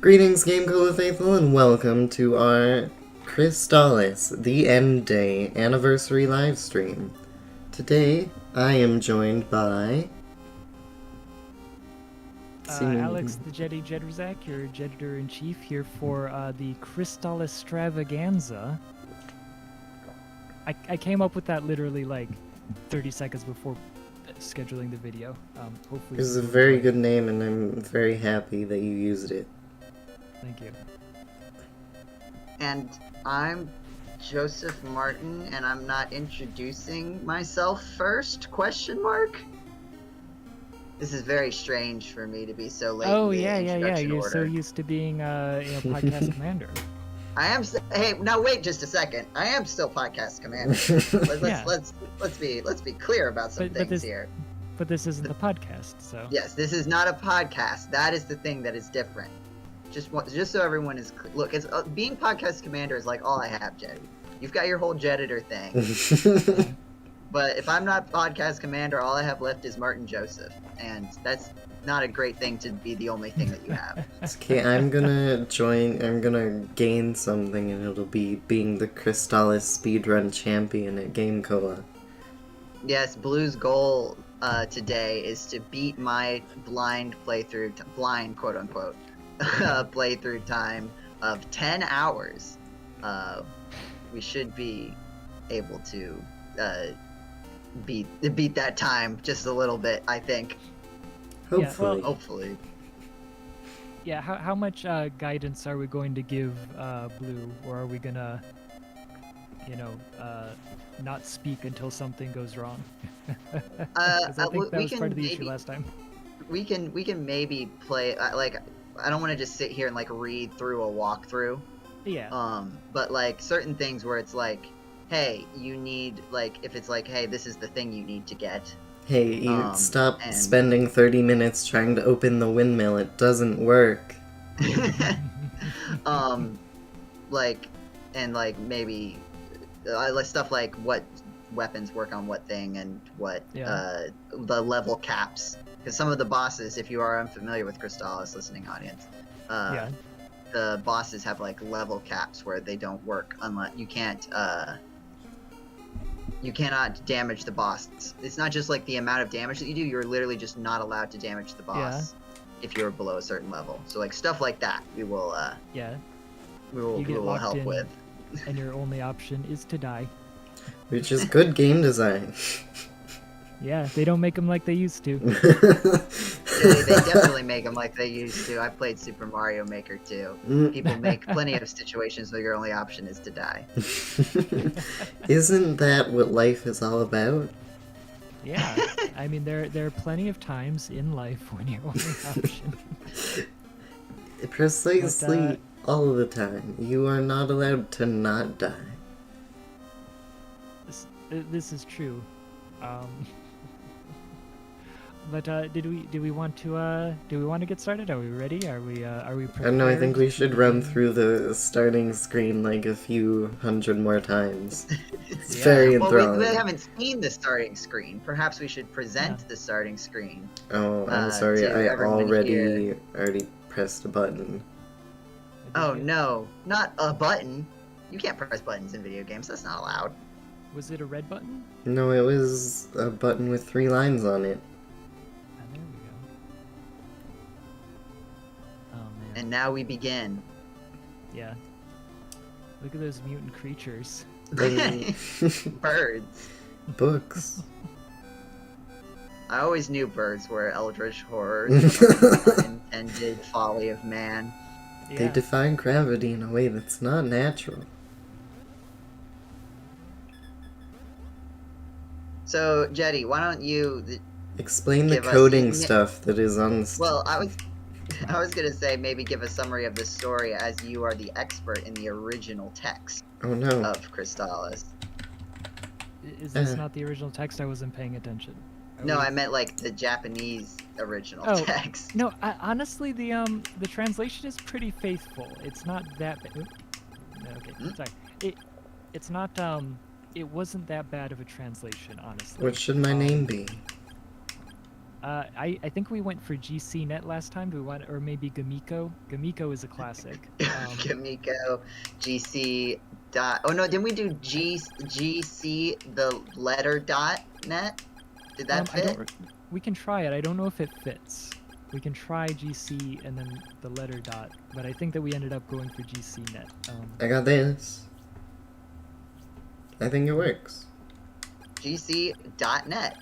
Greetings, GameCola's faithful, and welcome to our Crystalis, the End Day Anniversary livestream. Today, I am joined by... Alex the Jedi Jedrzak, your Jeditor-in-Chief, here for the Crystalistravaganza. I came up with that literally like 30 seconds before scheduling the video. Hopefully This is a very good name, and I'm very happy that you used it. Thank you. And I'm Joseph Martin, and I'm not introducing myself first, question mark? This is very strange for me to be so late. Oh, in the yeah. introduction You're order. so used to being podcast commander. I am. Hey, now wait just a second. I am still podcast commander. Let's be clear about some things here. But this isn't the podcast, so. Yes, this is not a podcast. That is the thing that is different. Just so everyone is clear. Look, it's being podcast commander is like all I have, Jedi. You've got your whole Jeditor thing. But if I'm not podcast commander, all I have left is Martin Joseph, and that's not a great thing to be the only thing that you have. Okay, I'm gonna gain something, and it'll be being the Crystalis speedrun champion at GameCola. Yes, Blue's goal today is to beat my blind playthrough, blind quote unquote, playthrough time of 10 hours. We should be able to beat that time just a little bit, I think. Hopefully. Yeah, Hopefully. Yeah, how much guidance are we going to give Blue, or are we gonna, not speak until something goes wrong? 'Cause I think that was part of the issue last time. We can maybe play like, I don't want to just sit here and like read through a walkthrough. Yeah. But like certain things where it's like, hey, you need, like, if it's like, hey, this is the thing you need to get. Hey, you stop spending 30 minutes trying to open the windmill. It doesn't work. Like, and like maybe stuff like what weapons work on what thing and what the level caps. Because some of the bosses, if you are unfamiliar with Crystalis, listening audience, the bosses have like level caps where they don't work unless you cannot damage the boss. It's not just like the amount of damage that you do, you're literally just not allowed to damage the boss if you're below a certain level. So like stuff like that we will help with. And your only option is to die. Which is good game design. Yeah, they don't make them like they used to. They definitely make them like they used to. I played Super Mario Maker too. People make plenty of situations where your only option is to die. Isn't that what life is all about? Yeah, I mean there are plenty of times in life when your only option. Precisely all the time. You are not allowed to not die. This is true. But did we want to get started? Are we ready? Are we I prepared? don't know, I think we should run through the starting screen like a few hundred more times. It's Yeah. very Well, enthralling. we haven't seen the starting screen. Perhaps we should present the starting screen. Oh, I'm sorry, to I everyone here. already pressed a button. Oh no, not a button. You can't press buttons in video games. That's not allowed. Was it a red button? No, it was a button with 3 lines on it. Ah, there we go. Oh man. And now we begin. Yeah. Look at those mutant creatures. Birds. Books. I always knew birds were eldritch horrors. Unintended folly of man. They Yeah. defy gravity in a way that's not natural. So, Jetty, why don't you? Explain the Give us- coding yeah. stuff that is on the Well, I was gonna say maybe give a summary of the story as you are the expert in the original text Oh no. of Crystalis. Is this not the original text? I wasn't paying attention. No, I meant like the Japanese original Oh. text. No, honestly, the translation is pretty faithful. It's not that bad. Okay, sorry. It's not it wasn't that bad of a translation, honestly. What should my name be? I think we went for GCNet last time. Or maybe Gamiko. Gamiko is a classic. Gamiko, GC dot. Oh no, didn't we do GC the letter dot net? Did that fit? We can try it. I don't know if it fits. We can try GC and then the letter dot, but I think that we ended up going for GCNet. I got this. I think it works. GC.net.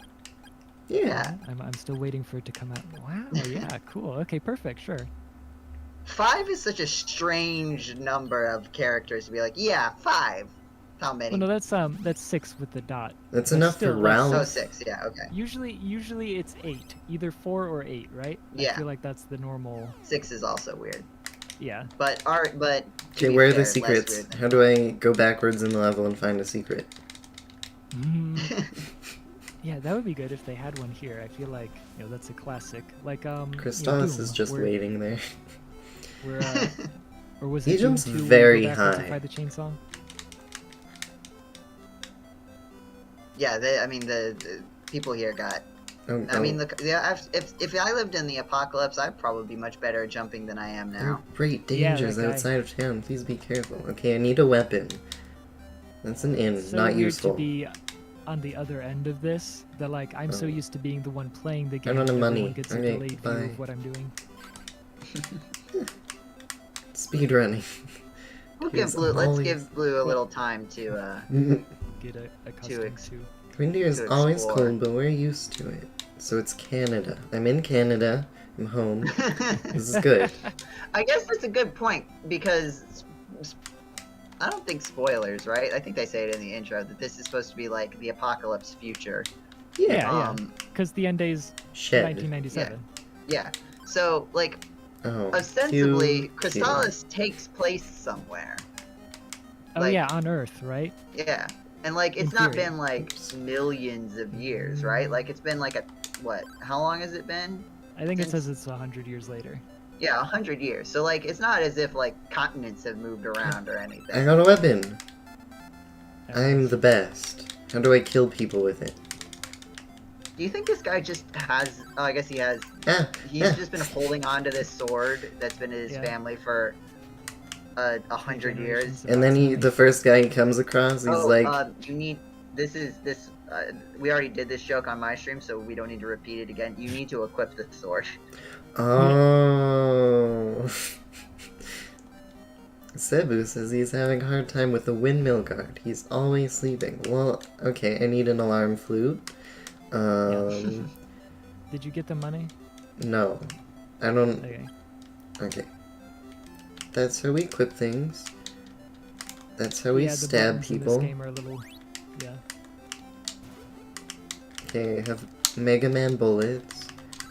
Yeah. I'm still waiting for it to come out. Wow. Yeah. Cool. Okay. Perfect. Sure. 5 is such a strange number of characters to be like, yeah, 5. How many? Well, no, that's 6 with the dot. That's But enough still, for like, Ralph. Oh, 6. Yeah, okay. Usually it's 8, either 4 or 8, right? Yeah. I feel like that's the normal. 6 is also weird. Yeah. But to Okay, be where are fair, the secrets? less weird. How do I go backwards in the level and find a secret? Yeah, that would be good if they had one here. I feel like that's a classic. Like Crystalis Doom, is just where, wait there. Where, or was He it Doom jumps 2 where you very go backwards and high. find the chainsaw? Yeah, I mean the people here got. Oh, I mean, if I lived in the apocalypse, I'd probably be much better at jumping than I am there now. are great Yeah, dangers that guy. outside of town. Please be careful. Okay, I need a weapon. That's an inn, So not weird useful. to be on the other end of this. That like I'm so Oh. used to being the one playing the game. I don't have that money. Everyone gets a Okay, delayed view bye. of what I'm doing. Speedrunning. We'll Here's give Blue. Let's always- give Blue a little time to. Get accustomed to. Reindeer is To always explore. cold, but we're used to it. So it's Canada. I'm in Canada. I'm home. This is good. I guess that's a good point because I don't think spoilers, right? I think they say it in the intro that this is supposed to be like the apocalypse future. Yeah. Because the end day's Shed. 1997. Yeah. So like Oh. ostensibly, cute. Crystalis takes place somewhere. Oh Like- yeah, on Earth, right? Yeah. And like it's In not theory. been like millions of years, right? Like it's been like what? How long has it been? I think it Since- says it's 100 years later. Yeah, 100 years. So like it's not as if like continents have moved around or anything. I got a weapon. Uh, I'm the best. How do I kill people with it? Do you think this guy just has? Oh, I guess he has. Ah, He's ah. just been holding on to this sword that's been in his Yeah. family for 100 years. generations of And then family. the first guy he comes across, he's like, you need. This. We already did this joke on my stream, so we don't need to repeat it again. You need to equip the sword. oh. Cebu says he's having a hard time with the windmill guard. He's always sleeping. Well, okay, I need an alarm flute. Did you get the money? No. I don't. Okay. Okay. That's how we equip things. That's how we yeah, the stab buttons in people. this game are a little. Yeah. Okay, I have Mega Man bullets.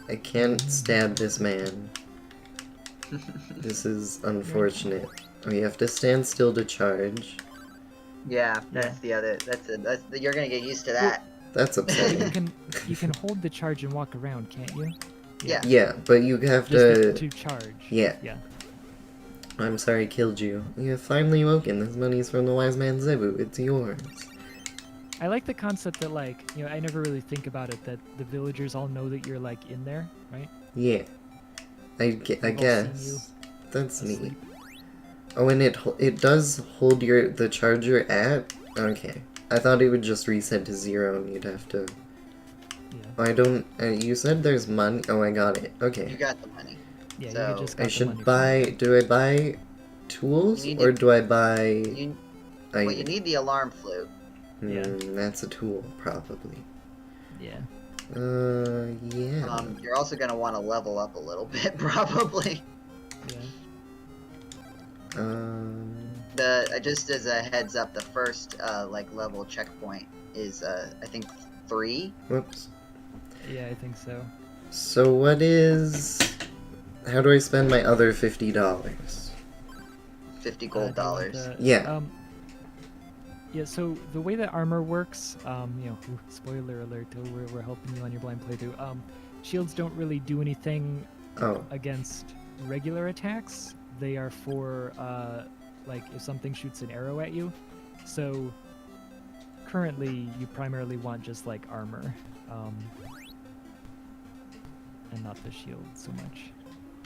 I can't stab this man. This is unfortunate. Oh, you have to stand still to charge. Yeah, that's the other. You're gonna get used to that. That's upsetting. You can hold the charge and walk around, can't you? Yeah. Yeah, but you have Just to... to charge. Yeah. Yeah. I'm sorry I killed you. You have finally woken. This money's from the wise man Zebu. It's yours. I like the concept that, like, you know, I never really think about it, that the villagers all know that you're, like, in there, right? Yeah. I They've all seen you guess. That's neat. asleep. Oh, and it does hold the charger at... Okay. I thought it would just reset to 0 and you'd have to... Yeah. I don't... you said there's money... Oh, I got it. You Okay. got the money. Yeah, So, you just got I the should money buy... from Do I buy tools? You need Or to- do I buy... You, well, you need the alarm flute. Yeah. That's a tool, probably. it. Yeah. Yeah. You're also gonna want to level up a little bit, probably. Yeah. Just as a heads up, the first like level checkpoint is I think 3. Whoops. Yeah, I think so. So what is... How do I spend my other $50? 50 Do gold you dollars. want the- Yeah. Yeah, so the way that armor works, you know, spoiler alert, we're helping you on your blind playthrough. Shields don't really do anything Oh. against regular attacks. They are for, like, if something shoots an arrow at you. So, currently, you primarily want just, like, armor. And not the shield so much.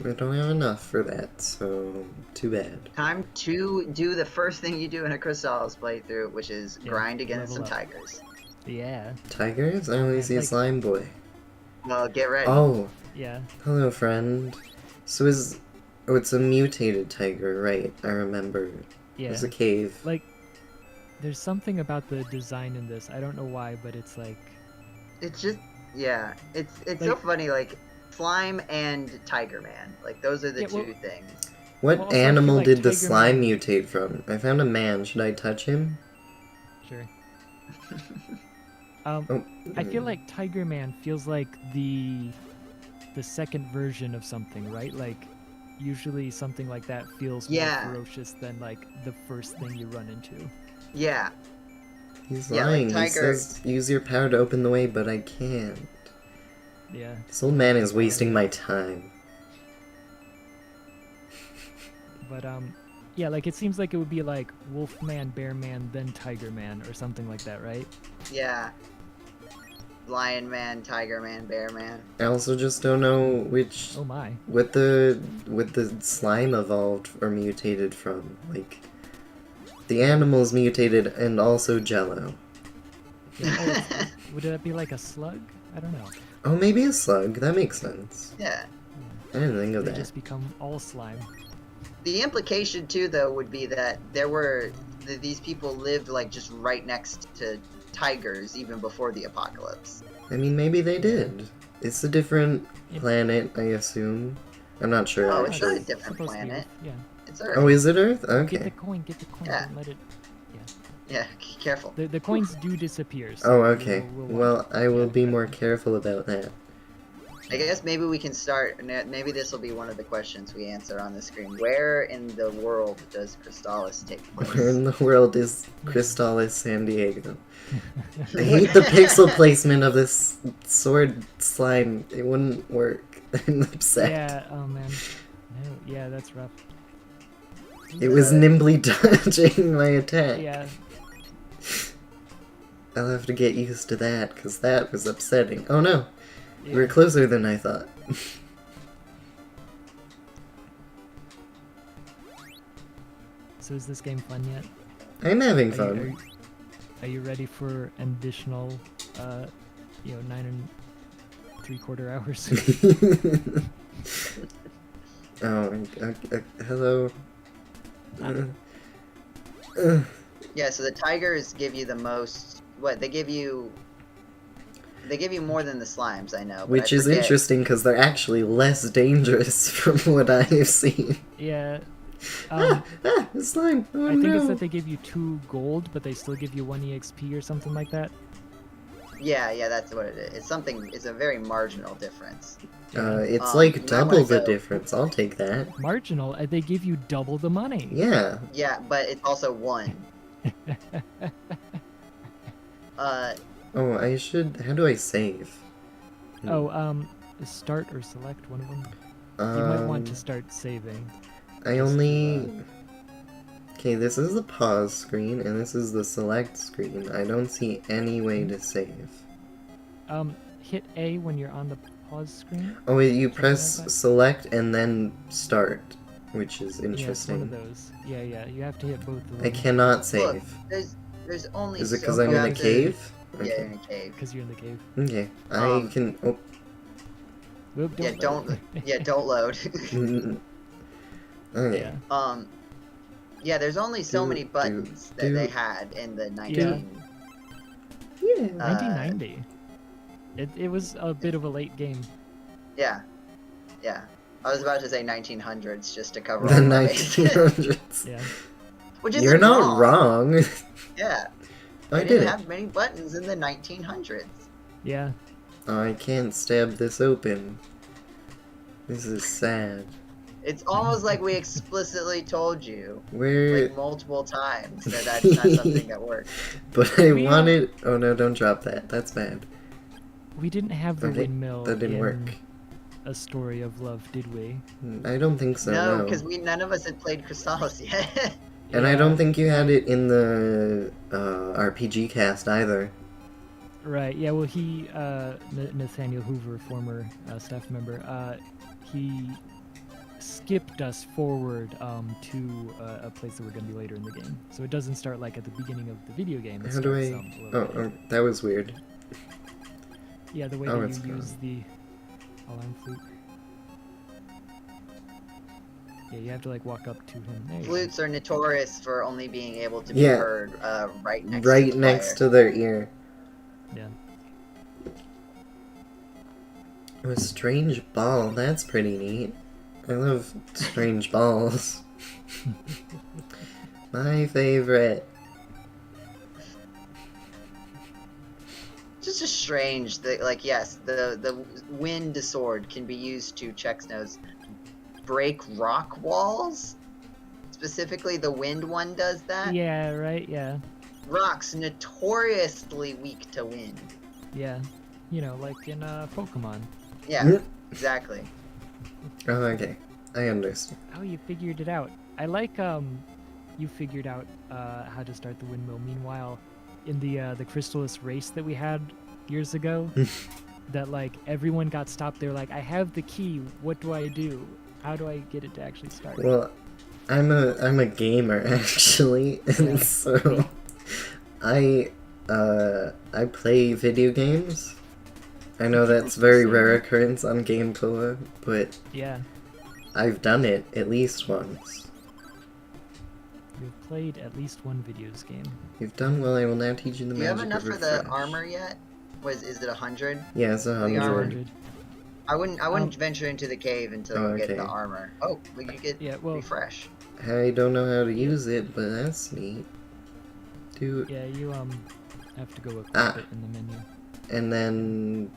I don't have enough for that, so too bad. Time to do the first thing you do in a Crystalis playthrough, which is Yeah, grind against some level up. tigers. Yeah, Tigers? I only see a Like- slime boy. Well, get ready. Oh, yeah. hello friend. So is... Oh, it's a mutated tiger, right. I remember. Yeah. There's a cave. Like, there's something about the design in this. I don't know why, but it's like... It's just, yeah. It's so Like- funny, like, slime and Tiger Man. Like, those are the Yeah, well- two things. What Well, also, I feel animal like did the Tiger slime Man- mutate from? I found a man. Should I touch him? Sure. Oh. I feel like Tiger Man feels like the second version of something, right? Like, usually something like that feels Yeah. more ferocious than, like, the first thing you run into. Yeah. He's Yeah, like lying. He tiger- says, use your power to open the way, but I can't. Yeah. This old man is wasting my time. But, yeah, like, it seems like it would be like Wolfman, Bear Man, then Tiger Man, or something like that, right? Yeah. Lion Man, Tiger Man, Bear Man. I also just don't know which... Oh my. What the slime evolved or mutated from. Like, the animals mutated and also Jello. Yeah, oh, would that be like a slug? I don't know. Oh, maybe a slug. That makes sense. Yeah. I didn't think of They that. just become all slime. The implication, too, though, would be that there were... these people lived, like, just right next to tigers even before the apocalypse. I mean, maybe they did. It's a different Yeah. planet, I assume. I'm not sure, Oh, it's actually. not a different Supposed to be planet. Earth, yeah. It's Earth. Oh, is it Earth? Get the Okay. coin, get the coin, Yeah. don't let it... Yeah, careful. The coins do disappear. So Oh, okay. we'll Well, want- I will yeah, be yeah. more careful about that. I guess maybe we can start, maybe this will be one of the questions we answer on the screen. Where in the world does Crystalis take Where place? in the world is Crystalis San Diego? I hate the pixel placement of this sword slime. It wouldn't work. I'm upset. Yeah, oh man. No, yeah, that's rough. It was nimbly dodging my attack. Yeah, I'll have to get used to that, because that was upsetting. Oh no! yeah. We're closer than I thought. So is this game fun yet? I'm having Are fun. you, are you ready for an additional, 9 3/4 hours? Hello. Yeah, so the tigers give you the most. What they give you? They give you more than the slimes, I know. but Which I is forget. interesting because they're actually less dangerous from what I've seen. yeah. The slime! Oh I think no! it's that they give you 2 gold, but they still give you 1 EXP or something like that. Yeah, that's what it is. It's something. It's a very marginal difference. It's you like might double wanna the go- difference. I'll take that. Marginal, they give you double the money. Yeah. Yeah, but it's also 1. Oh, I should... How do I save? Oh, start or select one of them. You might want to Um, start saving. I just only... to, Okay, this is the pause screen, and this is the select screen. I don't see any way to save. Hit A when you're on the pause screen. Oh wait, you Something press like that? select and then start, which is Yeah, it's one interesting. of those. Yeah, you have to hit both of them. I cannot Look, save. there's only Is it so because I'm you in a have to- cave? Yeah, Okay. in a cave. Because you're in the cave. Okay, I can... Oh, Whoop, Yeah, load. don't. Yeah, don't load. okay. Yeah. Yeah, there's only so Do, many do, buttons that do. they had in the 19. Yeah. 1990. It was a bit of a late game. Yeah, yeah. I was about to say 1900s just to cover The all my bases. 1900s. Yeah. Which is You're not wrong. Yeah, I they did didn't it. have many buttons in the 1900s. Yeah. Oh, I can't stab this open. This is sad. It's almost like we explicitly told you, Where... like multiple times, that that's not something that works. But I We, wanted... Oh no, don't drop that. That's bad. We didn't have the Okay, windmill that didn't in work. A Story of Love, did we? I don't think so, No, no. because none of us had played Crystalis yet. And I Yeah. don't think you had it in the RPG cast either. Right, yeah, well, he, Nathaniel Hoover, former staff member, he skipped us forward to a place that we're going to be later in the game. So it doesn't start, like, at the beginning of the video game. It How do starts, I... a little Oh, bit later. that was weird. Yeah, the way Oh, that it's you gone. use the alarm flute. Yeah, you have to, like, walk up to him. There you go. Flutes are notorious for only being able to be Yeah. heard right next Right to the next player. to their ear. Yeah. A strange ball, that's pretty neat. I love strange balls. My favorite. Just a strange that, like, yes, the wind sword can be used to Chexno's break rock walls. Specifically, the wind one does that. Yeah, right, yeah. Rocks notoriously weak to wind. Yeah. You know, like in Pokemon. Yeah, exactly. Oh, okay. I understand. Oh, you figured it out. I like, you figured out how to start the windmill. Meanwhile, in the Crystalis race that we had years ago, that, like, everyone got stopped. They're like, I have the key. What do I do? How do I get it to actually start? Well, I'm a gamer actually, and Yeah. so I play video games. I know that's very rare occurrence on GameCola, but Yeah. I've done it at least once. You've played at least one videos game. You've done well. I will now teach you the Do you have magic enough of for the refresh. armor yet? Is it 100? Yeah, it's armor. 100. I wouldn't venture into the cave until Oh, you get okay. the armor. Oh, well, you get Yeah, well, refresh. I don't know how to use it, but that's neat. Do yeah, you have to go equip Ah. it in the menu. and then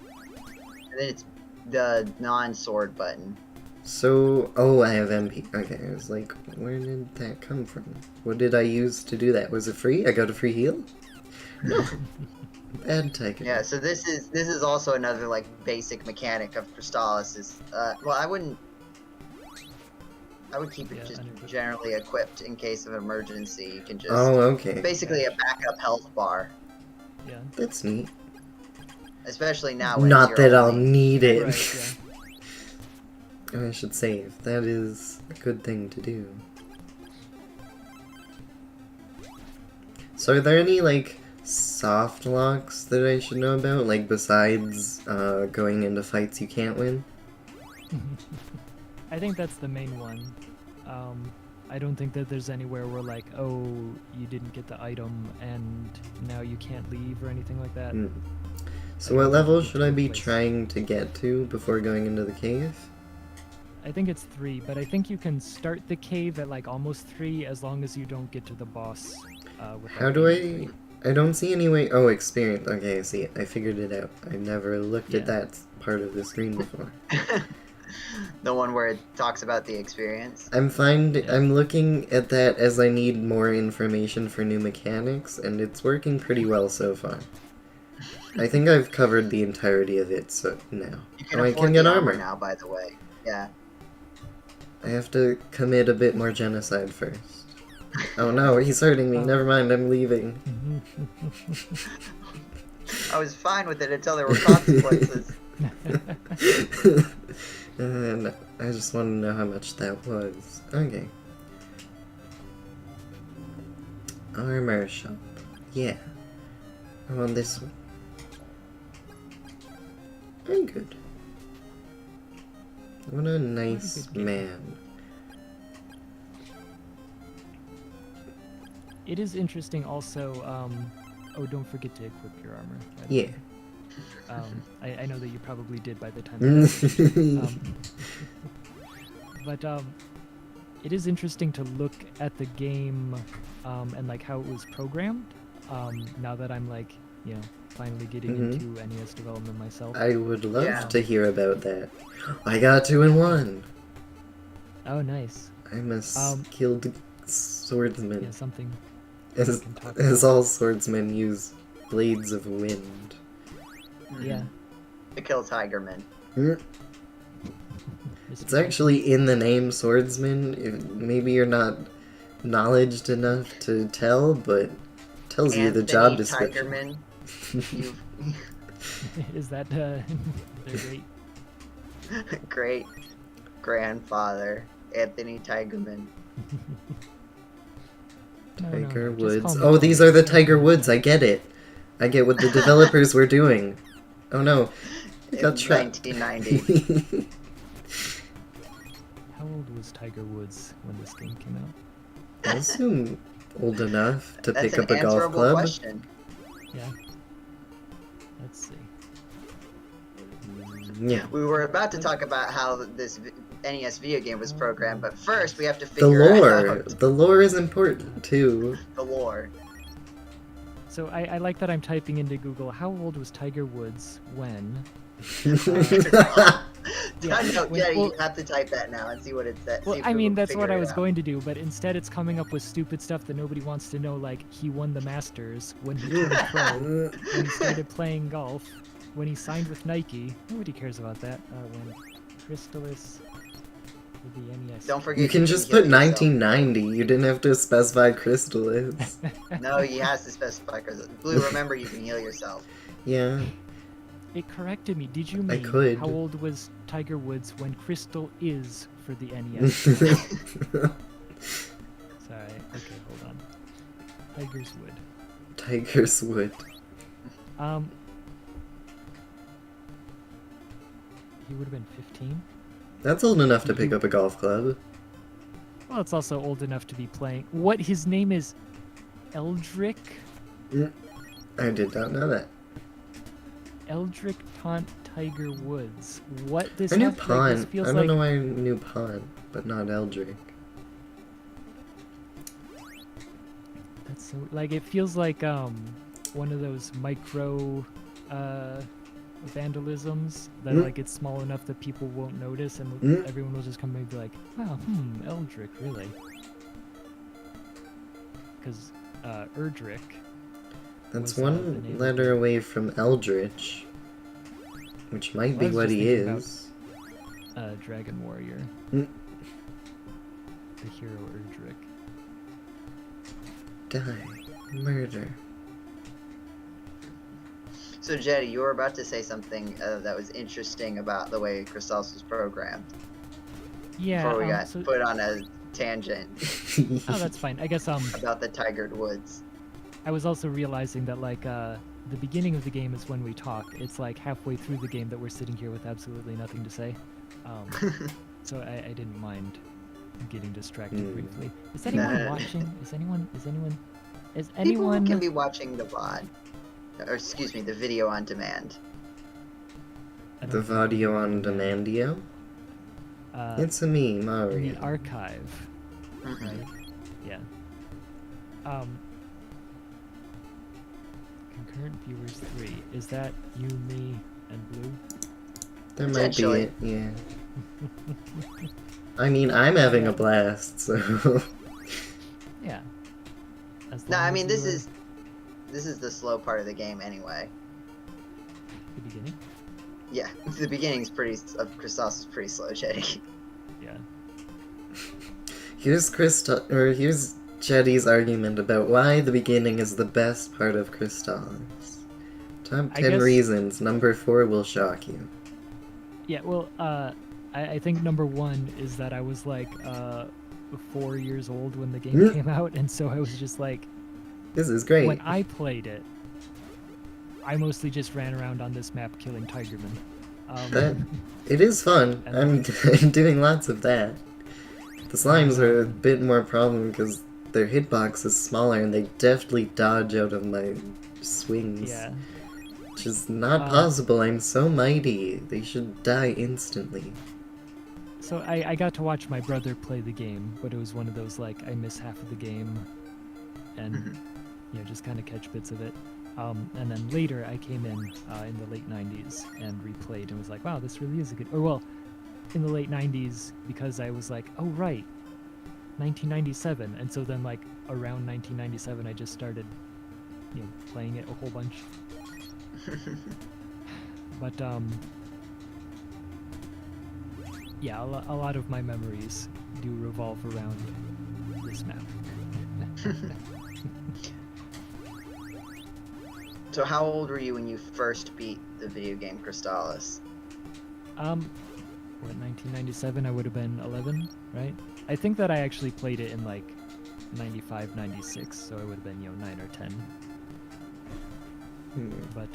And then it's the non-sword button. so I have MP. Okay, I was like, where did that come from? What did I use to do that? Was it free? I got a free heal? No. Bad taking. Yeah, so this is also another, like, basic mechanic of Crystalis is well, I would keep it Yeah, just unequipped. generally equipped in case of emergency. You can just Oh, okay. basically a backup health bar, Yeah. That's neat. especially now. When Not it's that your I'll only- need it. Right, yeah. I should save. That is a good thing to do. So are there any, like, soft locks that I should know about? Like, besides going into fights you can't win? I think that's the main one. I don't think that there's anywhere where, like, oh, you didn't get the item and now you can't leave or anything like that. Mm. So I what think level it's should I be place. trying to get to before going into the cave? I think it's 3, but I think you can start the cave at, like, almost 3 as long as you don't get to the boss. Without How do being I don't see any way... Oh, experience. Okay, I see it. I figured it out. I never looked at Yeah. that part of the screen before. the one where it talks about the experience. I'm looking at that as I need more information for new mechanics, and it's working pretty well so far. I think I've covered the entirety of it so now. You can Oh, I afford can get the armor. now, by the way. Yeah. I have to commit a bit more genocide first. Oh no, he's hurting me. Never mind, I'm leaving. I was fine with it until there were consequences. And I just want to know how much that was. Okay. Armor shop. Yeah. I want this one. I'm good. What a nice man. It is interesting also, oh, don't forget to equip your armor. by the Yeah. way. I know that you probably did by the time that but it is interesting to look at the game and like how it was programmed now that I'm like, you know, finally getting into NES development myself. I would love Yeah. to hear about that. I got 2 in 1. Oh, nice. I'm a skilled swordsman. Yeah, something As, we can talk as about. all swordsmen use blades of wind. Yeah. To kill Tigerman. It's actually in the name swordsman. Maybe you're not knowledged enough to tell, but it tells you the job description. Tigerman. Is that their great? Great grandfather, Anthony Tigerman. Tiger Just Woods. call me Oh, Tom. these are the Tiger Woods. I get it. I get what the developers were doing. Oh no, we got In trapped. 1990. How old was Tiger Woods when this game came out? I assume old enough to That's pick an up a golf answerable club. question. Yeah. Let's see. Yeah. We were about to talk about how this NES video game was programmed, but first we have to The figure lore. out The lore is important too. the lore. So I like that I'm typing into Google, how old was Tiger Woods when? Yeah, no, when- yeah, well- you have to type that now and see what it says. Well, I mean, that's what I was going to do, but instead it's coming up with stupid stuff that nobody wants to know, like he won the Masters, when he turned pro, when he started playing golf, when he signed with Nike. Nobody cares about that. When Crystalis with the NES. Don't forget. You can just heal put yourself. 1990. You didn't have to specify Crystalis. No, he has to specify. Blue, remember you can heal yourself. Yeah. It corrected me. Did you I mean could. how old was Tiger Woods when Crystal is for the NES? Sorry. Okay, hold on. Tiger's Wood. Tiger's Wood. He would have been 15. That's old enough to pick up a golf club. Well, it's also old enough to be playing. What? His name is Eldrick? I did not know that. Eldrick Taunt Tiger Woods. What? This I knew have- like, Pawn. this feels I don't like, know why I knew Pawn, but not Eldrick. That's so, like, it feels like one of those micro vandalisms that like it's small enough that people won't notice and everyone will just come and be like, oh, Eldrick, really? Because Erdrick. That's was, the one name of letter away from Eldritch, which might Well, I be was what just he thinking about- is. Dragon Warrior. Mm. The hero Erdrick. Die. Murder. So, Jetty, you were about to say something that was interesting about the way Crystalis was programmed. Yeah. Before we got so, put on a tangent oh, that's fine. I guess about the Tigered Woods. I was also realizing that like the beginning of the game is when we talk. It's like halfway through the game that we're sitting here with absolutely nothing to say. So I didn't mind getting distracted briefly. Is anyone watching? Is anyone? People can be watching the VOD. Or, excuse me, the video on demand. I don't The think Vadio we on can do that. Demandio? It's a me, In Mario. the archive, Mhm. right? Yeah. Concurrent viewers 3. Is that you, me, and Blue? That might be Potentially. it, yeah. I mean, I'm having a blast, so... Yeah. As No, long I as mean you this are- is the slow part of the game anyway. Yeah, the beginning's of Crystalis is pretty slow, Jetty. Yeah. Here's Jetty's argument about why the beginning is the best part of Crystalis. Top I 10 guess- reasons. Number 4 will shock you. Yeah, well, I think number one is that I was like 4 years old when the game came out, and so I was just like, This is great. when I played it, I mostly just ran around on this map killing Tigerman. It is fun. And- I'm doing lots of that. The slimes are a bit more problem because their hitbox is smaller and they deftly dodge out of my swings. Yeah. Which is not possible. I'm so mighty. They should die instantly. So I got to watch my brother play the game, but it was one of those like I miss half of the game, and you know, just kind of catch bits of it. And then later I came in the late 90s and replayed and was like, wow, this really is a good. Or well, in the late 90s because I was like, oh right, 1997, and so then like around 1997 I just started, you know, playing it a whole bunch. But yeah, a lot of my memories do revolve around this map. So how old were you when you first beat the video game Crystalis? What, 1997? I would have been 11, right? I think that I actually played it in like 95, 96, so I would have been, you know, 9 or 10. But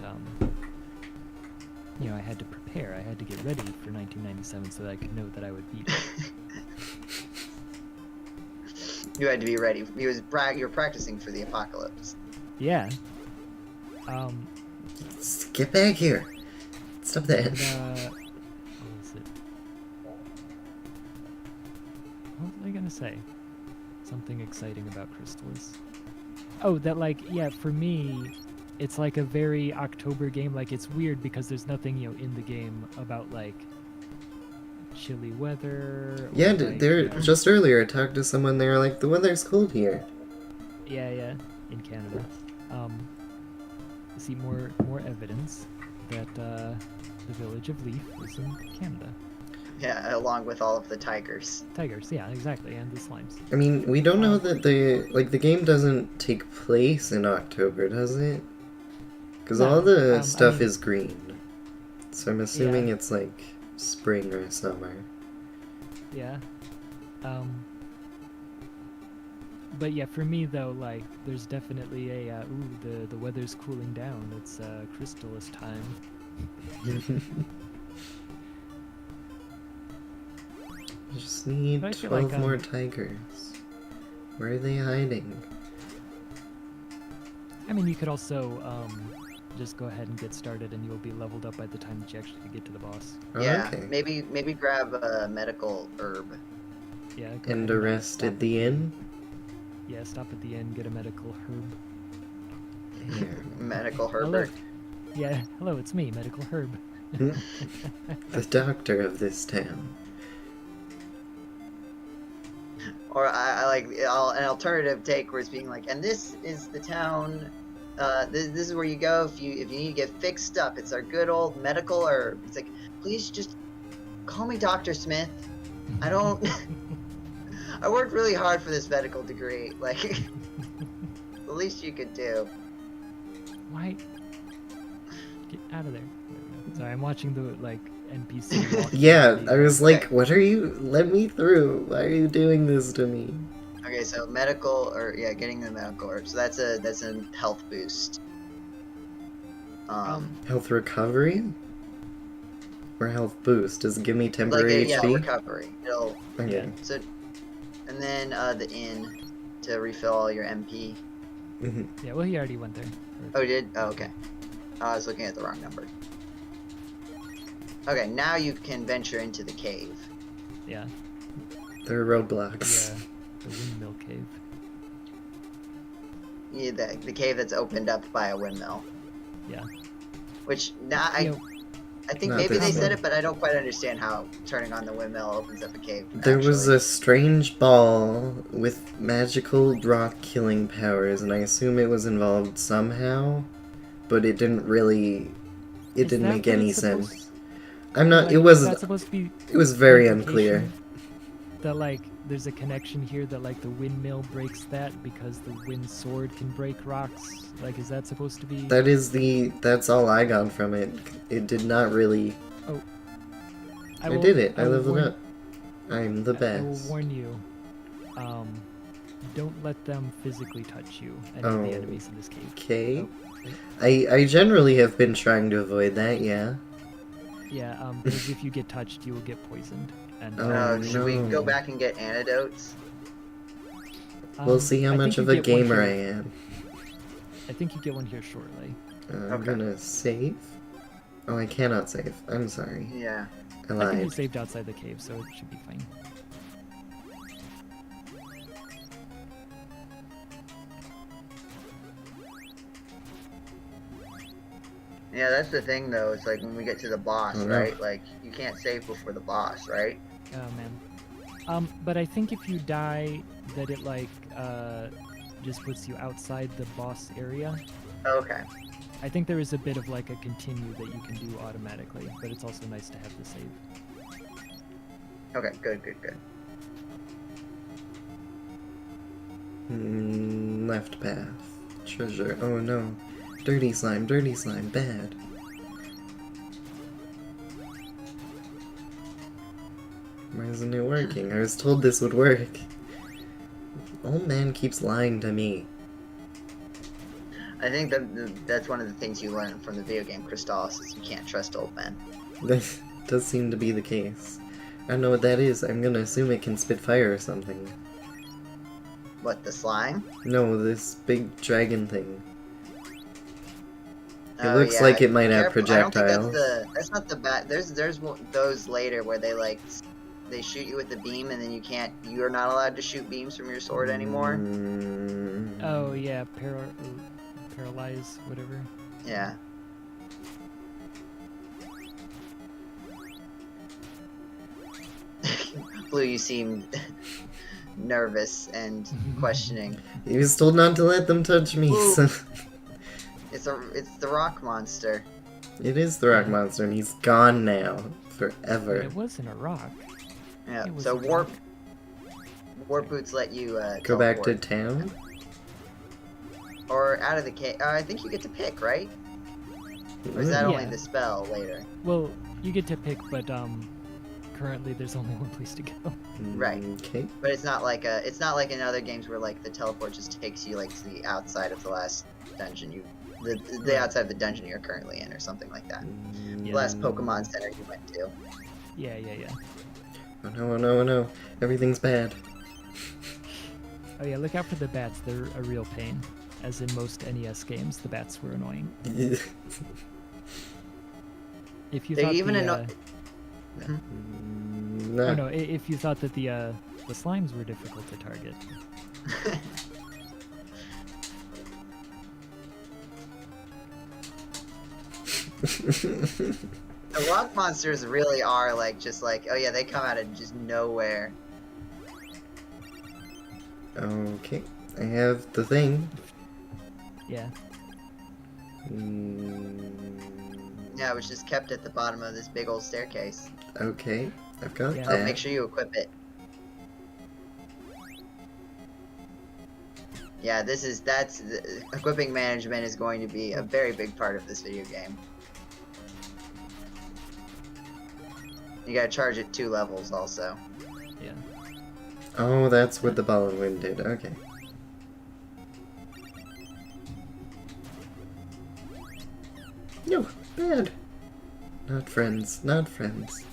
you know, I had to prepare. I had to get ready for 1997 so that I could know that I would beat it. You had to be ready. You were practicing for the apocalypse. Yeah. Get back here. Stop that. And, what was it? What was I gonna say? Something exciting about Crystalis. Oh, that like, yeah, for me, it's like a very October game. Like, it's weird because there's nothing, you know, in the game about like chilly weather. Yeah, or, like, they're just earlier I talked to someone, they were like, the weather's cold here. Yeah, in Canada. See more evidence that the village of Leaf is in Canada. Yeah, along with all of the tigers. Tigers, yeah, exactly, and the slimes. I mean, we don't know that the game doesn't take place in October, does it? Because No, all the I stuff mean- is green. So I'm assuming it's like spring or summer. Yeah. But yeah, for me though, like, there's definitely a the weather's cooling down. It's Crystalis time. Just need But I feel 12 like, more tigers. Where are they hiding? I mean, you could also just go ahead and get started, and you'll be leveled up by the time that you actually get to the boss. Oh, Yeah, okay. maybe grab a medical herb. Yeah. Go And ahead a rest stop at the inn? Yeah, stop at the end, get a medical herb. Here. Medical Hello. Herbert. Yeah, hello, it's me, Medical Herb. The doctor of this town. Or I like an alternative take where it's being like, and this is the town. This is where you go if you need to get fixed up. It's our good old medical herb. It's like, please just call me Dr. Smith. I don't. I worked really hard for this medical degree. Like, the least you could do. Why? Get out of there. Sorry, I'm watching the, like, NPC walk Yeah, through I the- was like, what are you? Let me through. Why are you doing this to me? Okay, so medical, or yeah, getting the medical herb. So that's a health boost. Health recovery? Or health boost? Does it give me Like temporary yeah, HP? recovery. It'll Okay. Yeah. so, and then the inn to refill all your MP. Mhm. Yeah, well, he already went there. Oh, you did? Oh, okay. I was looking at the wrong number. Okay, now you can venture into the cave. Yeah, There are roadblocks. the windmill cave. Yeah, the cave that's opened up by a windmill. Yeah. Which now You know, I think Not maybe they this said one. it, but I don't quite understand how turning on the windmill opens up a cave. There was actually. a strange ball with magical rock killing powers, and I assume it was involved somehow, but it didn't really. It Is didn't that make what any it's supposed- sense. I'm not. Like, It was. is that supposed to be It was very implication unclear. that like there's a connection here that like the windmill breaks that because the wind sword can break rocks? Like, is that supposed to be? That is the. That's all I got from it. It did not really. Oh. I did it. I will leveled warn- up. I'm the I will best. warn you. Don't let them physically touch you. Any of Oh. the enemies in this cave. Okay. Oh. I generally have been trying to avoid that. Yeah. Yeah. Because if you get touched, you will get poisoned. And Oh, Should we no. go back and get antidotes? We'll see how I much think of you a get one gamer I here- am. I think you get one here shortly. I'm Okay. gonna save. Oh, I cannot save. I'm sorry. Yeah. I I think you lied. saved outside the cave, so it should be fine. Yeah, that's the thing though. It's like when we get to the boss, Oh, no. right? Like you can't save before the boss, right? Oh man. But I think if you die, that it like just puts you outside the boss area. Okay. I think there is a bit of like a continue that you can do automatically, but it's also nice to have the save. Okay. Good. Left path. Treasure. Oh no. Dirty slime, bad. Why isn't it working? I was told this would work. Old man keeps lying to me. I think that's one of the things you learn from the video game Crystalis is you can't trust old men. That does seem to be the case. I don't know what that is. I'm gonna assume it can spit fire or something. What, the slime? No, this big dragon thing. It Oh, looks yeah, like it might have careful. I don't think projectiles. that's not the bad. There's those later where they shoot you with the beam and then you're not allowed to shoot beams from your sword anymore. Oh yeah, paralyze, whatever. Yeah. Blue, you seem nervous and questioning. He was told not to let them touch me, Ooh. so... It's the rock monster. It is the rock monster, and he's gone now. Forever. It wasn't a rock. Yeah. It was So a warp boots let you Go back to teleport. town? Or out of the cave. I think you get to pick, right? Or is that only Yeah. the spell later? Well, you get to pick, but currently there's only one place to go. Right. Okay. But it's not like in other games where like the teleport just takes you like to the outside of the last dungeon the outside of the dungeon you're currently in or something like that. The last Pokemon Center you went to. Yeah. Oh no, oh no, oh no. Everything's bad. Oh yeah, look out for the bats. They're a real pain. As in most NES games, the bats were annoying. If you They thought even the, anno- No. oh no, if you thought that the slimes were difficult to target. The rock monsters really are like just like, oh yeah, they come out of just nowhere. Okay. I have the thing. Yeah. Yeah, it was just kept at the bottom of this big old staircase. Okay. I've got Yeah. Oh, that. make sure you equip it. Yeah, equipping management is going to be a very big part of this video game. You gotta charge it 2 levels also. Yeah. Oh, that's what the ball and wind did. Okay. No, bad. Not friends, not friends.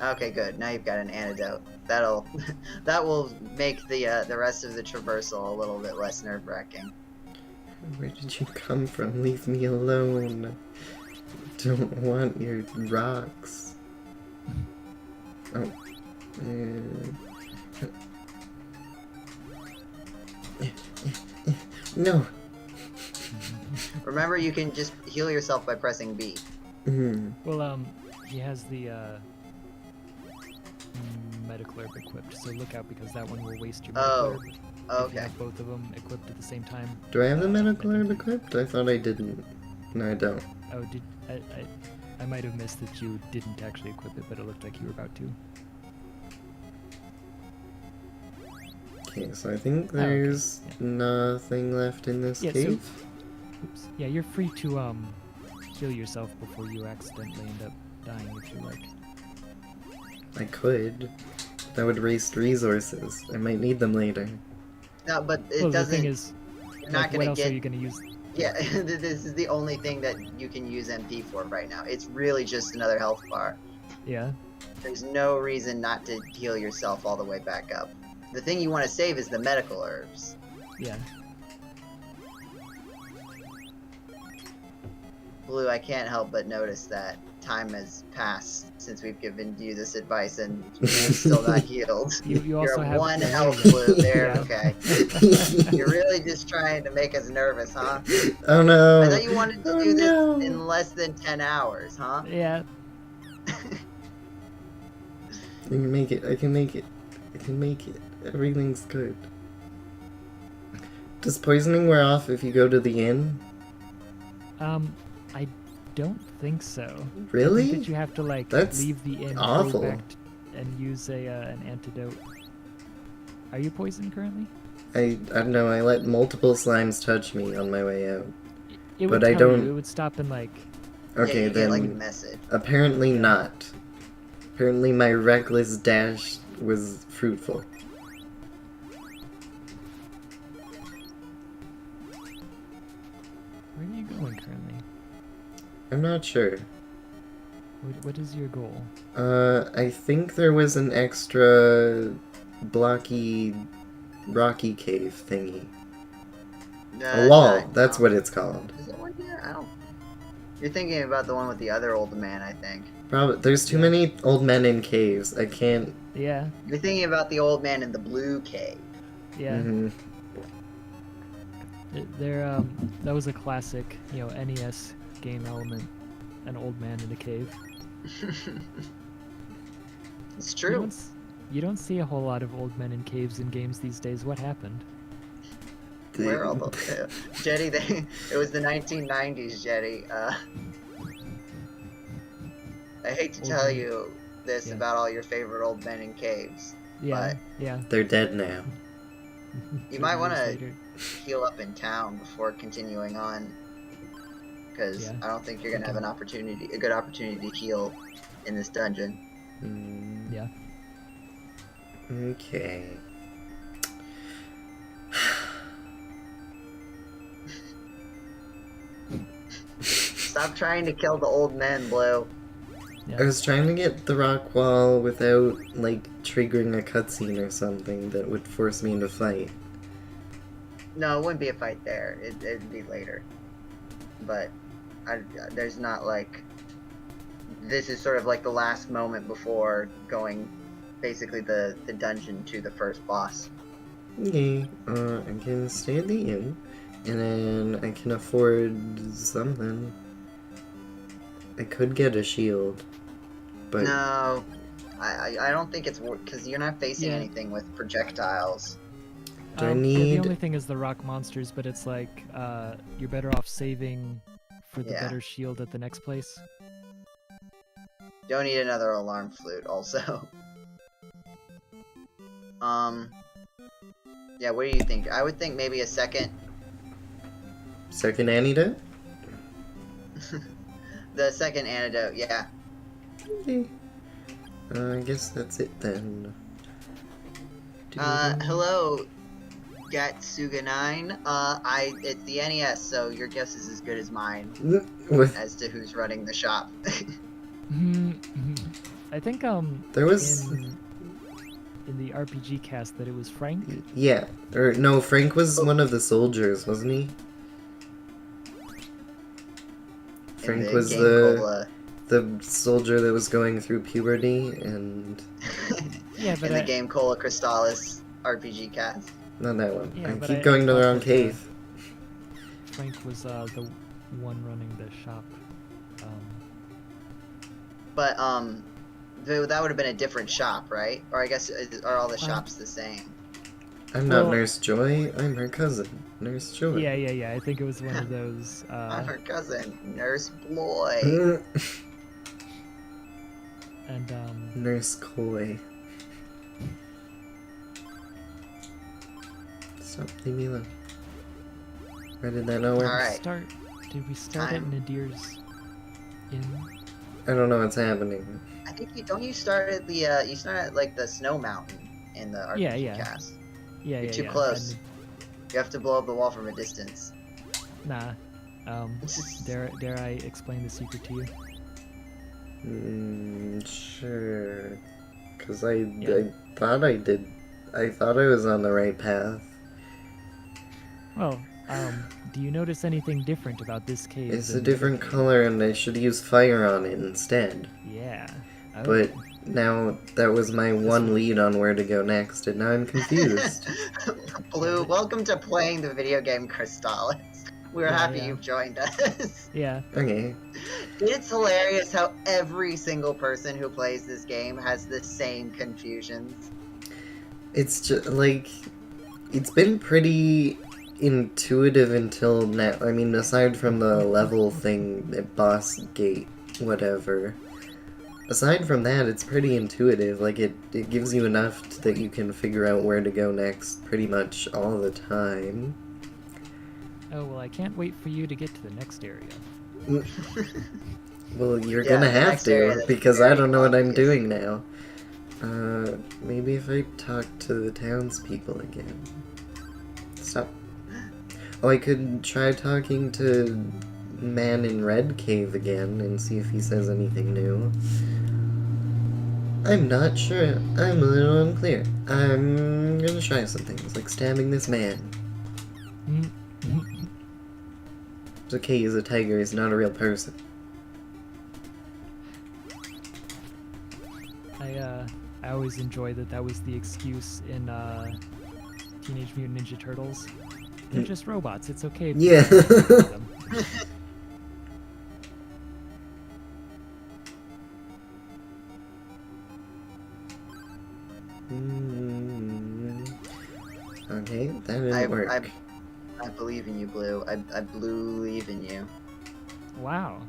Okay, good. Now you've got an antidote. That will make the rest of the traversal a little bit less nerve-wracking. Where did you come from? Leave me alone. Don't want your rocks. Oh. No. Remember, you can just heal yourself by pressing B. Well, he has the Metaclerb equipped, so look out because that one will waste your Oh, Metaclerb. If okay. you have both of them equipped at the same time. Do I have the medical herb equipped? I thought I didn't. No, I don't. Oh, did I might have missed that you didn't actually equip it, but it looked like you were about to. Okay, so I think Oh, okay. there's nothing left in this Yeah, cave. Oops. Yeah, you're free to heal yourself before you accidentally end up dying if you like. I could. That would waste resources. I might need them later. No, but it Well, doesn't. the thing is, You're not like, what gonna else get. are you gonna use? Yeah, this is the only thing that you can use MP for right now. It's really just another health bar. Yeah. There's no reason not to heal yourself all the way back up. The thing you want to save is the medical herbs. Yeah. Blue, I can't help but notice that time has passed since we've given you this advice and you're still not healed. You You're also at have 1 yeah, health, there you go. Blue. There, Yeah. okay. You're really just trying to make us nervous, huh? Oh no! I thought you wanted to Oh, do this no. in less than 10 hours, huh? Yeah. I can make it. I can make it. I can make it. Everything's good. Does poisoning wear off if you go to the inn? I don't think so. I Really? think that you have to like That's leave the inn, awful. go back and use an antidote. Are you poisoned currently? I don't know. I let multiple slimes touch me on my way out. It But would I tell don't- you. It would stop and like. Okay, yeah, you then get like a message. apparently not. Apparently my reckless dash was fruitful. Where are you going currently? I'm not sure. What is your goal? I think there was an extra blocky, rocky cave thingy. A wall, that's what it's called. Is there one here? I don't. You're thinking about the one with the other old man, I think. Probably. There's too Yeah. many old men in caves. I can't. Yeah. You're thinking about the old man in the blue cave. Yeah. Mhm. There. That was a classic, NES game element. An old man in a cave. It's You true. you don't see a whole lot of old men in caves in games these days. What happened? Where are all the Jetty? It was the 1990s, Jetty. I hate to Old tell man. you this Yeah. about all your favorite old men in caves. Yeah. Yeah. They're dead now. You might 30 want years to later. heal up in town before continuing on, because Yeah. I don't think you're gonna have a good opportunity to heal in this dungeon. Mm, Yeah. okay. Stop trying to kill the old men, Blue. I was trying to get the rock wall without, like, triggering a cutscene or something that would force me into fight. No, it wouldn't be a fight there. It'd be later. But there's not like. This is sort of like the last moment before going, basically the dungeon to the first boss. Okay, I can stay at the inn, and then I can afford something. I could get a shield, but No, I don't think it's because you're not facing Yeah. anything with projectiles. Do I Yeah, the need- only thing is the rock monsters, but it's like you're better off saving for the Yeah. better shield at the next place. Don't need another alarm flute, also. Yeah, what do you think? I would think maybe a second. second antidote? The second antidote, yeah. Okay. I guess that's it then. Hello, Gatsuga9. It's the NES, so your guess is as good as mine What? as to who's running the shop. I think There was... in the RPG cast that it was Frank. Yeah. Or, no, Frank was one of the soldiers, wasn't he? Frank in the was GameCola, the soldier that was going through puberty, and... Yeah, in but the Gamecola Crystalis RPG cast. Not that one. Yeah, I but keep I going to the thought wrong that, cave. Frank was the one running the shop. But that would have been a different shop, right? Or I guess are all the shops the same? I'm not Well- Nurse Joy, I'm her cousin, Nurse Joy. Yeah. I think it was one of those. I'm her cousin, Nurse Bloy. And Nurse Coy. Stop, leave me alone. Where did that know where? Alright. Did we start at Time. Nadir's inn? I don't know what's happening. I think you start at the you start at like the snow mountain in the RPG Yeah. cast. Yeah, You're too yeah. close. You have to blow up the wall from a distance. Nah. Dare I explain the secret to you? Sure. Cause I Yeah. thought I did. I thought I was on the right path. Well, do you notice anything different about this cave? It's a than the different other color and I should use fire on it instead. cave? Yeah. Oh. But now that was my one lead on where to go next and now I'm confused. Blue, welcome to playing the video game Crystalis. We're Yeah, happy yeah. you've joined us. Yeah. Okay. It's hilarious how every single person who plays this game has the same confusions. It's just like it's been pretty intuitive until now. I mean, aside from the level thing, the boss gate, whatever. Aside from that, it's pretty intuitive. Like it gives you enough that you can figure out where to go next pretty much all the time. Oh well, I can't wait for you to get to the next area. Well, you're Yeah, gonna the have next area to that's because I very don't know what I'm obvious. doing now. Maybe if I talk to the townspeople again. Stop. Oh, I could try talking to Man in Red Cave again and see if he says anything new. I'm not sure. I'm a little unclear. I'm gonna try some things, like stabbing this man. It's okay, he's a tiger, he's not a real person. I always enjoy that was the excuse in Teenage Mutant Ninja Turtles. They're just robots. It's okay. If you Yeah. don't like them. Okay, that didn't work. I believe in you, Blue. I believe in you. Wow.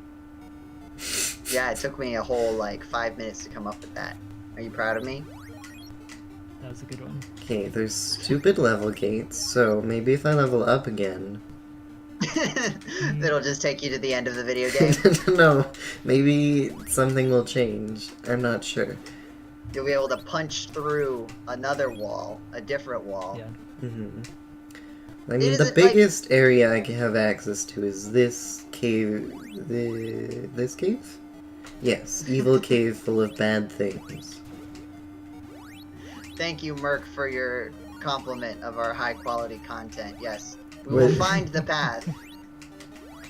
Yeah, it took me a whole like 5 minutes to come up with that. Are you proud of me? That was a good one. Okay, there's stupid level gates, so maybe if I level up again... It'll just take you to the end of the video game. No, maybe something will change. I'm not sure. You'll be able to punch through another wall, a different wall. Yeah. I mean, the biggest area I can have access to is this cave. This cave? Yes, evil cave full of bad things. Thank you, Merc, for your compliment of our high quality content. Yes, we will find the path.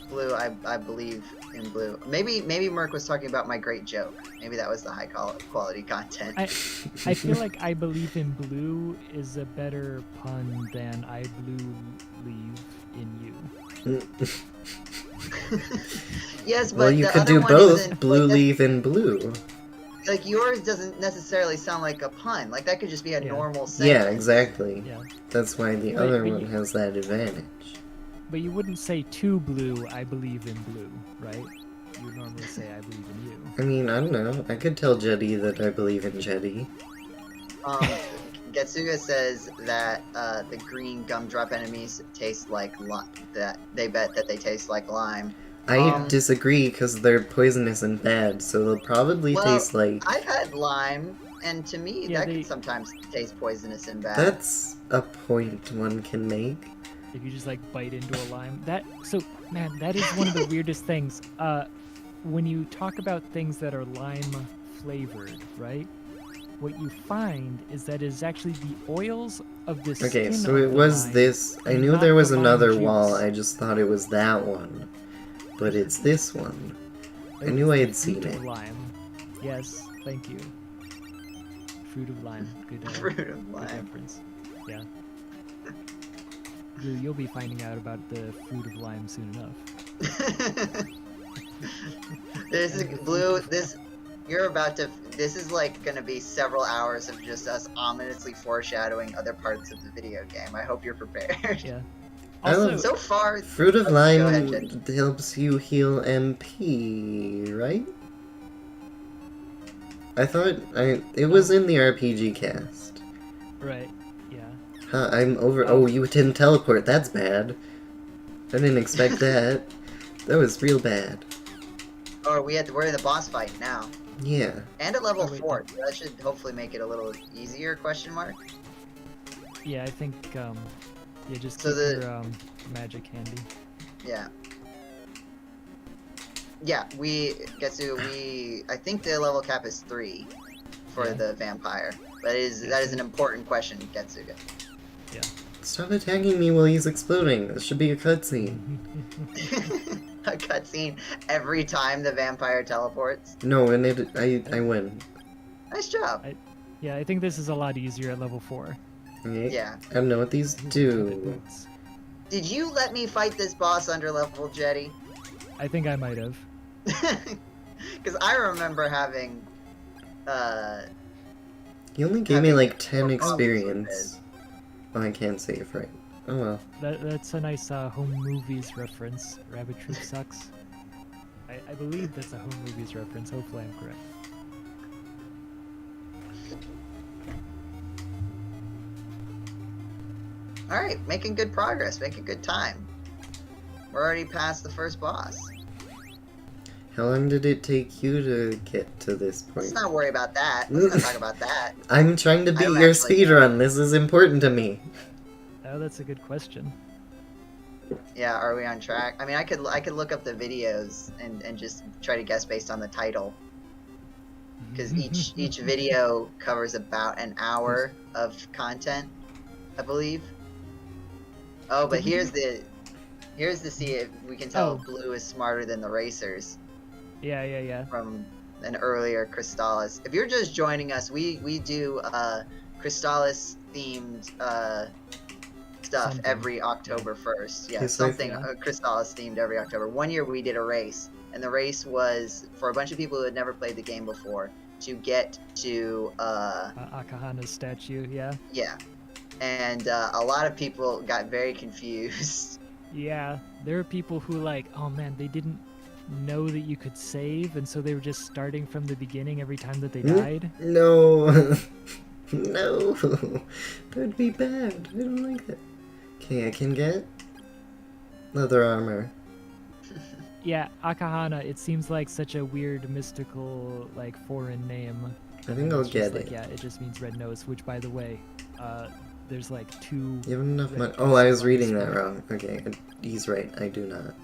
Blue, I believe in Blue. Maybe Merc was talking about my great joke. Maybe that was the high quality content. I feel like I believe in blue is a better pun than I believe in you. Yes, but Well, you the could other do one both, isn't- blue like, leaf and blue. like yours doesn't necessarily sound like a pun. Like that could just be a Yeah. normal sentence. Yeah, exactly. Yeah. That's why the But- other but one you- has that advantage. But you wouldn't say to blue, I believe in blue, right? You would normally say, I believe in you. I mean, I don't know. I could tell Jetty that I believe in Jetty. Getsuga says that the green gumdrop enemies taste like that they bet that they taste like lime. I disagree because they're poisonous and bad, so they'll probably Well, taste like... I've had lime, and to me Yeah, that they- could sometimes taste poisonous and bad. That's a point one can make. If you just like bite into a lime. Man, that is one of the weirdest things. When you talk about things that are lime flavored, right? What you find is that it is actually the oils of the Okay, skin so of it the was lime, this. I and knew not there was the lime another juice. wall, I just thought it was that one. But it's this one. I Oh, knew I it's had the seen fruit it. of lime. Yes, thank you. Fruit of lime. Good, Fruit of good lime. reference. Yeah. You'll be finding out about the fruit of lime soon enough. There's a blue. You're about to. This is like gonna be several hours of just us ominously foreshadowing other parts of the video game. I hope you're prepared. Yeah. I Also, love- So far, Fruit of Go Lime ahead, Jen. helps you heal MP, right? I thought it was in the RPG cast. right. Yeah. Huh, I'm over. Oh. Oh, you didn't teleport. That's bad. I didn't expect that. That was real bad. or we're in the boss fight now, Yeah. and at level Oh, wait, 4. That should hopefully make it a little easier? Question mark. Yeah, I think, yeah, just So keep the- your, magic handy. Yeah. Yeah, I think the level cap is 3 for Yeah. the vampire. That is an important question, Getsuga. Stop attacking me while he's exploding. This should be a cutscene. A cutscene every time the vampire teleports. No, and I win. Nice job. Yeah, I think this is a lot easier at level 4. Okay. Yeah. I don't know what these do. Boots. Did you let me fight this boss under level, Jetty? I think I might have. Because I remember having, He only gave me like more 10 problems with experience. Oh, I can't save right. Oh well. That's a nice home movies reference. Rabbit Troop sucks. I believe that's a home movies reference. Hopefully I'm correct. Alright, making good progress, making good time. We're already past the first boss. How long did it take you to get to this point? Let's not worry about that. Let's not talk about that. I'm trying to beat I'm your actually- speedrun. This is important to me. Oh, that's a good question. Yeah, are we on track? I mean, I could look up the videos and just try to guess based on the title. Because each video covers about an hour of content, I believe. Oh, but here's the see if we can tell Oh. Blue is smarter than the racers Yeah. from an earlier Crystalis. If you're just joining us, we do Crystalis themed stuff Something. every October 1st. Yeah, Yes, something yeah. Crystalis themed every October. One year we did a race, and the race was for a bunch of people who had never played the game before to get to Akahana's statue, yeah. yeah. And a lot of people got very confused. Yeah, there are people who oh man, they didn't know that you could save, and so they were just starting from the beginning every time that they died. No. No. That'd be bad. I don't like that. Okay, I can get leather armor. Yeah, Akahana, it seems like such a weird, mystical, foreign name. I think I'll It's just get it. Yeah, it just means red nose, which, by the way, there's 2... You have enough red money. nose Oh, I was on reading this that one. wrong. Okay, he's right. I do not.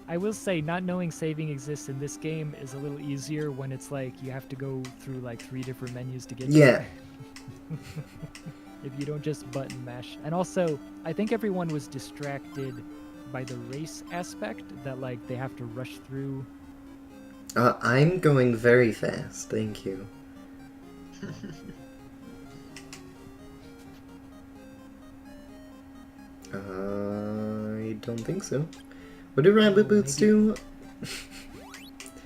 I will say, not knowing saving exists in this game is a little easier when it's you have to go through 3 different menus to get Yeah. there. If you don't just button mash. And also, I think everyone was distracted by the race aspect that they have to rush through. I'm going very fast. Thank you. I don't think so. What do rabbit boots maybe- do?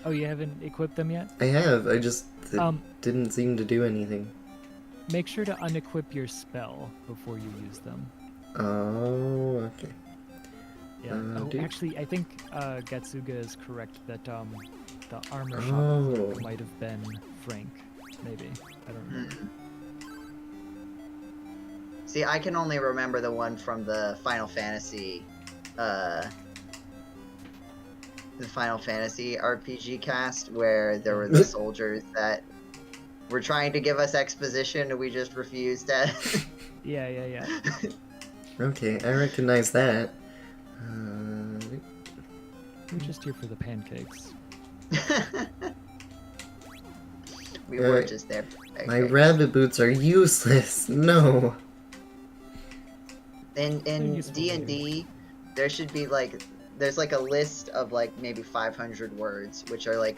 Oh, you haven't equipped them yet? I have. I just Um, didn't seem to do anything. make sure to unequip your spell before you use them. Oh, okay. Yeah. Oh, Oh, dude. actually, I think Gatsuga is correct that the armor shop Oh. might have been Frank. Maybe. I don't remember. See, I can only remember the one from the Final Fantasy RPG cast where there were the soldiers that were trying to give us exposition and we just refused to. Yeah. Okay, I recognize that. We're just here for the pancakes. We were just there. My rabbit boots are useless. No. In useful D&D, there should be there's a list of maybe 500 words, which are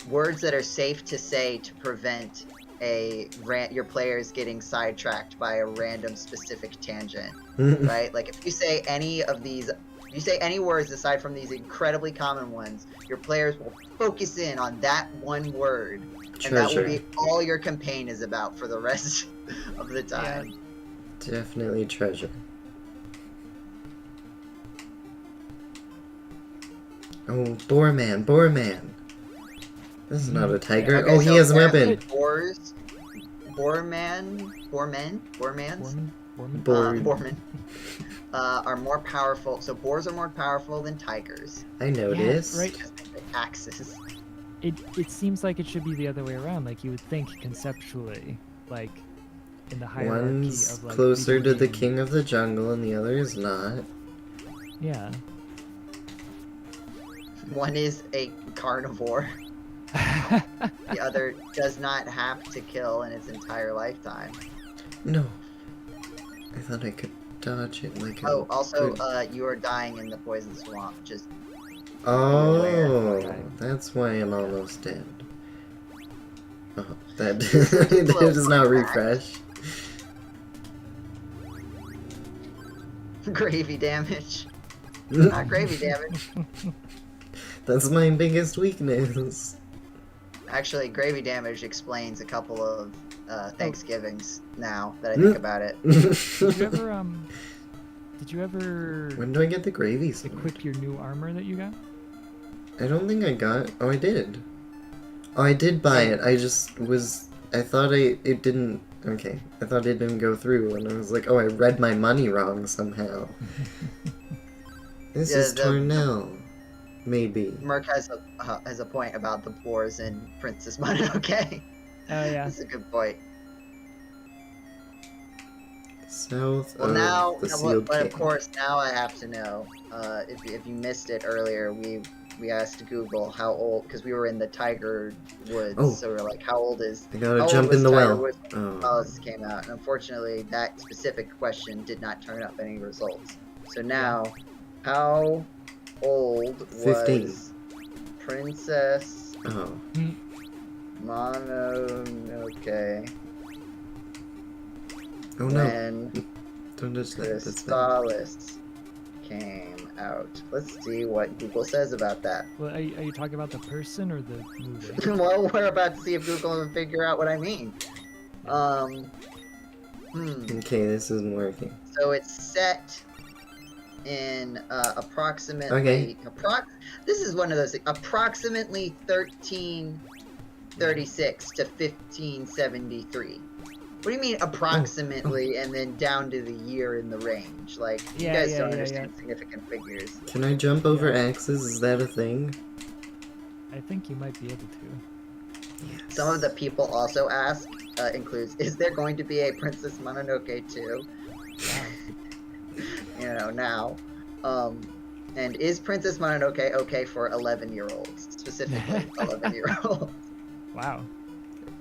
words that are safe to say to prevent your players getting sidetracked by a random specific tangent, right? If you say any of these If you say any words aside from these incredibly common ones, your players will focus in on that one word. And that will be all your campaign is about for the rest of the time. Yeah. Definitely treasure. Oh, boar man. This is not a tiger. Okay, oh, so he has a apparently weapon. Boarmen are more powerful. So boars are more powerful than tigers. I noticed. Yeah, right. Because they have axes. It seems like it should be the other way around. Like you would think conceptually, like in the hierarchy One's of like closer video to the game- king of the jungle and the other is not. Yeah. One is a carnivore. The other does not have to kill in its entire lifetime. No. I thought I could dodge it like Oh, a also, good- you are dying in the poison swamp. Just Oh, Okay. that's why I'm almost dead. Oh, that Little that does not fun fact. refresh. gravy damage. Not gravy damage. That's my biggest weakness. Actually, gravy damage explains a couple of Thanksgivings now that I think about it. Did you ever When do I get the gravy sword? equip your new armor that you got? I don't think I got. Oh, I did. Oh, I did buy it. I just was. I thought it didn't. Okay, I thought it didn't go through, and I was like, oh, I read my money wrong somehow. This Yeah, is the- Tornell. Maybe. Merc has a point about the boars in Princess Mononoke. Oh yeah. That's a good point. South Well, of now, the Sealed but of King. course, now I have to know. If you missed it earlier, we asked Google how old, because we were in the Tiger Woods. Oh. So we were like, how old is? I How gotta old jump was in the Tiger well. Woods when Oh. Crystalis came out? And unfortunately, that specific question did not turn up any results. So now, how old 15. was Princess Oh. Mononoke Oh no. when Don't touch that. That's bad. Crystalis came out? Let's see what Google says about that. Well, are you talking about the person or the movie? Well, we're about to see if Google can figure out what I mean. Okay, this isn't working. So it's set in approximately. Okay. This is one of those things. Approximately 1336 to 1573. What do you mean approximately and then down to the year in the range? Like, you Yeah, guys yeah, don't yeah, understand significant figures. Can I jump over Yeah. axes? Is that a thing? I think you might be able to. Yes. Some of the people also ask, includes, is there going to be a Princess Mononoke 2? Now. And is Princess Mononoke okay for 11-year-olds? Specifically, 11-year-olds. Wow.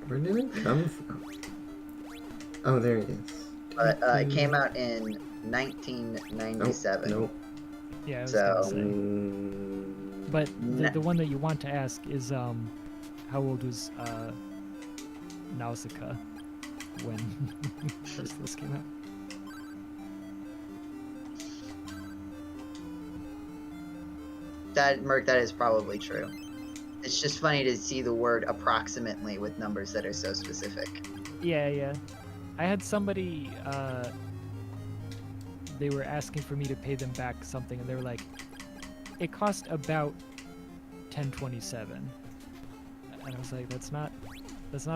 Where did it come from? Oh, there it is. But it came out in 1997. Nope. Yeah, I was So- gonna say. Mm, But the one that you want to ask is how old was Nausicaa when Crystalis came out? Merc, that is probably true. It's just funny to see the word approximately with numbers that are so specific. Yeah. I had somebody they were asking for me to pay them back something and they were like, it cost about 1027. And I was like, that's not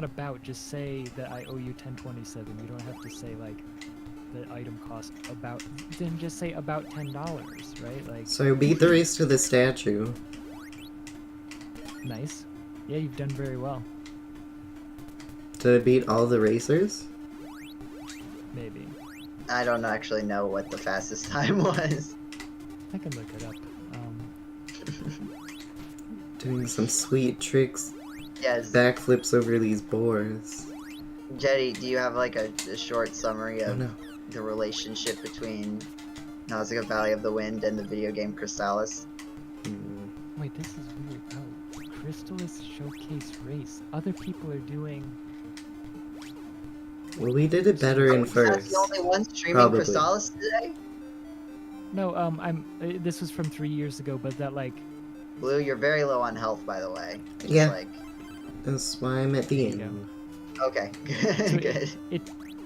about, just say that I owe you 1027. You don't have to say like the item cost about, then just say about $10, right? Like, So I beat the race to the statue. nice. Yeah, you've done very well. Did I beat all the racers? Maybe. I don't actually know what the fastest time was. I can look it up. Doing some sweet tricks, Yes. backflips over these boars. Jetty, do you have like a short summary Oh of no. the relationship between Nausicaa Valley of the Wind and the video game Crystalis? Hmm. Wait, this is weird. Oh, Crystalis Showcase Race. Other people are doing. Well, we did it better in That's first. the only one streaming Probably. Crystalis today? No, this was from 3 years ago, but that like Blue, you're very low on health, by the way. Just Yeah. like, That's why I'm at the There you end. okay, so good.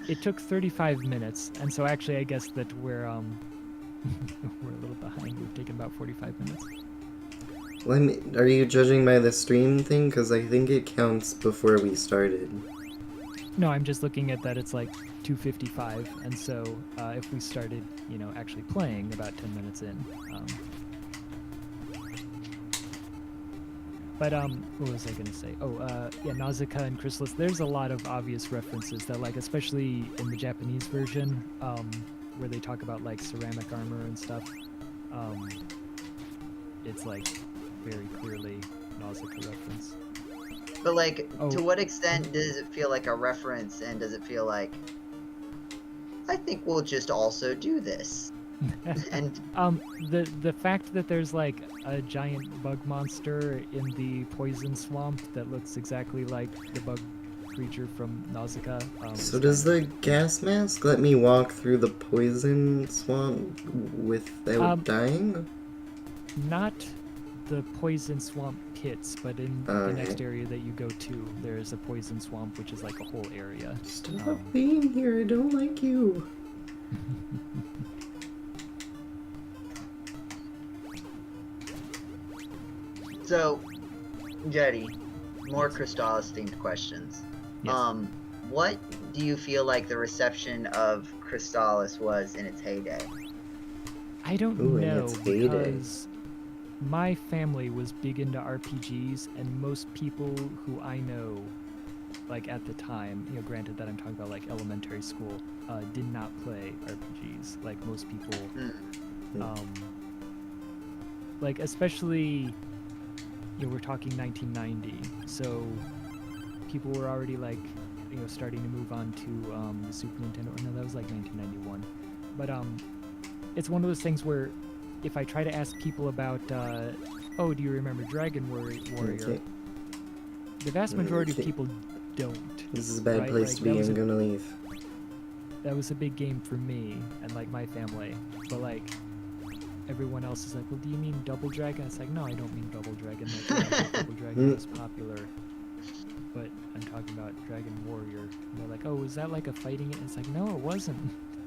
it took 35 minutes, and so actually I guess that we're we're a little behind. We've taken about 45 minutes. Are you judging by the stream thing? Because I think it counts before we started. No, I'm just looking at that. It's like 2:55, and so if we started, actually playing about 10 minutes in. But what was I gonna say? Oh, yeah, Nausicaa and Crystalis. There's a lot of obvious references that, like, especially in the Japanese version, where they talk about like ceramic armor and stuff. It's like very clearly Nausicaa reference. But like, Oh. to what extent does it feel like a reference, and does it feel like, I think we'll just also do this? And The fact that there's like a giant bug monster in the poison swamp that looks exactly like the bug creature from Nausicaa. So is does kind the gas mask let me walk through the poison swamp without dying? of not the poison swamp pits, but in the Okay. next area that you go to, there is a poison swamp, which is like a whole area. Stop being here, I don't like you. so, Jetty, more Crystalis themed questions. Yes. What do you feel like the reception of Crystalis was in its heyday? I don't Ooh, in know its heyday. because my family was big into RPGs, and most people who I know, like at the time, granted that I'm talking about like elementary school, did not play RPGs. Like most people, like especially, we're talking 1990, so people were already like, starting to move on to the Super Nintendo. Or no, that was like 1991, but it's one of those things where if I try to ask people about, oh, do you remember Dragon Warrior? Okay. The vast majority Okay. of people don't. This is a bad Right, place like, to be, that was I'm a- gonna leave. That was a big game for me and like my family, but like everyone else is like, well, do you mean Double Dragon? It's like, no, I don't mean Double Dragon. Like, yeah, Double Dragon was popular, but I'm talking about Dragon Warrior. And they're like, oh, was that like a fighting? And it's like, no, it wasn't.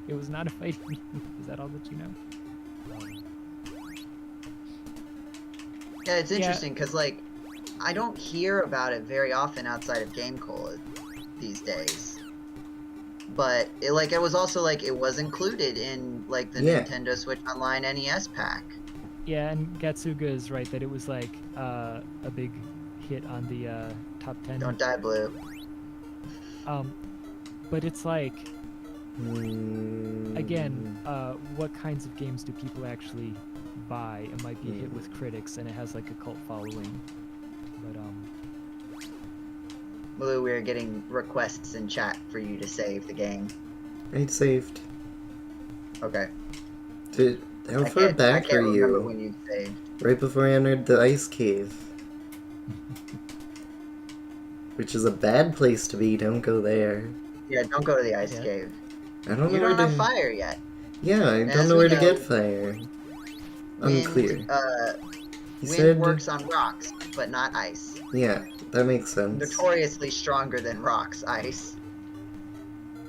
It was not a fighting game. Is that all that you know? Yeah, it's Yeah. interesting because like, I don't hear about it very often outside of GameCola's these days. But it was also like it was included in like the Yeah. Nintendo Switch Online NES pack. Yeah, and Gatsuga is right that it was like a big hit on the top 10. Don't die, Blue. But it's like, Mm, again, what kinds of games do people actually buy? It might be a hit with critics, and it has like a cult following. But Blue, we're getting requests in chat for you to save the game. I saved. Okay. How I far can't back are remember you? when you saved. Right before I entered the ice cave. Which is a bad place to be, don't go there. Yeah, don't go to the ice Yeah. cave. I don't know You where don't to... have fire yet. Yeah, I As don't know we where to know, get fire. Unclear. He Wind said... works on rocks, but not ice. Yeah, that makes sense. Notoriously stronger than rocks, ice.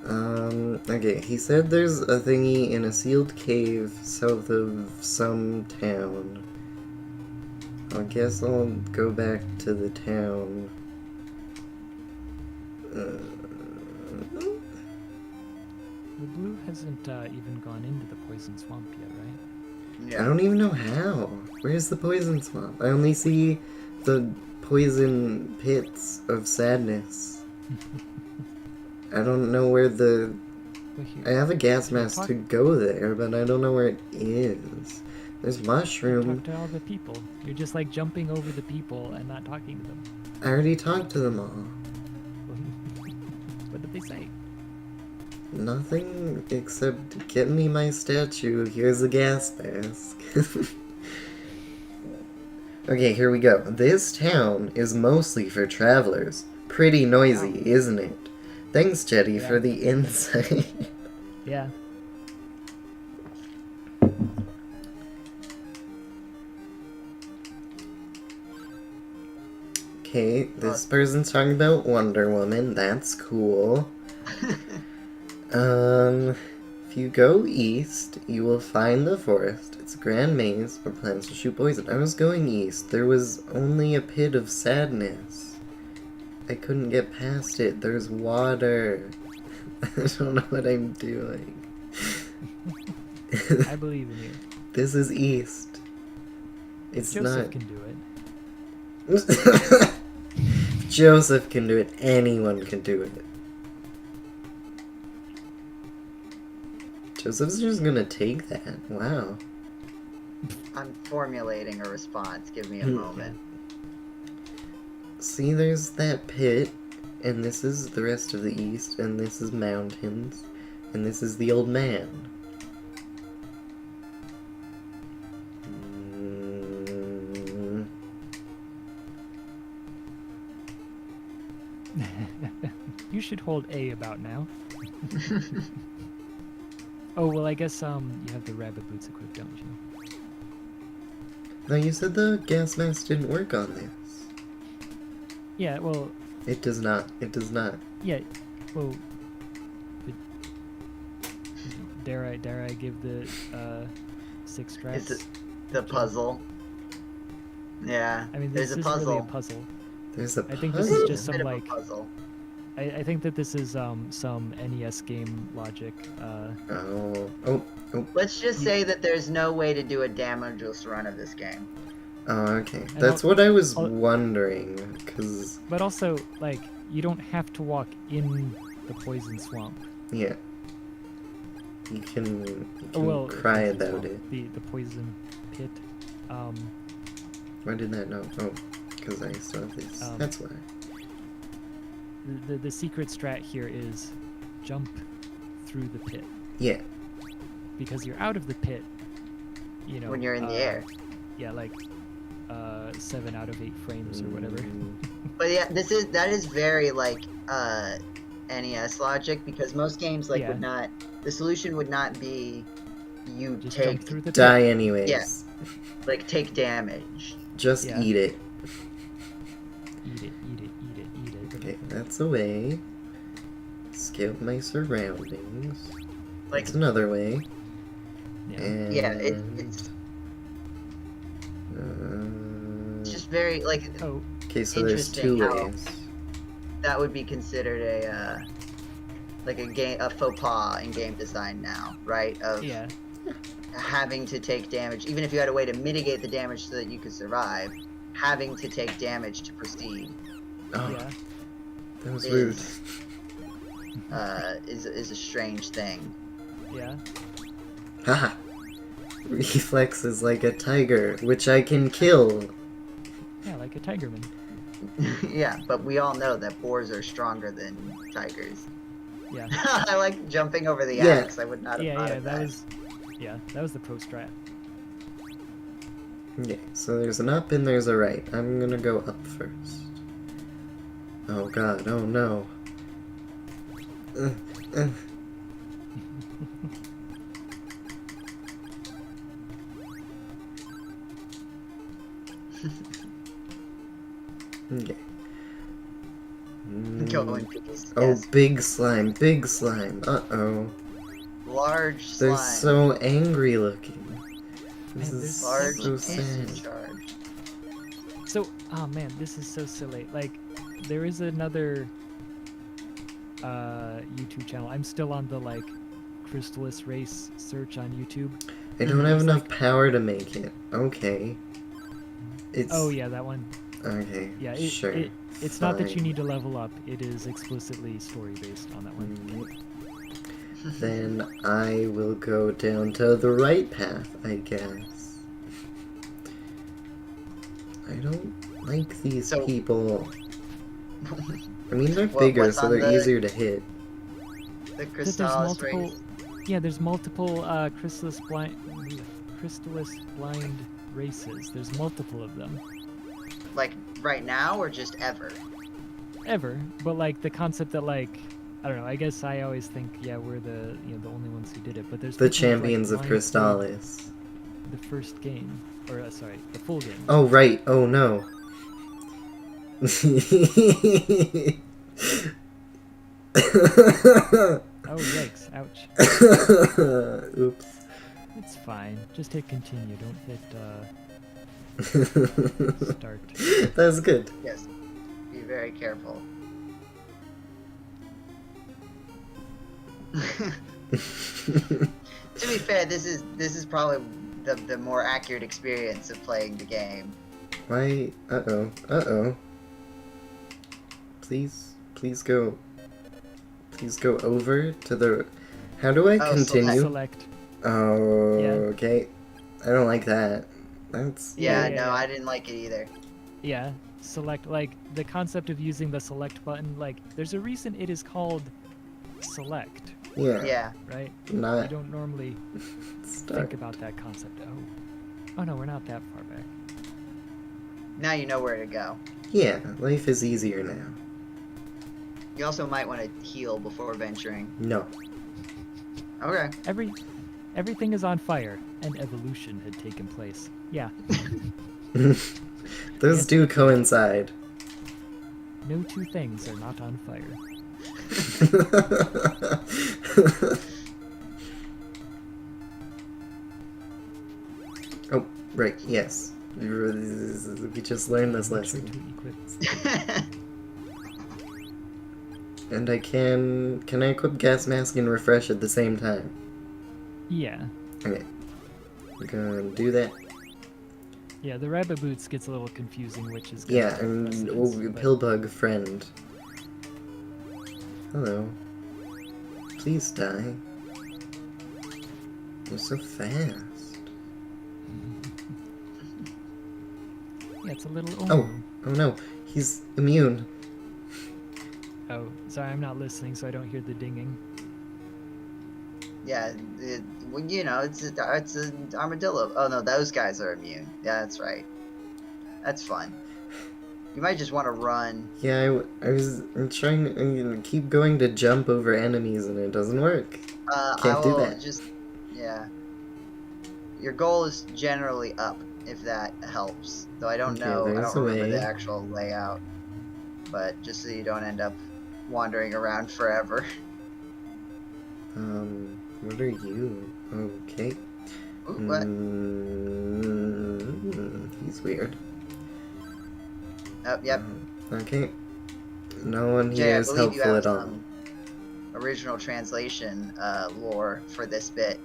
Okay, he said there's a thingy in a sealed cave south of some town. I guess I'll go back to the town. the blue hasn't even gone into the poison swamp yet, right? Yeah. I don't even know how. Where's the poison swamp? I only see the poison pits of sadness. I don't know where the... Well, I here, have a gas mask talk- to go there, but I don't know where it is. There's mushroom. talk to all the people. You're just like jumping over the people and not talking to them. I already talked to them all. What did they say? Nothing except get me my statue. Here's a gas mask. Okay, here we go. This town is mostly for travelers. Pretty noisy, isn't it? Thanks, Jetty, for the insight. Yeah. Okay, this person's talking about Wonder Woman. That's cool. If you go east, you will find the forest. It's a grand maze where plants to shoot poison. I was going east. There was only a pit of sadness. I couldn't get past it. There's water. I don't know what I'm doing. I believe in you. This is east. It's Joseph not. can do it. Joseph can do it. Anyone can do it. Joseph's just gonna take that. Wow. I'm formulating a response. Give me a moment. See, there's that pit, and this is the rest of the east, and this is mountains, and this is the old man. You should hold A about now. Oh, well, I guess, you have the rabbit boots equipped, don't you? No, you said the gas mask didn't work on this. Yeah, well, It does not. It does not. yeah, well, dare I give the, 6 straps? It's the puzzle. Yeah. I mean, there's this a is puzzle. really a puzzle. There's a I think this is just Bit some, of a like, puzzle. I think that this is, some NES game logic, Oh. Let's just say that there's no way to do a damageless run of this game. Oh, okay. And That's what I was wondering, because... But also, like, you don't have to walk in the poison swamp. Yeah. You can Well, cry poison about swamp, it. The poison pit. Why did that know? Oh, because I saw this. That's why. The secret strat here is jump through the pit. Yeah. Because you're out of the pit, you know. When you're in the air. Yeah, like 7 out of 8 frames or whatever. But yeah, that is very like NES logic, because most games like would not. The solution would not be you Just take jump through the Die pit. anyways. Yeah. like take damage. Just Yeah. eat it. Eat it, eat it, eat it, eat it. Okay, that's a way. Scout my surroundings. Like That's another way. Yeah. And, yeah, it's just very like Oh, okay, so there's interesting 2 how- ways. that would be considered a like a faux pas in game design now, right? Of yeah. having to take damage, even if you had a way to mitigate the damage so that you could survive, having to take damage to proceed Oh, Yeah. that was rude. is a strange thing. Yeah. Haha! Reflex is like a tiger, which I can kill. Yeah, like a tigerman. Yeah, but we all know that boars are stronger than tigers. Yeah. I like jumping over the Yeah. axe. I would not have Yeah, thought yeah, of that was that was the pro strat. Okay, so there's an up and there's a right. I'm gonna go up first. Oh god, oh no. Okay. Go in peace. Oh, Yes. big slime, big slime. Uh-oh. Large They're slime. so angry looking. This Man, is Large so and in sad. charge. So, oh man, this is so silly. Like, there is another YouTube channel. I'm still on the like Crystalis race search on YouTube. I don't have It's enough like- power to make it. Okay. It's Oh yeah, that one. okay. Yeah, sure. it's not that you fine. need to level up. It is explicitly story based on that one. Then I will go down to the right path, I guess. I don't like these So- people. I mean, they're What- bigger, what's so on they're the- easier to hit. The There's Crystalis multiple. race. Yeah, there's multiple Crystalis blind races. There's multiple of them. Like right now or just ever? Ever, but like the concept that like I don't know. I guess I always think we're the the only ones who did it. But there's The people who, like, champions of blind through Crystalis. The first game, or sorry, the full game. Oh, right. Oh, no. Oh, yikes. Ouch. Oops. It's fine. Just hit continue. Don't hit start. That was good. Yes. Be very careful. To be fair, this is probably the more accurate experience of playing the game. Why? Uh-oh. Uh-oh. Please go. Please go over to the... How do I continue? Select. Oh, Yeah. okay. I don't like that. That's... Yeah, Yeah. no, I didn't like it either. Yeah. Select, like, the concept of using the select button, like, there's a reason it is called select, Yeah. Yeah. right? You Not don't normally stuck. think about that concept. Oh no, we're not that far back. Now you know where to go. Yeah, life is easier now. You also might want to heal before venturing. No. Okay. Everything is on fire, and evolution had taken place. Yeah, Those do coincide. no two things are not on fire. Oh, right, yes. We just learned this Make sure lesson. to equip. And I can I equip gas mask and refresh at the same time? Yeah, Okay. We're gonna do that. yeah. The rabbit boots gets a little confusing, which is good Yeah, for and precedence, but- Pillbug friend. Hello. Please die. You're so fast. Yeah, it's a little. Oh no, he's immune. Oh, sorry, I'm not listening, so I don't hear the dinging. Yeah, well, you know, it's an armadillo. Oh no, those guys are immune. Yeah, that's right. That's fun. You might just want to run. Yeah, I'm trying to keep going to jump over enemies and it doesn't work. I Can't do will that. just, yeah. Your goal is generally up, if that helps. Though I don't Okay, know, I there's don't a remember way. the actual layout. But just so you don't end up wandering around forever. What are you? Okay. Ooh, what? He's weird. Oh, yep. Okay. No one Jay, here I is believe you helpful have at all. some original translation lore for this bit.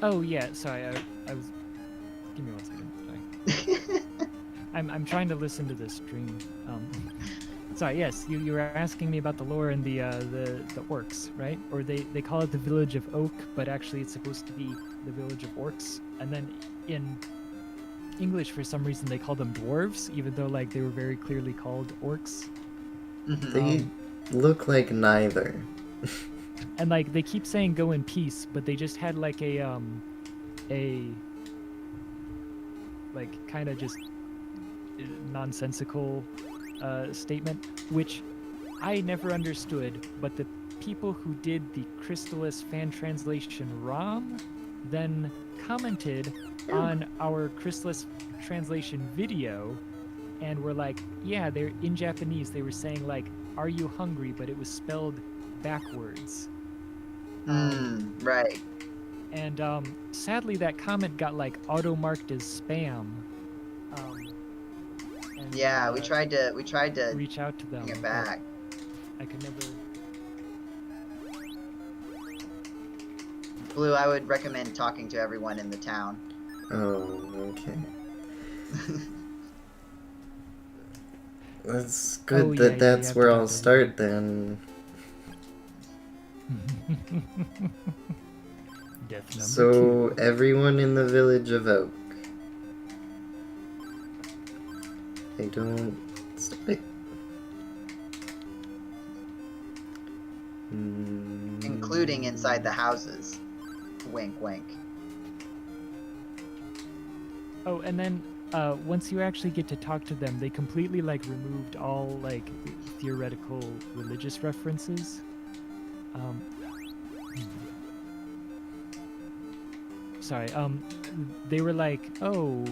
Oh yeah, sorry. I was. Give me 1 second. Sorry. I'm trying to listen to the stream. Sorry. Yes, you were asking me about the lore and the orcs, right? Or they call it the village of Oak, but actually it's supposed to be the village of orcs. And then in English, for some reason, they call them dwarves, even though like they were very clearly called orcs. Mhm. They look like neither. And like they keep saying "go in peace," but they just had like a like kind of just nonsensical statement, which I never understood. But the people who did the Crystalis fan translation ROM then commented on our Crystalis translation video, and were like, "Yeah, they're in Japanese. They were saying like, are you hungry?" But it was spelled backwards. Right. And sadly, that comment got like auto marked as spam. And, Yeah, we tried to reach out to them. bring it but back. I could never. Blue, I would recommend talking to everyone in the town. Oh, okay. That's good Oh, yeah, that yeah, you that's have where to I'll jump start then. Death number So, 2. everyone in the village of Oak. I don't... Stop it. Including inside the houses. Wink, wink. Oh, and then once you actually get to talk to them, they completely like removed all like theoretical religious references. sorry. They were like, "Oh,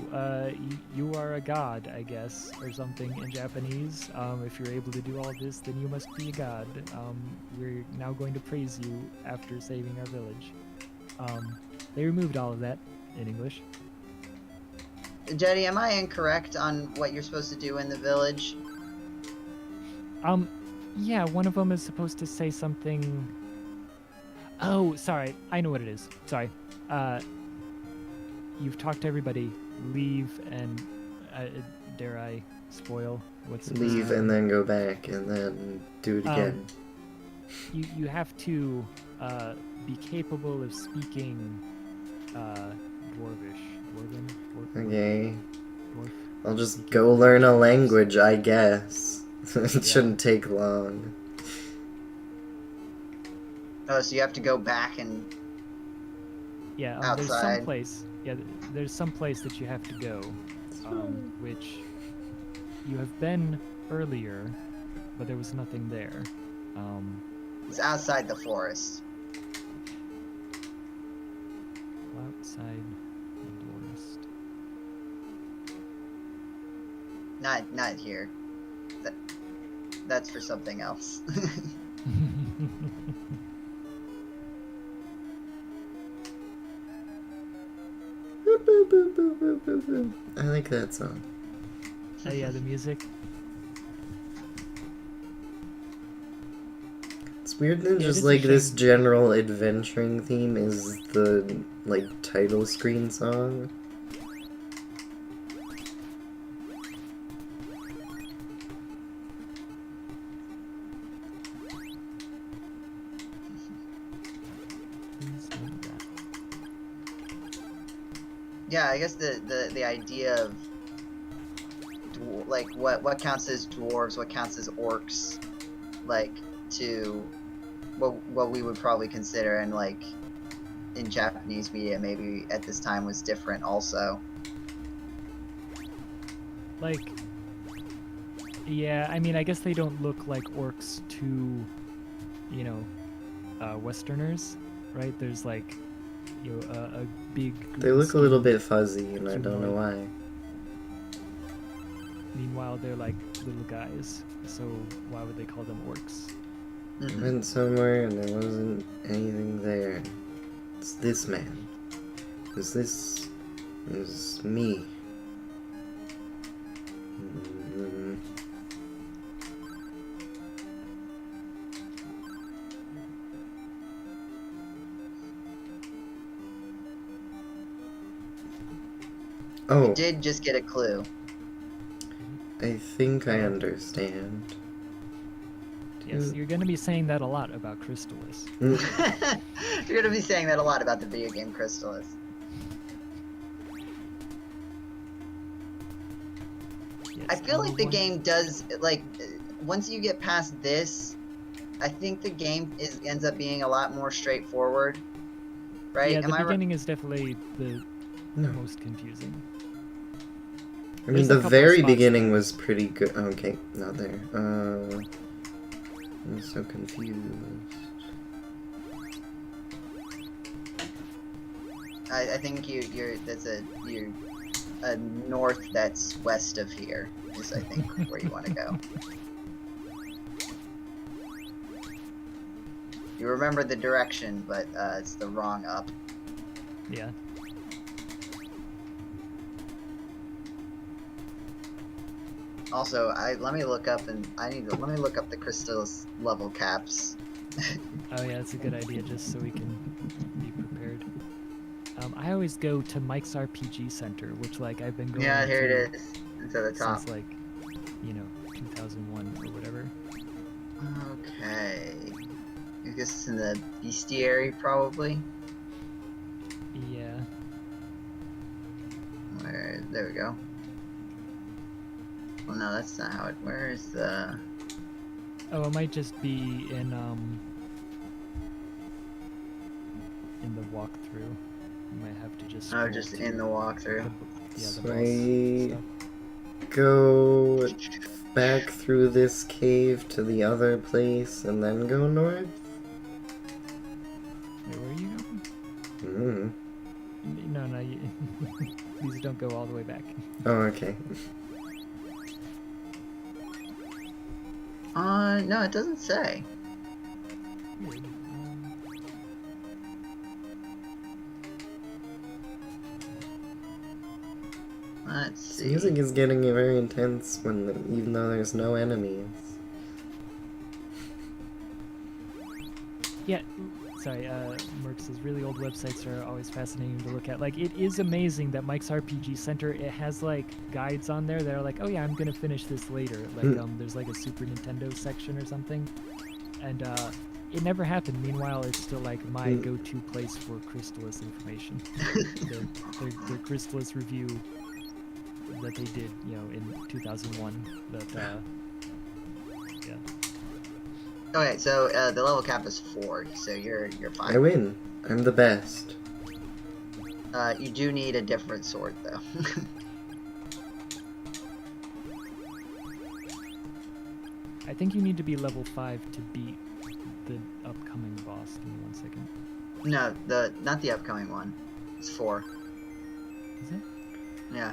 you are a god, I guess, or something in Japanese. If you're able to do all this, then you must be a god. We're now going to praise you after saving our village." They removed all of that in English. Jetty, am I incorrect on what you're supposed to do in the village? Yeah, one of them is supposed to say something. Oh, sorry. I know what it is. Sorry. You've talked to everybody. Leave and dare I spoil what's Leave and then go back and then do it again. You have to be capable of speaking Dwarvish. Dwarven? Okay. Dwarf? I'll just go learn a language, I guess. It shouldn't take long. Oh, so you have to go back and Yeah, there's outside. some place. Yeah, there's some place that you have to go, which you have been earlier, but there was nothing there. It's outside the forest. Outside the forest. Not here. That's for something else. Boop, boop, boop, boop, boop, boop, boop. I like that song. Oh yeah, the music. It's weird that Yeah, it just is a like this shame. general adventuring theme is the like title screen song. Yeah, I guess the idea of like what counts as dwarves, what counts as orcs, like to what we would probably consider, and like in Japanese media maybe at this time was different also. Like, yeah, I mean, I guess they don't look like orcs to, you know, Westerners, right? There's like, you know, a big. They look a little goofy bit fuzzy, and I don't know humanoid. why. Meanwhile, they're like little guys, so why would they call them orcs? I went somewhere and there wasn't anything there. It's this man. This is me. Mm. You Oh, did just get a clue. I think I understand. Yes, you're gonna be saying that a lot about Crystalis. You're gonna be saying that a lot about the video game Crystalis. Yes, I feel like the one- game does like once you get past this, I think the game ends up being a lot more straightforward. Right? Yeah, the Am I right? beginning is definitely the No. most confusing. I mean, There's a the couple very spots beginning there. was pretty good. Okay, not there. I'm so confused. I think you're a north that's west of here is I think where you want to go. You remember the direction, but it's the wrong up. Yeah. Also, let me look up let me look up the Crystalis level caps. Oh yeah, it's a good idea just so we can be prepared. I always go to Mike's RPG Center, which like I've been going Yeah, here to it is. It's at the top. since like, you know, 2001 or whatever. Okay. I guess it's in the bestiary probably. Yeah. There we go. Well, no, that's not how it. Where is the? Oh, it might just be in the walkthrough. You might have to just. Oh, scroll just to in the walkthrough. Yeah, the So boss I stuff. go back through this cave to the other place and then go north? Wait, where are you going? Mm. No, no, please don't go all the way back. Oh, okay. No, it doesn't say. Weird. Let's This see. music is getting very intense even though there's no enemies. Yeah, sorry, Merc says really old websites are always fascinating to look at. Like, it is amazing that Mike's RPG Center, it has, like, guides on there that are like, oh yeah, I'm gonna finish this later. Like, there's, like, a Super Nintendo section or something. And, it never happened. Meanwhile, it's still, like, my go-to place for Crystalis information. their Crystalis review that they did, you know, in 2001. That, yeah. Okay, so the level cap is 4, so you're fine. I win. I'm the best. You do need a different sword though. I think you need to be level 5 to beat the upcoming boss. Give me 1 second. No, not the upcoming one. It's 4. Is it? Yeah.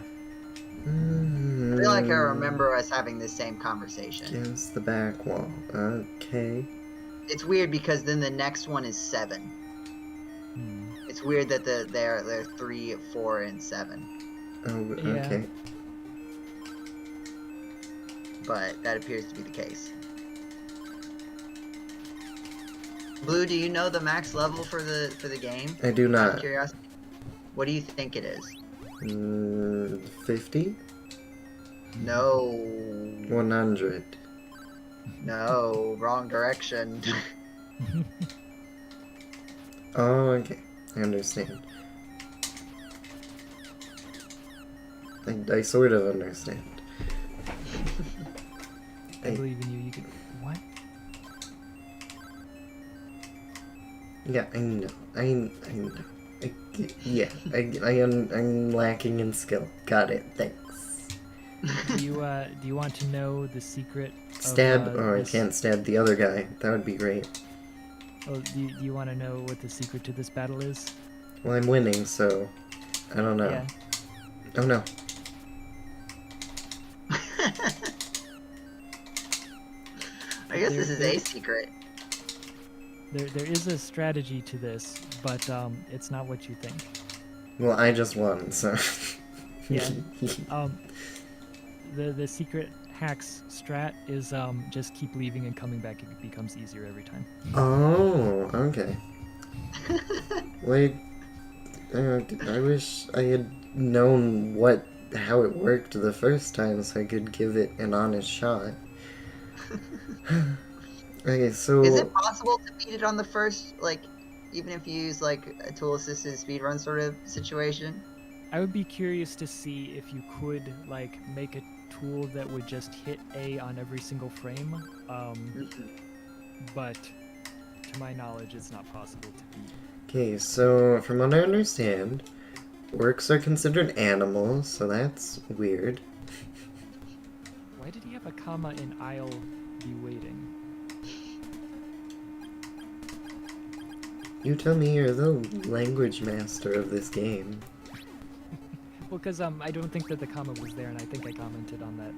I feel like I remember us having this same conversation. Against the back wall. Okay. It's weird because then the next one is 7. Hmm. It's weird that they're 3, 4, and 7. Oh, Yeah. okay. But that appears to be the case. Blue, do you know the max level for the game? I do Out of not. curiosity. What do you think it is? 50? No. 100. No, wrong direction. Oh, okay. I understand. I sort of understand. I believe in you. You could. What? Yeah, I know. I know. I'm lacking in skill. Got it. Thanks. Do you want to know the secret? Stab. Of, I can't stab the other guy. That would be great. Oh, do you want to know what the secret to this battle is? Well, I'm winning, so I don't know. Yeah. Oh no. I guess this is a secret. There is a strategy to this, but it's not what you think. Well, I just won, so. Yeah. The secret hacks strat is just keep leaving and coming back. It becomes easier every time. Oh, okay. Wait. I wish I had known how it worked the first time so I could give it an honest shot. Okay, so... Is it possible to beat it on the first, like, even if you use, like, a tool-assisted speedrun sort of situation? I would be curious to see if you could, like, make a tool that would just hit A on every single frame. But, to my knowledge, it's not possible to beat. Okay, so from what I understand, orcs are considered animals, so that's weird. Why did he have a comma in I'll be waiting? You tell me, you're the language master of this game. Well, because I don't think that the comma was there, and I think I commented on that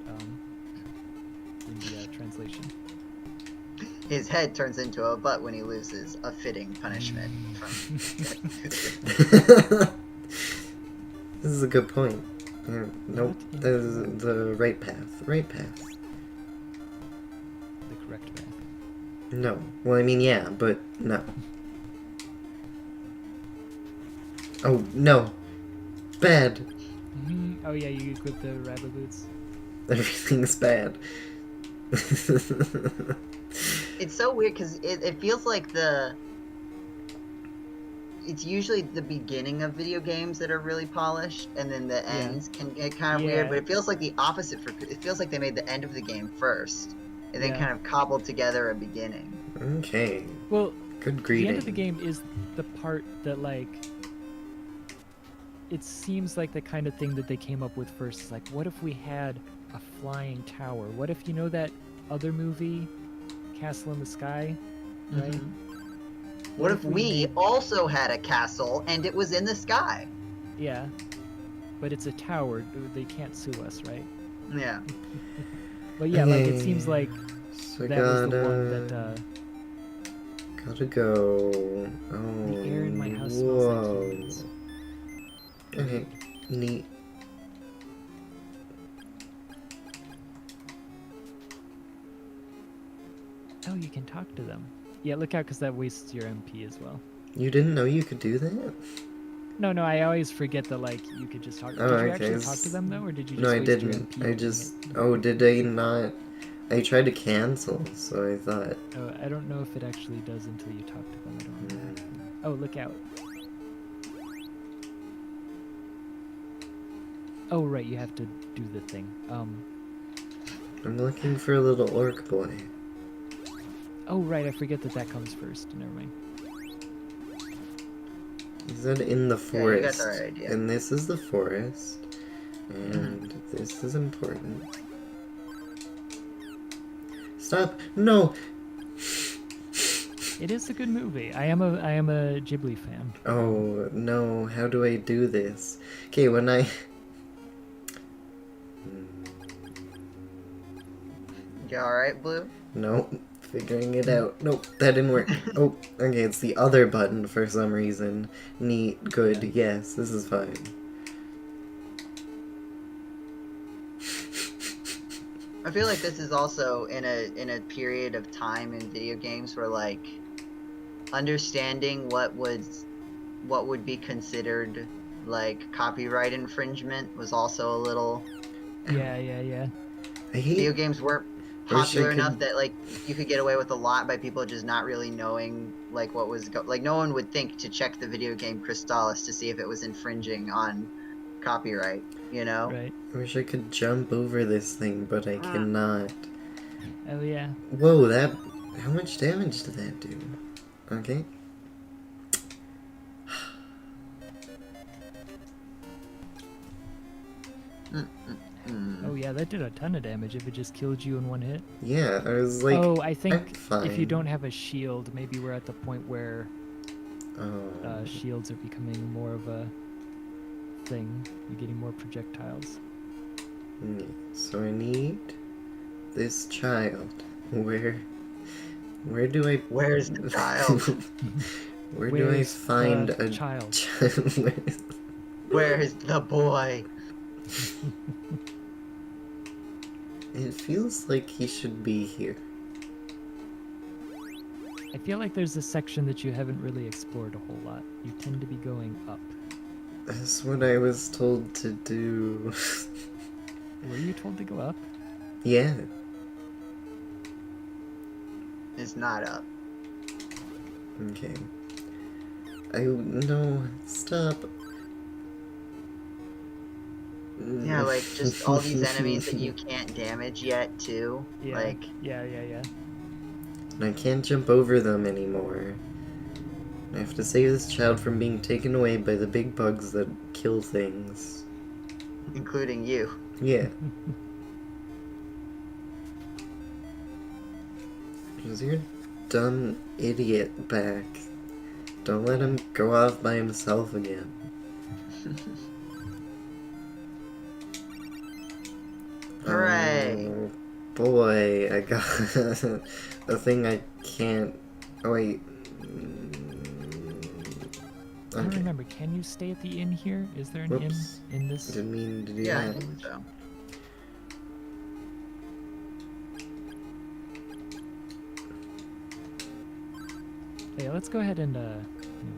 in the translation. His head turns into a butt when he loses, a fitting punishment. This is a good point. Nope, that is the right path. Right path. The correct path. No. Well, I mean, yeah, but no. Oh, no. Bad. Oh yeah, you equip the rabbit boots. Everything's bad. It's so weird because it feels like it's usually the beginning of video games that are really polished, and then the ends can get kind of weird. But it feels like the opposite it feels like they made the end of the game first, and then kind of cobbled together a beginning. Okay. Well, good greeting. The end of the game is the part that, like, it seems like the kind of thing that they came up with first. It's like, what if we had a flying tower? What if, you know, that other movie, Castle in the Sky, right? What if we also had a castle and it was in the sky? Yeah. But it's a tower. They can't sue us, right? Yeah. But yeah, like it seems like So I that was the one that gotta go. Oh, the air in my house smells like humans. Okay, neat. Oh, you can talk to them. Yeah, look out, because that wastes your MP as well. You didn't know you could do that? No, I always forget that, like, you could just talk. Oh, Did you okay. actually talk to them, though, or did you just No, I waste your didn't. MP I doing just... it? Oh, did I not? I tried to cancel, so I thought... Oh, I don't know if it actually does until you talk to them. I don't know. Oh, look out. Oh, right, you have to do the thing. I'm looking for a little orc boy. Oh, right, I forget that comes first. Never mind. He said in the Yeah, you forest. got the right idea. And this is the forest. And this is important. Stop! No! It is a good movie. I am a Ghibli fan. Oh, no. How do I do this? Okay, when I... You alright, Blue? Nope. Figuring it out. Nope, that didn't work. Oh, okay, it's the other button for some reason. Neat, good, yes, this is fine. I feel like this is also in a period of time in video games where like understanding what would be considered like copyright infringement was also a little. Yeah. I hate... Video games weren't Wish I popular could- enough that like you could get away with a lot by people just not really knowing like what was like no one would think to check the video game Crystalis to see if it was infringing on copyright, you know? Right. I wish I could jump over this thing, but I cannot. Oh, yeah. Whoa, that... How much damage did that do? Okay. Oh, yeah, that did a ton of damage if it just killed you in one hit. Yeah, I was like... Oh, I think I'm if you fine. don't have a shield, maybe we're at the point where Oh. shields are becoming more of a thing. You're getting more projectiles. So I need this child. Where do I... Where's the child? Where do I Where's find the a child? Where's the boy? It feels like he should be here. I feel like there's a section that you haven't really explored a whole lot. You tend to be going up. That's what I was told to do. Were you told to go up? Yeah. It's not up. Okay. No, stop. Yeah, like just all these enemies that you can't damage yet too. Yeah. Like Yeah. And I can't jump over them anymore. I have to save this child from being taken away by the big bugs that kill things. including you. Yeah. Is your dumb idiot back? Don't let him go off by himself again. Hooray! Oh, boy, I got the thing I can't... Oh, wait. I don't Okay. remember. Can you stay at the inn here? Is there an Whoops. inn in this? Didn't mean to do Yeah, I that. think so. Yeah, let's go ahead and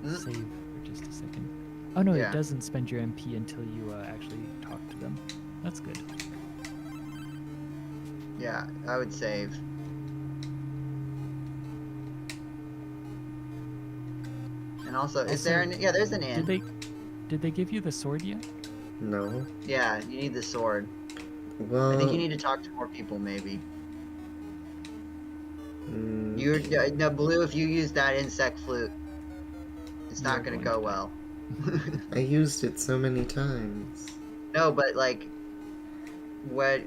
save for just a second. Oh no, Yeah. it doesn't spend your MP until you actually talk to them. That's good. Yeah, I would save. And also, is there an... Yeah, there's an inn. Did they give you the sword yet? No. Yeah, you need the sword. Well... I think you need to talk to more people, maybe. mm, You're... No, Blue, if you use that insect flute, it's not You're gonna going go to well. I used it so many times. No, but like... What...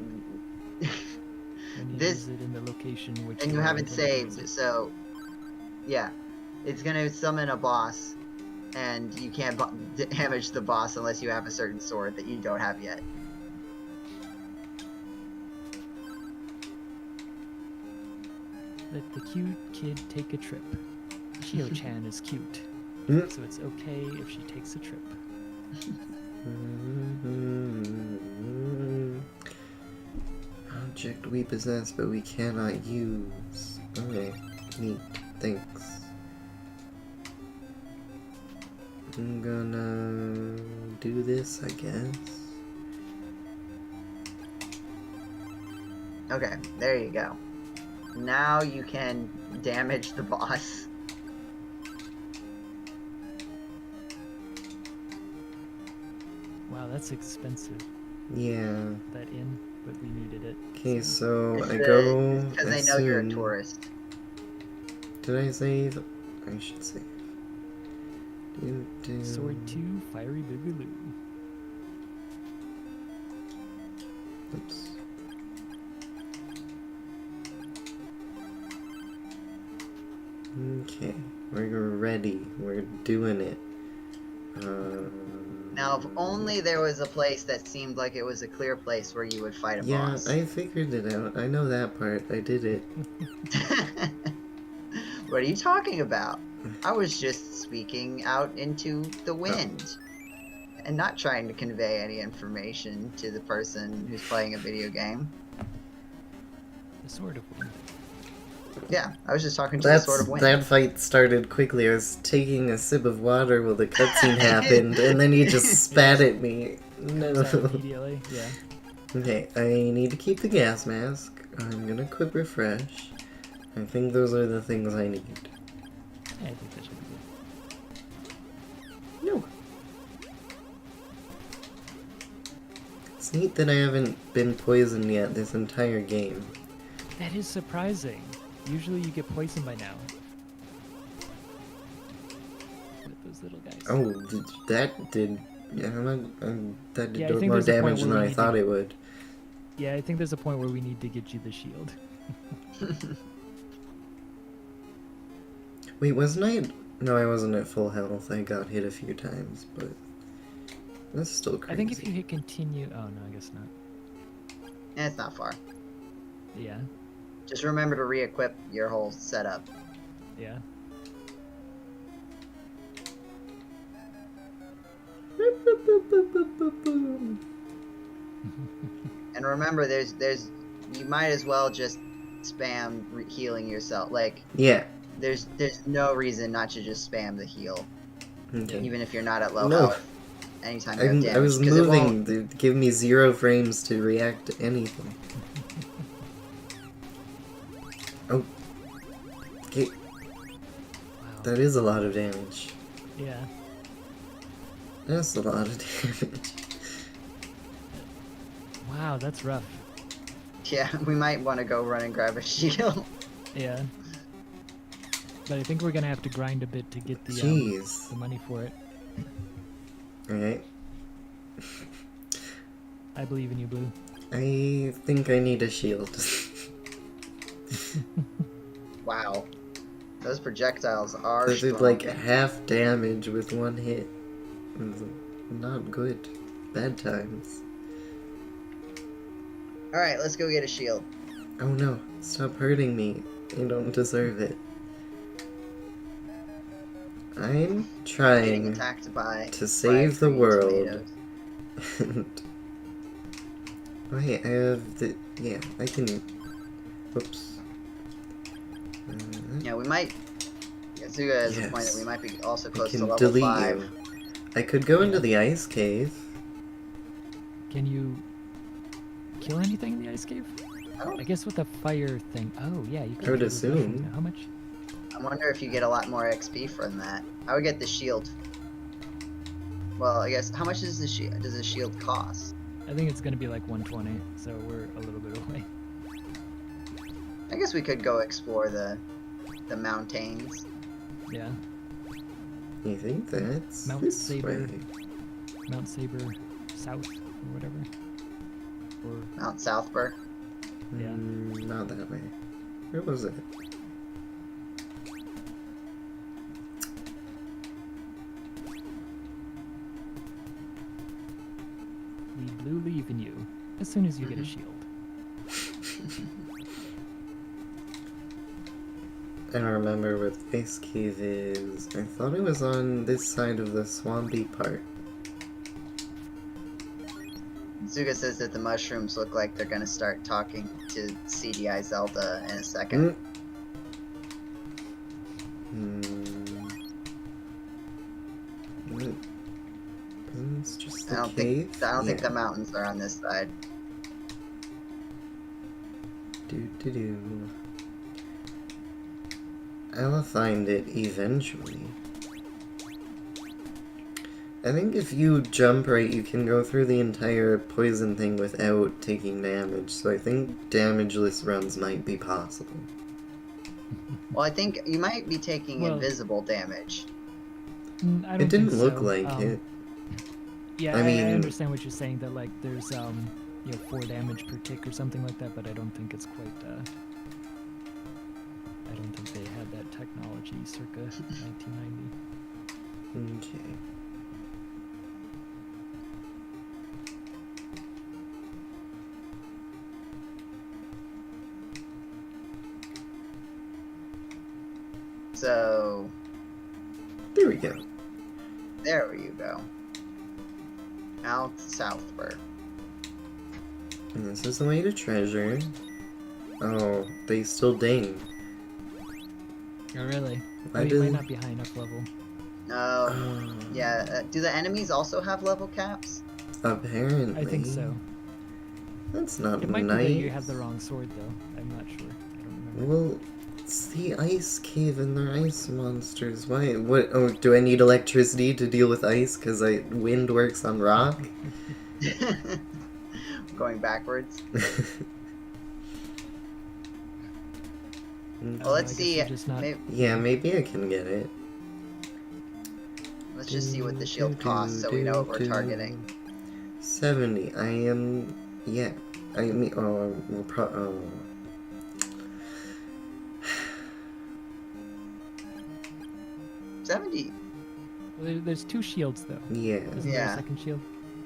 When you This- use it in the location which and you are haven't going to use saved, it. so... Yeah. It's gonna summon a boss. and you can't damage the boss unless you have a certain sword that you don't have yet. Let the cute kid take a trip. Shio-chan is cute, Hmm? so it's okay if she takes a trip. Object we possess but we cannot use. Okay, neat. Thanks. I'm gonna do this, I guess. Okay, there you go. Now you can damage the boss. Wow, that's expensive. Yeah. That inn, but we needed it. Okay, so It's I go. because they know you're a assume- tourist. Did I save? I should save. Sword 2, Fiery Boogaloo. Oops. Okay, we're ready. We're doing it. Now, if only there was a place that seemed like it was a clear place where you would fight a Yeah, boss. I figured it out. I know that part. I did it. What are you talking about? I was just speaking out into the wind and not trying to convey any information to the person who's playing a video game. The Sword of Wind. Yeah, I was just talking to the Sword of Wind. That fight started quickly. I was taking a sip of water while the cutscene happened, and then he just spat at me. No. So immediately, yeah. Okay, I need to keep the gas mask. I'm gonna quit refresh. I think those are the things I need. Yeah, I think that should be No. It's neat that I haven't been poisoned yet this entire game. good. That is surprising. Usually you get poisoned by now. With those little guys. Oh, that did. Yeah, that Yeah, I did think more there's a point damage where than we I need thought to- it would. Yeah, I think there's a point where we need to get you the shield. Wait, wasn't I? No, I wasn't at full health. I got hit a few times, but that's still crazy. I think if you hit continue... Oh, no, I guess not. It's not far. Yeah, Just remember to re-equip your whole setup. yeah. And remember, you might as well just spam healing yourself. Like, Yeah. there's no reason not to just spam the heal, Okay. even if you're not at low No. health. Anytime you have damage, I was 'cause it won't- moving to give me 0 frames to react to anything. Oh. Okay, Wow. that is a lot of damage. Yeah. That's a lot of damage. Wow, that's rough. Yeah, we might want to go run and grab a shield. Yeah. But I think we're gonna have to grind a bit to get the Jeez. money for it. Alright. I believe in you, Blue. I think I need a shield. Wow, those projectiles are That strong. did like half damage with one hit. It's not good. Bad times. All right, let's go get a shield. Oh no, stop hurting me. I don't deserve it. I'm Getting trying attacked by to save the green world. tomatoes. And... Wait, I have the... Yeah, I can... Oops. Yeah, we might. Yazuga has a point that Yes. we might be also I close to can level delete 5. you. I could go into the ice cave. Can you kill anything in the ice cave? I don't- I guess with the fire thing. Oh, yeah, you can. I would kill the mushroom. assume. How much? I wonder if you get a lot more XP from that. I would get the shield. Well, I guess how much does the shield cost? I think it's gonna be like 120, so we're a little bit away. I guess we could go explore the mountains. Yeah, You think that's Mount this Saber. way? Mount Saber South or whatever. Or Mount Southburg. Yeah. Not that way. Where was it? soon as you get a Mhm. shield. I don't remember what Ice Cave is. I thought it was on this side of the swampy part. Zuga says that the mushrooms look like they're gonna start talking to CDI Zelda in a second. It's just I a don't cave? think the mountains are on this side. Do. I'll find it eventually. I think if you jump right, you can go through the entire poison thing without taking damage, so I think damageless runs might be possible. Well, I think you might be taking Well- invisible damage. I don't It didn't think look so. like it. Yeah, I I mean- understand what you're saying, that like there's 4 damage per tick or something like that, but I don't think it's quite I don't think they had that technology circa 1990. Okay. So There we go. there you go. Now southward. And this is the way to treasure. Oh, they still ding. Oh really? Why Oh, you do- might not be high enough level. No. Oh, Yeah. Do the enemies also have level caps? apparently. I think so. That's not It might nice. be that you have the wrong sword though. I'm not sure. I don't remember. Well, it's the ice cave and they're ice monsters. Why? What? Oh, do I need electricity to deal with ice? Because wind works on rock? Going backwards. Mm, Well, I let's guess see. you're just not- yeah, maybe I can get it. Let's just see what the shield costs, so we know what we're targeting. 70. I am. Yeah. I mean. Oh, we're oh. $70. Well, there's 2 shields though. Yeah. Isn't there Yeah. a second shield?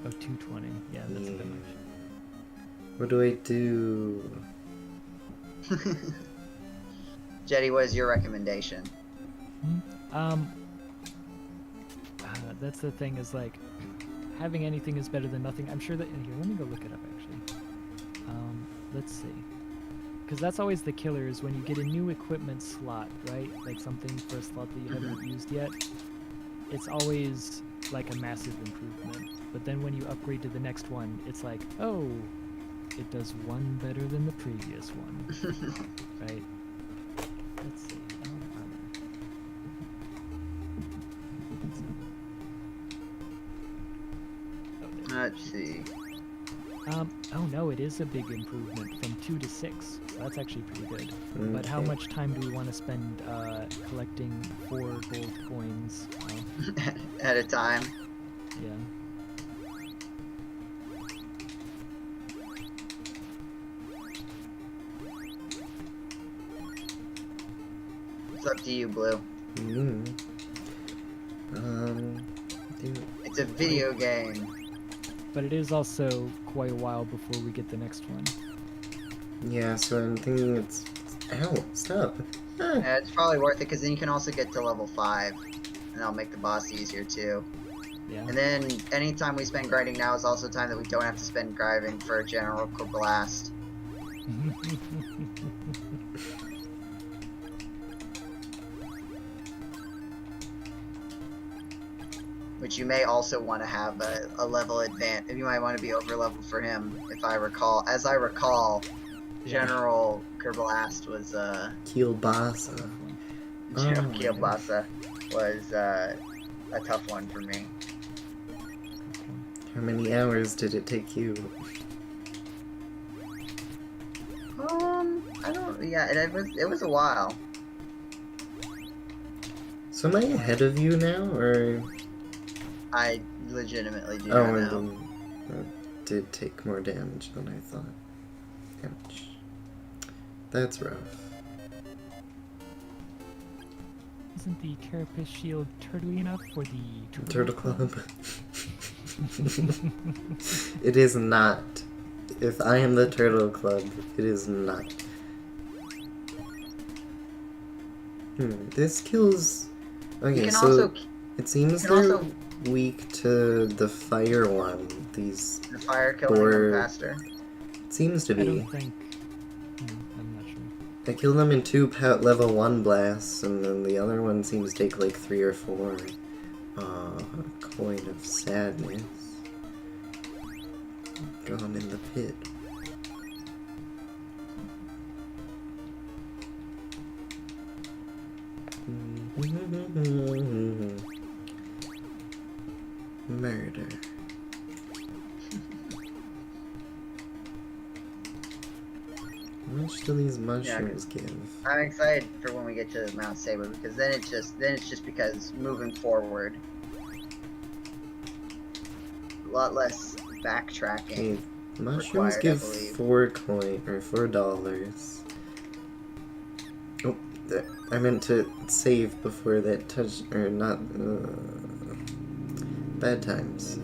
Oh, 220. Yeah, that's a bit Yeah. much. What do I do? Jetty, what is your recommendation? That's the thing, is like having anything is better than nothing. I'm sure that here, let me go look it up actually. Let's see, because that's always the killer, is when you get a new equipment slot, right? Like something for a slot that you haven't used yet. It's always like a massive improvement. But then when you upgrade to the next one, it's like, oh, it does one better than the previous one, right? Let's see. Let's see. Oh no, it is a big improvement from 2 to 6. So that's actually pretty good. But how Okay. much time do we want to spend collecting 4 gold coins? At a time. Yeah. It's up to you, Blue. Mm. Dude. It's a video game. But it is also quite a while before we get the next one. Yeah, so I'm thinking it's. Ow, stop. Ah. Yeah, it's probably worth it because then you can also get to level 5, and that'll make the boss easier too. Yeah. And then anytime we spend grinding now is also time that we don't have to spend grinding for a general blast. Which you may also want to have a level advance. You might want to be over level for him, if I recall. As I recall, Yeah. General Kerblast was Kielbasa. General Oh. Kielbasa was a tough one for me. How many hours did it take you? I don't. Yeah, it was a while. So am I ahead of you now, or? I legitimately do Oh, not and know. then it did take more damage than I thought. Ouch. That's rough. Isn't the carapace shield turtly enough for the Turtle Club. It is not. if I am the Turtle Club, it is not. This kills... You Okay, can so also it seems you can they're also weak to the fire one. These the fire killing Or- them faster. seems to I be. don't think. I'm not sure. I kill them in 2 level 1 blasts, and then the other one seems to take like 3 or 4. Coin of sadness. Gone in the pit. Murder. How much do these mushrooms give? I'm excited for when we get to Mount Saber because then it's just because moving forward, a lot less backtracking. Okay, mushrooms required, give I believe. $4. Oh, I meant to save before that touch, or not. Bad times.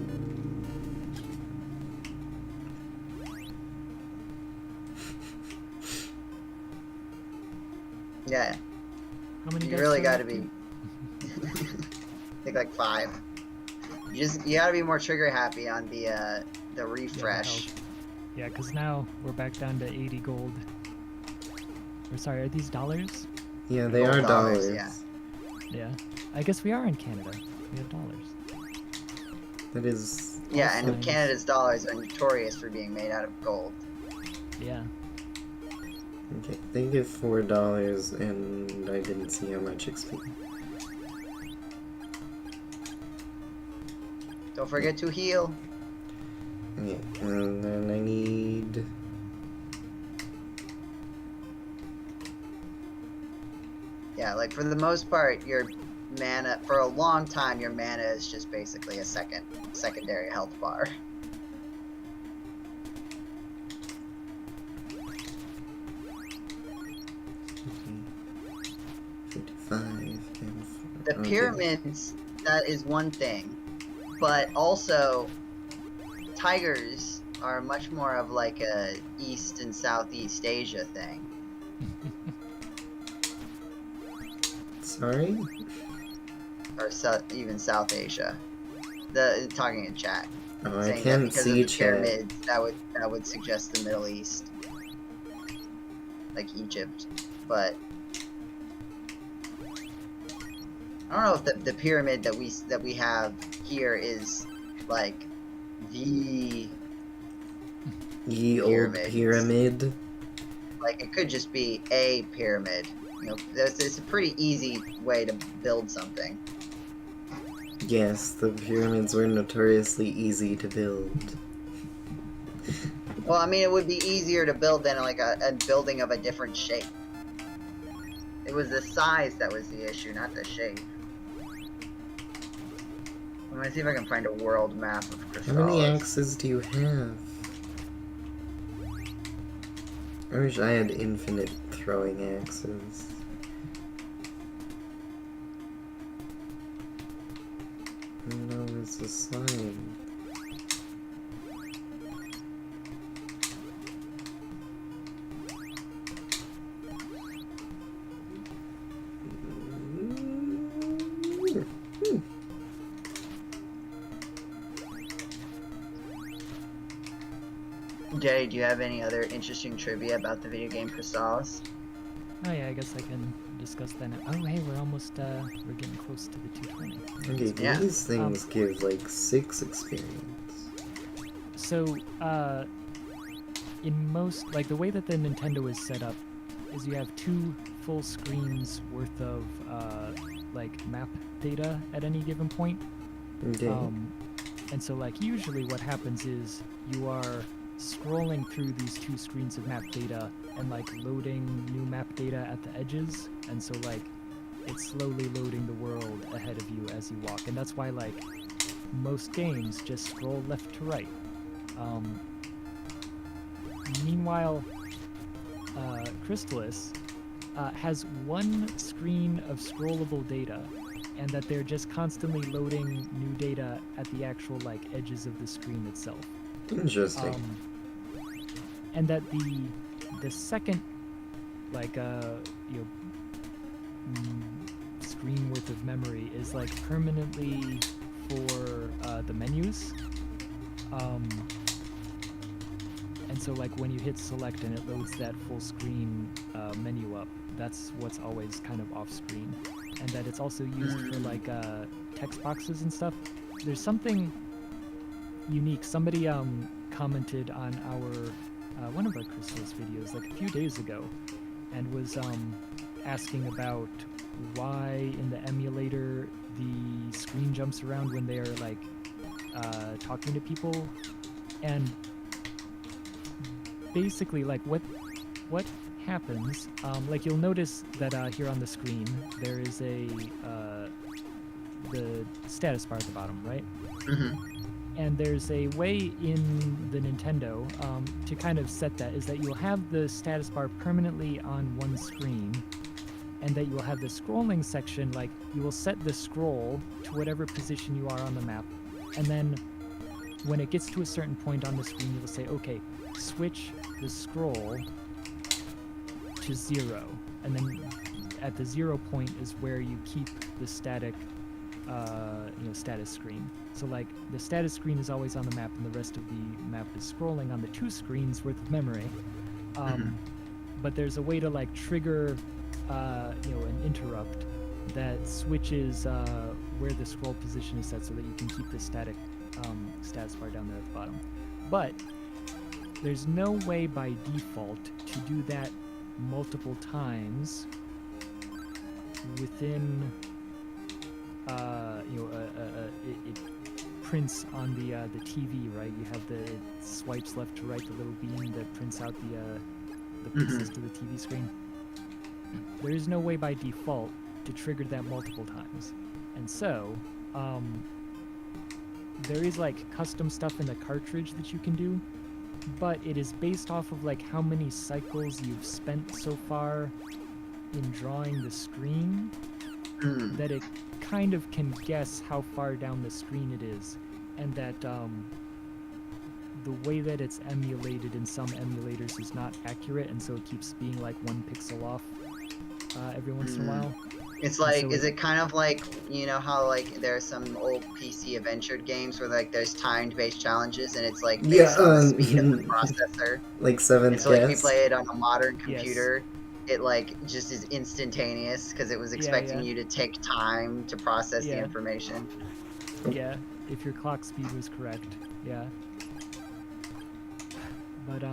Yeah, How many? you deaths really are got to there? be. I think like 5. You got to be more trigger happy on the refresh. Yeah, because now we're back down to 80 gold. Or sorry, are these dollars? Yeah, they Gold are dollars, dollars. yeah. Yeah. I guess we are in Canada. We have dollars. That is. Yeah, and Signs. Canada's dollars are notorious for being made out of gold. Yeah. Okay, they give $4, and I didn't see how much XP. Don't forget to heal. Okay, and then I need. Yeah, like for the most part, your mana for a long time, your mana is just basically a secondary health bar. Okay, 55 and 4. The pyramids, that is one thing, but also tigers are much more of like a East and Southeast Asia thing. Sorry? Or even South Asia. Talking in chat. Oh, I Saying that can't because see of the chat. pyramids, that would suggest the Middle East, like Egypt. But I don't know if the pyramid that we have here is like the Ye old Pyramids. pyramid. like it could just be a pyramid. You know, it's a pretty easy way to build something. Yes, the pyramids were notoriously easy to build. Well, I mean, it would be easier to build than like a building of a different shape. It was the size that was the issue, not the shape. I'm gonna see if I can find a world map of Crystalis. How many axes do you have? I wish I had infinite throwing axes. No, it's a slime. Jay, do you have any other interesting trivia about the video game Crystalis? Oh yeah, I guess I can discuss that now. Oh hey, we're almost we're getting close to the 220. Okay, Yeah. these things give like 6 experience. So in most, like the way that the Nintendo is set up is you have 2 full screens worth of like map data at any given point. Okay. And so like usually what happens is you are scrolling through these 2 screens of map data and like loading new map data at the edges, and so like it's slowly loading the world ahead of you as you walk, and that's why like most games just scroll left to right. Meanwhile, Crystalis has 1 screen of scrollable data, and that they're just constantly loading new data at the actual like edges of the screen itself. Interesting. and that the second like screen worth of memory is like permanently for the menus. And so like when you hit select and it loads that full screen menu up, that's what's always kind of off screen. And that it's also used for like text boxes and stuff. There's something unique. Somebody commented on our one of our Crystalis videos like a few days ago and was asking about why in the emulator the screen jumps around when they are like talking to people. And basically like what happens, like you'll notice that here on the screen there is a the status bar at the bottom, right? Mm-hmm. And there's a way in the Nintendo to kind of set that, is that you'll have the status bar permanently on one screen, and that you will have the scrolling section, like you will set the scroll to whatever position you are on the map, and then when it gets to a certain point on the screen, you will say, okay, switch the scroll to 0, and then at the 0 point is where you keep the static status screen. So like the status screen is always on the map and the rest of the map is scrolling on the 2 screens worth of memory. But there's a way to like trigger an interrupt that switches where the scroll position is set so that you can keep the static status bar down there at the bottom. But there's no way by default to do that multiple times within it prints on the TV, right? You have it swipes left to right, the little beam that prints out the pieces to the TV screen. There is no way by default to trigger that multiple times, and so there is like custom stuff in the cartridge that you can do, but it is based off of like how many cycles you've spent so far in drawing the screen, that it kind of can guess how far down the screen it is, and that the way that it's emulated in some emulators is not accurate, and so it keeps being like 1 pixel off every once in a while. It's like, is it kind of like, you know how like there's some old PC adventure games where like there's timed-based challenges and it's like based on the speed of the processor? Like Seventh So like if you Guest? play it on a modern computer, it like just is instantaneous because it was expecting you to take time to process the information. Yeah, if your clock speed was correct, yeah. But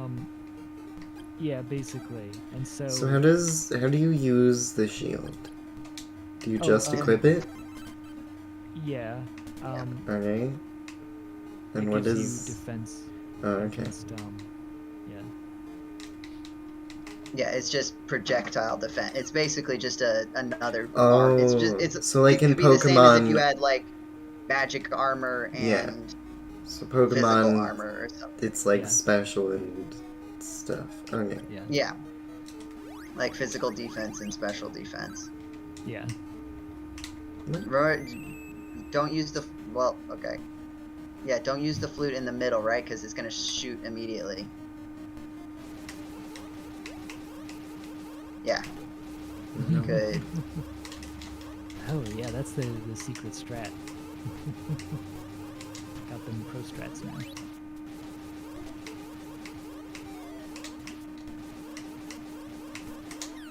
yeah, basically, and so. So how do you use the shield? Do you just equip it? Yeah. Okay. And what is defense? Oh, okay. Against, Yeah, it's just projectile defense. It's basically just another Oh, arm. It's so like in it could be the same as Pokemon, if you had like magic armor and so physical Pokemon, armor or something. it's like special and stuff. Okay. Yeah. Like physical defense and special defense. Yeah. Remember, don't use the okay. Yeah, don't use the flute in the middle, right? Because it's gonna shoot immediately. Yeah. Good. Oh yeah, that's the secret strat. Got them pro strats now.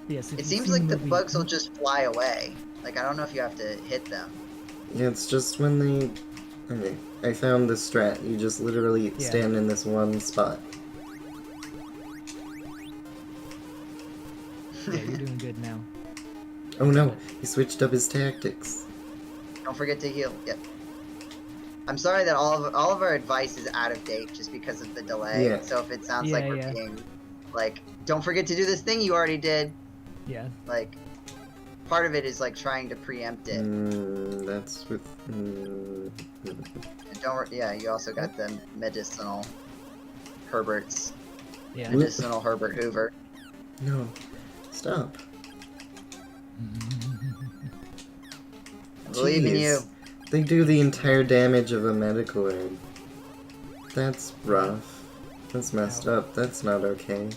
Yes. It seems like the bugs will just fly away. Like I don't know if you have to hit them. Yeah, it's just when they. Okay, I found the strat. You just literally stand in this one spot. Yeah, you're doing good now. Oh no, he switched up his tactics. Don't forget to heal. Yep. I'm sorry that all of our advice is out of date just because of the delay. Yeah. So if it sounds like we're being like, don't forget to do this thing you already did. Yeah. Like, part of it is like trying to preempt it. That's with. Yeah, you also got the medicinal Herberts. Yeah. Medicinal Herbert Hoover. No. Stop. I believe in you. They do the entire damage of a medical herb. That's rough. That's messed Ow. up. That's not okay.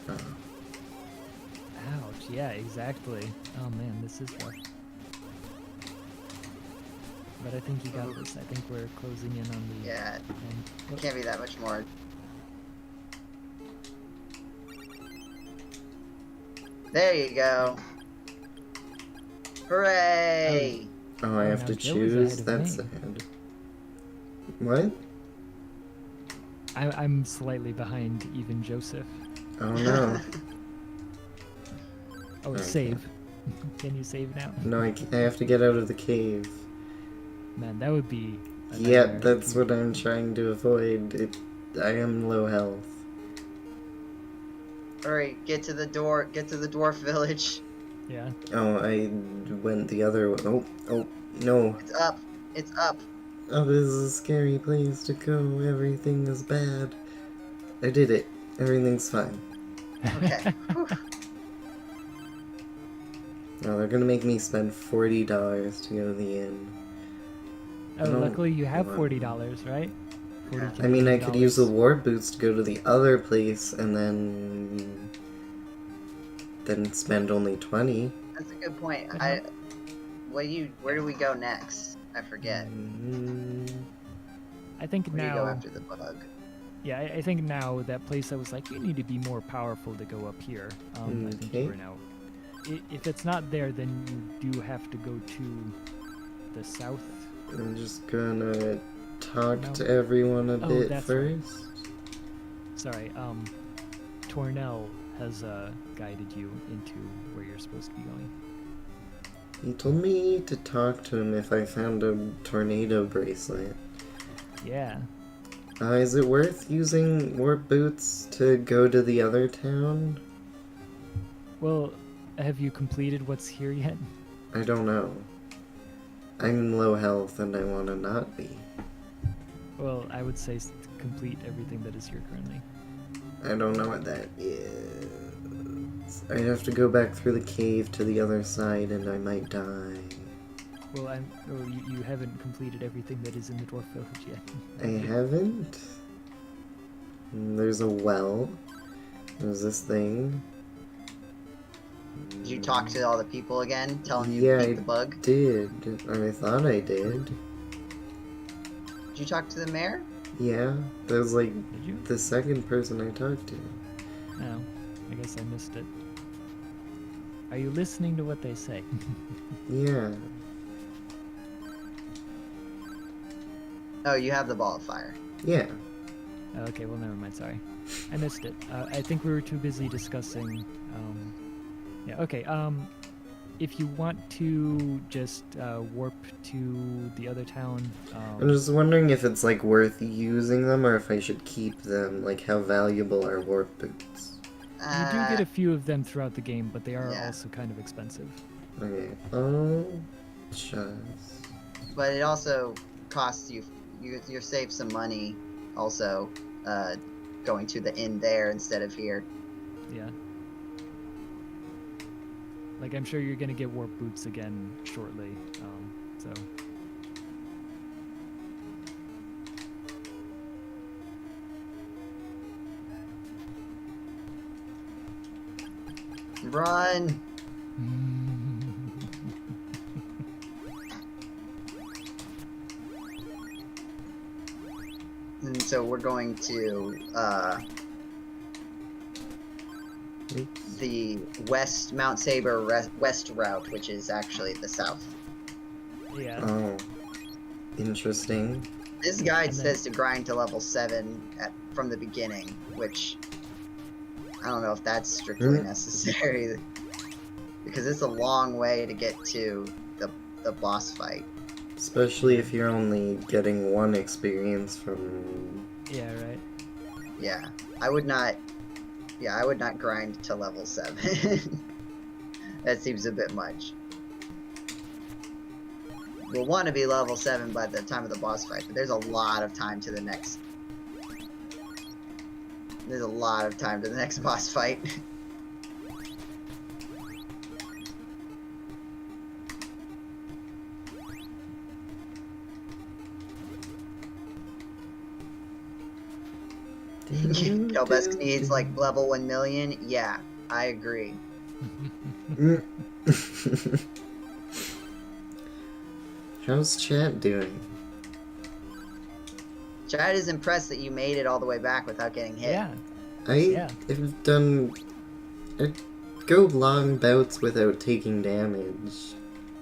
Oh. Ouch, yeah, exactly. Oh man, this is rough. But I think you got this. I think we're closing in on the Yeah, end. it can't be that much more. There you go. Hooray! Oh, I Oh, have now to Joey's choose? ahead of That's me. sad. What? I'm slightly behind even Joseph. Oh no. Oh, Okay. save. Can you save now? No, I have to get out of the cave. Man, that would be a Yep, nightmare if that's you- what I'm trying to avoid. I am low health. Hurry, get to the door. Get to the dwarf village. Yeah. Oh, I went the other way. Oh, no. It's up. It's up. Oh, this is a scary place to go. Everything is bad. I did it. Everything's fine. Okay. Whew. Oh, they're gonna make me spend $40 to go to the inn. Oh, don't luckily you have want- $40, right? 40 Yeah. I mean, I could use the Canadian war boots to go to the other place and then spend only 20. That's a good point. Uh-huh. Where do we go next? I forget. Mm, I think Where do you go now, after the bug? yeah, I think now that place I was like, you need to be more powerful to go up here. I think Okay. you are now. If it's not there, then you do have to go to the south. I'm just gonna talk No. to everyone a Oh, bit that's right. first. Sorry, Tornell has guided you into where you're supposed to be going. He told me to talk to him if I found a tornado bracelet. Yeah. Is it worth using warp boots to go to the other town? Well, have you completed what's here yet? I don't know. I'm in low health and I want to not be. Well, I would say complete everything that is here currently. I don't know what that is. I have to go back through the cave to the other side and I might die. Well, you haven't completed everything that is in the dwarf village yet. I haven't? There's a well. There's this thing. Did you talk to all the people again? Tell them you Yeah, beat I the bug? did. Or I thought I did. Did you talk to the mayor? Yeah, that was like Did you? the second person I talked to. No. I guess I missed it. Are you listening to what they say? Yeah. Oh, you have the ball of fire. Yeah. Okay, well, never mind. Sorry, I missed it. I think we were too busy discussing. Yeah. Okay. If you want to just warp to the other town, I'm just wondering if it's like worth using them or if I should keep them. Like, how valuable are warp boots? you do get a few of them throughout the game, but they are yeah. also kind of expensive. Okay. Oh, just. But it also costs you save some money also going to the inn there instead of here. Yeah. Like, I'm sure you're gonna get warp boots again shortly. So. Run! And so we're going to the west Mount Saber west route, which is actually the south. Yeah. Oh. Interesting. This guide And then- says to grind to level 7 from the beginning, which I don't know if that's strictly necessary, because it's a long way to get to the boss fight. Especially if you're only getting one experience from. Yeah. Right. Yeah, I would not grind to level 7. That seems a bit much. We'll want to be level 7 by the time of the boss fight, but there's a lot of time to the next. There's a lot of time to the next boss fight. Kelbesk needs like level 1 million. Yeah, I agree. How's chat doing? Chad is impressed that you made it all the way back without getting hit. Yeah. I have done. I go long bouts without taking damage.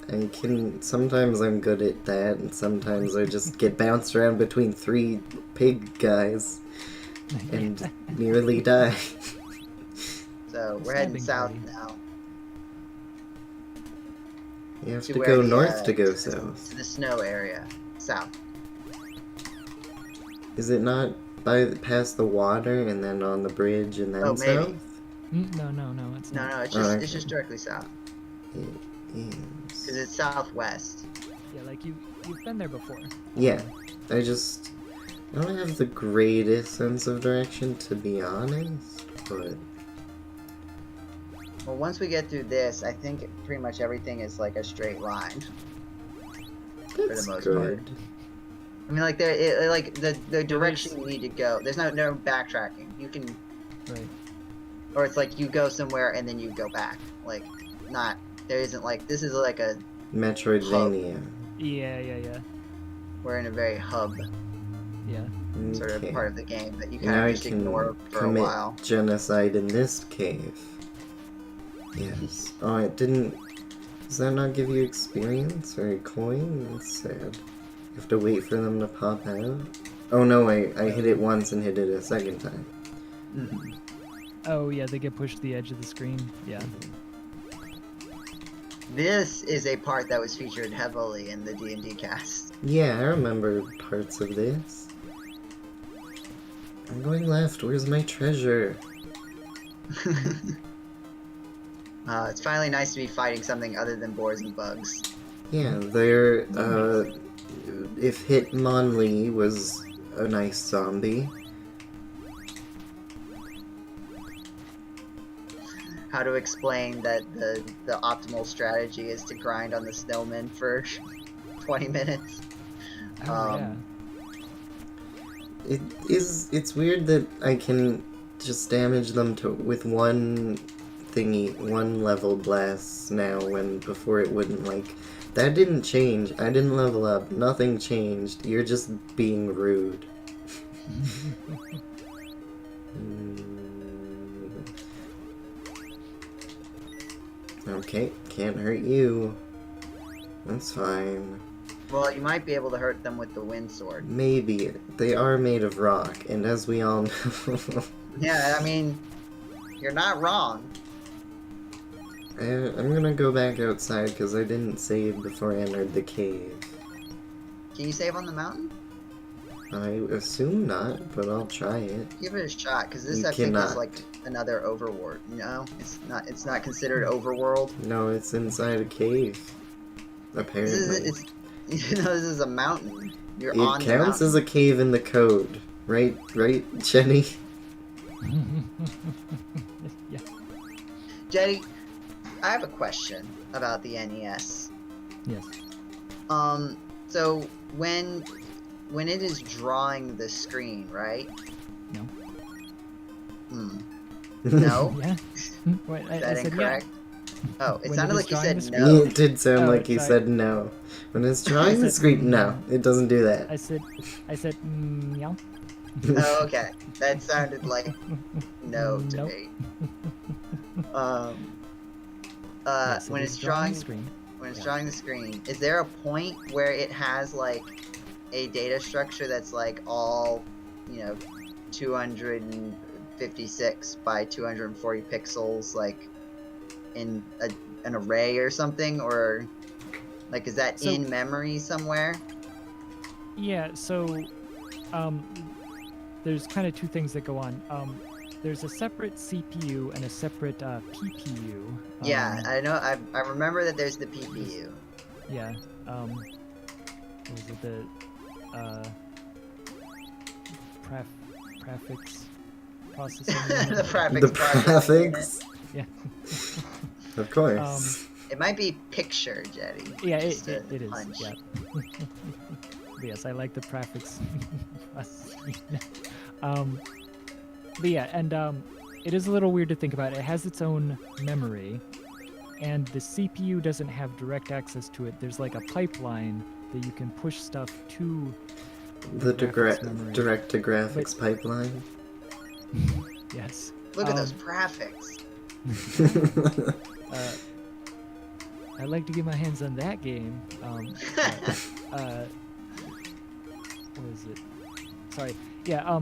I can. Sometimes I'm good at that, and sometimes I just get bounced around between 3 pig guys and nearly die. So we're heading south now. You have to where go the, north to go to south. the snow area. South. Is it not past the water and then on the bridge and then Oh, maybe. south? No, it's not. No, it's Oh, just okay. it's just directly south. It Because is. it's southwest. Yeah, like you've been there before. Yeah, I don't have the greatest sense of direction, to be honest, but Well, once we get through this, I think pretty much everything is like a straight line. that's most good. part. I mean, like like the direction you need to go. There's no backtracking. You can, Right. or it's like you go somewhere and then you go back. Like, not there isn't like this is like a Metroidvania. Yeah. we're in a very hub Yeah. sort of Okay. part of the game that you Now kind I of just can ignore for a commit while. genocide in this cave. Yes. Oh, it didn't. Does that not give you experience or a coin? That's sad. You have to wait for them to pop out. Oh no, I hit it once and hit it a second time. Mhm. Oh yeah, they get pushed to the edge of the screen. Yeah. This is a part that was featured heavily in the D&D cast. Yeah, I remember parts of this. I'm going left. Where's my treasure? It's finally nice to be fighting something other than boars and bugs. Yeah, they're, if Hitmonlee was a nice zombie. How to explain that the optimal strategy is to grind on the snowman for 20 minutes. Oh yeah. It's weird that I can just damage them with one thingy, one level blasts now, when before it wouldn't. Like, that didn't change. I didn't level up. Nothing changed. You're just being rude. Okay, can't hurt you. That's fine. Well, you might be able to hurt them with the wind sword. Maybe. They are made of rock, and as we all know... Yeah, I mean, you're not wrong. I'm gonna go back outside because I didn't save before I entered the cave. Can you save on the mountain? I assume not, but I'll try it. Give it a shot, because this You I think is cannot. like another overworld. No, it's not. It's not considered overworld. No, it's inside a cave. Apparently. This is a mountain. You're It on the counts mountain. as a cave in the code. Right, Jenny? Yeah. Jetty, I have a question about the NES. Yes. So when it is drawing the screen, right? No. Hmm. No? Yeah. Wait, Is I that said incorrect? Oh, it When sounded it is like you drawing said the no. It did sound Oh, like you sorry. said no. When it's drawing the said screen, no, no. it doesn't do yeah. that. I said meow. Oh, okay. That sounded like no to Nope. me. Yes, When it it's is drawing the screen. when it's Yeah. drawing the screen, is there a point where it has like a data structure that's like all, 256 by 240 pixels, like in an array or something, or like is that So- in memory somewhere? Yeah, so there's kind of two things that go on. There's a separate CPU and a separate PPU. Yeah, I know. I remember that there's the PPU. Yeah. What was it, the prefix processing unit? The prefix. The processing unit. prefix? Yeah. Of course. It might be picture, Jetty. Yeah, just it a is. hunch. Yeah. But yes, I like the prefix processing unit. But yeah, and it is a little weird to think about. It has its own memory, and the CPU doesn't have direct access to it. There's like a pipeline that you can push stuff to The graphics memory. direct-to-graphics pipeline. Yes. Look at those graphics. I'd like to get my hands on that game. What is it? Sorry. Yeah,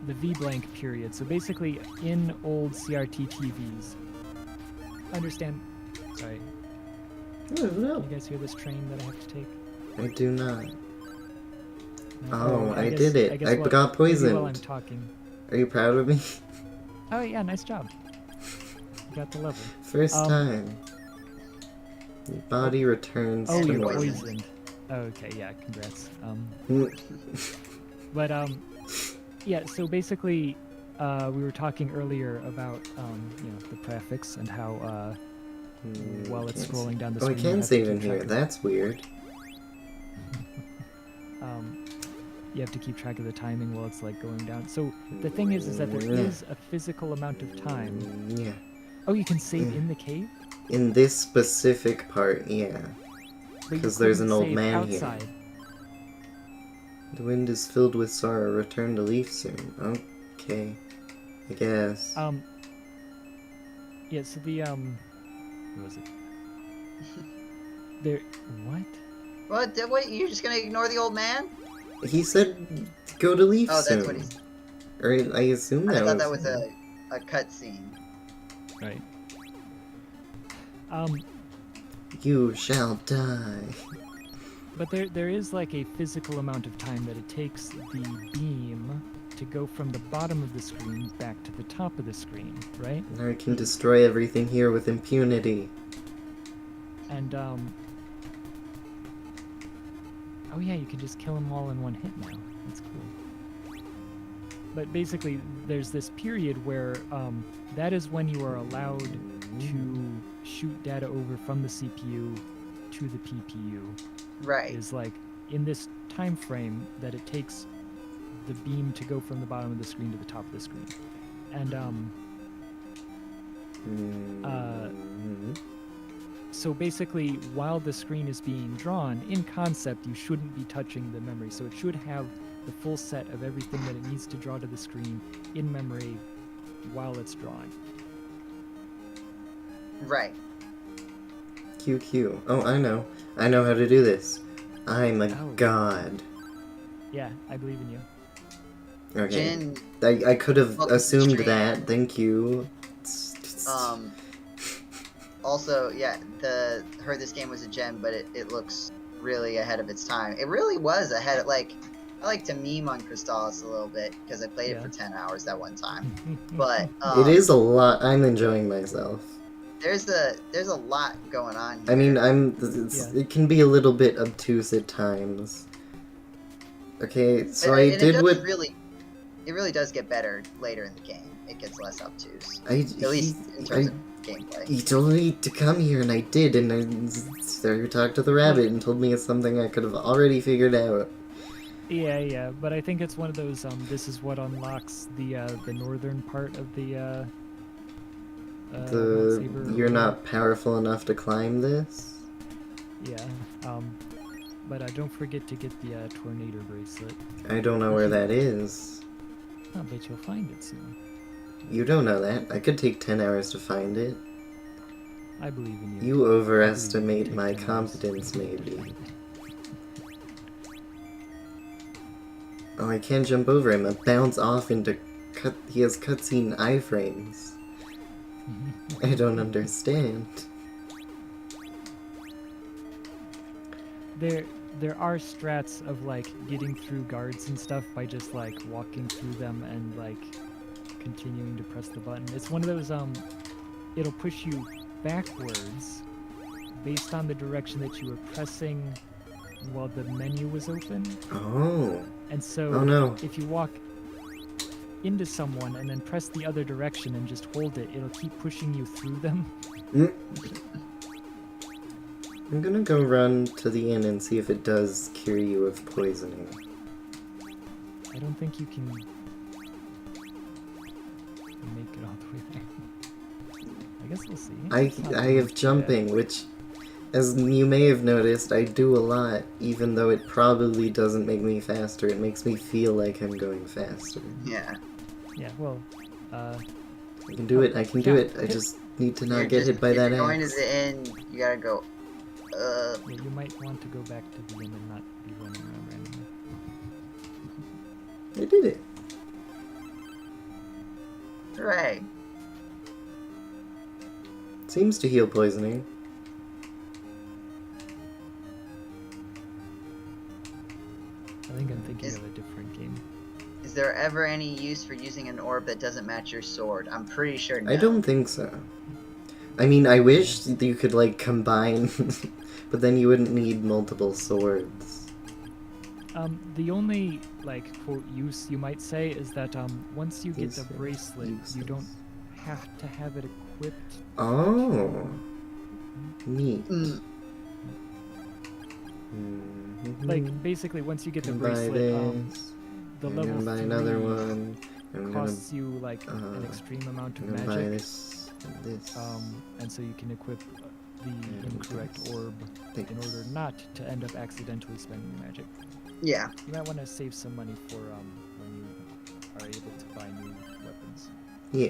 the V-blank period. So basically, in old CRT TVs, understand... Sorry. Oh, no. Can you guys hear this train that I have to take? I do not. No? Oh, I guess- did it. guess I what- got maybe while I'm poisoned. talking. Are you proud of me? Oh yeah, nice job. You got the level. First time. Your body returns Oh, to you're normal. poisoned. Oh, okay, yeah, congrats. Mm. But yeah. So basically, we were talking earlier about the prefix and how while it's Can't scrolling down the Oh, I screen. you can have to save keep in here. track of- That's weird. You have to keep track of the timing while it's like going down. So the thing is that there is a physical amount of time. Yeah. Oh, you can save in the cave. In this specific part, yeah. But you 'Cause there's an couldn't old save man here. outside. The wind is filled with sorrow. Return to leaf soon. Okay. I guess. Yeah. So the what was it? There. What? What? Wait, you're just gonna ignore the old man? He said go to leaf Oh, soon. that's what he's. Or I assume I that thought was... that was a cutscene. Right. You shall die. But there is like a physical amount of time that it takes the beam to go from the bottom of the screen back to the top of the screen, right? And I can destroy everything here with impunity. And oh yeah, you can just kill them all in one hit now. That's cool. But basically, there's this period where that is when you are allowed to shoot data over from the CPU to the PPU. Right. Is like in this time frame that it takes the beam to go from the bottom of the screen to the top of the screen. And so basically, while the screen is being drawn, in concept, you shouldn't be touching the memory. So it should have the full set of everything that it needs to draw to the screen in memory while it's drawing. Right. QQ. Oh, I know. I know how to do this. I'm a Oh. god. Yeah, I believe in you. Okay. Jin, I could have Welcome to the assumed stream. that. Thank you. also, yeah, heard this game was a gem, but it looks really ahead of its time. It really was ahead of, like, I like to meme on Crystalis a little bit, because I played it Yeah. for 10 hours that one time. But, It is a lot. I'm enjoying myself. there's a lot going on here. I mean, Yeah. it can be a little bit obtuse at times. Okay, so I And did it what... it really does get better later in the game. It gets less obtuse. At At least in terms of gameplay. He told me to come here, and I did, and I talked to the rabbit and told me it's something I could have already figured out. Yeah, but I think it's one of those, this is what unlocks the northern part of the, Mount Saber or You're whatever. not powerful enough to climb this? Yeah, but don't forget to get the, tornado bracelet. I don't know where that is. I'll bet you'll find it soon. You don't know that. I could take 10 hours to find it. I believe in you. You overestimate Take my 10 hours. competence, maybe. Oh, I can't jump over him. I bounce off into he has cutscene iframes. I don't understand. There are strats of like getting through guards and stuff by just like walking through them and like continuing to press the button. It's one of those it'll push you backwards based on the direction that you were pressing while the menu was open. Oh. And so Oh no. if you walk into someone and then press the other direction and just hold it, it'll keep pushing you through them. I'm gonna go run to the inn and see if it does cure you of poisoning. I don't think you can make it all the way there. I guess we'll see. I It's not I too have bad. jumping, which, as you may have noticed, I do a lot, even though it probably doesn't make me faster. It makes me feel like I'm going faster. Yeah. Yeah, well, I can do it, I can do it. I just need to not get hit by that If you're going to axe. the end, you gotta go. yeah, you might want to go back to the end and not be running around randomly. I did it. Hooray. Seems to heal poisoning. I think I'm thinking of a different game. Is there ever any use for using an orb that doesn't match your sword? I'm pretty sure no. I don't think so. I mean, I wish that you could, like, combine, but then you wouldn't need multiple swords. The only, like, quote, use you might say is that, once you get the Useless. bracelet, you Useless. don't have to have it equipped. Oh. Neat. Mm. Mhm. Like, basically, once you get the I'm gonna buy bracelet, this. the I'm level gonna buy 3 another one. I'm gonna, costs you, like, an extreme amount I'm of gonna buy magic. this and this. And so you can equip the And incorrect this. orb in Thanks. order not to end up accidentally spending magic. Yeah. You might want to save some money for when you are able to buy new weapons. Yeah.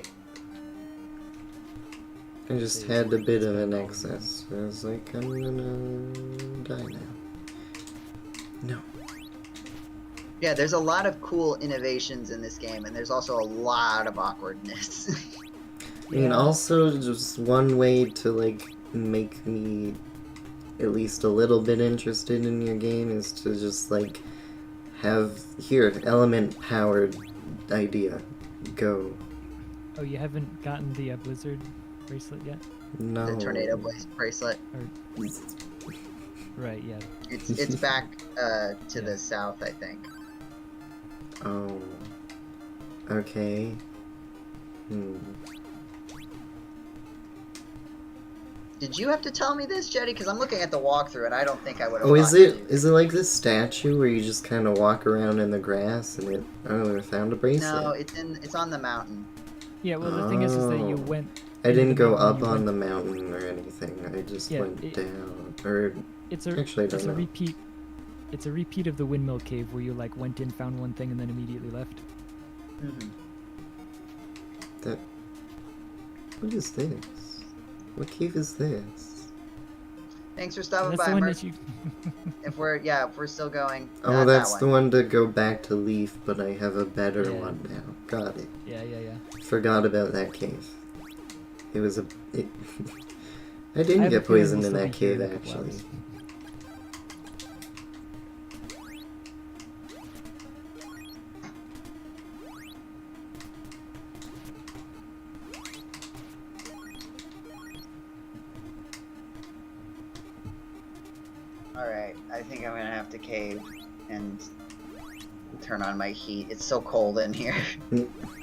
I just Save had a money, bit of spend an all of excess. I was like, I'm gonna die now. No. Yeah, there's a lot of cool innovations in this game, and there's also a lot of awkwardness. I mean, Yeah. also, just one way to, like, make me at least a little bit interested in your game is to just, like, have, here, element-powered idea. Go. Oh, you haven't gotten the Blizzard bracelet yet? No. The tornado bracelet. Right, yeah. It's back to the south, I think. Oh. Okay. Did you have to tell me this, Jetty? Because I'm looking at the walkthrough, and I don't think I would have. Oh, is it like this statue where you just kind of walk around in the grass and it? Oh, I found a bracelet. No, it's on the mountain. Yeah, well, the thing is that you Oh. went... I into didn't the go mountain, up you on went- the mountain or anything. I just Yeah, went it- down. Or It's a, actually, I it's don't a know. repeat... It's a repeat of the windmill cave where you, like, went in, found one thing, and then immediately left. Mm-hmm. That. What is this? What cave is this? Thanks for stopping That's by, the one Merc. that you... If we're still going. Oh, not that's that the one to go back to Leaf, but I have a better Yeah. one now. Got it. Yeah. Forgot about that cave. It was a. It I I didn't have a get feeling poisoned we'll in still that be here cave, in a couple actually. hours. Alright, I think I'm gonna have to cave and turn on my heat. It's so cold in here.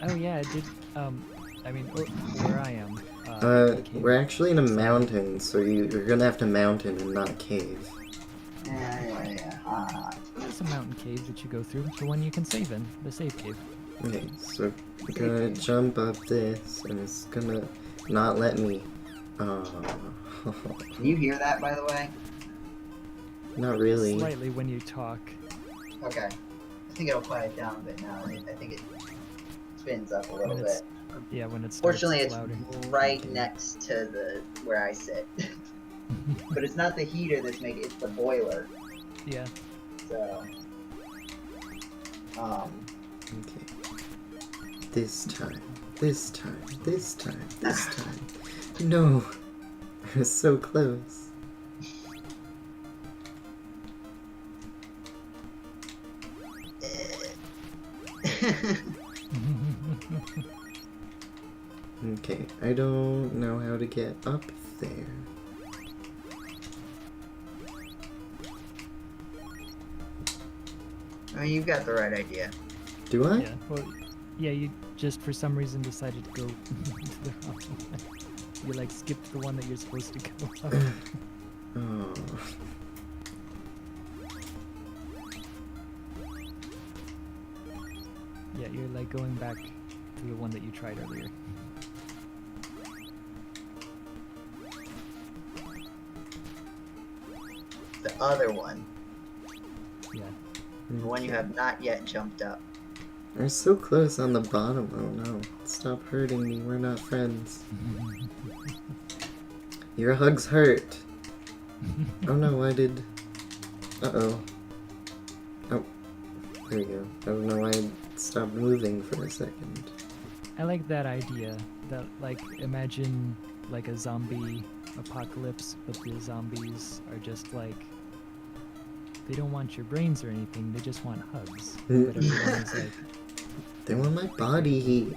Oh, yeah, it did... I mean, where I am... the cave- We're actually in a mountain, so you're gonna have to mountain and not cave. Yeah. There's a mountain cave that you go through, the one you can save in, the save cave. Okay, so I'm gonna jump up this, and it's gonna not let me. Oh. Can you hear that, by the way? Not really. Slightly when you talk. Okay. I think it'll quiet down a bit now. I think it spins up a little When it's- bit. Yeah, when it's Fortunately, it's louder. right next to the where I sit. But it's not the heater that's making it's the boiler. Yeah. So, Okay. This time. This time. This time. This time. No! I was so close. Okay, I don't know how to get up there. I mean, you've got the right idea. Do I? Yeah, well, yeah, you just for some reason decided to go to the wrong one. You like skipped the one that you're supposed to go on. Oh. Yeah, you're like going back to the one that you tried earlier. The other one. Yeah. The one you have not yet jumped up. We're so close on the bottom. Oh no. Stop hurting me. We're not friends. Your hugs hurt. Oh no, I did. Uh-oh. Oh. There you go. I don't know why I stopped moving for a second. I like that idea. That, like, imagine like a zombie apocalypse, but the zombies are just like, they don't want your brains or anything, they just want hugs. But everyone is like, They want my body heat.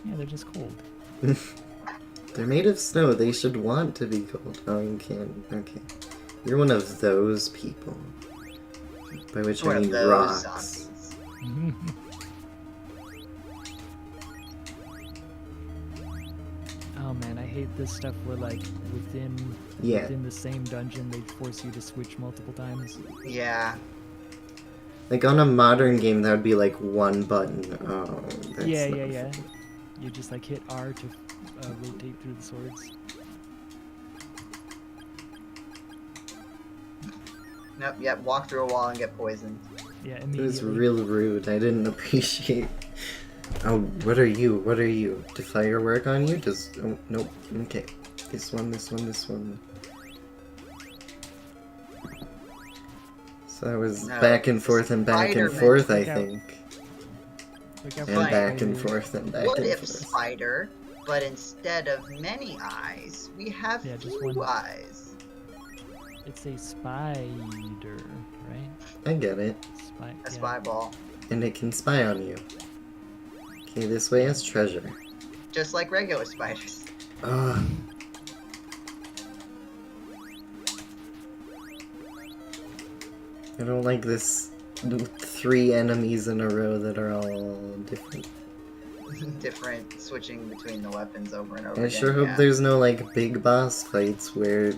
yeah, they're just cold. They're made of snow. They should want to be cold. Oh, you can't. Okay. You're one of those people. By which One I of mean those rocks. zombies. Oh man, I hate this stuff where like within Yeah. Yeah. Like on a modern game, that would be like one button. Oh, that's Yeah. not fair. You just like hit R to rotate through the swords. Nope, yep, walk through a wall and get poisoned. Yeah, It immediately. was real rude. I didn't appreciate. Oh, what are you? What are you? Did fire work on you? Just. Oh, nope. Okay. This one, this one, this one. So I was No, back and forth and back and Spider-Man. forth, I Look out. think. Look out And for back and spider. forth and back What and if forth. spider, but instead of many eyes, we have Yeah, just few one. eyes? It's a spider, right? I get it. A spy ball. And it can spy on you. Okay, this way has treasure. Just like regular spiders. Ugh. I don't like this 3 enemies in a row that are all different. Different, switching between the weapons over and over I again. sure hope yeah. there's no like big boss fights where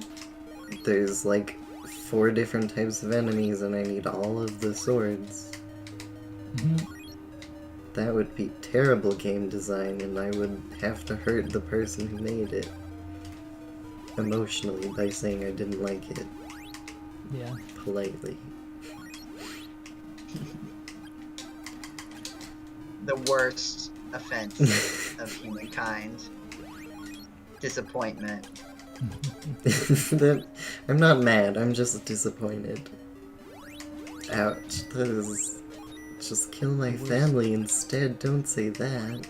there's like 4 different types of enemies and I need all of the swords. That would be terrible game design and I would have to hurt the person who made it emotionally by saying I didn't like it Yeah. politely. The worst offense of humankind. Disappointment. I'm not mad, I'm just disappointed. Ouch. That is... Just kill my Worst. family instead, don't say that.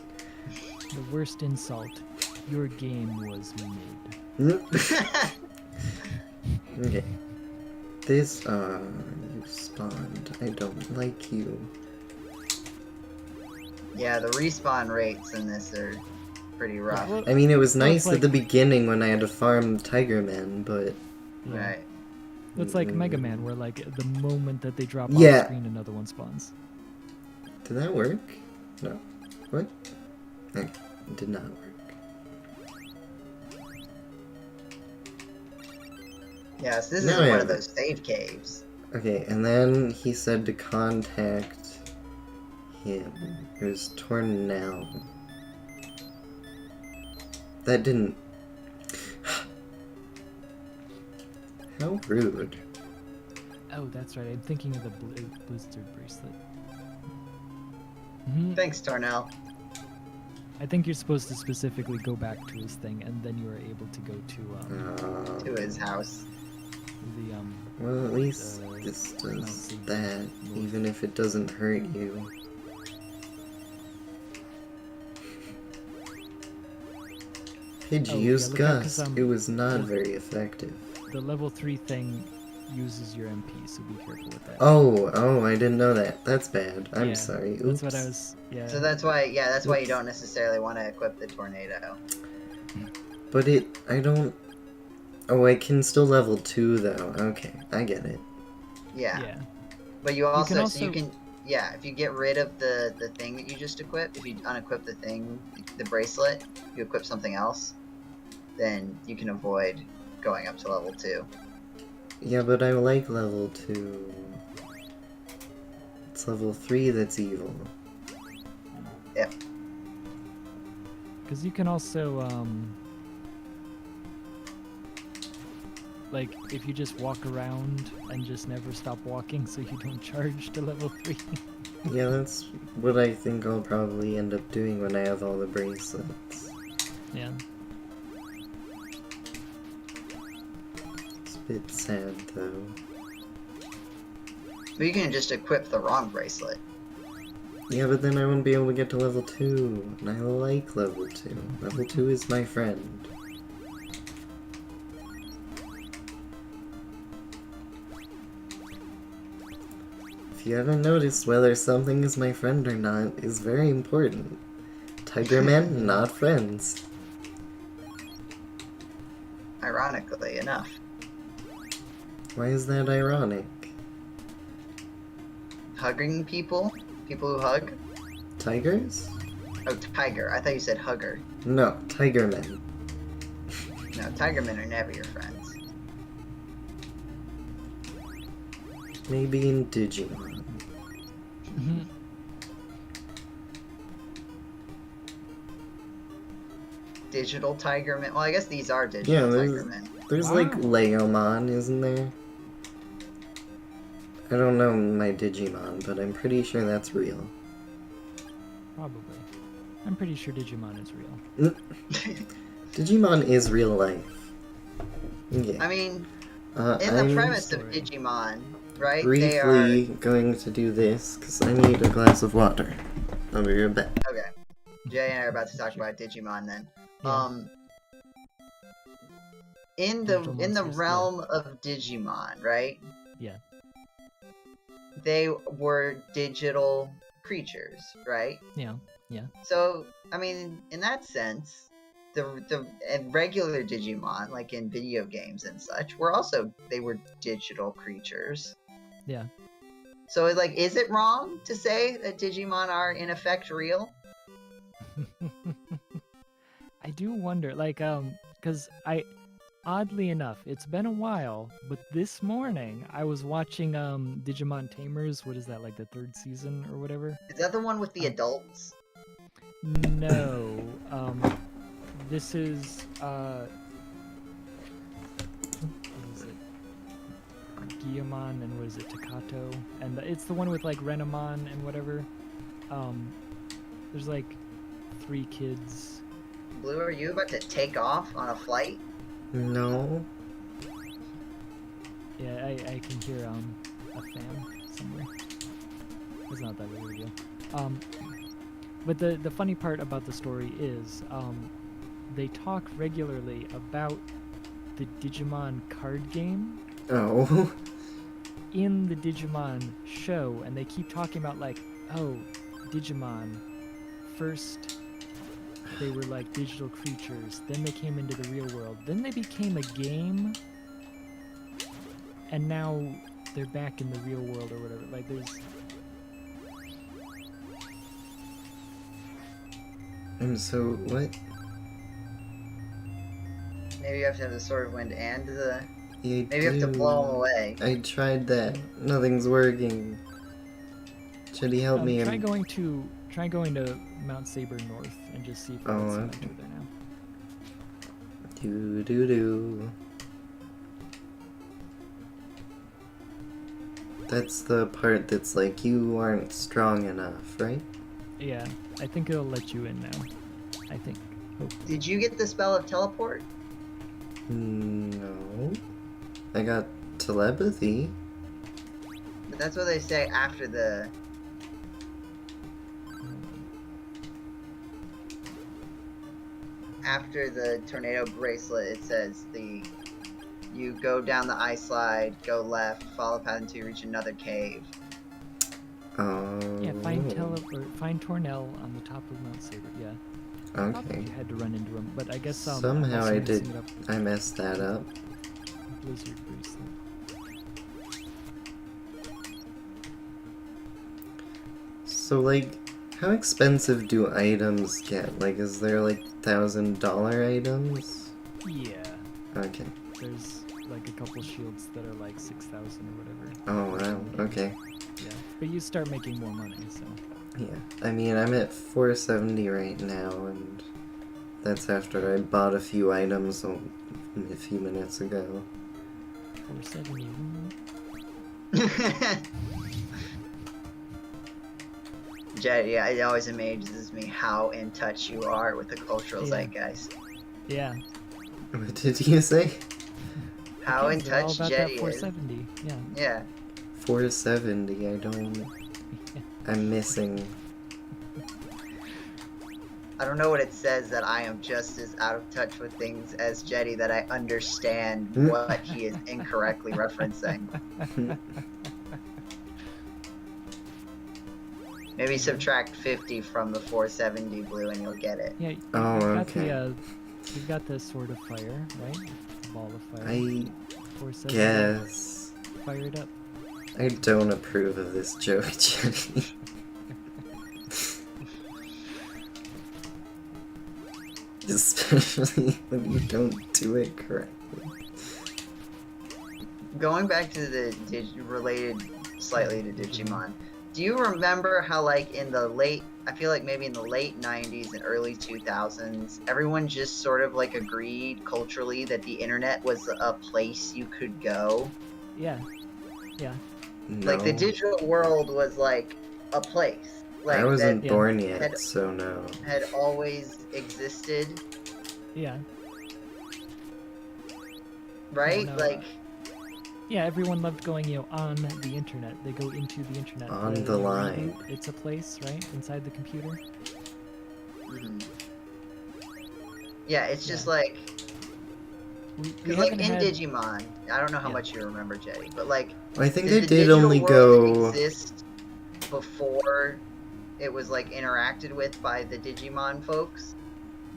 The worst insult. Your game was made. Okay. This, you spawned. I don't like you. Yeah, the respawn rates in this are pretty rough. Well, I mean, it was Well, it's nice at the like- beginning when I had to farm Tiger Man, but... yeah. Right. It's like Mega Man, where like the moment that they drop Yeah. off screen, another one spawns. Did that work? No. What? It did not work. Yes, this No, is one yeah. of those save caves. Okay, and then he said to contact him. It was Tornell. That didn't... How rude. Oh, that's right. I'm thinking of the Blizzard bracelet. Thanks, Tornell. I think you're supposed to specifically go back to his thing, and then you are able to go to To his house. the Well, at least Uh, this does Mountain that, North. even if it doesn't hurt you. Did you Oh, use yeah, look out, 'cause, Gust? It was not the- very effective. the level 3 thing uses your MP, so be careful with that. Oh, I didn't know that. That's bad. I'm Yeah, sorry. Oops. That's what I was. Yeah. So that's why, yeah, that's why you Oops. don't necessarily want to equip the tornado. But I don't... Oh, I can still level 2 though. Okay, I get it. Yeah. Yeah. But you also, can so you also- can, yeah, if you get rid of the thing that you just equipped, if you unequip the thing, the bracelet, you equip something else, then you can avoid going up to level 2. Yeah, but I like level 2. It's level 3 that's evil. Yep. Because you can also, like, if you just walk around and just never stop walking so you don't charge to level 3. Yeah, that's what I think I'll probably end up doing when I have all the bracelets. Yeah. It's a bit sad, though. But you can just equip the wrong bracelet. Yeah, but then I won't be able to get to level 2, and I like level 2. Level 2 is my friend. If you haven't noticed, whether something is my friend or not is very important. Tiger men, not friends. Ironically enough. Why is that ironic? Hugging people? People who hug? Tigers? Oh, tiger. I thought you said hugger. No, tiger men. No, tiger men are never your friends. Maybe in Digimon. Digital tiger men. Well, I guess these are digital tiger men. There's Wow. like Leomon, isn't there? I don't know my Digimon, but I'm pretty sure that's real. Probably. I'm pretty sure Digimon is real. Digimon is real life. Yeah. I mean, I'm in the premise of Story. Digimon, right? briefly going to do this because I need a glass of water. I'll be right back. Okay. Jay and I are about to talk about Digimon then. Yeah. In Digital the monsters, yeah. realm of Digimon, right? Yeah. They were digital creatures, right? Yeah. So, I mean, in that sense, the regular Digimon, like in video games and such, they were digital creatures. Yeah. So, like, is it wrong to say that Digimon are in effect real? I do wonder, like, because oddly enough, it's been a while, but this morning I was watching, Digimon Tamers. What is that, like the 3rd season or whatever? Is that the one with the adults? No, this is, what is it? Guillamon and what is it, Takato? And it's the one with, like, Renamon and whatever. There's, like, 3 kids. Blue, are you about to take off on a flight? No. Yeah, I can hear, a fan somewhere. It's not that big of a deal. But the funny part about the story is, they talk regularly about the Digimon card game Oh. in the Digimon show, and they keep talking about, like, oh, Digimon, first they were like digital creatures, then they came into the real world, then they became a game, and now they're back in the real world or whatever. Like, there's... And so, what? Maybe you have to have the Sword of Wind and the... You Maybe you have to blow them away. I tried that. Nothing's working. Should he help me? Try going to Mount Saber North and just see if Oh, it's okay. there now. Do. That's the part that's like, you aren't strong enough, right? Yeah, I think it'll let you in now. I think. Hope. Did you get the spell of teleport? No. I got telepathy. But that's what they say after the... After the tornado bracelet, it says you go down the ice slide, go left, follow the path until you reach another cave. Oh. Yeah, find Tornell on the top of Mount Saber. Yeah. I thought Okay. you had to run into him, but I guess Somehow also I mixing did. it up with I messed that up. Blizzard bracelet. So, like, how expensive do items get? Like, is there like $1,000 items? Yeah. Okay. There's like a couple shields that are like 6,000 or whatever. Oh wow. Okay. Yeah. But you start making more money, so. Yeah, I mean, I'm at 470 right now, and that's after I bought a few items a few minutes ago. 470. Jetty, yeah, it always amazes me how in touch you are with the cultural Yeah. zeitgeist. Yeah. What did you say? How in Kids, they're all touch about Jetty that is. 470. Yeah. Yeah. 470, I'm missing. I don't know what it says that I am just as out of touch with things as Jetty that I understand what he is incorrectly referencing. Maybe subtract 50 from the 470 blue and you'll get it. Yeah. Oh, You've got okay. you've got the sword of fire, right? The ball of fire. I 470. guess. Fire it up. I don't approve of this joke, Jenny. Especially when you don't do it correctly. Going back to the related slightly to Digimon, do you remember how like in the late, I feel like maybe in the late 90s and early 2000s, everyone just sort of like agreed culturally that the internet was a place you could go? Yeah. Yeah. No. Like the digital world was like a place. Like I wasn't that born yet, had- so no. had always existed, Yeah. right? no, like Yeah, everyone loved going, on the internet. They go into the internet. On the line. reboot, it's a place, right? Inside the computer. mhm. Yeah, it's just Yeah. like We because like haven't in had... Digimon, I don't know how Yeah. much you remember, Jetty, but like I think did I the did digital only world go. exist before it was like interacted with by the Digimon folks?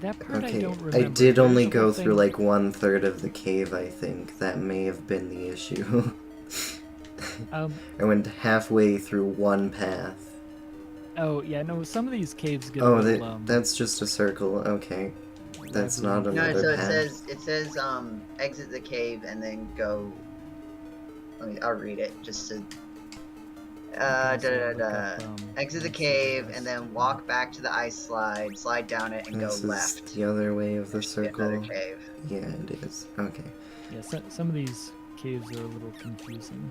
That part I Okay, don't remember. I did There's only the go whole through thing- like 1/3 of the cave, I think. That may have been the issue. Um, I went halfway through one path. oh, yeah, no, some of these caves get a Oh, little, that's just a circle. Okay. That's not labyrinth. No, another so it path. says exit the cave and then go. I'll read it just to. You can also look Da. up, Exit the let's see, cave this. and then walk back to the ice slide, slide down it, and This go is left. the other way of the There's another circle. cave. Yeah, it is. Okay. Yeah, some of these caves are a little confusing.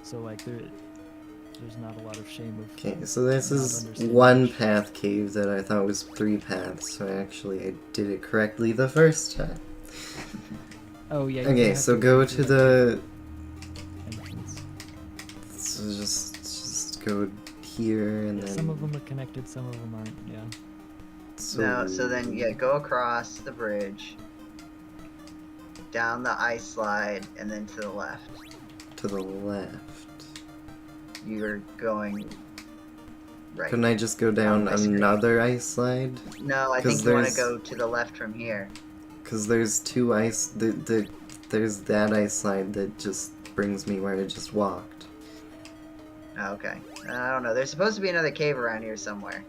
So like there's not a lot of shame of. Okay, so this not is understanding one which- path cave that I thought was 3 paths, so actually I did it correctly the first time. Oh yeah. you Okay, have so to go through, to like, the. entrance. So just go here and Yeah, then. some of them are connected, some of them aren't. Yeah. So then yeah, go across the bridge, down the ice slide, and then to the left. To the left. You're going right. Couldn't I just go down my screen. another ice slide? No, I 'Cause think you want to there's- go to the left from here. Because there's 2 ice. There's that ice slide that just brings me where I just walked. Oh, okay. I don't know. There's supposed to be another cave around here somewhere.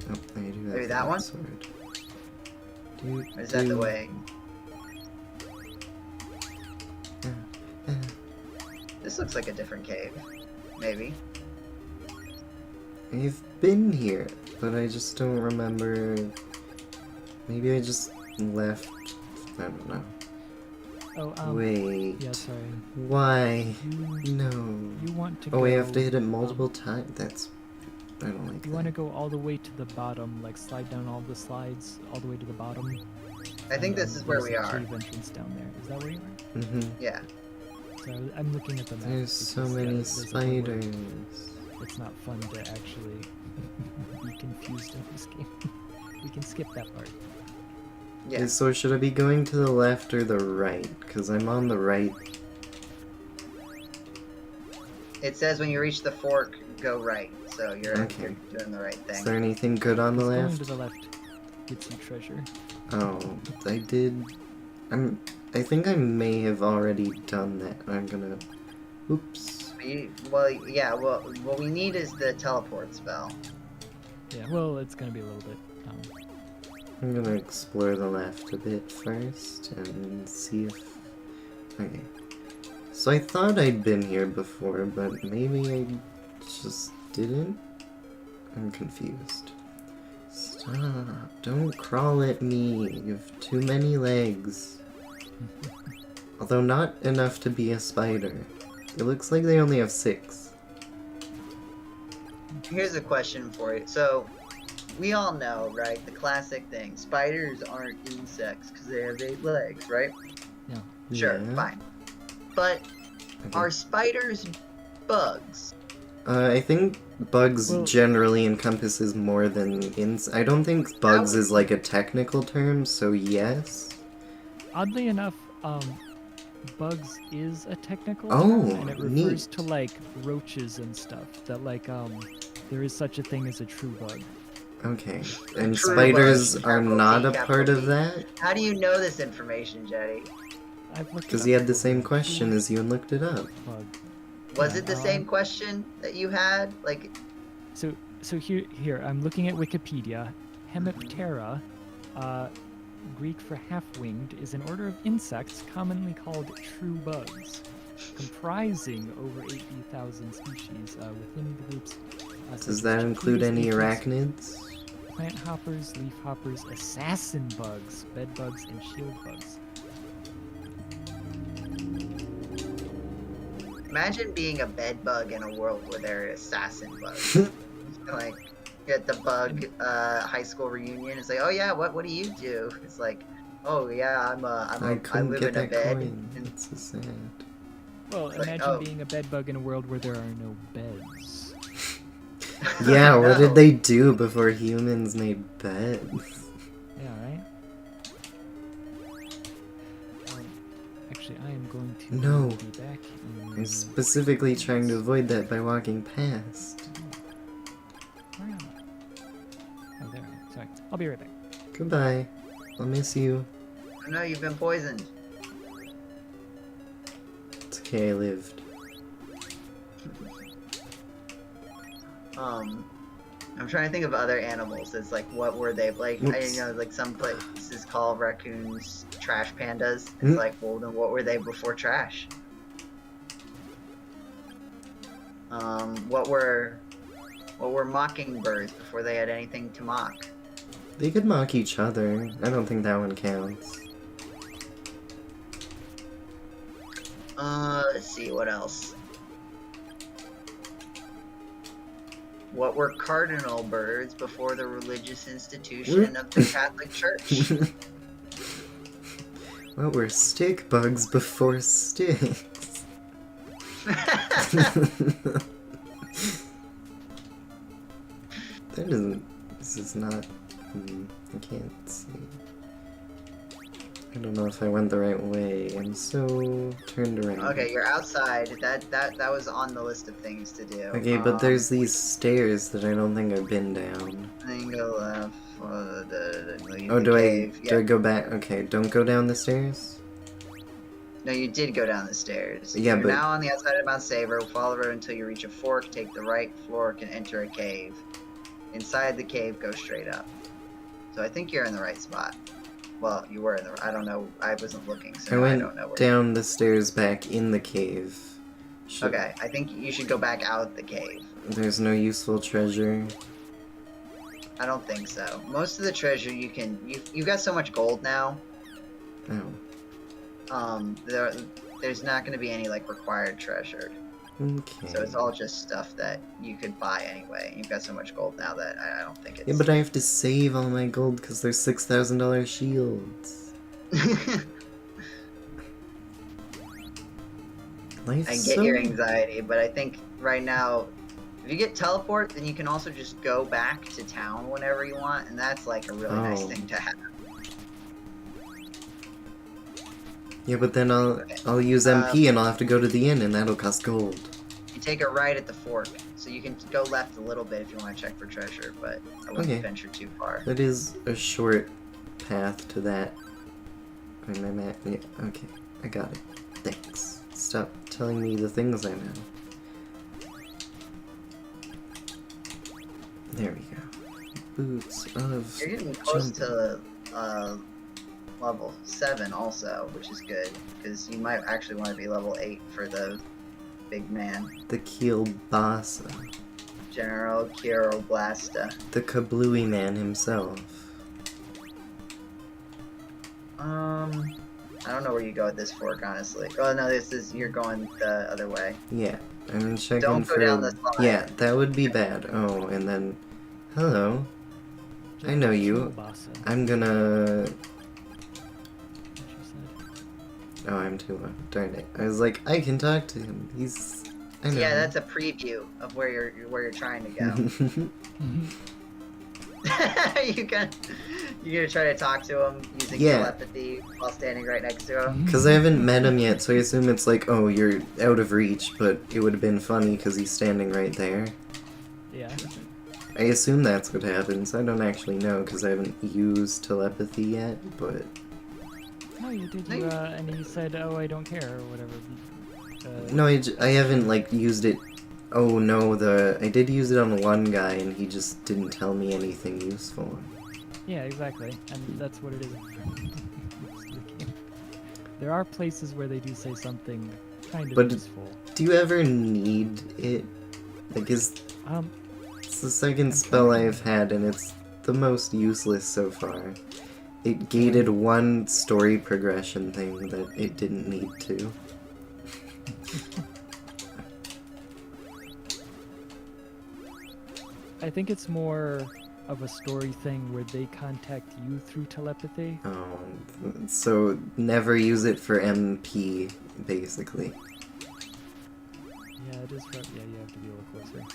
Oh, I do have Maybe that one? sword. Dude, Or is that the Dude. way? Yeah. This looks like a different cave. Maybe. I've been here, but I just don't remember. Maybe I just left. I don't know. oh, Wait. yeah, sorry. Why? You No. want to Oh, go... I have to hit it multiple times? That's. I don't like You that. want to go all the way to the bottom, like slide down all the slides all the way to the bottom. I think this is where we there's a are. cave entrance down there. Is that where you are? Mm-hmm. Yeah. So I'm looking at the map. There's so because, many there's a point where spiders. It's not fun to actually be confused in this game. We can skip that part. Yeah. Okay, so should I be going to the left or the right? Because I'm on the right. It says when you reach the fork, go right. So you're Okay. doing the right Is thing. there anything good on the Going left? to the left gets you treasure. Oh, I did. I think I may have already done that. I'm gonna. Oops. Well, yeah. Well, what we need is the teleport spell. Yeah, well, it's gonna be a little bit. I'm gonna explore the left a bit first and see if. Okay. So I thought I'd been here before, but maybe I just didn't? I'm confused. Stop. Don't crawl at me. You have too many legs. Although not enough to be a spider. It looks like they only have 6. Here's a question for you. So, we all know, right, the classic thing. Spiders aren't insects because they have 8 legs, right? Yeah. Sure, Yeah. fine. But Okay. are spiders bugs? I think bugs Well- generally encompasses more than I don't think bugs would- is like a technical term, so yes. Oddly enough, bugs is a technical Oh, term, and it refers neat. to like roaches and stuff. That like there is such a thing as a true bug. Okay. And True spiders bugs, are capital not T, a capital part of T. that? How do you know this information, Jetty? I've looked it Because up he had the before, same but question true as you and looked it up. bug. Was Yeah, it the same question that you had? Like, So here I'm looking at Wikipedia. Hemiptera, Greek for half-winged, is an order of insects commonly called true bugs, comprising over 80,000 species within the groups. such Does as that include any aphids, arachnids? plant hoppers, leaf hoppers, assassin bugs, bed bugs, and shield bugs. imagine being a bed bug in a world where there are assassin bugs. Like, at the bug high school reunion, it's like, oh yeah, what do you do? It's like, oh yeah, I I couldn't live get in a that bed. coin. And That's so sad. Well, It's like, imagine oh. being a bed bug in a world where there are no beds. Yeah, what No. did they do before humans made beds? Yeah, right? Actually, I am going to No. be back in... I'm specifically trying to avoid that by walking past. Where am I? Oh, there I am. Sorry. I'll be right back. Goodbye. I'll miss you. Oh no, you've been poisoned. It's okay, I lived. I'm trying to think of other animals. It's like, what were they like? Oops. Like some places call raccoons trash pandas. It's Mm. like, well, then what were they before trash? What were mockingbirds before they had anything to mock? They could mock each other. I don't think that one counts. Let's see, what else? What were cardinal birds before the religious institution of the Catholic Church? What were stick bugs before sticks? That isn't. This is not. I can't see. I don't know if I went the right way. I'm so turned around. Okay, you're outside. That was on the list of things to do. Okay, but there's these stairs that I don't think I've been down. Then go left. Oh, do I go back? Okay, don't go down the stairs? No, you did go down the stairs. Yeah, You're but- now on the outside of Mount Saver. Follow the road until you reach a fork. Take the right fork and enter a cave. Inside the cave, go straight up. So I think you're in the right spot. Well, you were in the. I don't know. I wasn't looking, so I I went don't know where. down the stairs back in the cave. Should- Okay, I think you should go back out the cave. There's no useful treasure. I don't think so. Most of the treasure you can. You've got so much gold now. Oh. There's not going to be any like required treasure. Okay. So it's all just stuff that you could buy anyway. You've got so much gold now that I don't think it's. Yeah, but I have to save all my gold because they're $6,000 shields. Life's I get so... your anxiety, but I think right now, if you get teleport, then you can also just go back to town whenever you want, and that's like a really nice Oh. thing to have. Yeah, but then I'll use MP and I'll have to go to the inn and that'll cost gold. You take a right at the fork, so you can go left a little bit if you want to check for treasure, but I wouldn't Okay. venture too far. That is a short path to that. Where am I at? Yeah, okay. I got it. Thanks. Stop telling me the things I know. There we go. Boots of You're getting close jumping. to level 7 also, which is good, because you might actually want to be level 8 for the big man. The Kielbasa. General Kiroblasta. The Kablooey man himself. I don't know where you go with this fork, honestly. Oh no, you're going the other way. Yeah, I'm checking Don't go for... down the slide. Yeah, that would be bad. Oh, and then... Hello. I know you. Kielbasa, I'm gonna... she said. Oh, I'm too low. Darn it. I was like, I can talk to him. He's... I know Yeah, him. that's a preview of where you're trying to go. You're gonna try to talk to him using telepathy while standing right next to him. Because I haven't met him yet, so I assume it's like, oh, you're out of reach, but it would have been funny because he's standing right there. Yeah. I assume that's what happens. I don't actually know because I haven't used telepathy yet, but... No, you did. And he said, "Oh, I don't care," or whatever. No, I haven't, like, used it... Oh, no, I did use it on one guy, and he just didn't tell me anything useful. Yeah, exactly, and that's what it is. There are places where they do say something kind of useful. Do you ever need it? Like, it's the second spell I've had, and it's the most useless so far. It gated one story progression thing that it didn't need to. I think it's more of a story thing where they contact you through telepathy. Oh, so never use it for MP, basically. Yeah, it is. Yeah, you have to be a little closer.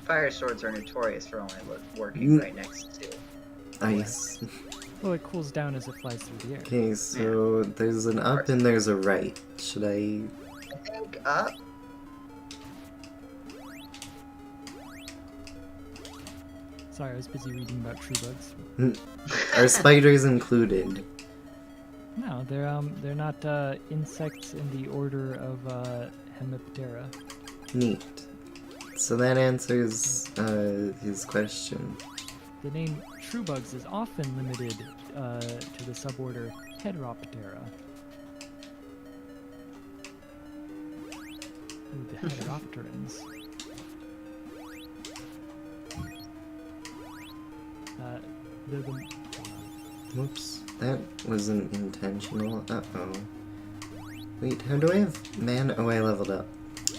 Fire swords are notorious for only working right next to Ice. Well, it cools down as it flies through the air. Okay, so there's an up and there's a right. Should I... I think up. Sorry, I was busy reading about true bugs. Are spiders included? No, they're not insects in the order of Hemiptera. Neat. So that answers his question. The name true bugs is often limited to the suborder Heteroptera. Ooh, the Heteropterans. They're the... Whoops. That wasn't intentional. Uh-oh. Wait, how do I have man? Oh, I leveled up.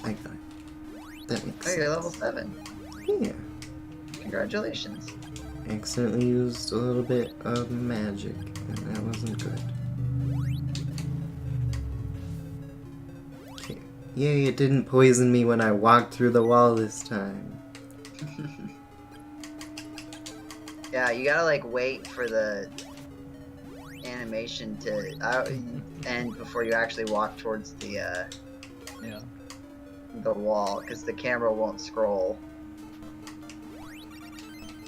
I got it. That makes Oh, sense. you're level 7. Yeah. Congratulations. Accidentally used a little bit of magic, and that wasn't good. Okay. Yay, it didn't poison me when I walked through the wall this time. Yeah, you gotta like wait for the animation to end before you actually walk towards the wall, because the camera won't scroll.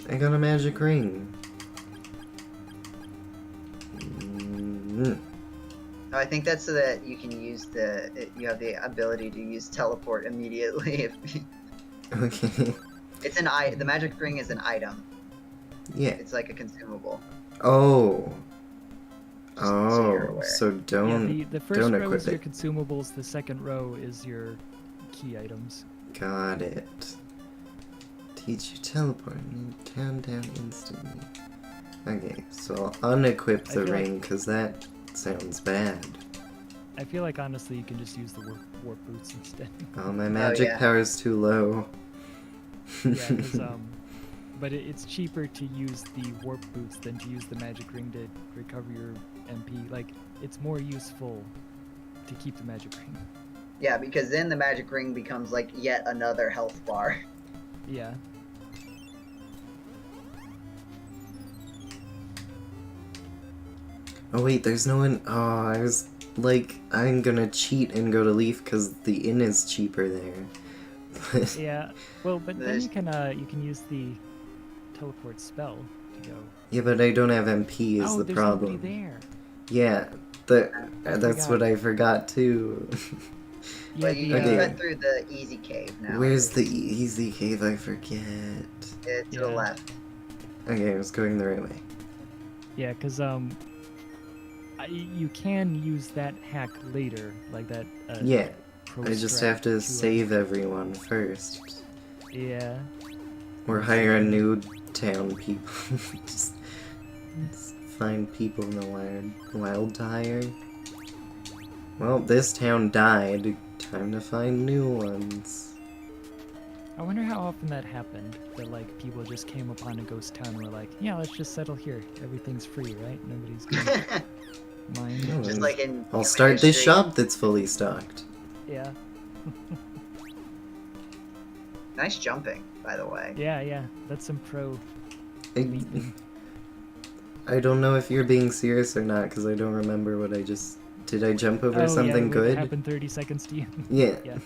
I got a magic ring. No, I think that's so that you can use you have the ability to use teleport immediately. Okay. It's the magic ring is an item. Yeah. It's like a consumable. Oh. So you're aware. So don't Yeah, the first don't row equip is your it. consumables, the second row is your key items. Got it. Teach you teleport and countdown instantly. Okay, so I'll unequip I the feel like- ring because that sounds bad. I feel like honestly you can just use the warp boots instead. Oh, my magic yeah. power is too low. Yeah, because but it's cheaper to use the warp boots than to use the magic ring to recover your MP. Like, it's more useful to keep the magic ring. Yeah, because then the magic ring becomes like yet another health bar. Yeah. Oh wait, there's no one. Oh, I was like, I'm gonna cheat and go to Leaf because the inn is cheaper there. But Yeah. Well, but then There's- you can use the teleport spell to go. yeah, but I don't have MP is oh, the there's problem. nobody there. Yeah, that's what I forgot too. Yeah, But you the, can Okay. cut through the easy cave now. Where's the easy cave? I forget. To the left. Okay, I was going the right way. yeah, because You can use that hack later, like that. Yeah, pro I just strike have to save everyone first. Yeah. Or hire a new town people. just find people in the wild to hire. Well, this town died. Time to find new ones. I wonder how often that happened. That like people just came upon a ghost town and were like, yeah, let's just settle here. Everything's free, right? Nobody's gonna mind. Oh, Just like in I'll human start this history. shop that's fully stocked. Yeah. Nice jumping, by the way. Yeah. That's some pro I, leaping. I don't know if you're being serious or not, because I don't remember what I just... Did I jump over Oh, something yeah, good? It happened 30 seconds to you. Yeah. Yeah.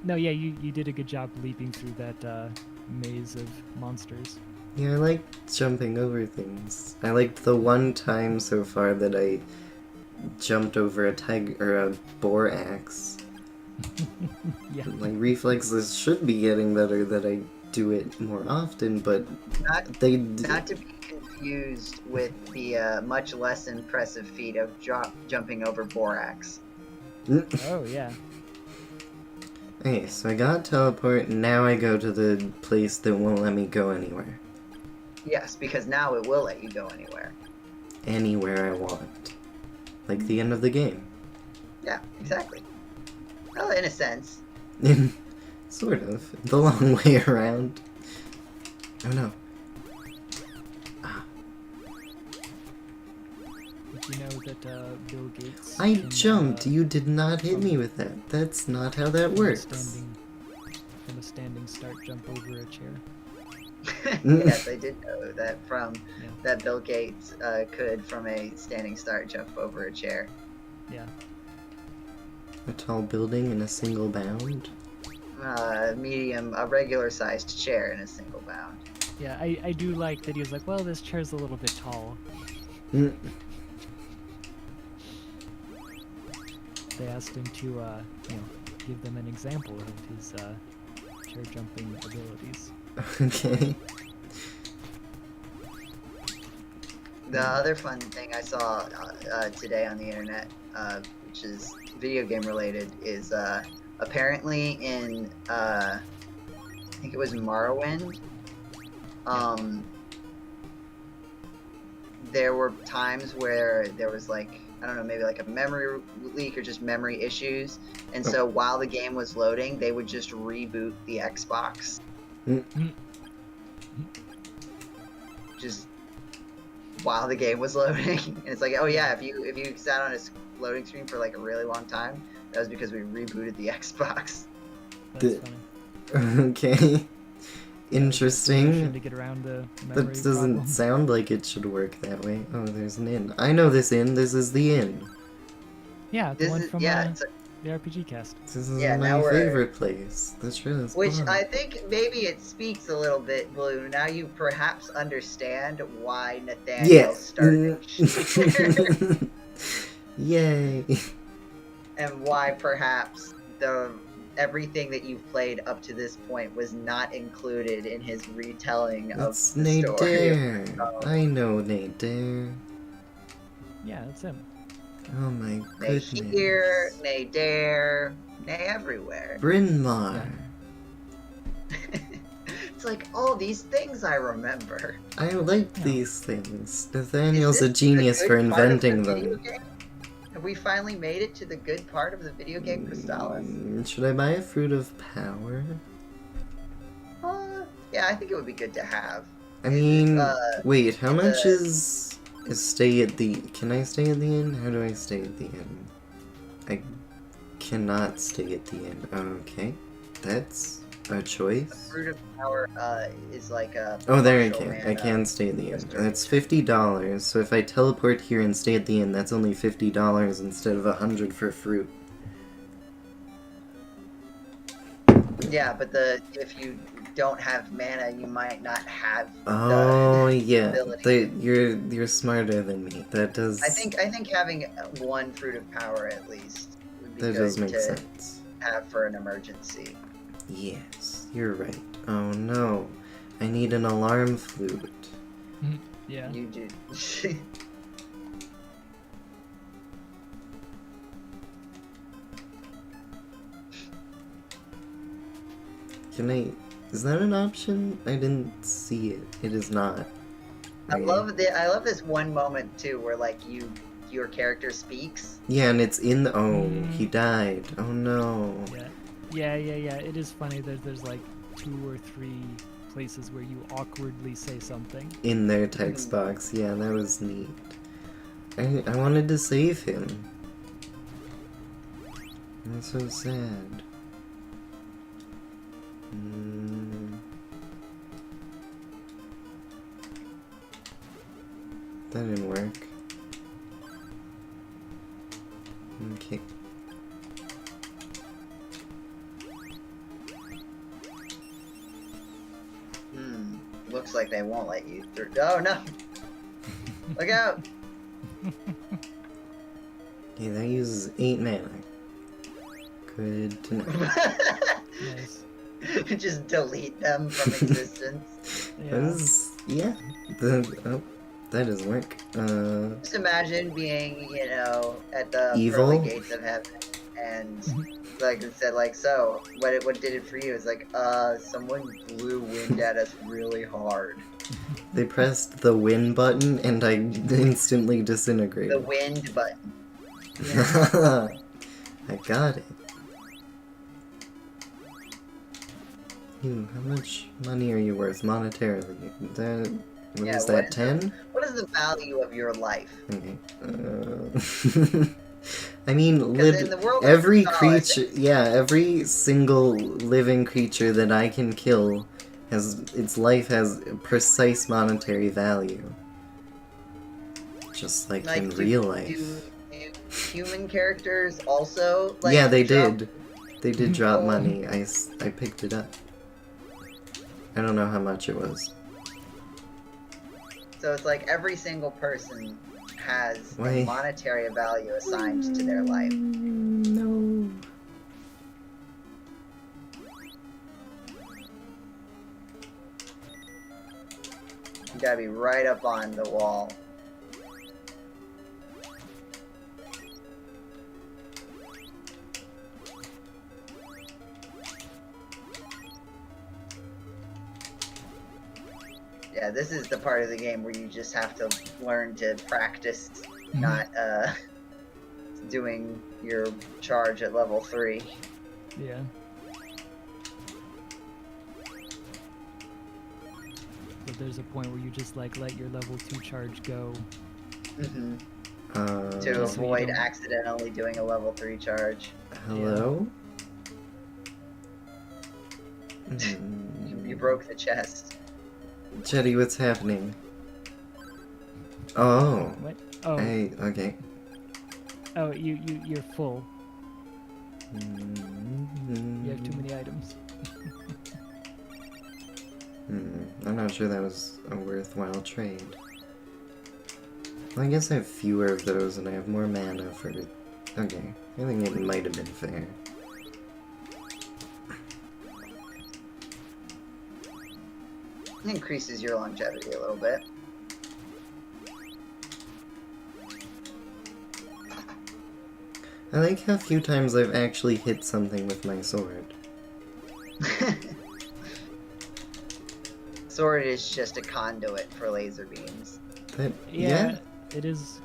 No, yeah, you did a good job leaping through that maze of monsters. Yeah, I like jumping over things. I liked the one time so far that I jumped over a tiger or a boar axe. Yeah. My reflexes should be getting better that I do it more often, but Not to be confused with the much less impressive feat of jumping over borax. Oh, yeah. Okay, so I got teleport, and now I go to the place that won't let me go anywhere. Yes, because now it will let you go anywhere. Anywhere I want. Like the end of the game. Yeah, exactly. Well, in a sense. Sort of. The long way around. Oh no. Did you know that Bill Gates... I can, jumped. You did not hit me with that. That's not how that works. From a standing start, jump over a chair. Yes, I did know that from Yeah. that Bill Gates could, from a standing start, jump over a chair. Yeah. A tall building in a single bound. Medium, a regular-sized chair in a single bound. Yeah, I do like that he was like, well, this chair's a little bit tall. Mm. They asked him to, give them an example of his chair jumping abilities. Okay. The other fun thing I saw today on the internet, which is video game related, is apparently in I think it was Morrowind. There were times where there was like, I don't know, maybe like a memory leak or just memory issues, and so while the game was loading, they would just reboot the Xbox. Just while the game was loading, and it's like, oh yeah, if you sat on a loading screen for like a really long time, that was because we rebooted the Xbox. That's funny. Okay. Interesting. To get around the memory That doesn't problem. sound like it should work that way. Oh, there's an inn. I know this inn. This is the inn. Yeah, the This one is from it's the RPG cast. This is Yeah, my now we're- favorite place. That's true. That's which fun. I think maybe it speaks a little bit, Blue. Now you perhaps understand why Nathaniel Yeah. started, Yay. and why perhaps everything that you've played up to this point was not included in his retelling of It's the story. Nader. I know Nader. Yeah, that's him. Oh my Nay goodness. here, nay there, nay everywhere. Bryn Mawr. It's like all these things I remember. I like Yeah. these things. Nathaniel's Is a this genius the for good part of inventing the video them. game? Have we finally made it to the good part of the video game, Crystalis? Should I buy a fruit of power? Yeah, I think it would be good to have. I mean, wait, how it's much a- is stay at the... Can I stay at the inn? How do I stay at the inn? I cannot stay at the inn. Okay, that's a choice. Fruit of Power is like a. Oh, there I partial can. I mana. can stay at the inn. restoration. That's $50. So if I teleport here and stay at the inn, that's only $50 instead of $100 for fruit. Yeah, but if you don't have mana, you might not have. Oh yeah, ability. you're smarter than me. That does. I think having one Fruit of Power at least would be that good does make to sense. have for an emergency. Yes, you're right. Oh no, I need an alarm flute. Yeah. You do. Can I... Is that an option? I didn't see it. It is not. I Okay. love this one moment too where like your character speaks. Yeah, and it's in the... Oh, he Mm. died. Oh no. Yeah. It is funny that there's like 2 or 3 places where you awkwardly say something. In their text box. Yeah, that was neat. I wanted to save him. That's so sad. That didn't work. Okay. Looks like they won't let you through. Oh no! Look out! Okay, that uses 8 mana. Good to know. Nice. Just delete them from existence. Yeah. Oh, that doesn't work. Just imagine being, you know, at the Evil? pearly gates of heaven, and like it said, like, so what did it for you? It's like, someone blew wind at us really hard. They pressed the win button and I instantly disintegrated. The wind button. I got it. How much money are you worth monetarily? What is that, 10? What is the value of your life? Okay. I mean, 'Cause in the world of every Crystalis, creature, yeah, every single living creature that I can kill its life has precise monetary value. Just like in real life. Do human characters also, like, Yeah, they drop- did. They did drop money. I picked it up. I don't know how much it was. So it's like every single person has Why? a monetary value assigned to their life. No. You gotta be right up on the wall. Yeah, this is the part of the game where you just have to learn to practice not doing your charge at level 3. Yeah. But there's a point where you just like let your level 2 charge go. Mm-hmm. To To Just so you avoid don't- accidentally doing a level 3 charge. Hello? You broke the chest. Jetty, what's happening? Oh. What? Oh, Okay. oh, you're full. You have too many items. I'm not sure that was a worthwhile trade. Well, I guess I have fewer of those and I have more mana for... Okay, I think it might have been fair. It increases your longevity a little bit. I like how few times I've actually hit something with my sword. Sword is just a conduit for laser beams. But, Yeah, it is.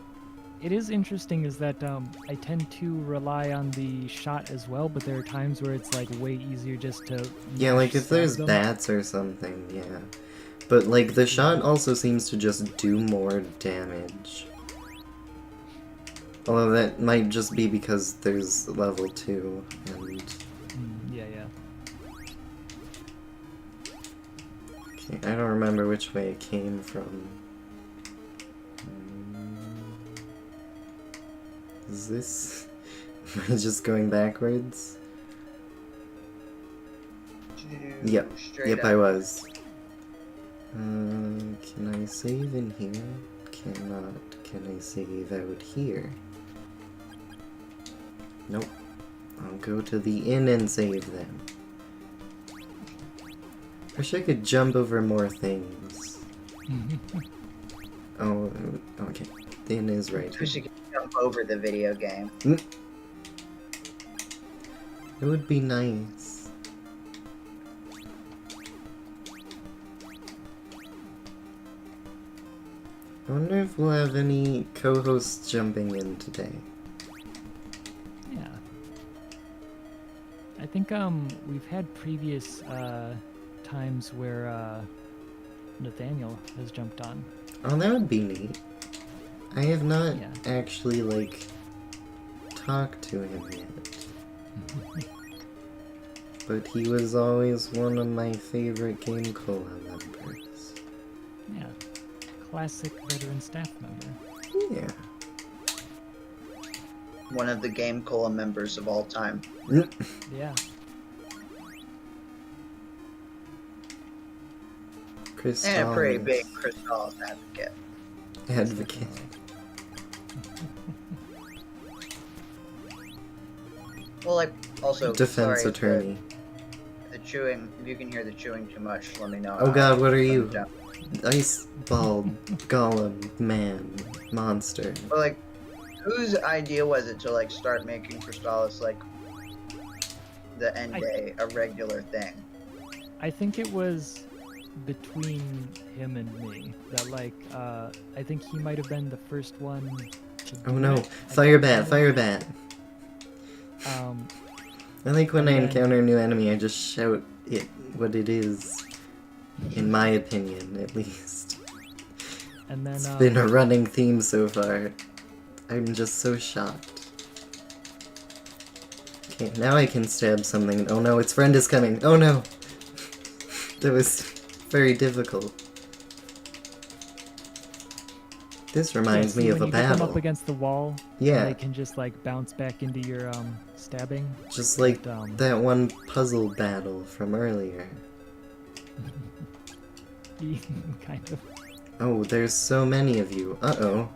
It is interesting is that I tend to rely on the shot as well, but there are times where it's like way easier just to. Yeah, like if stab there's them. bats or something, yeah. But like the shot also seems to just do more damage. Although that might just be because there's level 2 and... Yeah. Okay, I don't remember which way it came from. Is this... Am I just going backwards? Yep. Straight Yep, up. I was. Can I save in here? Cannot. Can I save out here? Nope. I'll go to the inn and save them. Wish I could jump over more things. Oh, okay. The inn is right. We should jump over the video game. It would be nice. wonder if we'll have any co-hosts jumping in today. Yeah. I think we've had previous times where Nathaniel has jumped on. Oh, that would be neat. I have not Yeah. actually, like, talked to him yet. But he was always one of my favorite GameCola members. Yeah. Classic veteran staff member. Yeah. One of the GameCola members of all time. Yeah. Crystalis. And a pretty big Crystalis advocate. Well, like, also, Defense sorry, attorney. The chewing, if you can hear the chewing too much, let me know. Oh god, what are you? Down. Ice ball, golem, man, monster. But, like, whose idea was it to, like, start making Crystalis, like, the end day a regular thing? I think it was between him and me that, like, I think he might have been the first one to Oh do no, it. fire bat, fire bat. Um, I like when I and then- encounter a new enemy, I just shout it what it is. In my opinion, at least. and then It's been a running theme so far. I'm just so shocked. Okay, now I can stab something. Oh no, its friend is coming. Oh no! That was very difficult. This reminds me of a when you get them up battle. against the wall, Yeah, they can just like bounce back into your stabbing. just like But, that one puzzle battle from earlier. kind of. Oh, there's so many of you. Uh-oh.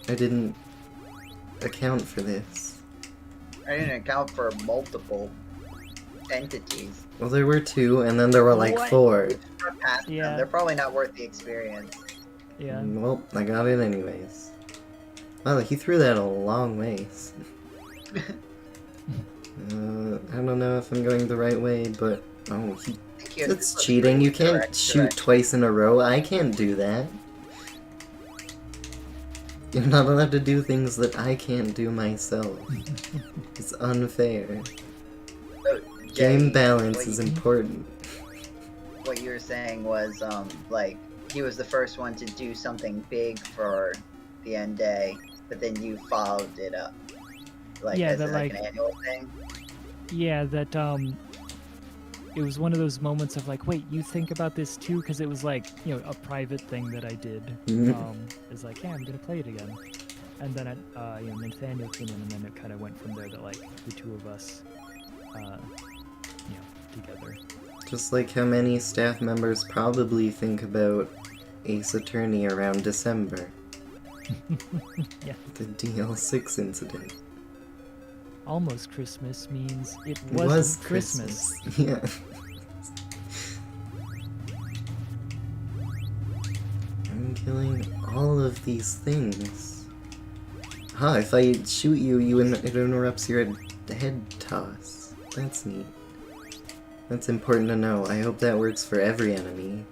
I didn't account for this. I didn't account for multiple entities. Well, there were 2, and then there were like What? 4. We're past them. Yeah. They're probably not worth the experience. Yeah. Well, I got it anyways. Wow, he threw that a long ways. I don't know if I'm going the right way, but... Oh, that's cheating. You can't shoot twice in a row. I can't do that. You're not allowed to do things that I can't do myself. It's unfair. Game balance is important. What you were saying was, like, he was the first one to do something big for the end day, but then you followed it up. Like, Yeah, as that, like like- an annual thing. Yeah, that it was one of those moments of like, wait, you think about this too? Because it was like, you know, a private thing that I did. It's like, yeah, I'm gonna play it again. And then it, you know, Nathaniel came in, and then it kind of went from there. That like the two of us, you know, together. Just like how many staff members probably think about Ace Attorney around December. Yeah. The DL6 incident. Almost Christmas means it It wasn't was Christmas. Yeah. I'm killing all of these things. Huh, if I shoot you, it interrupts your head toss. That's neat. That's important to know. I hope that works for every enemy.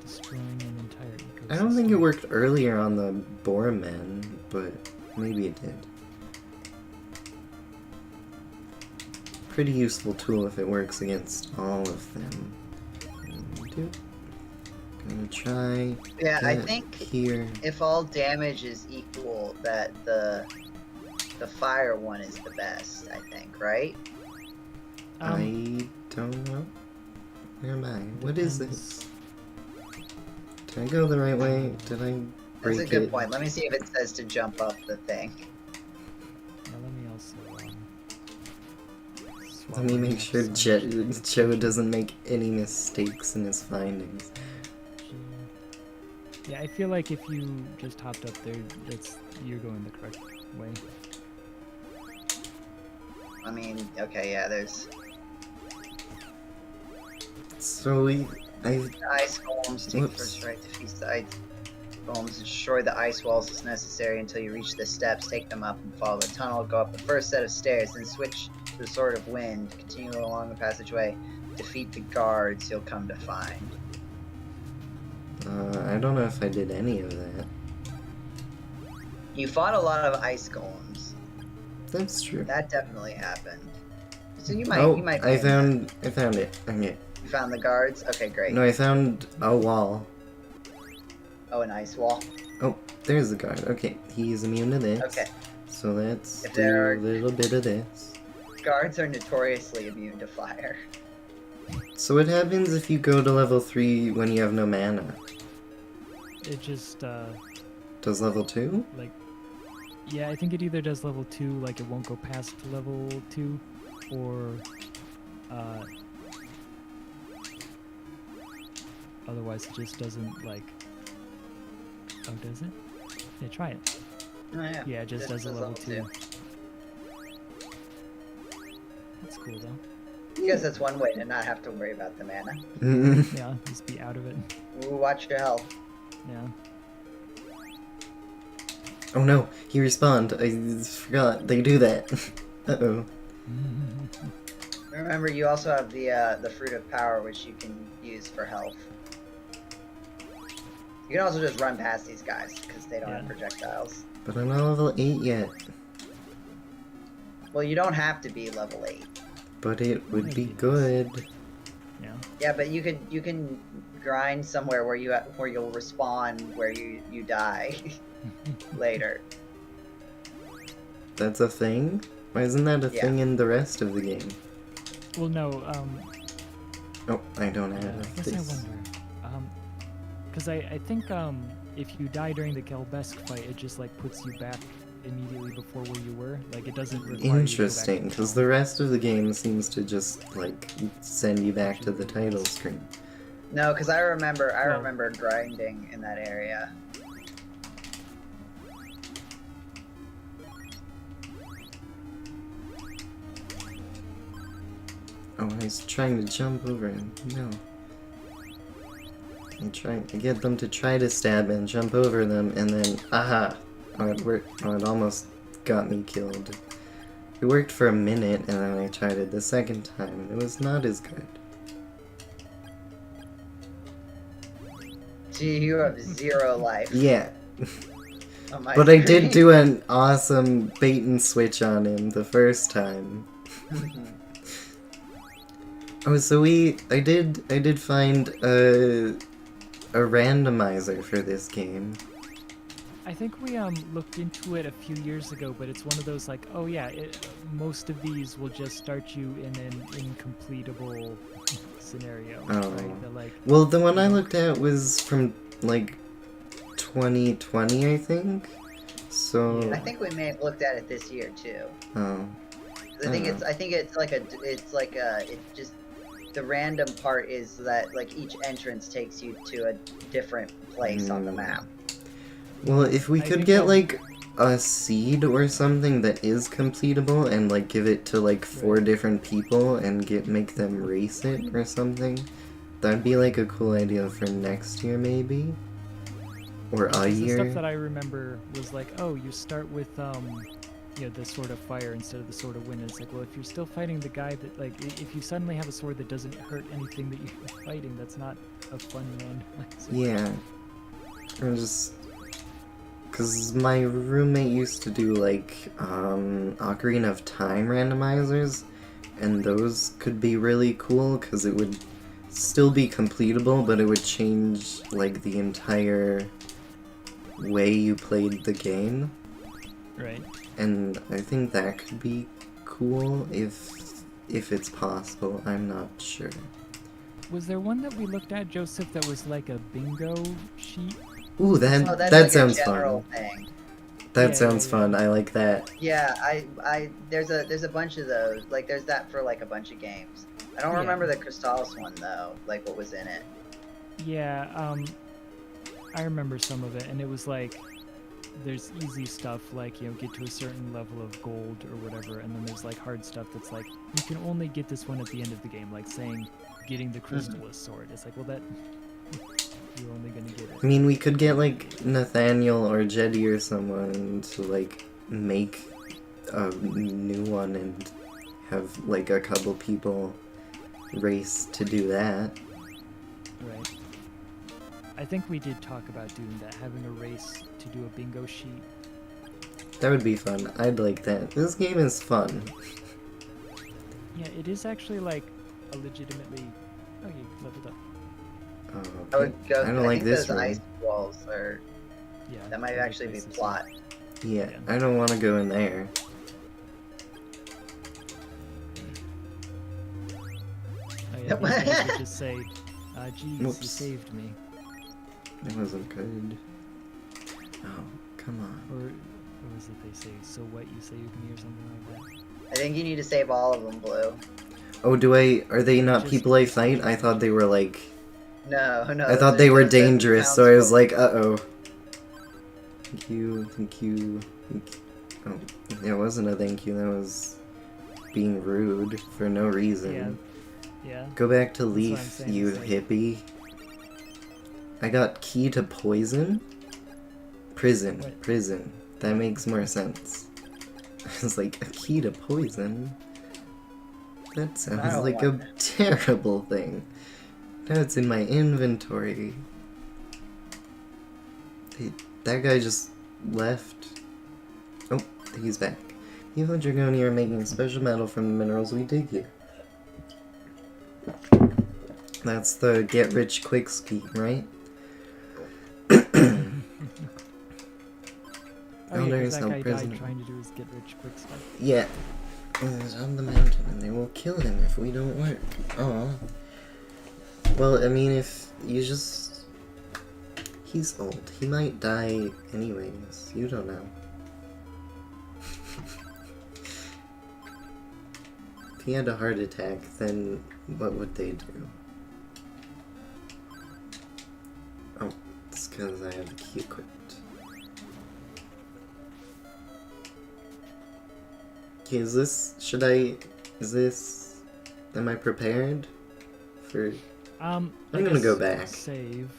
Destroying an entire ecosystem. I don't think it worked earlier on the Boar Men, but maybe it did. Pretty useful tool if it works against all of them. Gonna try Yeah, I that think here. if all damage is equal, that the fire one is the best. I think, right? I don't know. Where am I? What is this? Did I go the right way? Did I break That's a good it? point. Let me see if it says to jump up the thing. Yeah, let me also. Let me make sure Joe doesn't make any mistakes in his findings. Yeah, I feel like if you just hopped up there, you're going the correct way. I mean, okay, yeah, there's So the ice golems take Whoops. first right, defeats the ice golems, destroy the ice walls as necessary until you reach the steps, take them up and follow the tunnel, go up the first set of stairs, then switch to the Sword of Wind, continue along the passageway, defeat the guards you'll come to find. I don't know if I did any of that. You fought a lot of ice golems. That's true. That definitely happened. So you might. Oh, You might. I found it. Okay. You found the guards. Okay, great. No, I found a wall. Oh, an ice wall. Oh, there's the guard. Okay, he's immune to this. Okay. So let's If do there are- a little bit of this. Guards are notoriously immune to fire. So what happens if you go to level 3 when you have no mana? It just Does level 2? like, yeah, I think it either does level 2, like it won't go past level 2, or otherwise it just doesn't like. Oh, does it? Yeah, try it. Oh, yeah. Yeah, it just This does a is level 2. 2. That's cool though. I guess that's one way to not have to worry about the mana. Yeah, just be out of it. Ooh, watch your health. Yeah. Oh no, he respawned. I forgot. They do that. Uh-oh. Remember, you also have the fruit of power, which you can use for health. You can also just run past these guys because they don't have Yeah. projectiles. But I'm not level 8 yet. Well, you don't have to be level 8. But it would be Maybe. good. Yeah. Yeah, but you can grind somewhere where you'll respawn where you die later. That's a thing? Why isn't that a Yeah. thing in the rest of the game? Well, no. Oh, I don't Yeah, have I guess this. I wonder. Because I think if you die during the Kelbesk fight, it just like puts you back immediately before where you were. Like it doesn't require you to go back Interesting, to because town. the rest of the game seems to just, like, send you back to the title screen. No, because I remember Well- grinding in that area. Oh, I was trying to jump over him. No. I'm trying to get them to try to stab and jump over them, and then, aha! Oh, it worked. Oh, it almost got me killed. It worked for a minute, and then I tried it the second time. It was not as good. Gee, you have 0 life. Yeah, On my but I did screen. do an awesome bait and switch on him the first time. Oh, so I did find a randomizer for this game. I think we looked into it a few years ago, but it's one of those like, oh yeah, most of these will just start you in an incompletable scenario, Oh. right? They're like, Well, the one I looked at was from, like, 2020, I think. So, I think we may have looked at it this year too. oh. I think it's just the random part is that like each entrance takes you to a different place on the map. Well, if we I could think get, I'll- like, a seed or something that is completable and, like, give it to, like, 4 Right. different people and make them race it or something, that'd be, like, a cool idea for next year, maybe? Or a 'cause the year? stuff that I remember was like, oh, you start with the sword of fire instead of the sword of wind. And it's like, well, if you're still fighting the guy that like, if you suddenly have a sword that doesn't hurt anything that you're fighting, that's not a fun run. Yeah. I'm just... Because my roommate used to do, like, Ocarina of Time randomizers, and those could be really cool, because it would still be completable, but it would change, like, the entire way you played the game. Right. And I think that could be cool if it's possible. I'm not sure. Was there one that we looked at, Joseph, that was like a bingo sheet? Ooh, Oh, that that's that like sounds a general fun. thing. That Yeah, sounds yeah, fun. I like that. Yeah, there's a bunch of those. Like there's that for like a bunch of games. I don't Yeah. remember the Crystalis one though. Like what was in it. Yeah, I remember some of it, and it was like, there's easy stuff like, get to a certain level of gold or whatever, and then there's like hard stuff that's like, you can only get this one at the end of the game, like saying, getting the Crystalis sword. It's like, well, that, you're only gonna get I it. mean, we could get, like, Nathaniel or Jetty or someone to, like, make a new one and have, like, a couple people race to do that. Right. I think we did talk about doing that, having a race to do a bingo sheet. That would be fun. I'd like that. This game is fun. Yeah, it is actually like a legitimately. Oh, you leveled up. Oh, I would go. I don't I like think this those room. ice walls are. Yeah. That might those are actually be places. plot. Yeah, Yeah. I don't want to go in there. Oh yeah, these guys would just say, "Geez, you Whoops. saved me," That wasn't good. Oh, come on. or what was it they say? "So what? You saved me," or something like that. I think you need to save all of them, Blue. Oh, are they not Just- people I fight? I thought they were like... No. I thought they were those are dangerous, so I was townsfolk. like, uh-oh. Thank you, thank you, thank you. Oh, it wasn't a thank you, that was being rude for no reason. Yeah. Yeah. Go back to what I'm Leaf, saying, you it's like- hippie. I got key to poison? Prison, What? prison. That makes more sense. I was like, a key to poison? That sounds don't like want a terrible thing. Now it's in my inventory. That guy just left. Oh, he's back. You and Dragoni are making special metal from the minerals we dig here. That's the get rich quick scheme, right? Oh, yeah, 'cause there's that no guy prisoner. died trying to do his get rich quick stuff. Yeah. He's on the mountain and they will kill him if we don't work. Aw. Well, I mean, if you just... He's old. He might die anyways. You don't know. If he had a heart attack, then what would they do? Oh, it's because I have the key equipped. Okay, am I prepared for... I'm gonna go back. Save.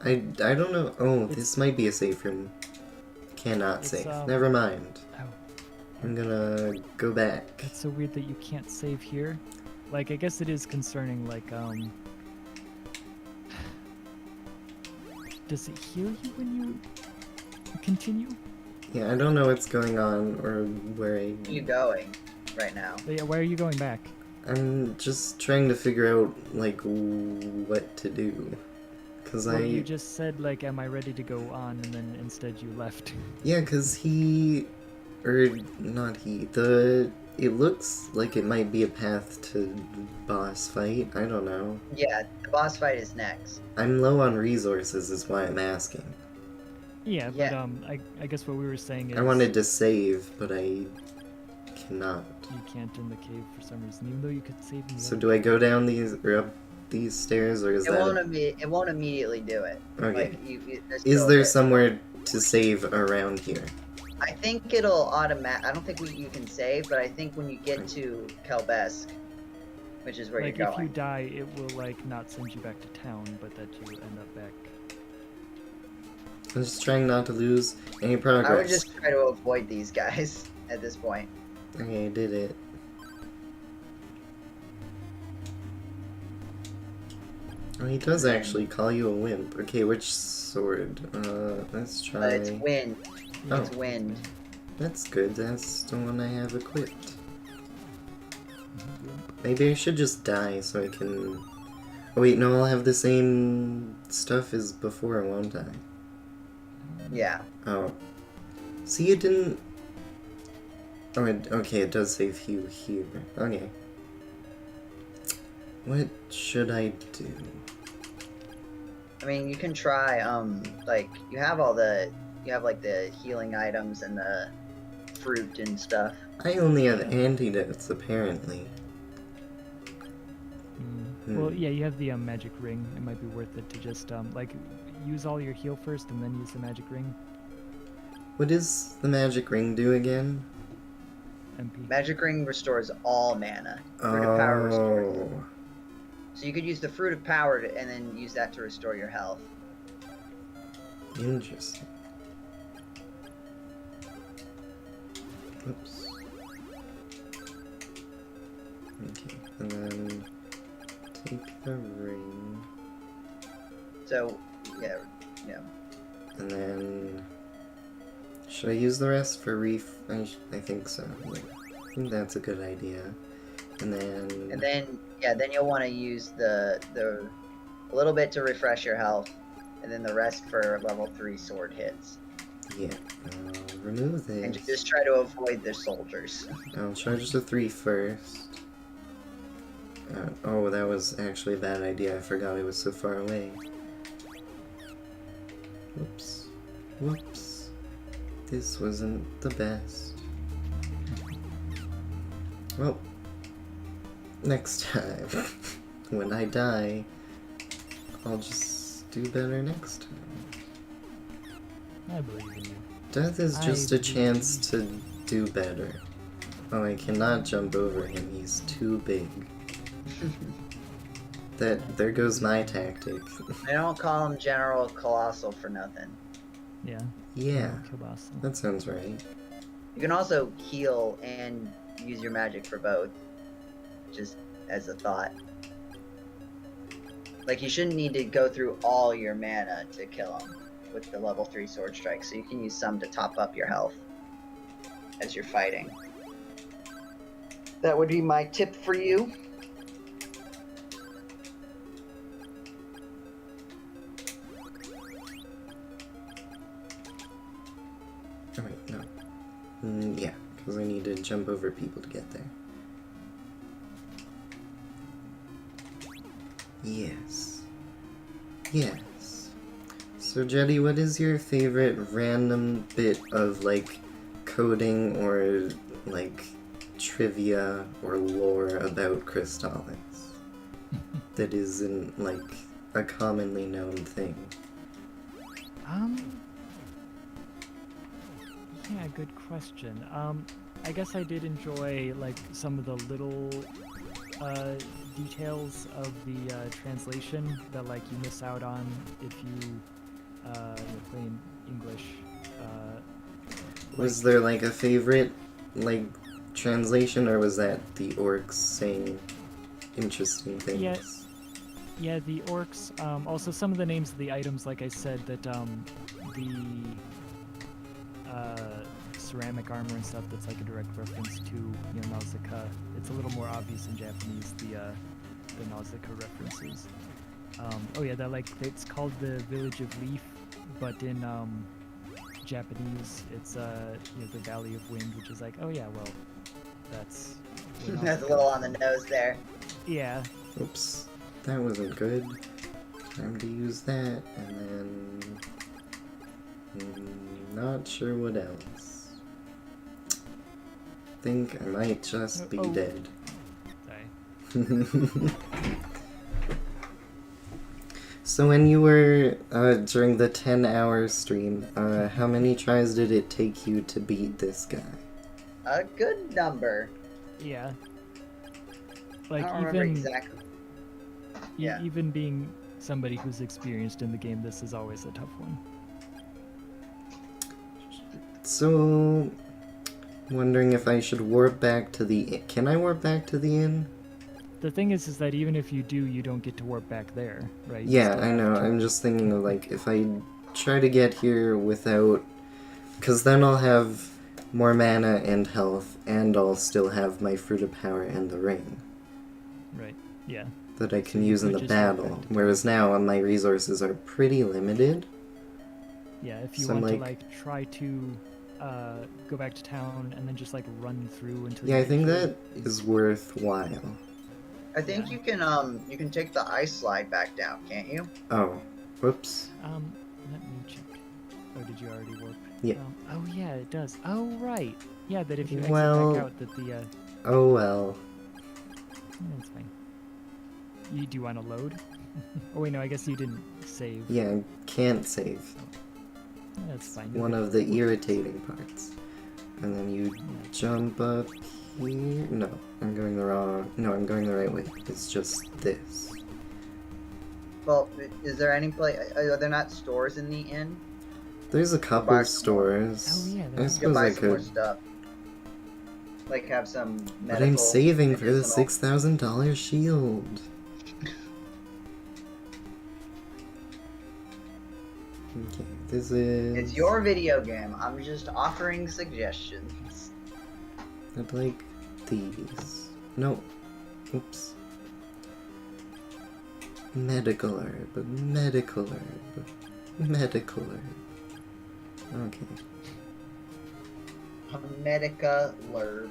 I don't know. Oh, this might be a safe room. Cannot It's, save. um, Never mind. Oh, I'm gonna go back. it's so weird that you can't save here. Like, I guess it is concerning. Like, does it heal you when you continue? Yeah, I don't know what's going on or where Where are you going right now? But yeah, why are you going back? I'm just trying to figure out, like, what to do. Cause Well, you just said like, "Am I ready to go on?" and then instead you left. Yeah, cause it looks like it might be a path to boss fight. I don't know. Yeah, the boss fight is next. I'm low on resources is why I'm asking. Yeah, but Yeah. I guess what we were saying is I wanted to save, but I cannot. you can't in the cave for some reason, even though you could save in the So other do I go down these or up these stairs, or is It that... won't immediately do it. Okay. Like, there's Is still a there bit. somewhere to save around here? I think it'll automatic. I don't think you can save, but I think when you get to Kelbesk, which is where Like, you're if you going. die, it will like not send you back to town, but that you end up back. I'm just trying not to lose any I would progress. just try to avoid these guys at this point. Okay, I did it. Oh, he does actually call you a wimp. Okay, which sword? Let's try... It's wind. Oh. It's wind. That's good, that's the one I have equipped. Maybe I should just die so I can... Oh wait, no, I'll have the same stuff as before, won't I? Yeah. Oh. See, it didn't... Oh, okay, it does save you here. Okay. What should I do? I mean, you can try. Like you have like the healing items and the fruit and stuff. I only have antidotes, apparently. Well, yeah, you have the magic ring. It might be worth it to just like use all your heal first and then use the magic ring. What does the magic ring do again? MP. Magic ring restores all mana. Fruit of power restores. Oh. So you could use the fruit of power and then use that to restore your health. Interesting. Oops. Okay, and then take the ring, So yeah. and then Should I use the rest for I think so. Yeah. I think that's a good idea. And then then you'll want to use the a little bit to refresh your health, and then the rest for level 3 sword hits. yeah, I'll remove this. And just try to avoid the soldiers. I'll charge the 3 first. Oh, that was actually a bad idea. I forgot it was so far away. Whoops. Whoops. This wasn't the best. Well, next time, when I die, I'll just do better next time. I believe in you. Death is just a chance to do better. Oh, I cannot jump over him. He's too big. There goes my tactic. They don't call him General Colossal for nothing. Yeah. Yeah, Colossal. that sounds right. You can also heal and use your magic for both, just as a thought. Like, you shouldn't need to go through all your mana to kill him with the level 3 sword strike, so you can use some to top up your health as you're fighting. That would be my tip for you. Oh wait, no. Yeah, because I need to jump over people to get there. Yes. Yes. So Jetty, what is your favorite random bit of, like, coding or, like, trivia or lore about Crystalis that isn't, like, a commonly known thing? Yeah, good question. I guess I did enjoy, like, some of the little details of the translation that, like, you miss out on if you play in English. Was there, like, a favorite, like, translation, or was that the orcs saying interesting things? Yes. Yeah, the orcs. Also, some of the names of the items, like I said, that the ceramic armor and stuff, that's like a direct reference to, you know, Nausicaa. It's a little more obvious in Japanese, the Nausicaa references. Oh yeah, that, like, it's called the Village of Leaf, but in Japanese, it's you know, the Valley of Wind, which is like, oh yeah, well, that's That's a little on the nose there. yeah. Oops, that wasn't good. Time to use that, and then not sure what else. Think I might just be dead. Sorry. So when you were during the 10-hour stream, how many tries did it take you to beat this guy? A good number. Yeah. Like, I don't remember exactly. Yeah. Even being somebody who's experienced in the game, this is always a tough one. So, wondering if I should warp back to the... Can I warp back to the inn? The thing is that even if you do, you don't get to warp back there, right? You Yeah, still I have know. to- I'm just thinking of, like, if I try to get here without... Because then I'll have more mana and health, and I'll still have my Fruit of Power and the ring Right, yeah. that I can So you use in could the just warp battle. back to Whereas now, my resources are pretty limited. Yeah, if you So I'm want to, like- like, try to go back to town and then just, like, run through until Yeah, you I think get that is worthwhile. I think you can take the ice slide back down, can't you? Oh, whoops. Let me check. Oh, did you already warp? Yeah. Oh, yeah, it does. Oh, right. Yeah, that if you exit Well- back out, that the, Oh well. that's fine. Do you want to load? Oh, wait, no, I guess you didn't save. Yeah, I can't save. That's fine. One of the irritating parts. And then you jump up here. No, I'm going the wrong. No, I'm going the right way. It's just this. Well, is there any place? Are there not stores in the inn? There's a couple Buy- stores. Oh, yeah, I there's- You can suppose buy I some more could. stuff. Like have some medical. But I'm saving for the medicinal- $6,000 shield. Okay. This is... It's your video game. I'm just offering suggestions. I'd like these. No. Oops. Medical herb. Medical herb. Medical herb. Okay. Medica Lurb.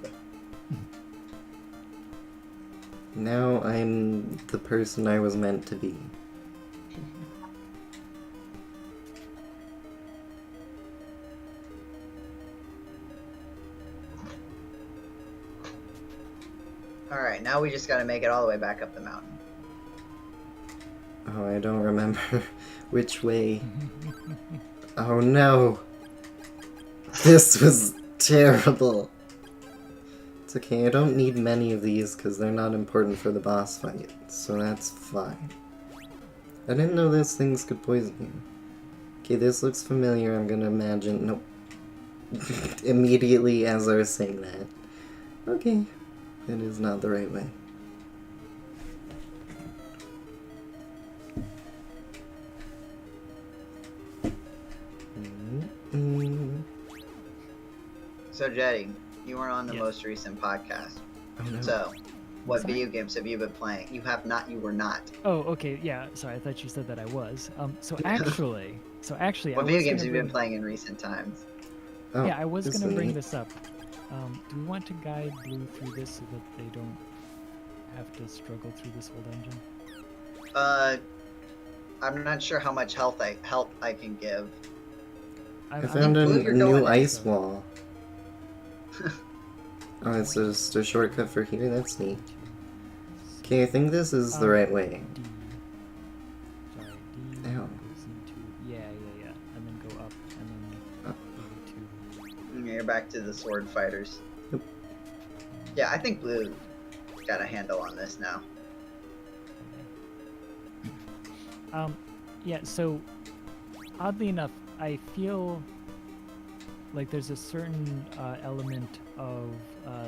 Now I'm the person I was meant to be. Alright, now we just gotta make it all the way back up the mountain. Oh, I don't remember which way. Oh no! This was terrible! It's okay, I don't need many of these because they're not important for the boss fight, so that's fine. I didn't know those things could poison you. Okay, this looks familiar, I'm gonna imagine. Nope. Immediately as I was saying that. Okay, it is not the right way. So, Jetty, you were on the Yes. most recent podcast. Oh no. So, what Sorry? video games have you been playing? You have not, you were not. Oh, okay, yeah. Sorry, I thought you said that I was. So actually, What I video was games gonna have you been bring- playing in recent times? Oh, Yeah, I was this gonna is bring neat. this up. Do we want to guide Blue through this so that they don't have to struggle through this whole dungeon? I'm not sure how much help I can give. I I'm found a Blue, you're going new in, ice so- wall. Oh, it's just a shortcut for here? That's neat. Okay, I think this is the right way. D. Sorry, D Ow. goes into yeah, and then go up, and then Up. into You're back to the sword fighters. Yep. Yeah, I think Blue got a handle on this now. Yeah. So, oddly enough, I feel like there's a certain element of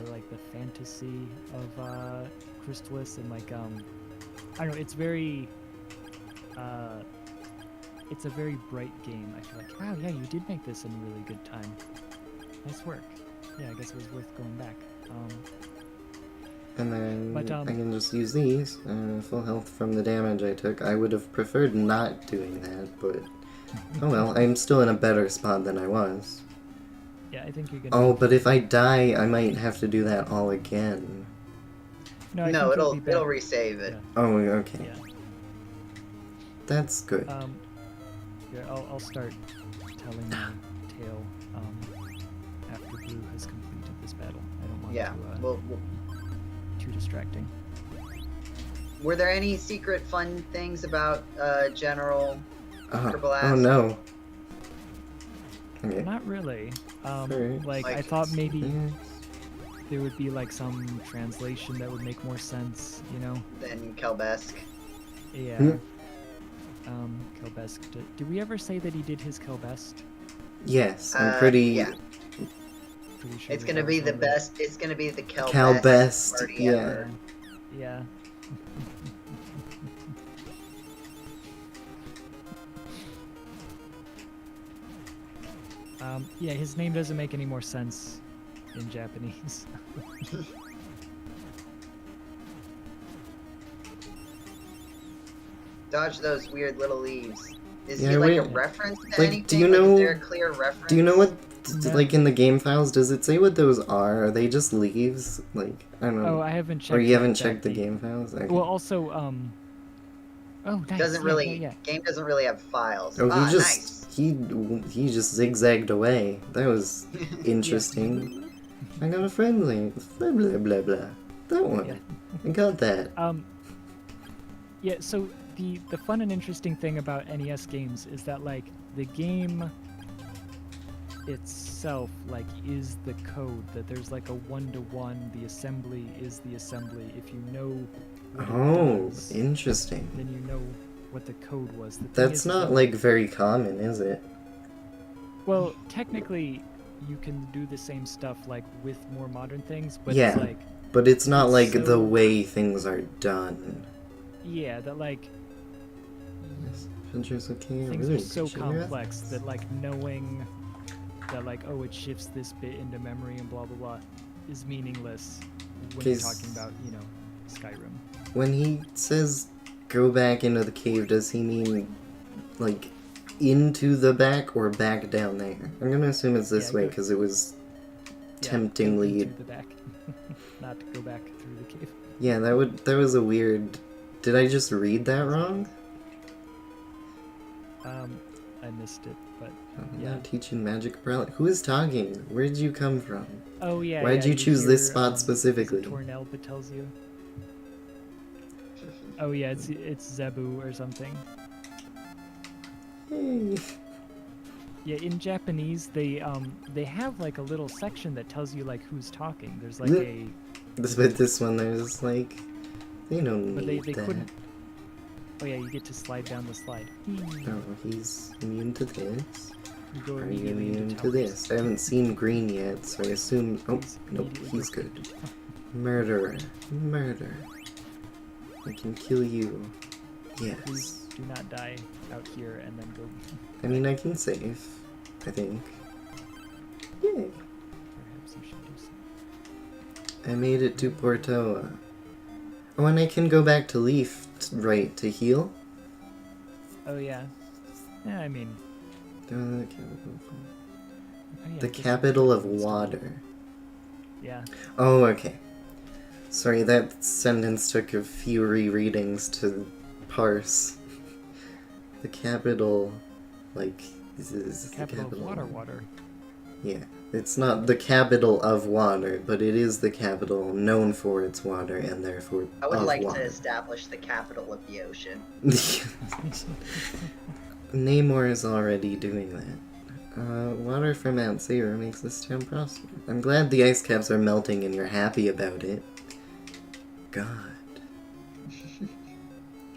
like the fantasy of Crystalis, and like I don't know, it's very it's a very bright game. I feel like, wow, yeah, you did make this in a really good time. Nice work. Yeah, I guess it was worth going back. And then But, I can just use these. Full health from the damage I took. I would have preferred not doing that, but oh well, I'm still in a better spot than I was. Yeah, I think you're gonna. Oh, but if I die, I might have to do that all again. No, I No, think it'll be back. it'll resave it. Yeah. Oh, okay. Yeah. That's good. Here, I'll start telling my tale after Blue has completed this battle. I don't want Yeah. to Well, too distracting. were there any secret fun things about General Blast? Oh no. Okay. Not really. Sure. Like I Like, thought maybe Yeah. there would be like some translation that would make more sense, you know? Then Kelbesk. Yeah. Hmm. Kelbesk. Did we ever say that he did his Kelbest? Yes, I'm pretty. Yeah. Pretty sure It's we gonna have be the one. best. It's gonna be the Kelbest. Kelbest, party yeah. ever. Yeah. Yeah, his name doesn't make any more sense in Japanese. Dodge those weird little leaves. Is Yeah, he like a wait. reference to Like, anything? do you Like, know- is there a clear reference? Do you know what, No. like in the game files, does it say what those are? Are they just leaves? Like, I don't know. Oh, I haven't checked. Or you it haven't that checked the deep. game files? Okay. Well, also, oh, nice. Doesn't yeah, really. Yeah, Game doesn't really have files. Oh, ah, he just he just zigzagged away. That was nice. interesting. I got a friendly. Blah blah blah blah. That one. Yeah. I got that. Yeah. So the fun and interesting thing about NES games is that like the game itself like is the code, that there's like a one-to-one. The assembly is the assembly. If you know what it Oh, does, interesting. then you know what the code was. The thing That's is not that, like very common, is it? well, technically you can do the same stuff like with more modern things, but Yeah. it's like But it's not It's like so- the way things are done. yeah, that like Adventures with King. Things Really are so appreciate your complex efforts. that like knowing that like, oh, it shifts this bit into memory and blah blah blah is meaningless when you're talking about, you know, Skyrim. When he says go back into the cave, does he mean like into the back or back down there? I'm gonna assume it's this Yeah, way go- because it was Yeah, temptingly. go into the back, not to go back through the cave. Yeah, that was a weird. Did I just read that wrong? I missed it, but I'm yeah. not teaching magic umbrella. Who is talking? Where did you come from? Oh yeah. Why'd yeah, you choose this hear, spot is it specifically? Tornell that tells you. Oh yeah, it's Zebu or something. Hey. Yeah, in Japanese they have like a little section that tells you like who's talking. There's like Mm. This one, there's like, they don't but need they that. couldn't. Oh yeah, you get to slide down the slide. Oh, he's immune to this. You go Are you immediately immune into to towers. this? I haven't seen green yet, so I assume. Oh, He's nope, immediately he's go- good. Murderer. Murder. I can kill you. Yes. Please do not die out here and then go. I mean, I can save. I think. Yay. Perhaps you should do so. I made it to Portoa. Oh, and I can go back to Leaf, right, to heal? Oh yeah. Yeah, I mean. The capital, Oh, yeah, the I guess capital of it's- water. Yeah. Oh, okay. Sorry, that sentence took a few rereadings to parse. The capital, like, is The capital of water. Yeah, it's not the capital of water, but it is the capital known for its water and therefore I would of like water. to establish the capital of the ocean. Namor is already doing that. Water from Mount Zero makes this town prosper. I'm glad the ice caps are melting and you're happy about it. God.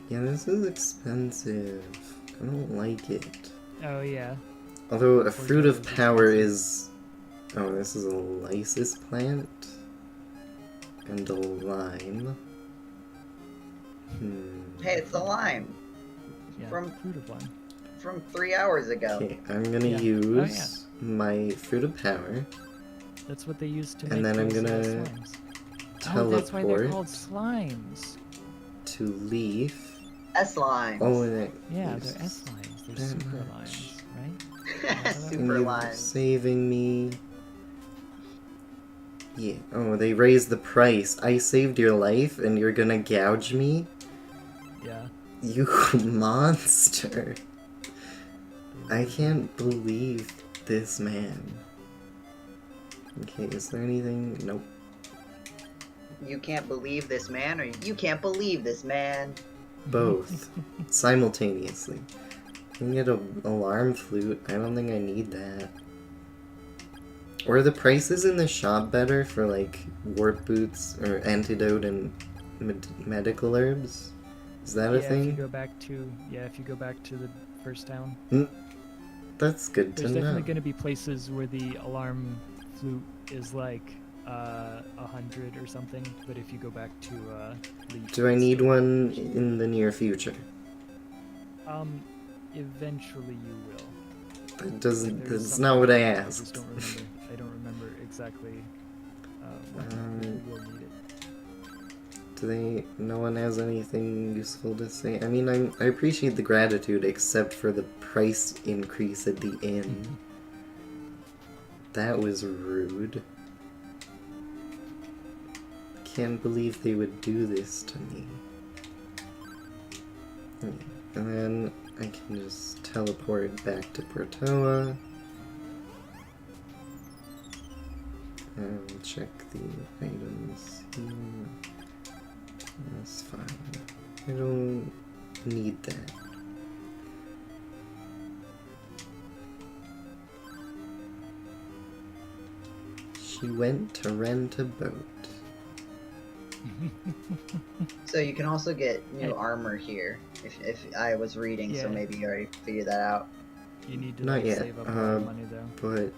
Yeah, this is expensive. I don't like it. Oh yeah. Although a fruit of $4 power expensive. is... Oh, this is a lysis plant. And a lime. Hey, it's the lime Yeah. From- fruit of lime. from 3 hours ago. Okay, I'm gonna Yeah. use my fruit of power. That's what they use to And make then I'm those, gonna slimes. teleport Oh, that's why they're called slimes. to Leaf. S-limes. Oh, and it Yeah, uses they're S limes. They're that super much. limes, right? And Super you're limes. saving me. Yeah. Oh, they raised the price. I saved your life and you're gonna gouge me? Yeah. You monster. I can't believe this man. Okay, is there anything? Nope. You can't believe this man, or you can't believe this man. Both. Simultaneously. I can get an alarm flute. I don't think I need that. Or are the prices in the shop better for like warp boots or antidote and medical herbs? Is that a If you thing? go back to the first town, That's good to there's definitely know. going to be places where the alarm flute is like 100 or something. But if you go back to Leaf, Do I it's need still- one in the near future? Eventually you will. That doesn't. There's That's something- not what I I just asked. don't remember. I don't remember exactly when you will need it. Do they? No one has anything useful to say. I mean, I appreciate the gratitude, except for the price increase at the end. That was rude. Can't believe they would do this to me. Okay, and then I can just teleport back to Portoa. And check the items here. That's fine. I don't need that. She went to rent a boat. So you can also get new Hey. armor here. If I was reading, so Yeah. maybe you already figured that out. You need to Not like, yet, save up a lot of money though. But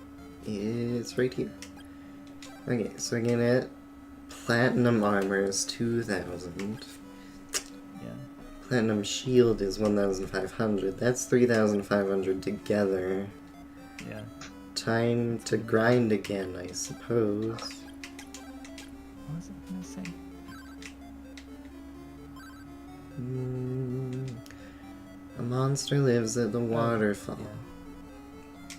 it's right here. Okay, so again at Platinum Armor is 2,000. Yeah. Platinum Shield is 1,500. That's 3,500 together. Yeah. Time to grind again, I suppose. What was I gonna say? A monster lives at the waterfall. Yeah.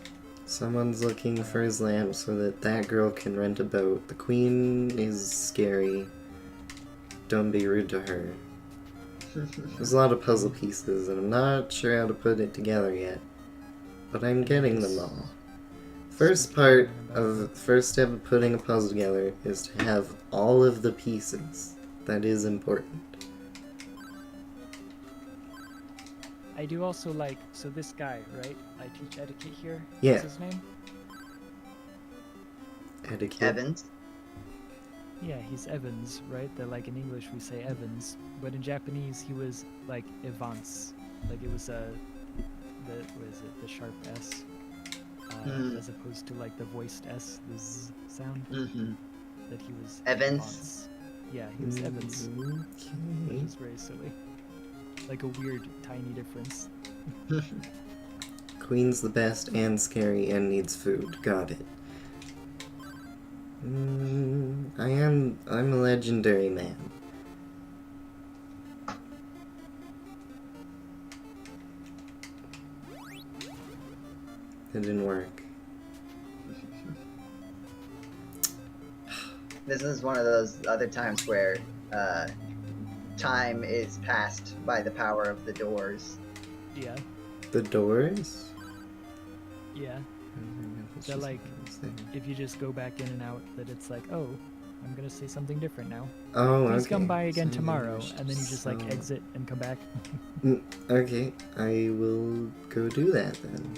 Someone's looking for his lamp so that that girl can rent a boat. The queen is scary. Don't be rude to her. There's a lot of puzzle pieces, and I'm not sure how to put it together yet. But I'm getting them all. First step of putting a puzzle together is to have all of the pieces. That is important. I do also like, so this guy, right? I teach etiquette here. Yeah. What's his name? Etiquette. Evans. Yeah, he's Evans, right? That like in English we say Evans, but in Japanese he was like Evans. Like it was the sharp S, as opposed to like the voiced S, the Z sound. That he was Evans. Yeah, he was Evans, which Okay. is very silly. Like a weird tiny difference. Queen's the best and scary and needs food. Got it. I'm a legendary man. It didn't work. This is one of those other times where time is passed by the power of the doors. Yeah, The doors? yeah. That like, if you just go back in and out, that it's like, oh, I'm gonna say something different now. Oh, Please okay. come by again So tomorrow, there's and then you just like so- exit and come back. Okay, I will go do that then.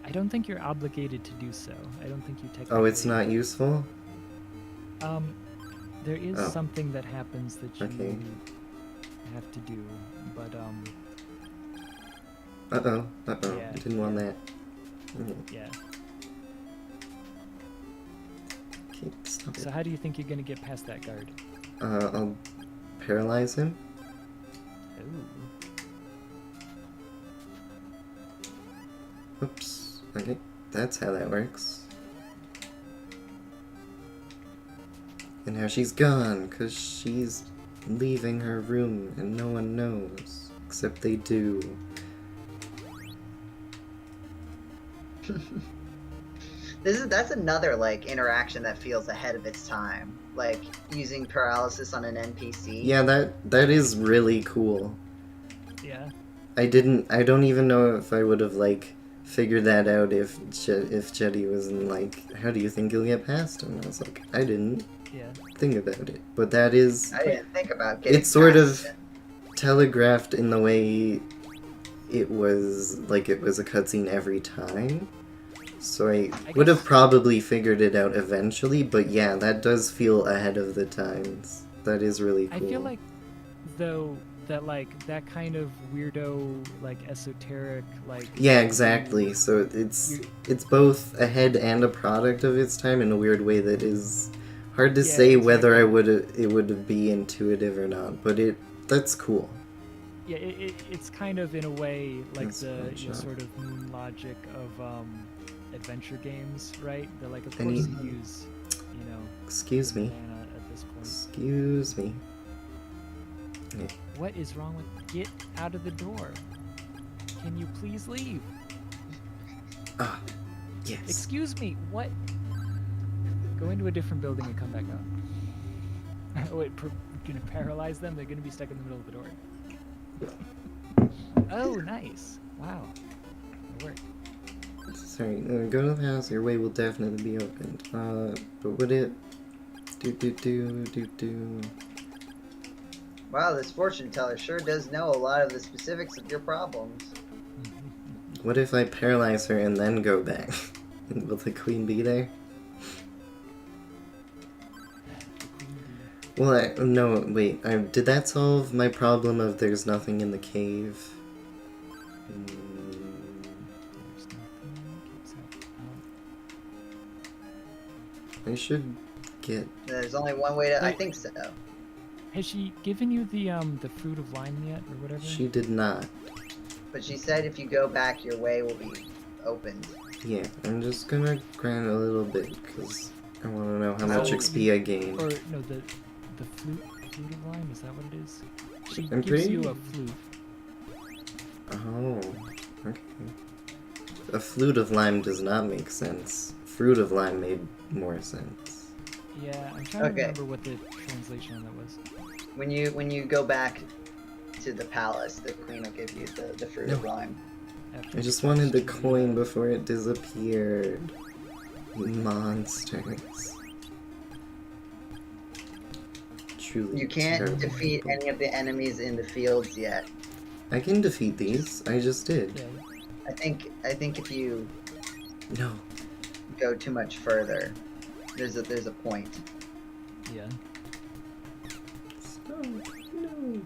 I don't think you're obligated to do so. I don't think you technically. Oh, it's not useful? There is Oh. something that happens that you Okay. have to do, but Uh-oh. Yeah, Didn't want that. yeah. Okay, stop So it. how do you think you're gonna get past that guard? I'll paralyze him. Oh, Oops. Okay, that's how that works. And now she's gone, because she's leaving her room and no one knows. Except they do. That's another like interaction that feels ahead of its time. Like using paralysis on an NPC. Yeah, that is really cool. yeah. I don't even know if I would have, like, figured that out if Jetty was in, like, how do you think you'll get past him? I was like, I didn't Yeah. think about it. But that is I didn't think about getting It's sort past of- it. telegraphed in the way it was a cutscene every time. So I would have guess- probably figured it out eventually, but yeah, that does feel ahead of the times. That is really cool. I feel like, though, that like that kind of weirdo, like esoteric, like Yeah, exactly. So it's both ahead and a product of its time in a weird way that is hard to Yeah, say whether exactly. it would be intuitive or not. But that's cool. Yeah, it's kind of in a way like That's the fun shot. sort of moon logic of adventure games, right? They're like, of Any- course you use, Excuse me. mana at this point. Excuse me. What is wrong with? Get out of the door. Can you please leave? Ah, yes. Excuse me. What? Go into a different building and come back out. Oh, wait, gonna paralyze them? They're gonna be stuck in the middle of the door. Oh, nice. Wow. It worked. Sorry, go to the house. Your way will definitely be opened. But would it? Do. Wow, this fortune teller sure does know a lot of the specifics of your problems. What if I paralyze her and then go back? Will the queen be there? Well, no, wait. Did that solve my problem of there's nothing in the cave? There's nothing keeps I should get. There's only one way to. I Wait. think so. Has she given you the fruit of lime yet, or whatever? She did not. But she said if you go back, your way will be opened. Yeah, I'm just gonna grind a little bit because I want to know how much So- XP I gain. Or no, the fruit of lime. Is that what it is? She I'm gives pretty- you a flute. Oh, okay. A flute of lime does not make sense. Fruit of lime made more sense. Yeah, I'm trying Okay. to remember what the translation on that was. When you go back to the palace, the queen will give you the fruit of lime. After I just wanted the coin before it disappeared. You monsters. Truly You can't terrible defeat people. any of the enemies in the fields yet. I can defeat these. I just did. Yeah, I think if you No. go too much further, there's a point. yeah. Stop. No.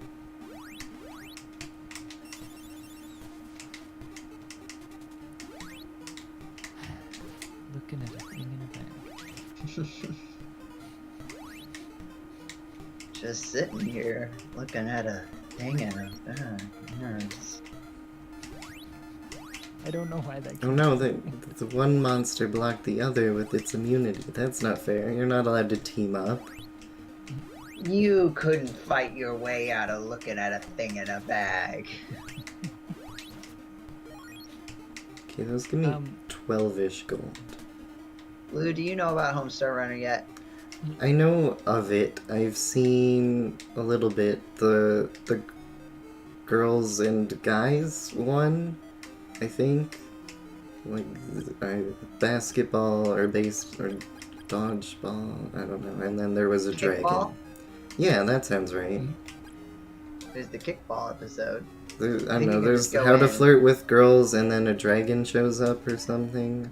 Looking at a thing in a bag. Just sitting here looking at a thing in a bag. Yes. I don't know why that. Oh no, the one monster blocked the other with its immunity. That's not fair. You're not allowed to team up. You couldn't fight your way out of looking at a thing in a bag. Okay, those give me Um, 12-ish gold. Lou, do you know about Homestar Runner yet? I know of it. I've seen a little bit. The girls and guys one, I think. Like basketball or dodgeball. I don't know. And then there was a dragon. Kickball? Yeah, that sounds right. There's the kickball episode. I think don't you know. can There's just go how to in. flirt with girls and then a dragon shows up or something.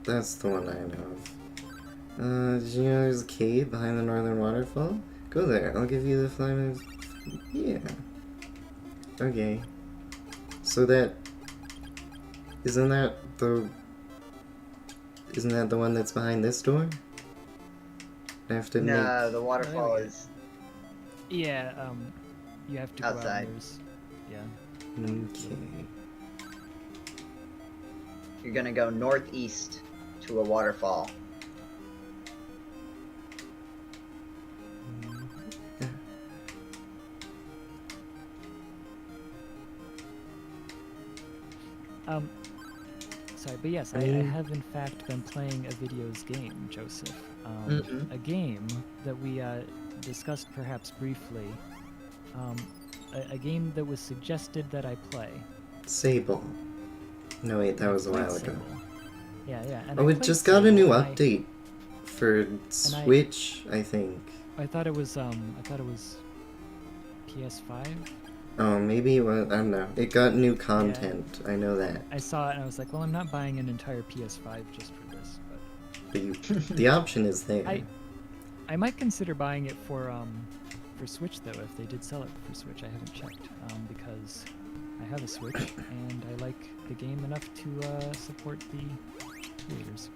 That's the one I know of. Did you know there's a cave behind the northern waterfall? Go there. I'll give you the flame. Yeah. Okay. So isn't that the one that's behind this door? I have to No, the waterfall There we go. is. Yeah, you have to go Outside. out and there's, yeah. make. Okay. You're gonna go northeast to a waterfall. Um, sorry, but yes, I have in fact been playing a videos game, Joseph. Mhm. A game that we discussed perhaps briefly. A game that was suggested that I play. Sable. No, wait, that was a Played while ago. Sable. Yeah. And Oh, I it played just got a new Sable, and update for Switch, I think. I thought it was PS5. Oh, maybe it was, I don't know. It got new content. I know that. I saw it and I was like, well, I'm not buying an entire PS5 just for this, but The option is there. I might consider buying it for Switch though. If they did sell it for Switch, I haven't checked because I have a Switch and I like the game enough to support the creators.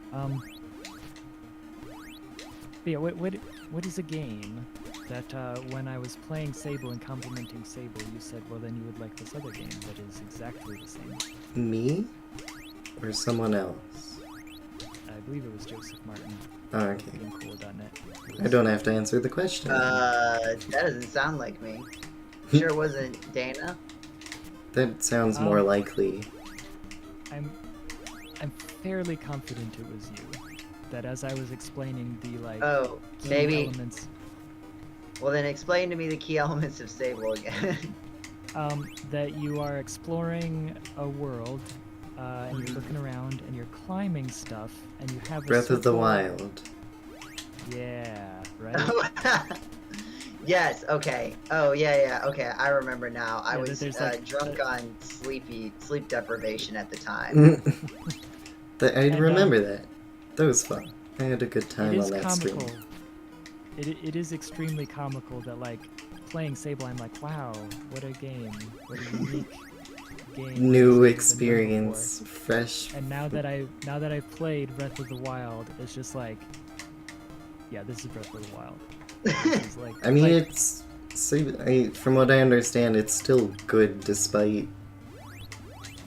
But yeah, what is a game that when I was playing Sable and complimenting Sable, you said, well, then you would like this other game that is exactly the same. Me? Or someone else? I believe it was Joseph Martin. Oh, okay. GameCola's.net. I don't have to answer the question. That doesn't sound like me. Sure it wasn't Dana? That sounds more likely. I'm fairly confident it was you. That as I was explaining the Oh, key maybe. elements, Well, then explain to me the key elements of Sable again. that you are exploring a world, and you're looking around and you're climbing stuff, and you have a Breath of the circle- Wild. Yeah, right. Yes, okay. Oh, yeah, okay, I remember now. I Yeah, was there's, like, drunk on sleep deprivation at the time. I And, remember that. That was fun. I had a good It time is on that comical. stream. It is extremely comical that playing Sable, I'm like, wow, what a game, what a unique game. New I've experience, fresh. And now that I've played Breath of the Wild, it's just like, yeah, this is Breath of the Wild. It's like, I mean, like, it's from what I understand, it's still good despite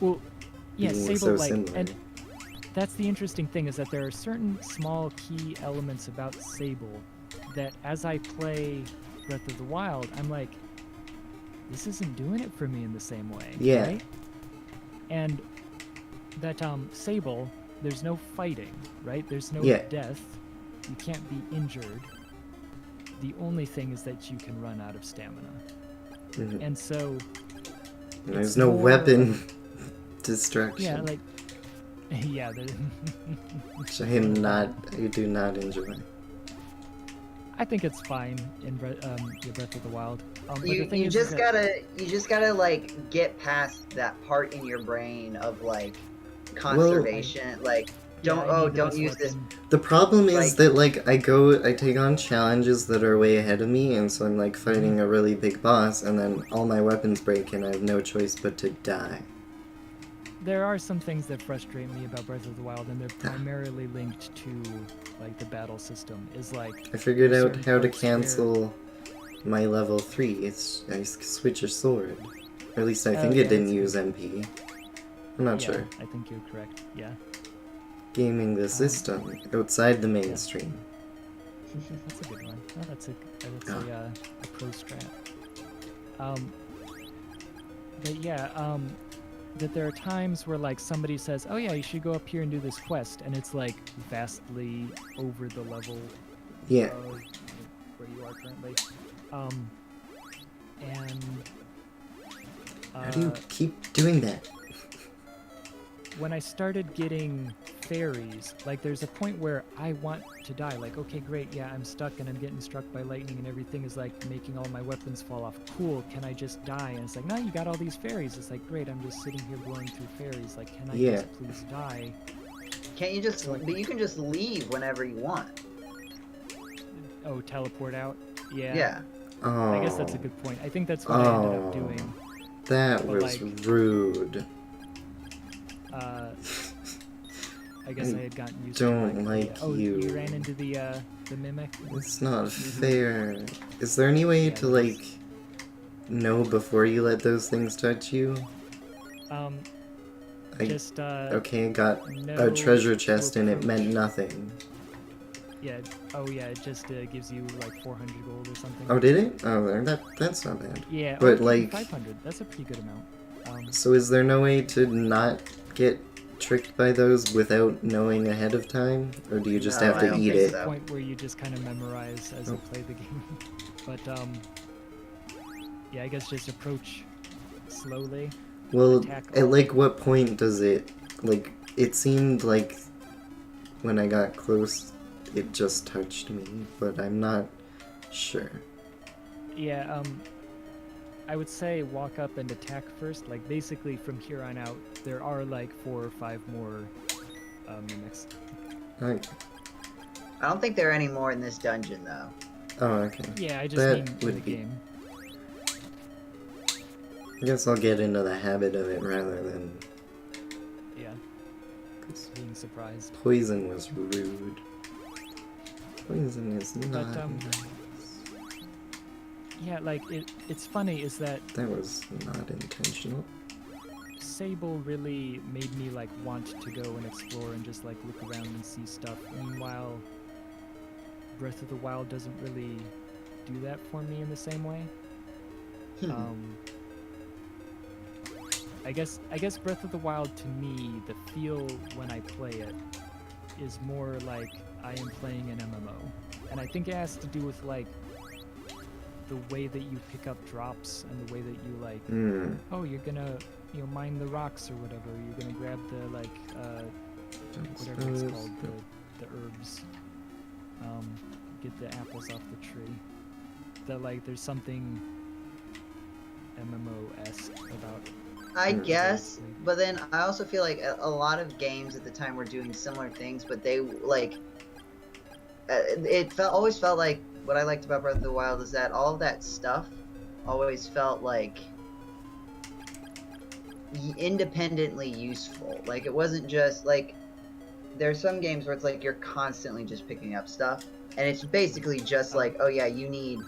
well, yeah, being Sable, so like, similar. and that's the interesting thing is that there are certain small key elements about Sable that as I play Breath of the Wild, I'm like, this isn't doing it for me in the same way. Yeah. Right? And that Sable, there's no fighting, right? There's no Yeah. death. You can't be injured. The only thing is that you can run out of stamina. Mhm. And so There's it's no more weapon of- destruction. yeah, like yeah, Which I do not enjoy. I think it's fine in your Breath of the Wild. But the You thing you is just that, gotta like get past that part in your brain of like conservation. Like yeah, don't I need the don't best use this. weapon. The problem is Like- that like I take on challenges that are way ahead of me, and so I'm like fighting a really big boss, and then all my weapons break, and I have no choice but to die. There are some things that frustrate me about Breath of the Wild, and they're primarily linked to like the battle system. Is like I figured out certain how to parts where- cancel my level 3. I switch a sword. Or at least I Oh, think yeah, it didn't that's use good. MP. I'm not yeah, sure. I think you're correct. Yeah, Gaming the system outside the mainstream. that's a good one. Oh, that's a pro strat. But yeah, that there are times where like somebody says, "Oh yeah, you should go up here and do this quest," and it's like vastly over the level Yeah. of where you are currently. And How do you keep doing that? when I started getting fairies, like there's a point where I want to die. Like, okay, great, yeah, I'm stuck and I'm getting struck by lightning and everything is like making all my weapons fall off. Cool, can I just die? And it's like, no, you got all these fairies. It's like, great, I'm just sitting here blowing through fairies. Like, can I just please die? Can't you just? But you can just leave whenever you want. Oh, teleport out? Yeah. Yeah. Oh. I guess that's a good point. I think that's what I ended up doing. That But, was like- rude. I guess I had gotten used don't to like oh, you. you ran into the mimic? It's not fair. Is there any way Yeah, to it is. like know before you let those things touch you? I- Just Okay, I got no a treasure chest to and it approach. meant nothing. Yeah. Oh yeah, it just gives you like 400 gold or something. Oh, did it? Oh, that's not bad. Yeah. but, or even like- 500. That's a pretty good amount. So is there no way to not get tricked by those without knowing ahead of time? Or do you just No, have I to don't eat think it? so. The point where you just kind of memorize as you Oh. play the game. But yeah, I guess just approach slowly. Well, attack at all- like what point does it, like, it seemed like when I got close, it just touched me, but I'm not sure. Yeah, I would say walk up and attack first. Like, basically, from here on out, there are like 4 or 5 more mimics. Like, I don't think there are any more in this dungeon though. oh, okay. Yeah, I just That mean in would the be- game. I guess I'll get into the habit of it rather than... Yeah, 'cause being surprised. poison was rude. Poison is not But, nice. Yeah, like, it's funny is that That was not intentional. Sable really made me, like, want to go and explore and just, like, look around and see stuff. Meanwhile, Breath of the Wild doesn't really do that for me in the same way. I guess Breath of the Wild to me, the feel when I play it is more like I am playing an MMO. And I think it has to do with like the way that you pick up drops and the way that you like oh, you're gonna mine the rocks or whatever, you're gonna grab the like whatever it's called, the herbs. Get the apples off the tree. That like there's something MMO-esque about I Mm. guess, but then I also feel like a lot of games at the time were doing similar things, but they like always felt like what I liked about Breath of the Wild is that all of that stuff always felt like independently useful. Like it wasn't just like there's some games where it's like you're constantly just picking up stuff, and it's basically just like, oh yeah, you need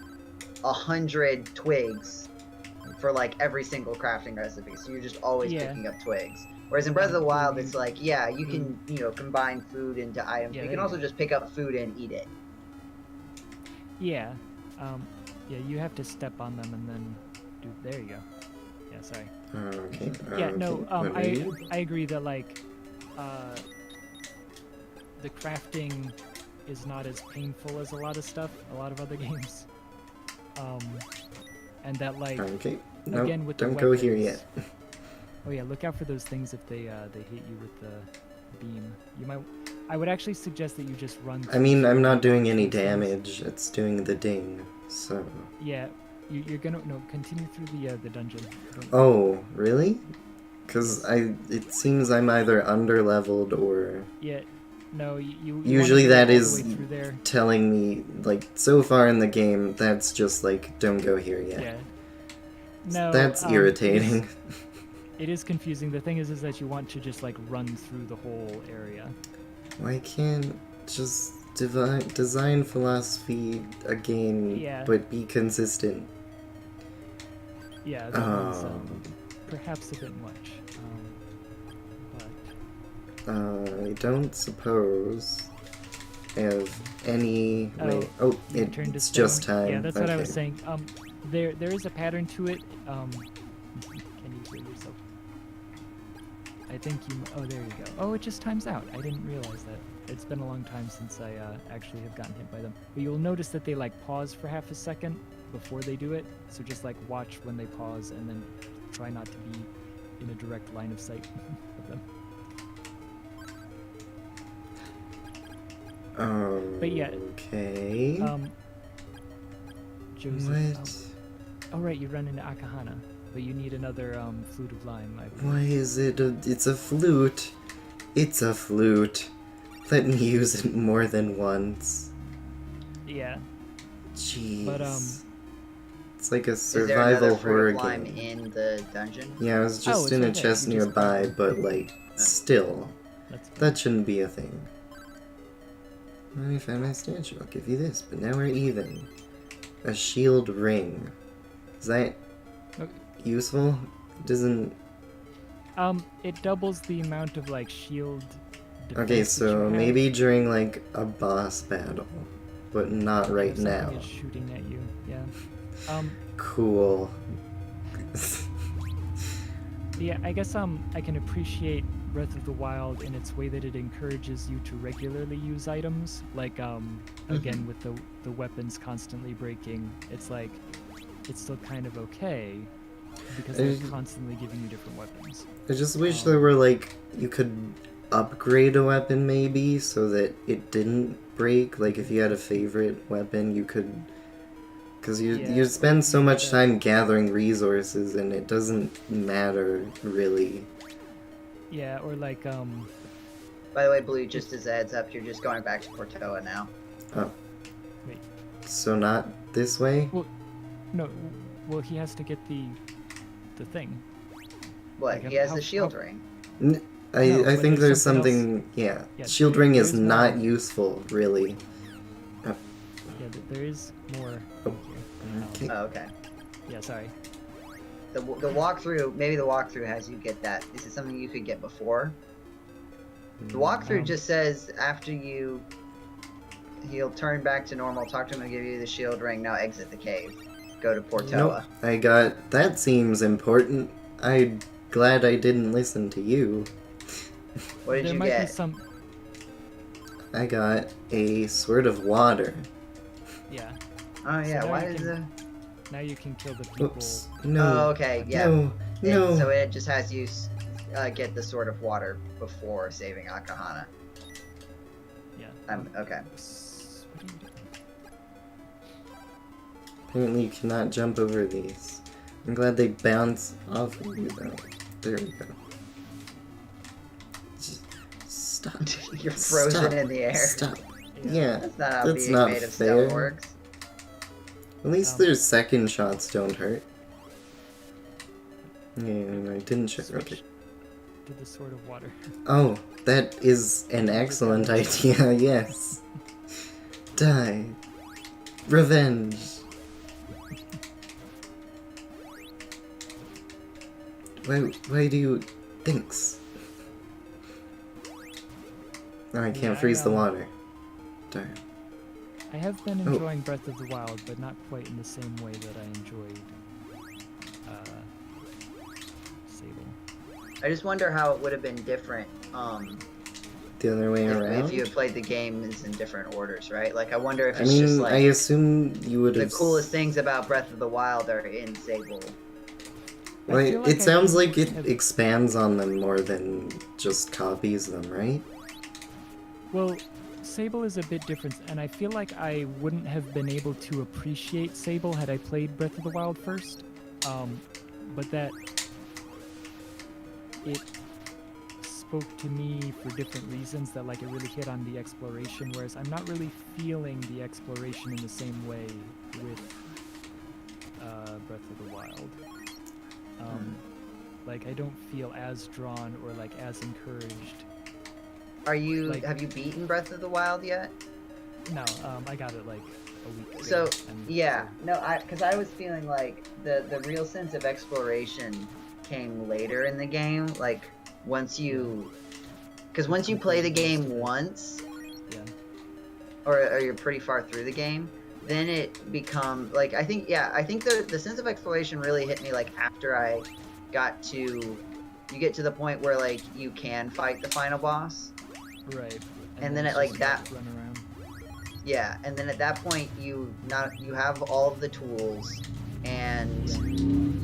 100 twigs for like every single crafting recipe, so you're just always picking up twigs. Whereas in Breath of the Wild, it's like, yeah, you can, you know, combine food into items. Yeah, You can also just pick up food and eat it. Yeah. Yeah, you have to step on them and then do. There you go. Yeah, sorry. Okay. Yeah, no. What are you? I agree that like, the crafting is not as painful as a lot of other games. And that like, Okay. No, again with the don't go here weapons- yet. Oh yeah, look out for those things if they hit you with the beam. You might. I would actually suggest that you just run. I mean, I'm not doing any these things. damage. It's doing the ding. So. Yeah, you're gonna continue through the dungeon. Oh, really? Because it seems I'm either underleveled or Yeah, no, you usually wanna go that all the is way through there. telling me, like, so far in the game, that's just like, don't go here yet. Yeah. No, That's irritating. It is confusing. The thing is that you want to just like run through the whole area. Why can't just design philosophy a game, Yeah. but be consistent? Yeah, that was Oh. perhaps a bit much. But I don't suppose I have any. Wait. Oh, you turned to it's stone. just time. Yeah, that's what I was Okay. saying. There is a pattern to it. Can you hear yourself? I think you. Oh, there you go. Oh, it just times out. I didn't realize that. It's been a long time since I actually have gotten hit by them. But you'll notice that they like pause for half a second before they do it. So just like watch when they pause and then try not to be in a direct line of sight of them. But yeah. Okay. Joseph. What? Oh right, you run into Akahana, but you need another flute of lime. I believe. Why is it it's a flute? It's a flute. Let me use it more than once. Yeah. Jeez. But it's like a Is there survival another fruit horror of lime game. in the dungeon? Yeah, I was just it's in a right there. chest You just nearby, grab it. but like, still, That's fine. that shouldn't be a thing. Let me find my statue. I'll give you this, but now we're even. A shield ring. Is that Okay. useful? It doesn't. It doubles the amount of like shield. Okay, defense that you so have. maybe during like a boss battle, but not right If something now. is shooting at you. Yeah. Cool. Yeah. I guess I can appreciate Breath of the Wild in its way that it encourages you to regularly use items. Like again with the weapons constantly breaking, it's like it's still kind of okay because they're constantly giving you different weapons. I just wish there were like you could upgrade a weapon maybe so that it didn't break. Like if you had a favorite weapon, you could, because you spend so much time gathering resources and it doesn't matter really. Yeah, or like By the way, Blue, just as a heads up, you're just going back to Portoa now. Oh. Wait. So not this way? No, well he has to get the thing. What? Like, He has how- the shield how- ring. I No, I but think there's there's something something. Yeah, Yeah, shield ring is there's not more. useful really. Yeah, there is more. Oh, here. okay. Oh, okay. Yeah, sorry. The walkthrough, maybe the walkthrough has you get that. This is something you could get before. The walkthrough just says after he'll turn back to normal, talk to him and give you the shield ring, now exit the cave. Go to Portoa. Nope. I got. That seems important. I'm glad I didn't listen to you. What did there you might be get? some. I got a sword of water. Yeah. Oh yeah, now why you is can- the... Now you can kill the people. Oops. No. Oh, okay, yeah. No. No. So it just has you get the sword of water before saving Akahana. Yeah. Okay. What are you doing? Apparently you cannot jump over these. I'm glad they bounce off of you though. There we go. Just stop. You're frozen Stop. in the air. Stop. Yeah. That's not how That's being not made of fair. stone works. At least their second shots don't hurt. Yeah, I didn't check. Okay. to the Sword of Water. Oh, that is an excellent idea, yes. Die. Revenge. Why do you... Thanks. Oh, I can't freeze the water. Darn. I have been enjoying Breath of the Wild, but not quite in the same way that I enjoyed Sable. I just wonder how it would have been different. The other way around? If you had played the games in different orders, right? Like, I wonder if I it's mean, just like I assume you would the have... coolest things about Breath of the Wild are in Sable. Well, it sounds like it expands on them more than just copies them, right? Well, Sable is a bit different, and I feel like I wouldn't have been able to appreciate Sable had I played Breath of the Wild first. But that it spoke to me for different reasons, that like it really hit on the exploration, whereas I'm not really feeling the exploration in the same way with Breath of the Wild. Like I don't feel as drawn or like as encouraged. Have you beaten Breath of the Wild yet? No, I got it like a week ago. So, yeah. No, because I was feeling like the real sense of exploration came later in the game. Like, once you... Because once you play the game once, or you're pretty far through the game, then it becomes... Like, I think the sense of exploration really hit me, like, after I got to... You get to the point where, like, you can fight the final boss. Right. And then it, like, that... Run around. Yeah, and then at that point you have all of the tools, and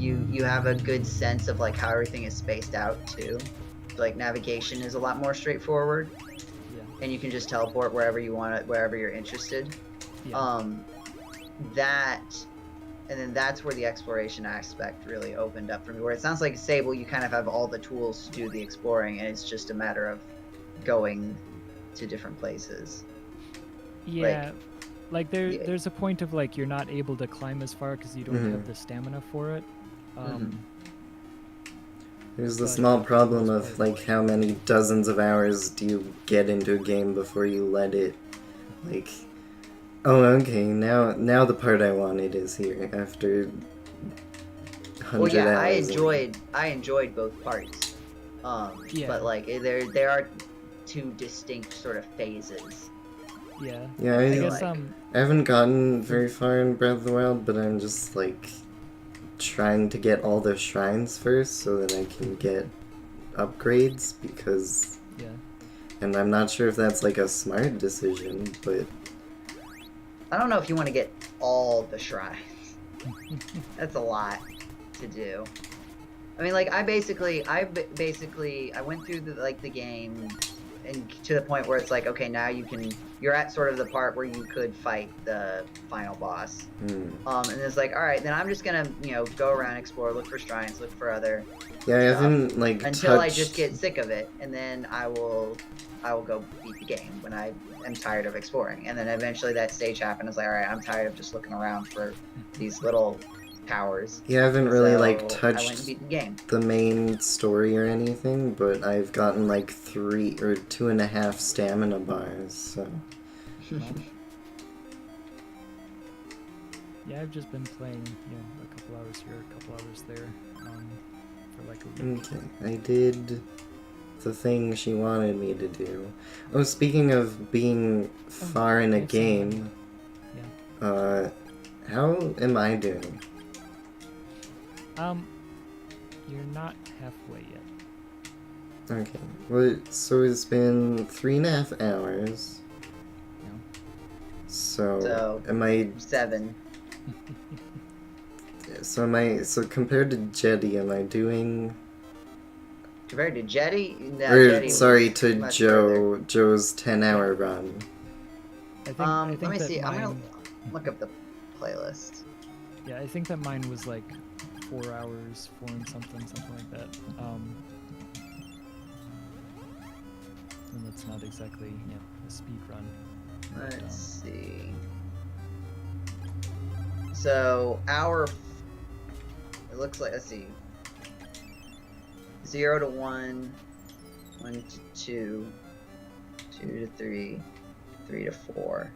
you have a good sense of like how everything is spaced out too. Like navigation is a lot more straightforward. Yeah. And you can just teleport wherever you want it, wherever you're interested. Yeah. And then that's where the exploration aspect really opened up for me. Where it sounds like Sable, you kind of have all the tools to do the exploring, and it's just a matter of going to different places. Yeah, like there's a point of like you're not able to climb as far because you don't have the stamina for it. There's the small problem of like how many dozens of hours do you get into a game before you let it, like, oh okay, now the part I wanted is here after 100 hours. I enjoyed both parts. But like there are two distinct sort of phases. Yeah. Yeah, I guess I haven't gotten very far in Breath of the Wild, but I'm just like trying to get all the shrines first so that I can get upgrades because and I'm not sure if that's like a smart decision, but I don't know if you want to get all the shrines. That's a lot to do. I mean, like I went through the game and to the point where it's like, okay, now you're at sort of the part where you could fight the final boss. And it's like, all right, then I'm just gonna, go around, explore, look for shrines, look for other I haven't like until I just get sick of it, and then I will go beat the game when I am tired of exploring. And then eventually that stage happened. It's like, all right, I'm tired of just looking around for these little powers. I haven't really like I touched went and beat the game. the main story or anything, but I've gotten like 3 or 2.5 stamina bars, so yeah, I've just been playing, a couple hours here, a couple hours there, for like a week. okay, I did the thing she wanted me to do. Oh, speaking of being far in a game, how am I doing? You're not halfway yet. Okay, well, so it's been 3.5 hours. No. So am I 7. So compared to Jetty, am I doing... Compared to Jetty? No, Or, sorry, to Joe's 10-hour run. I think let me that see. I'm mine- gonna look up the playlist. Yeah, I think that mine was like 4 hours, 4 and something like that. And that's not exactly, a speed run. Let's see. So, it looks like, let's see. 0 to 1, 1 to 2, 2 to 3, 3 to 4.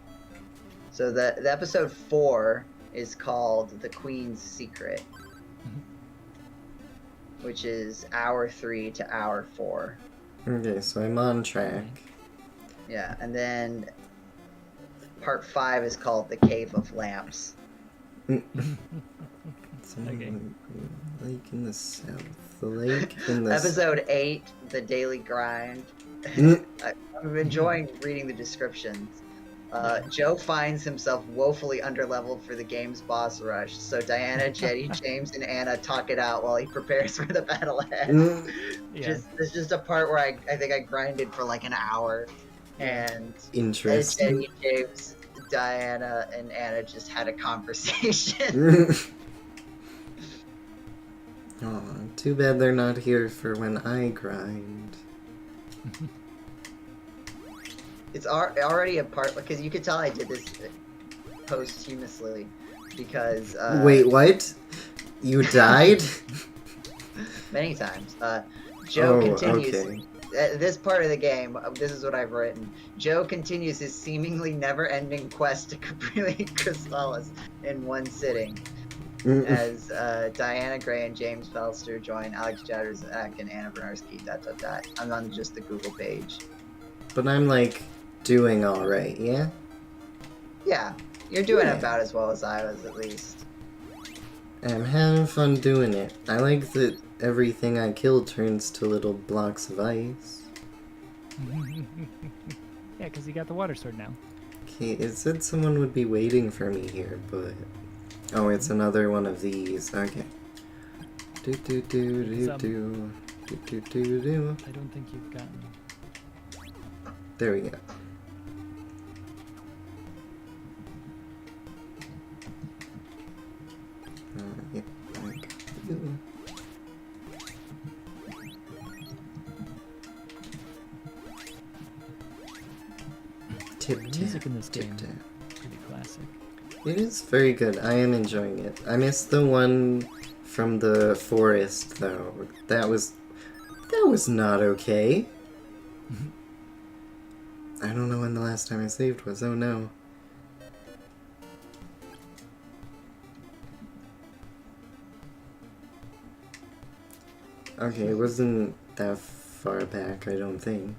So the episode 4 is called The Queen's Secret, which is hour 3 to hour 4. Okay, so I'm on track. Yeah, and then part 5 is called The Cave of Lamps. Okay. Lake in the south. The lake in the Episode 8, The Daily Grind. I'm enjoying reading the descriptions. Joe finds himself woefully underleveled for the game's boss rush, so Diana, Jetty, James, and Anna talk it out while he prepares for the battle ahead. Yeah. There's just a part where I think I grinded for like an hour, and Interesting. Jetty, James, Diana, and Anna just had a conversation. Aw, too bad they're not here for when I grind. It's already a part, because you could tell I did this posthumously, because... Wait, what? You died? Many times. Joe continues... Okay. This part of the game, this is what I've written. Joe continues his seemingly never-ending quest to complete Crystalis in one sitting, as Diana Gray and James Felster join Alex Jadrzak and Anna Bernarski, ... I'm on just the Google page. But I'm, like, doing alright, yeah? Yeah, you're doing Yeah. about as well as I was, at least. I'm having fun doing it. I like that everything I kill turns to little blocks of ice. Yeah, because you got the water sword now. Okay, it said someone would be waiting for me here, but... Oh, it's another one of these. Okay. Do do do do Some. do. Do do do do. I don't think you've gotten... There we go. Yep, I got you. Tip The music tap, in this tip game tap. pretty classic. It is very good. I am enjoying it. I missed the one from the forest, though. That was not okay. I don't know when the last time I saved was. Oh no. Okay, it wasn't that far back, I don't think.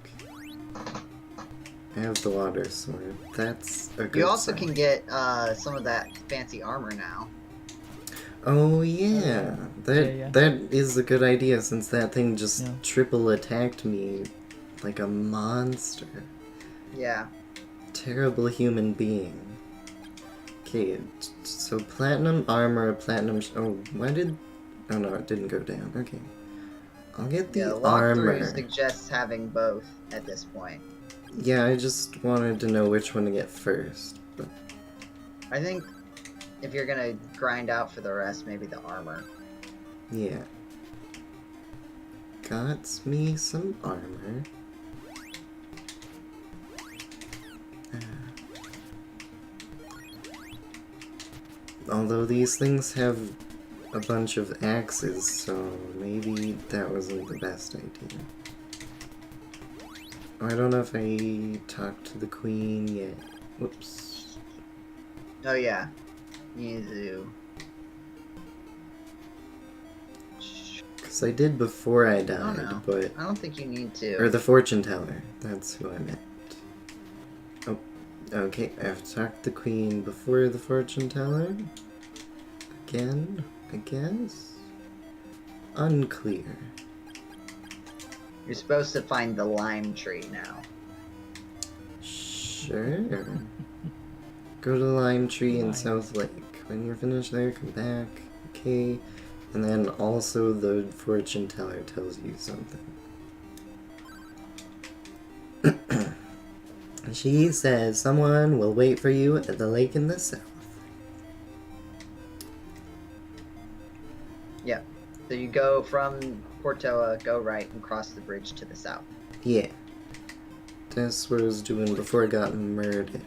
I have the water sword. That's a good You also sign. can get some of that fancy armor now. Oh yeah, Yeah. that is a good idea since that thing just Yeah. triple attacked me like a monster. Yeah. Terrible human being. Okay, so platinum armor, platinum. Oh, why did? Oh no, it didn't go down. Okay, I'll get the Yeah, the armor. walkthrough suggests having both at this point. Yeah, I just wanted to know which one to get first. But I think if you're gonna grind out for the rest, maybe the armor. yeah, got me some armor. Although these things have a bunch of axes, so maybe that wasn't the best idea. Oh, I don't know if I talked to the queen yet. Whoops. Oh yeah. You need to. Because I did before I died, no. but... I don't think you need to. Or the fortune teller. That's who I meant. Oh, okay. I've talked to the queen before the fortune teller. Again, I guess? Unclear. You're supposed to find the lime tree now. Sure. Go to the lime tree in Lime. South Lake. When you're finished there, come back. Okay. And then also the fortune teller tells you something. She says someone will wait for you at the lake in the south. Yeah. So you go from Portoa, go right, and cross the bridge to the south. Yeah. That's what I was doing before I got murdered.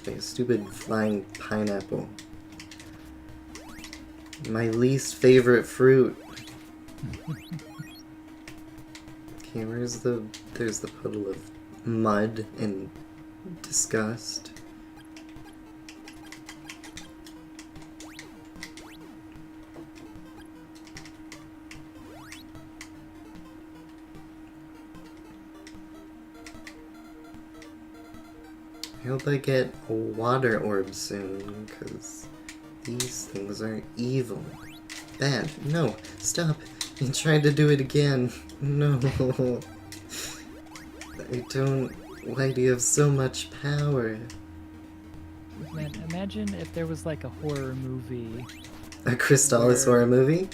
A stupid flying pineapple. My least favorite fruit. Okay, where's the... There's the puddle of mud and disgust. I hope I get a water orb soon, because these things are evil. Bad. No, stop. You tried to do it again. No. I don't... Why do you have so much power? Man, imagine if there was like a horror movie. A Crystalis horror movie?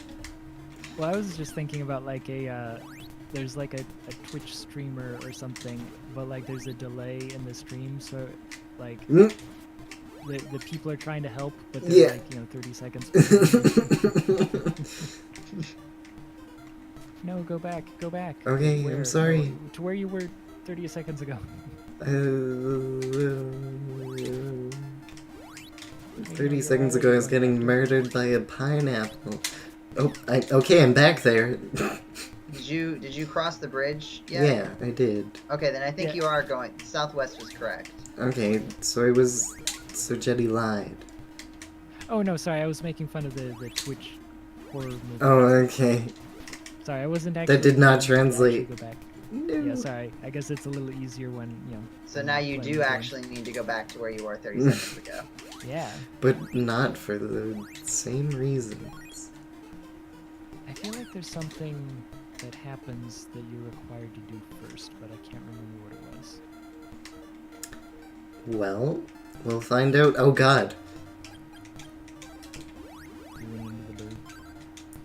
Well, I was just thinking about like there's like a Twitch streamer or something, but like there's a delay in the stream, so like the people are trying to help, but they're like, 30 seconds. No, go back. Okay, I'm sorry. No, to where you were 30 seconds ago. 30 seconds ago I was getting murdered by a pineapple. Oh, okay, I'm back there. Did you cross the bridge yet? Yeah, I did. Okay, then I think you are going... Southwest was correct. Okay, so so Jetty lied. Oh no, sorry, I was making fun of the Twitch horror movie. Oh, okay. Sorry, I wasn't actually... That did not translate. Go back. No. Yeah, sorry. I guess it's a little easier when, So now you do actually need to go back to where you were 30 seconds ago. Yeah. But not for the same reasons. I feel like there's something that happens that you're required to do first, but I can't remember what it was. Well, we'll find out. Oh god. You went into the bird.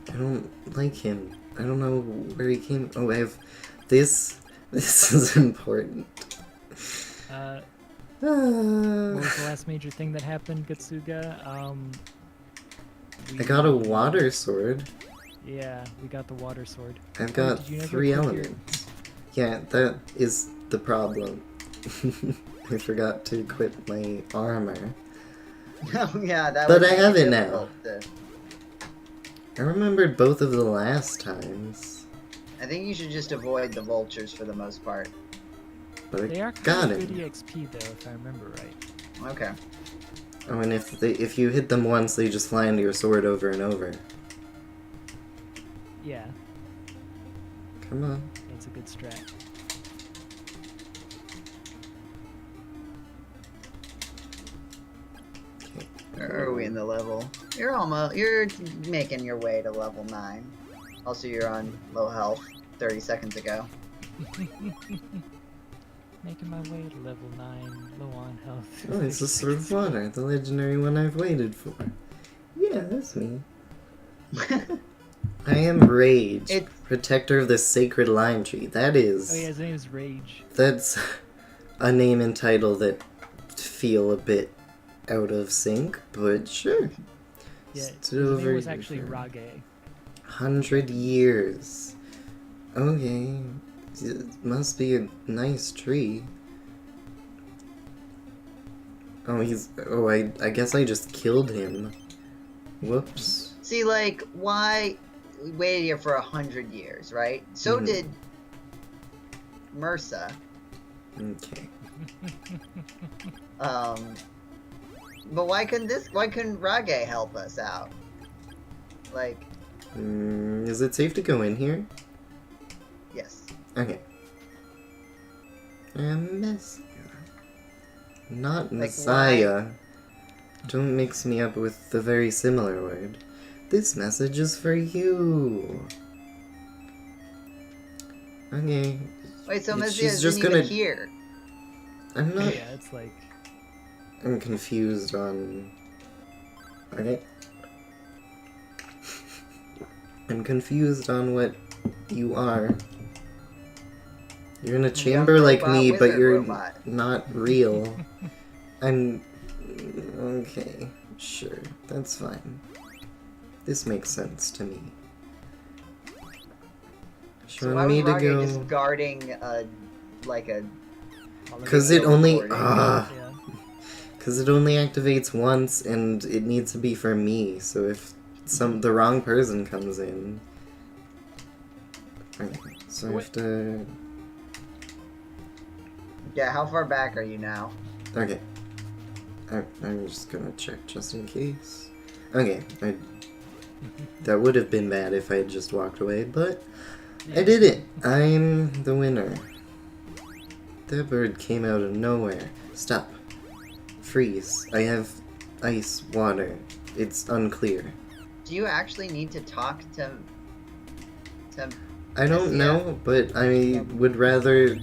I don't like him. I don't know where he came. Oh, I have this. This is important. What was the last major thing that happened, Gatsuga? I got a water sword. Yeah, we got the water sword. I've got did you never 3 equip elements. Yeah, that is the problem. I forgot to equip my armor. Oh yeah, that But would I make have it now. difficult to- I remembered both of the last times. I think you should just avoid the vultures for the most part. But I They are got kind of it. good EXP though, if I remember right. Okay. Oh, and if you hit them once, they just fly into your sword over and over. Yeah, Come on. that's a good strat. Where are we in the level? You're making your way to level 9. Also, you're on low health 30 seconds ago. Making my way to level 9, low on health. Oh, it's the Sword of Water, the legendary one I've waited for. Yeah, that's me. I am Rage, protector of the sacred lime tree. That is... Oh yeah, his name is Rage. That's a name and title that feel a bit out of sync, but sure. Yeah, It's his over name was actually here. Rage. 100 years. Okay. It must be a nice tree. Oh, I guess I just killed him. Whoops. See, like, why we waited here for 100 years, right? So did MRSA. Okay. But why couldn't Rage help us out? Like, Is it safe to go in here? yes. Okay. Messiah. Not Messiah. Don't mix me up with the very similar word. This message is for you. Okay. Wait, so She's Messiah just isn't gonna- even here. I'm not... Yeah, it's like... I'm confused on... Okay. I'm confused on what you are. You're in a chamber Young like robot, me, but wizard you're robot. not real. I'm... Okay, sure, that's fine. This makes sense to me. So Showing why me was to Rage just go... guarding, like a... Because it only... recording? Yeah. Because it only activates once, and it needs to be for me, so if the wrong person comes in... Okay, so I have to... Yeah, how far back are you now? Okay. I'm just gonna check just in case. Okay, that would have been bad if I had just walked away, but I did it! I'm the winner. That bird came out of nowhere. Stop. Freeze. I have ice, water. It's unclear. Do you actually need to talk to I don't know, but I would rather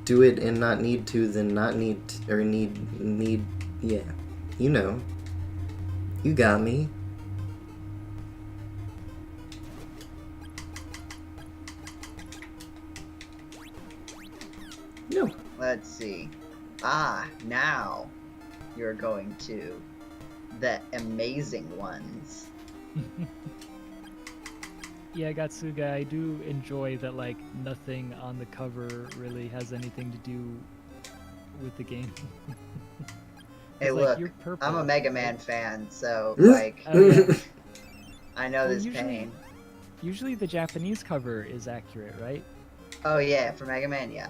do it and not need to than not need or need yeah. You know. You got me. No. Let's see. Ah, now you're going to the amazing ones. Yeah, Gatsuga, I do enjoy that, like, nothing on the cover really has anything to do with the game. Hey, Like, look, you're purple, I'm a Mega right? Man fan, so, like, Oh, yeah. I know Well, this pain. Usually the Japanese cover is accurate, right? Oh, yeah, for Mega Man, yeah.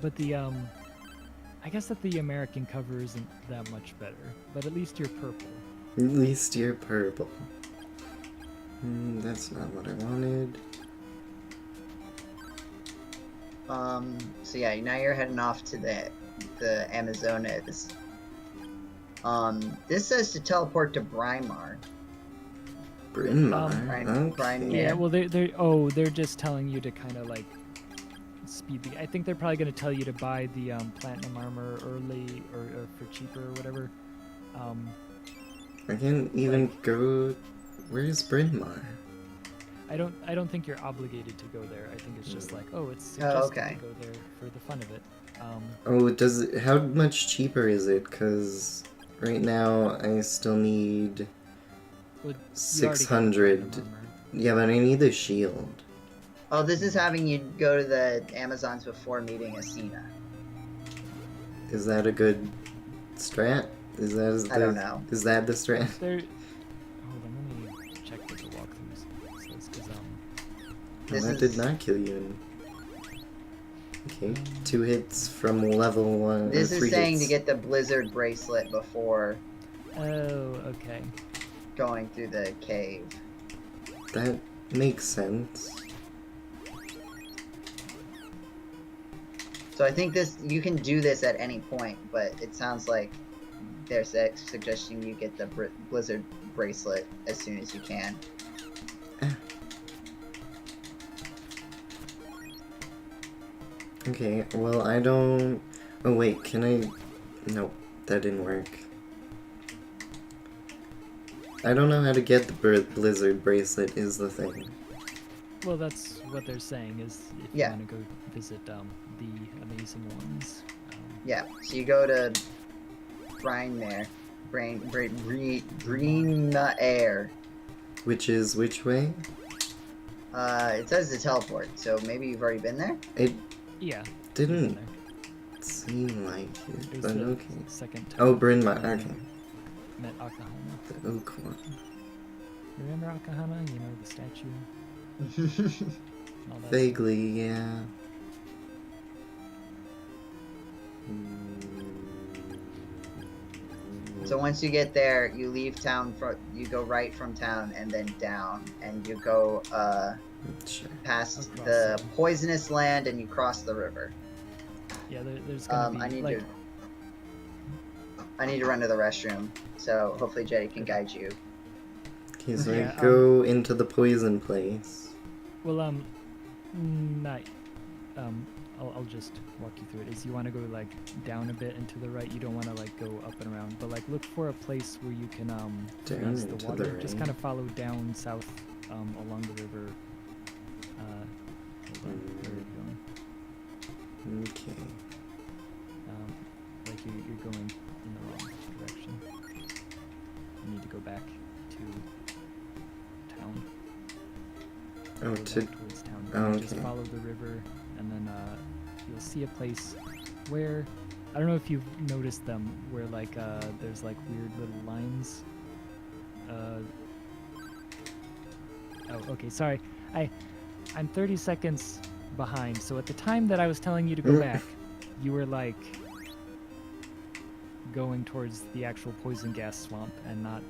But the, I guess that the American cover isn't that much better, but at least you're purple. At least you're purple. That's not what I wanted. So yeah, now you're heading off to the Amazonas. This says to teleport to Brimar. Bryn Mawr? Bryn Okay. Yeah, well, they're just telling you to kind of, like, speed the... I think they're probably going to tell you to buy the platinum armor early or for cheaper or whatever. I can't even go... Where's Bryn Mawr? I don't think you're obligated to go there. I think it's just like, oh, it's Oh, suggested okay. to go there for the fun of it. Oh, does it... How much cheaper is it? Because right now I still need Well, you already got the 600. platinum armor. Yeah, but I need the shield. Oh, this is having you go to the Amazons before meeting Asina. Is that a good strat? I don't know. Is that the strat? There. Hold on, let me check what the walkthrough says, because Well, This that is- did not kill you. Okay, 2 hits from level 1. This or is 3 saying to hits. get the Blizzard bracelet before oh, okay. going through the cave. That makes sense. So I think you can do this at any point, but it sounds like they're suggesting you get the Blizzard bracelet as soon as you can. Okay, well, I don't... Oh, wait, can I... Nope, that didn't work. I don't know how to get the Blizzard bracelet is the thing. Well, that's what they're saying, is if you Yeah. want to go visit the amazing ones. Yeah, so you go to Green Air. Which is which way? It says to teleport, so maybe you've already been there? It Yeah. didn't there. seem like It it, was but the okay. second time. Oh, Bryn Mawr, okay. Met Akahana. The oak one. Remember Akahana? You know, the statue? All that Vaguely, yeah. So once you get there, you leave town, you go right from town and then down, and you go Sure. past Across the the- poisonous land and you cross the river. Yeah, there's gonna be I need like to. I need to run to the restroom, so hopefully Jetty can guide you. Okay, so Yeah, I go into the poison place. well not I'll just walk you through it. Is you want to go like down a bit and to the right. You don't want to like go up and around, but like look for a place where you can Down face and the to water. the Just right. kind of follow down south along the river. Hold on, where are you going? Okay. Like you're going in the wrong direction. You need to go back to town. Oh, Go to... back towards town. oh, And Just okay. follow the river, and then you'll see a place where I don't know if you've noticed them, where like there's like weird little lines. Oh, okay. Sorry. I'm 30 seconds behind, so at the time that I was telling you to go back, you were like going towards the actual poison gas swamp and not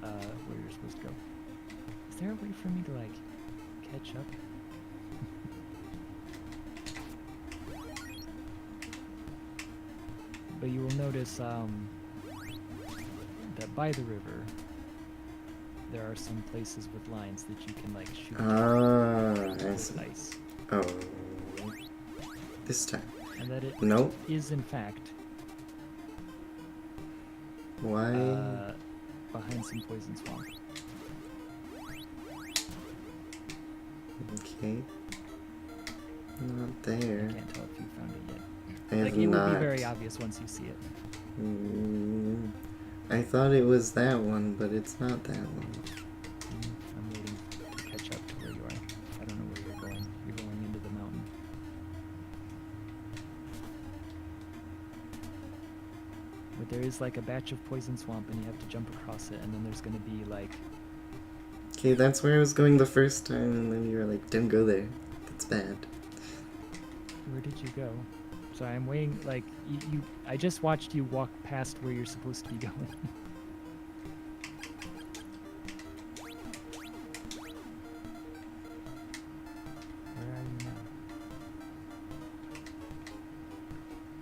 where you're supposed to go. Is there a way for me to like catch up? But you will notice that by the river there are some places with lines that you can like shoot I with see. ice. Oh. This time. And that it Nope. is in fact Why? behind some poison swamp. Okay. Not I there. can't tell if you found it yet. I have Like it not. will be very obvious once you see it. I thought it was that one, but it's not that one. I'm waiting to catch up to where you are. I don't know where you're going. You're going into the mountain. But there is like a batch of poison swamp and you have to jump across it, and then there's gonna be like Okay, that's where I was going the first time, and then you were like, don't go there. That's bad. where did you go? Sorry, I'm waiting. Like I just watched you walk past where you're supposed to be going. Where are you now?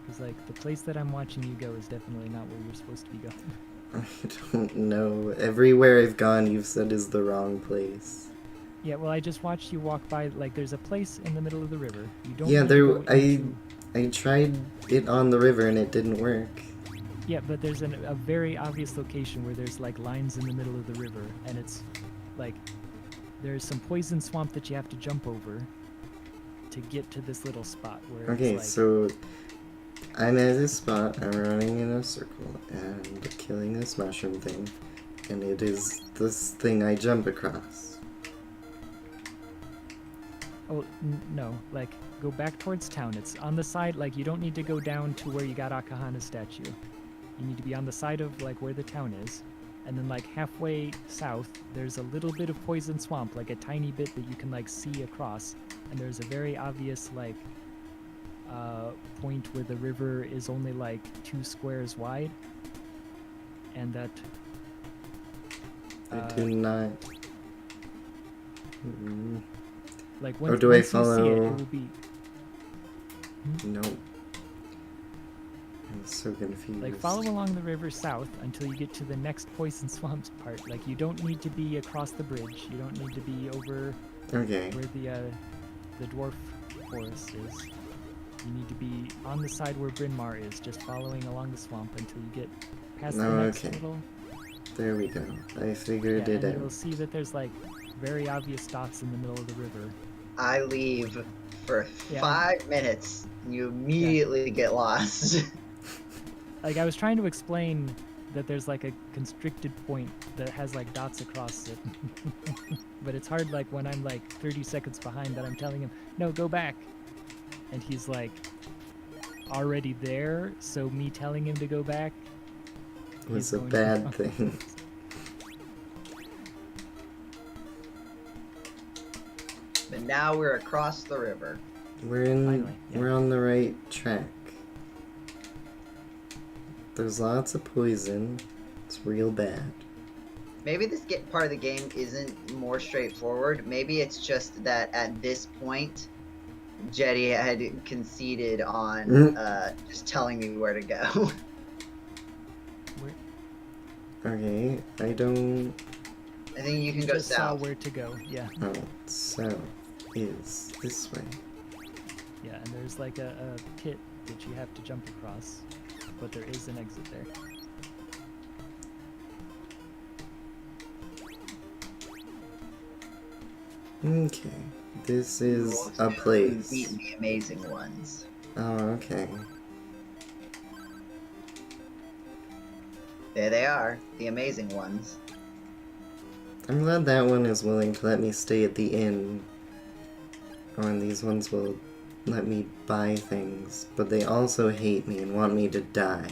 Because like the place that I'm watching you go is definitely not where you're supposed to be going. I don't know. Everywhere I've gone, you've said is the wrong place. Yeah, well, I just watched you walk by. Like, there's a place in the middle of the river. You don't. Yeah, need to go into- I tried it on the river and it didn't work. Yeah, but there's a very obvious location where there's like lines in the middle of the river, and it's like there's some poison swamp that you have to jump over to get to this little spot where Okay, it's like, so I'm at this spot, I'm running in a circle and killing this mushroom thing, and it is this thing I jump across. oh no, like go back towards town. It's on the side. Like you don't need to go down to where you got Akahana's statue. You need to be on the side of like where the town is, and then like halfway south there's a little bit of poison swamp, like a tiny bit that you can like see across, and there's a very obvious like point where the river is only like 2 squares wide, and that I do not. Mm, like Or once, do I once you see it, follow- it will be no. I'm so confused. like follow along the river south until you get to the next poison swamps part. Like you don't need to be across the bridge. You don't need to be over Okay. where the dwarf forest is. You need to be on the side where Bryn Mawr is, just following along the swamp until you get past the next Okay. little. There we go. I Yeah, figured and it you'll out. see that there's like very obvious dots in the middle of the river. I leave for Yeah. 5 minutes, and you immediately get lost. Like I was trying to explain that there's like a constricted point that has like dots across it. But it's hard like when I'm like 30 seconds behind that I'm telling him, no, go back. And he's like already there, so me telling him to go back Was he's a going to- bad thing. But now we're across the river. Finally, yeah. We're on the right track. There's lots of poison. It's real bad. Maybe this part of the game isn't more straightforward. Maybe it's just that at this point, Jetty had conceded on just telling me where to go. Okay, I don't. I think you can You go just saw south. where to go. Yeah, Oh, south is this way. yeah, and there's like a pit that you have to jump across, but there is an exit there. Okay, this is Rules a to place. Beat the amazing ones. Oh, okay. There they are, the amazing ones. I'm glad that one is willing to let me stay at the inn. Oh, and these ones will let me buy things, but they also hate me and want me to die.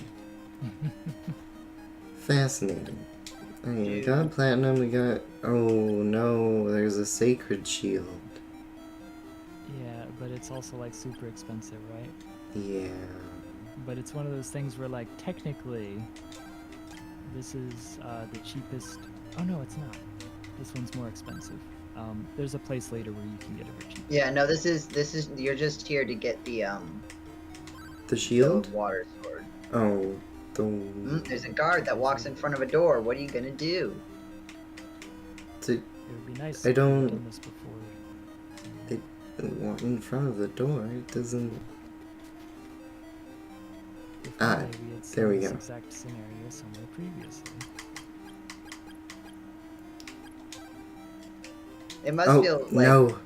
Fascinating. Okay, we got platinum, we got... Oh no, there's a sacred shield. Yeah, but it's also like super expensive, right? Yeah. But it's one of those things where like technically this is the cheapest. Oh no, it's not. This one's more expensive. There's a place later where you can get it for cheap. Yeah, no, this is you're just here to get the shield? water sword. Oh, There's a guard that walks in front of a door. What are you gonna do? It would be nice. I if we'd don't- done this before. In front of the door, it doesn't... If Ah, only we had seen there we this go. exact scenario somewhere previously. It must Oh, feel like no.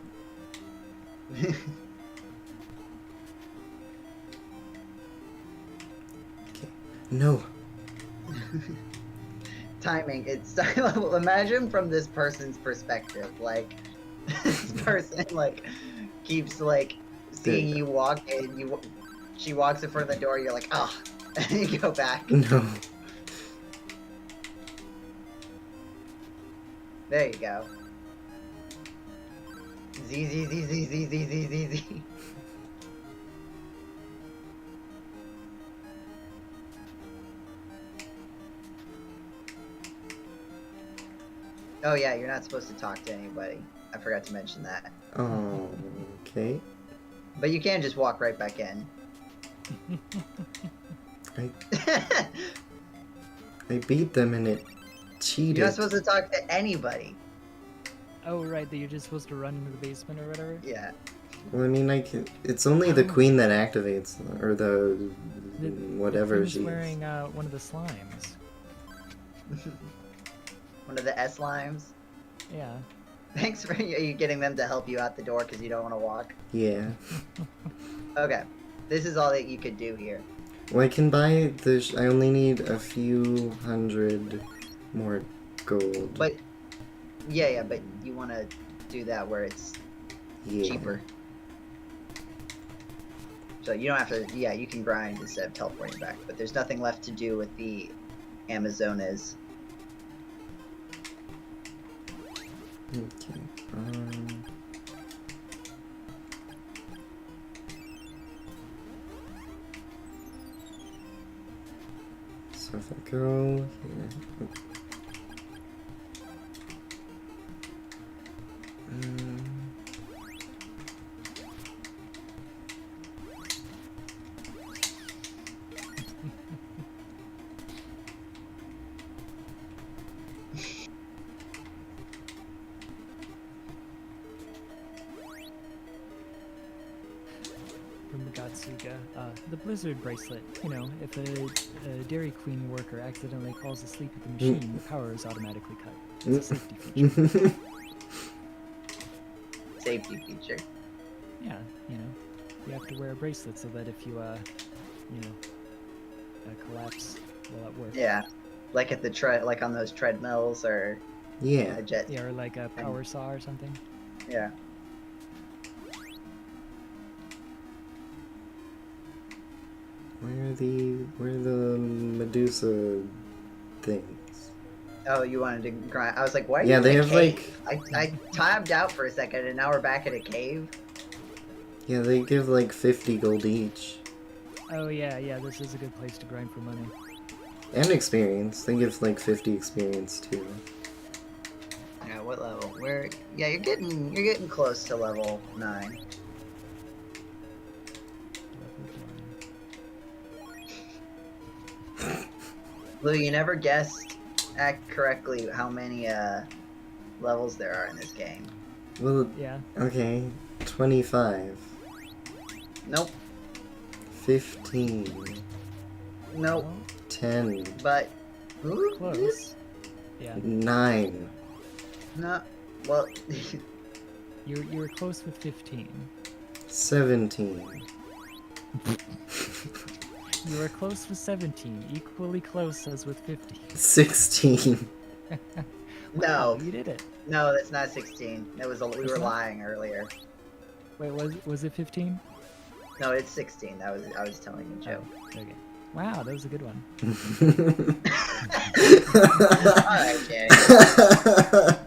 No. timing. It's imagine from this person's perspective, like this person like keeps like seeing you walk in. She walks in front of the door. You're like, oh, and you go back. No. There you go. Z. Oh yeah, you're not supposed to talk to anybody. I forgot to mention that. Oh, okay. But you can just walk right back in. I beat them and it cheated. You're not supposed to talk to anybody. Oh right, that you're just supposed to run into the basement or whatever. Yeah. Well, I mean, it's only the queen that activates, or the whatever She's she's... wearing one of the slimes. One of the S limes. Yeah. Thanks for you getting them to help you out the door because you don't want to walk. Yeah. Okay. This is all that you could do here. Well, I can buy the... I only need a few hundred more gold. But, yeah, but you want to do that where it's cheaper. So you don't have to, yeah, you can grind instead of teleporting back. But there's nothing left to do with the Amazonas. Okay. So if I go here... From the Gatsuga, the Blizzard bracelet. You know, if a Dairy Queen worker accidentally falls asleep at the machine, the power is automatically cut. It's a safety feature. Safety feature. Yeah, you know, you have to wear a bracelet so that if you, collapse while at work. Yeah. Like at the like on those treadmills or Yeah. a jet. Yeah, or like a power saw or something. Yeah. Where are the Medusa things? Oh, you wanted to grind. I was like, why are you Yeah, in they a have cave? I timed out for a second and now we're back at a cave. Yeah, they give like 50 gold each. Oh yeah, this is a good place to grind for money. And experience. They give like 50 experience too. Yeah, what level? Where? Yeah, you're getting close to level 9. Lou, you never guessed correctly how many levels there are in this game. Well, Yeah. okay. 25. Nope. 15. Nope. 10. But ooh, Close. Yeah. 9. No. Well, You were close with 15. 17. You were close with 17. Equally close as with 15. 16. no, You did it. no, that's not 16. That was we It's were not? lying earlier. Wait, was it 15? No, it's 16. I was telling you, Joe. Okay. Wow, that was a good one. Alright, Danny.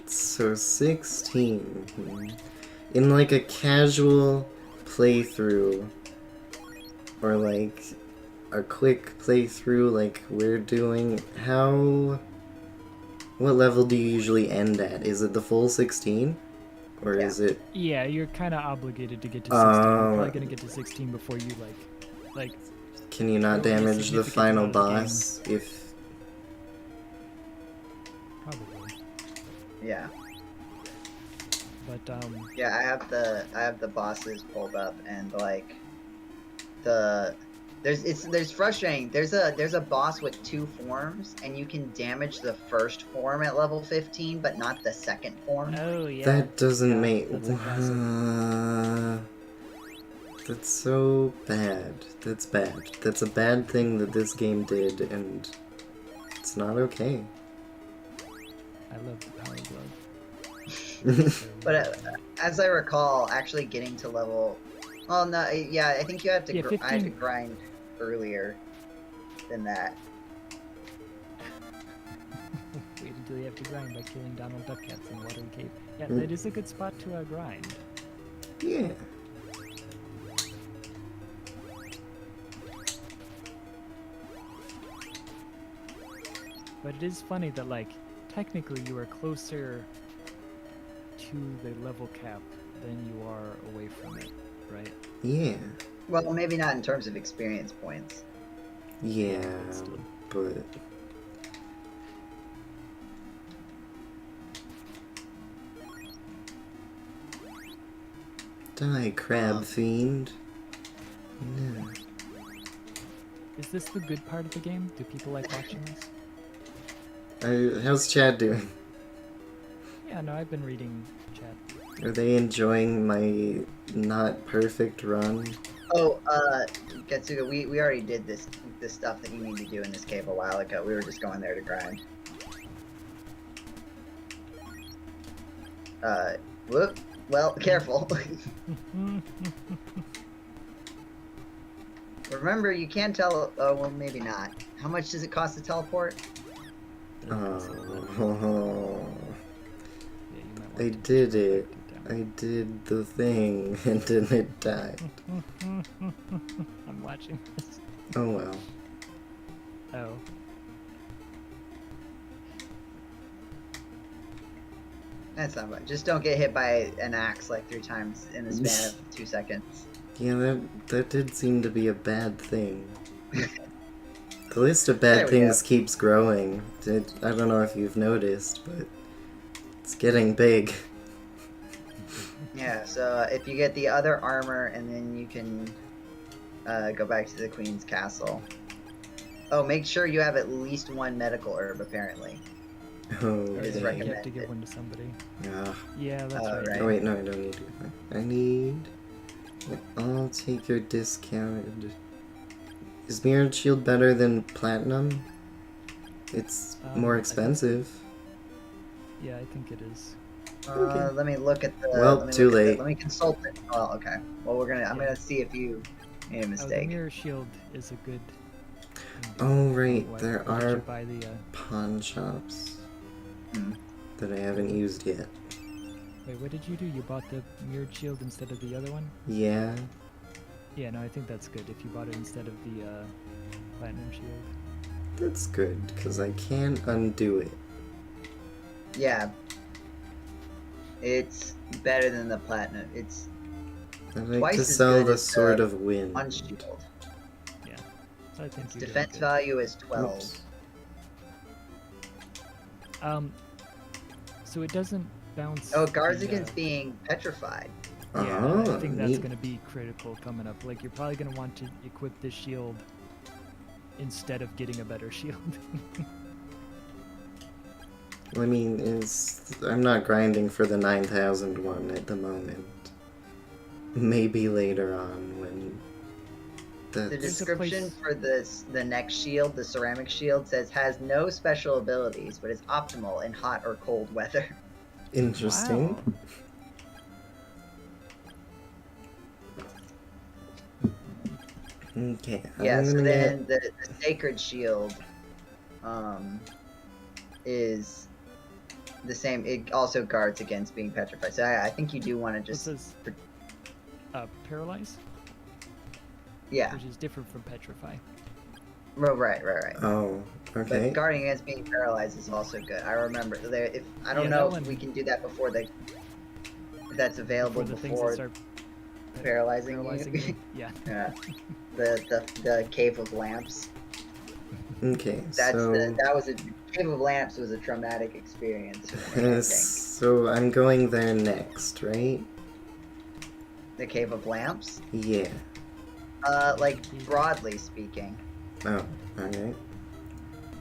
So 16. In like a casual playthrough, or like a quick playthrough like we're doing, what level do you usually end at? Is it the full 16? Or Yeah. is it... Yeah, you're kind of obligated to get to 16. You're probably gonna get to 16 before you like. Can you not It'll be a damage the significant final amount of the game. boss if... Probably. Yeah. But Yeah, I have the bosses pulled up, and like there's frustrating. There's a boss with 2 forms, and you can damage the first form at level 15, but not the second form. oh yeah. That doesn't Yeah, make... that's a classic. That's so bad. That's bad. That's a bad thing that this game did, and it's not okay. I love the power glove. But as I recall, actually getting to level... Well, no, yeah, I think you have to. Yeah, I had to 15. grind earlier than that. Wait until you have to grind by killing Donald Duck Cats in Watery Cave. Yeah, Mm. that is a good spot to grind. Yeah. But it is funny that, like, technically you are closer to the level cap than you are away from it, right? Yeah. Well, maybe not in terms of experience points. Yeah, Still. but... Die, crab fiend. No. Is this the good part of the game? Do people like watching this? How's Chad doing? Yeah, no, I've been reading chat. Are they enjoying my not perfect run? Oh, Getsuga, we already did this stuff that you need to do in this cave a while ago. We were just going there to grind. Whoop. Well, careful. Remember, you can tell. Oh, well, maybe not. How much does it cost to teleport? Oh, Yeah, you might want I to did it. write down. I did the thing, and then it died. I'm watching this. Oh well. Oh. That's not much. Just don't get hit by an axe like 3 times in the span of 2 seconds. Yeah, that did seem to be a bad thing. The list of bad There we things keeps growing. I don't know if you've noticed, but it's getting big. Yeah, so if you get the other armor, and then you can go back to the Queen's Castle. Oh, make sure you have at least 1 medical herb, apparently. Oh, It is You okay. have to recommended. give one to somebody. Ah. Yeah, that's Oh, right. right. Oh wait, no, I don't need it. I need... I'll take your discounted... Is Mirrored Shield better than Platinum? It's more I think- expensive. Yeah, I think it is. Okay. Let me look at the. Well, let me too look at the- late. let me consult it. Oh, okay. Well, I'm Yeah. gonna see if you made a Oh, the mistake. mirror shield is a good. thing to Oh do. right, Why- there why did you are buy the, pawn shops Hmm. that I haven't used yet. Wait, what did you do? You bought the mirrored shield instead of the other one? Yeah. Yeah, no, I think that's good if you bought it instead of the platinum shield. That's good, because I can't undo it. Yeah. It's better than the platinum. It's I like Twice to as sell good the as Sword the of Wind. unshield. Yeah, so I think Its you're doing defense good. value is 12. Oops. So it doesn't bounce. Oh, it guards the, against being petrified. Yeah, Oh, I think that's neat. going to be critical coming up. Like, you're probably going to want to equip this shield instead of getting a better shield. I mean, I'm not grinding for the 9,000 one at the moment. Maybe later on when The that's... description for the next shield, the ceramic shield, says has no special abilities, but is optimal in hot or cold weather. interesting. Wow. Okay. Yeah, I'm so gonna then the Sacred Shield is the same. It also guards against being petrified. So I think you do want to What's just... this? Paralyze, Yeah. which is different from petrify. Right. Oh, okay. But guarding against being paralyzed is also good. I remember there. If I don't Yeah, know that if one- we can do that before the... If that's available the things that before start paralyzing you. Yeah. Yeah. The Cave of Lamps. Okay, That's so... that was a... Cave of Lamps was a traumatic experience for me, I think. So I'm going there next, right? The Cave of Lamps? Yeah. Like, broadly speaking. Oh, alright.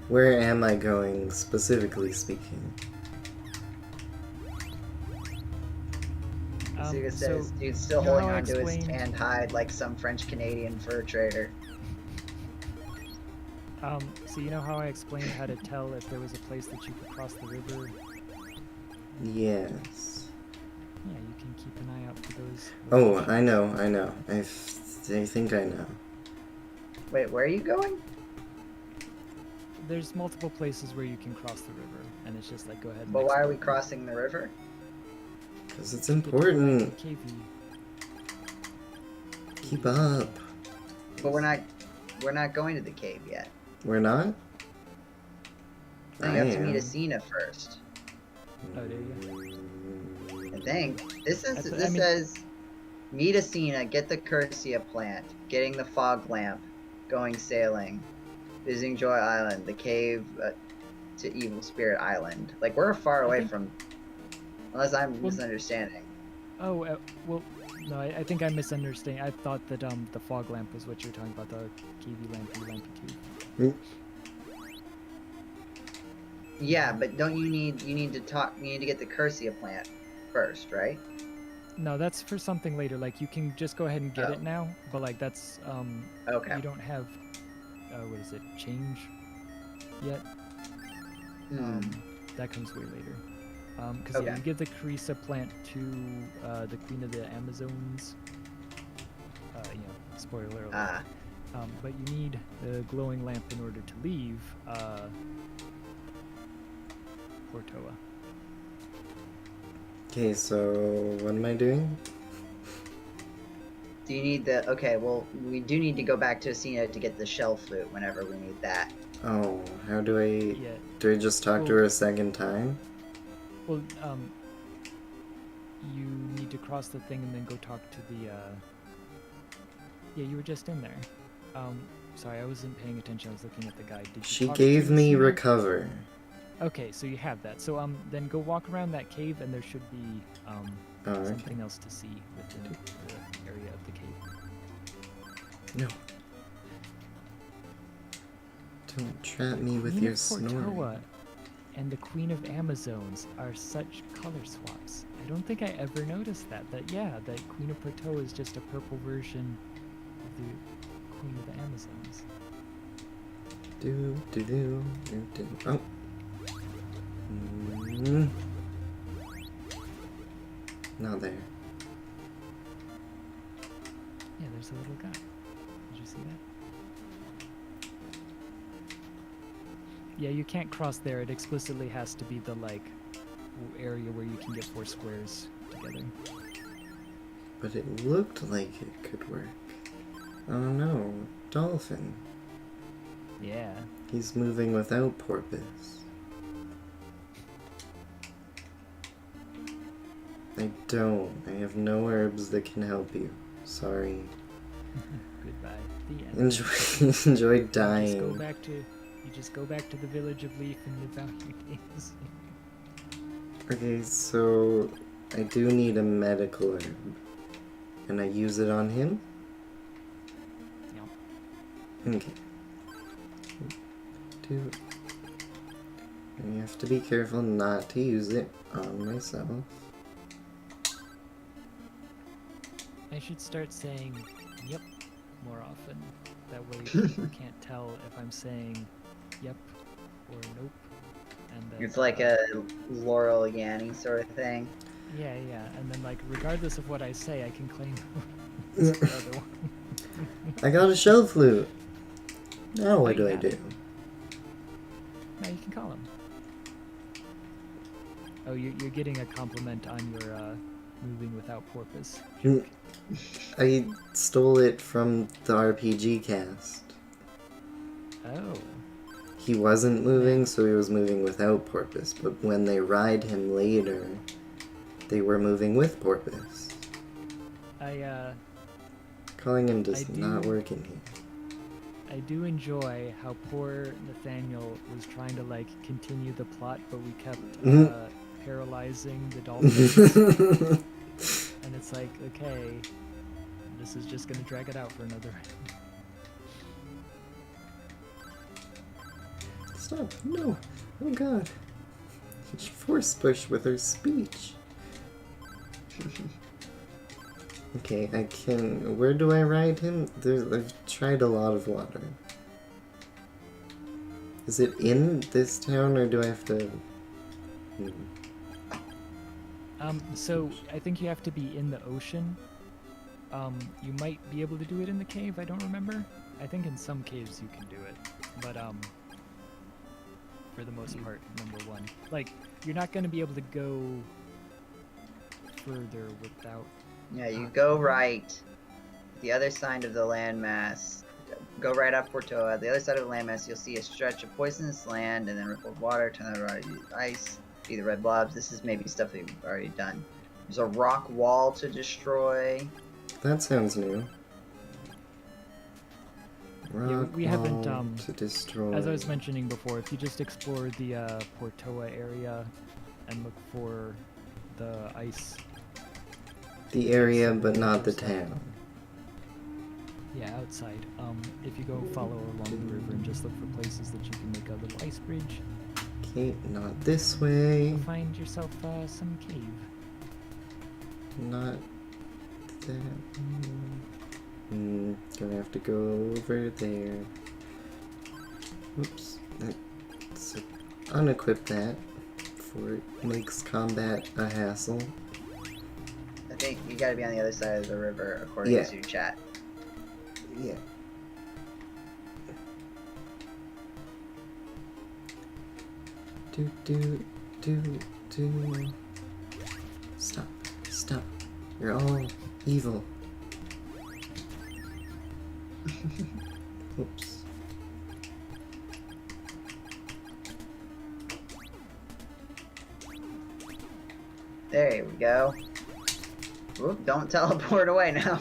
Where am I going, specifically speaking? Suga says, dude's still you know holding how I on to his explained- tanned hide like some French-Canadian fur trader. So you know how I explained how to tell if there was a place that you could cross the river? Yes. Yeah, you can keep an eye out for those. Oh, I know. I think I know. Wait, where are you going? There's multiple places where you can cross the river, and it's just like, go ahead and But why are we explore. crossing the river? Because it's Get to the important. cavey. Keep up. But we're not going to the cave yet. We're not? So you have to meet Asina first. Oh, there you I think. This I mean- says meet Asina, get the Cursia plant, getting the fog lamp, going sailing, visiting Joy Island, the cave to Evil Spirit Island. Like, we're far away think- from... Unless I'm Well- misunderstanding. Oh, well, no, I think I'm misunderstanding. I thought that the fog lamp was what you're talking about, the cavey lampy cave. Yeah, but don't you need to get the Cursia plant first, right? No, that's for something later. Like, you can just go ahead and get Oh. it now, but like that's Okay. you don't have what is it, change yet. Hmm. That comes way later. Because yeah, Okay. you give the Carissa plant to the Queen of the Amazons. Spoiler alert. Ah. But you need the glowing lamp in order to leave Portoa. Okay, so what am I doing? Do you need the... Okay, well, we do need to go back to Asina to get the shell flute whenever we need that. Oh, how do I... Yeah. Do I just talk to Well- her a second time? Well, you need to cross the thing and then go talk to the. Yeah, you were just in there. Sorry, I wasn't paying attention. I was looking at the guide. Did you She talk gave to me Asina? recover. Okay, so you have that. So then go walk around that cave, and there should be Oh, okay. something else to see within the area of the cave. No. Don't trap me with Queen your of snoring. Portoa and the Queen of Amazons are such color swaps. I don't think I ever noticed that. That Queen of Portoa is just a purple version of the Queen of the Amazons. Do. Oh. Mm. Not there. Yeah, there's a little guy. Did you see that? Yeah, you can't cross there. It explicitly has to be the area where you can get 4 squares together. But it looked like it could work. Oh no, dolphin. Yeah. He's moving without porpoise. I don't. I have no herbs that can help you. Sorry. Goodbye. The end. Enjoy You dying. just go back to the village of Leaf and live out your days. Okay, so I do need a medical herb. And I use it on him? Yep. Okay. And you have to be careful not to use it on myself. I should start saying yep more often. That way people can't tell if I'm saying yep or nope. And then, It's like a Laurel Yanny sort of thing. Yeah, and then regardless of what I say, I can claim it's the other one. I got a shell flute. Now what Oh, do I you do? have Now you can call him. Oh, you're getting a compliment on your moving without porpoise. I stole it from the RPG cast. Oh. He wasn't moving, so he was moving without porpoise, but when they ride him later, they were moving with porpoise. Calling him does not work in here. I do enjoy how poor Nathaniel was trying to like continue the plot, but we kept paralyzing the dolphins. And it's like, okay, this is just gonna drag it out for another round. Stop. No. Oh god. She force push with her speech. Okay, I can... Where do I ride him? I've tried a lot of water. Is it in this town, or do I have to... So I think you have to be in the ocean. You might be able to do it in the cave, I don't remember. I think in some caves you can do it, but for the most part, number one. Like, you're not going to be able to go further without... Yeah, you go right, the other side of the landmass. Go right up Portoa. The other side of the landmass, you'll see a stretch of poisonous land, and then rippled water, turn the right ice, see the red blobs. This is maybe stuff that you've already done. There's a rock wall to destroy. That sounds new. Rock we wall haven't, to destroy. As I was mentioning before, if you just explore the Portoa area and look for the ice... The area, but not the town. Yeah, outside. If you go follow along the river and just look for places that you can make a little ice bridge. Okay, not this way. You'll find yourself some cave. Not that. Gonna have to go over there. Whoops. So unequip that before it makes combat a hassle. I think you gotta be on the other side of the river, according to chat. Yeah. Do. Stop. Stop. You're all evil. Oops. There we go. Whoop, don't teleport away now.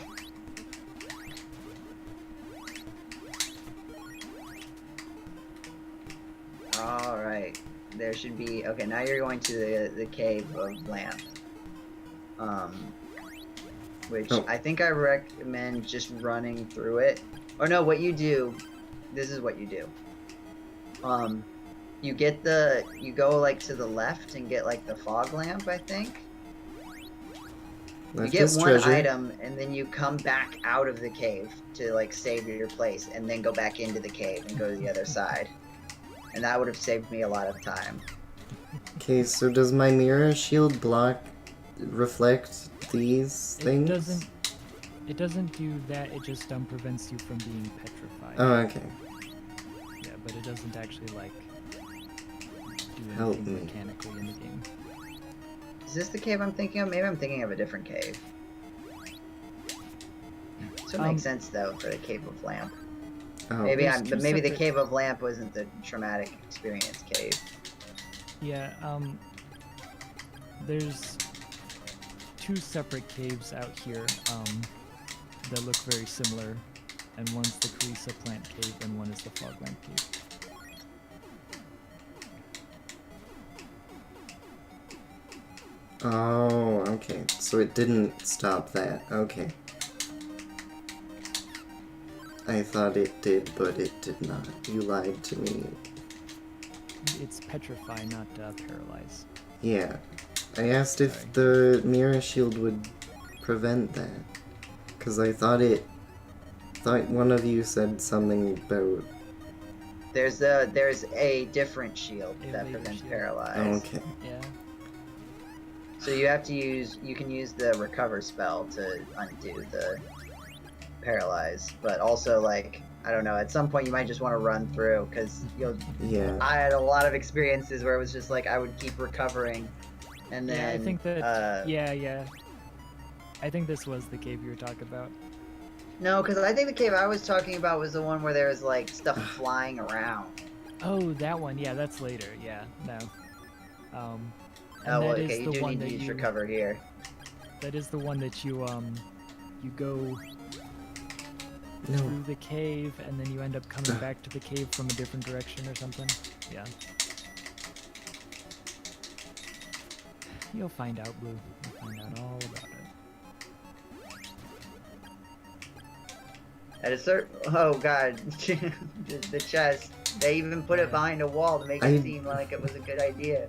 Alright. There should be... Okay, now you're going to the Cave of Lamp. Which I think I recommend just running through it. Or no, what you do... This is what you do. You get the... You go, like, to the left and get, like, the fog lamp, I think. You get one item, and then you come back out of the cave to, like, save your place, and then go back into the cave and go to the other side. And that would have saved me a lot of time. Okay, so does my mirror shield reflect these things? It doesn't do that, it just prevents you from being petrified. Oh, okay. Yeah, but it doesn't actually, like, do Help anything me. mechanically in the game. Is this the cave I'm thinking of? Maybe I'm thinking of a different cave. This would make sense, though, for the Cave of Lamp. Oh. Maybe There's the Cave of Lamp wasn't the traumatic experience cave. Yeah, there's two separate caves out here, that look very similar, and one's the Carissa plant cave and one is the Foglamp cave. Oh, okay. So it didn't stop that. Okay. I thought it did, but it did not. You lied to me. It's petrify, not paralyze. Yeah. I asked if the mirror shield would prevent that. Because I thought one of you said something about... There's a different shield that laser prevents shield. paralyze. Okay. Yeah. So you have to use, you can use the recover spell to undo the paralyzed, but also like I don't know. At some point, you might just want to run through because you'll. Yeah. I had a lot of experiences where it was just like I would keep recovering, and then Yeah, I think that. Yeah. I think this was the cave you were talking about. No, because I think the cave I was talking about was the one where there was like stuff flying around. Oh, that one. Yeah, that's later. Yeah, no. And Oh, well, that okay. is You the do one need to that use you. your cover here. That is the one that you go No. through the cave and then you end up coming back to the cave from a different direction or something. Yeah. You'll find out, Blue. You'll find out all about it. At a certain, oh god, the chest. They even put it behind a wall to make it seem like it was a good idea.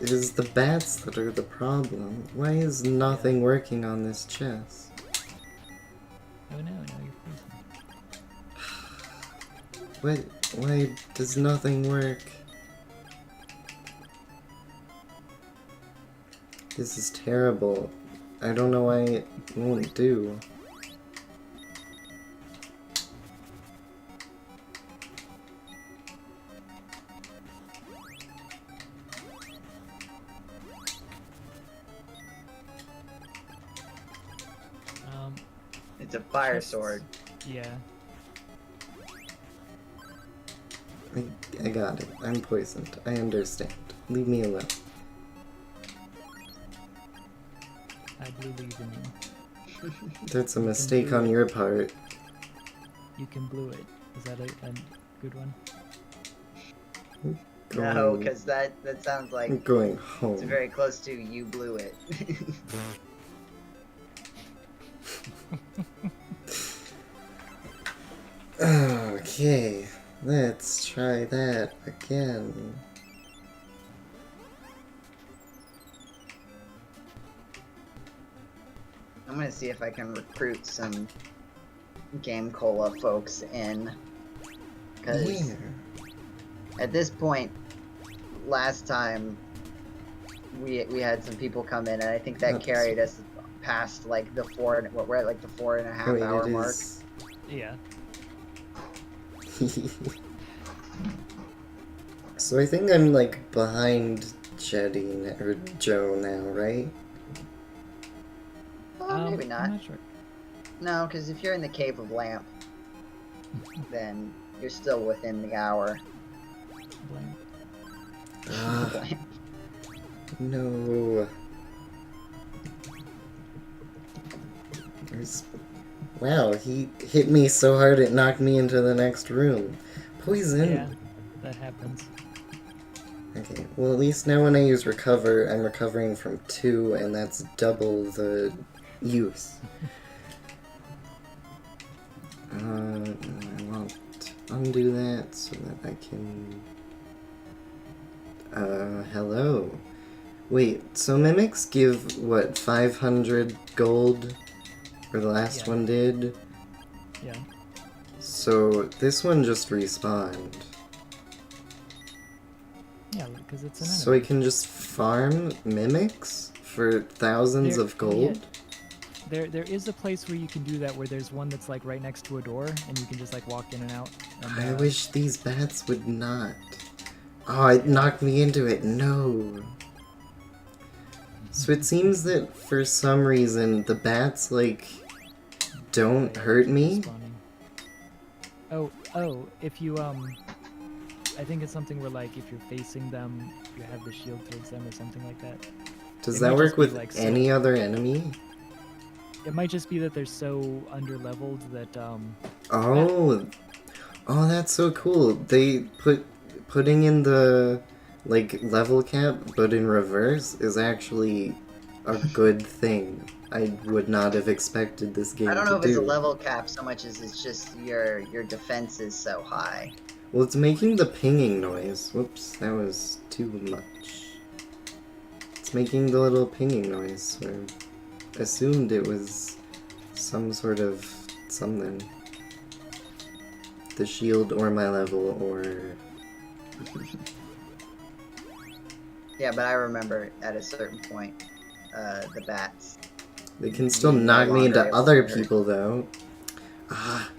It is the bats that are the problem. Why is nothing working on this chest? Oh no, you're freezing. Why does nothing work? This is terrible. I don't know why it won't do. It's a fire chests- sword. Yeah. I got it. I'm poisoned. I understand. Leave me alone. I believe in you. That's a mistake on your part. You can blue it. Is that a good one? No, because that sounds like I'm going it's home. very close to you blew it. Okay, let's try that again. I'm gonna see if I can recruit some GameCola folks in. Because Yeah. at this point, last time we had some people come in, and I think that That's- carried us past like the we're at like the 4.5 Wait, hour it mark. is- Yeah. So I think I'm like behind Jetty or Joe now, right? Well, maybe not. I'm not sure. No, because if you're in the Cave of Lamp, then you're still within the hour. Blank. Ah, no. Wow, he hit me so hard it knocked me into the next room. Poison! Yeah, that happens. Okay, well at least now when I use recover, I'm recovering from 2, and that's double the use. I want to undo that so that I can... hello. Wait, so mimics give, what, 500 gold? Or the last Yeah. one did? Yeah. So this one just respawned. Yeah, because it's an enemy. So I can just farm mimics for thousands There- of gold? There is a place where you can do that, where there's one that's like right next to a door, and you can just like walk in and out. And, I wish these bats would not. Oh, it knocked me into it. No. So it seems that for some reason the bats, like, don't hurt me. Spawning. Oh, if you I think it's something where like if you're facing them, you have the shield towards them or something like that. Does It that might work just be, with like, so- any other enemy? It might just be that they're so under-leveled that Oh, oh, that's so cool. They putting in the like level cap, but in reverse, is actually a good thing. I would not have expected this game I don't to know if do. it's a level cap so much as it's just your defense is so high. Well, it's making the pinging noise. Whoops, that was too much. It's making the little pinging noise. So I assumed it was some sort of something. The shield or my level or... Yeah, but I remember at a certain point, the bats They can still no knock me longer into able other to hurt. people, though. Ah.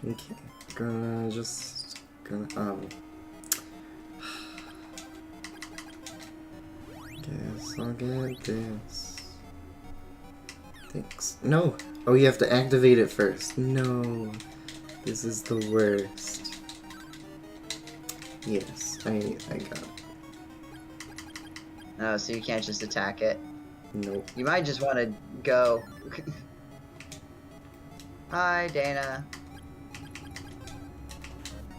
Okay, oh. Guess I'll get this. Thanks. No! Oh, you have to activate it first. No. This is the worst. Yes, I got it. Oh, so you can't just attack it. Nope. You might just want to go. Hi, Dana.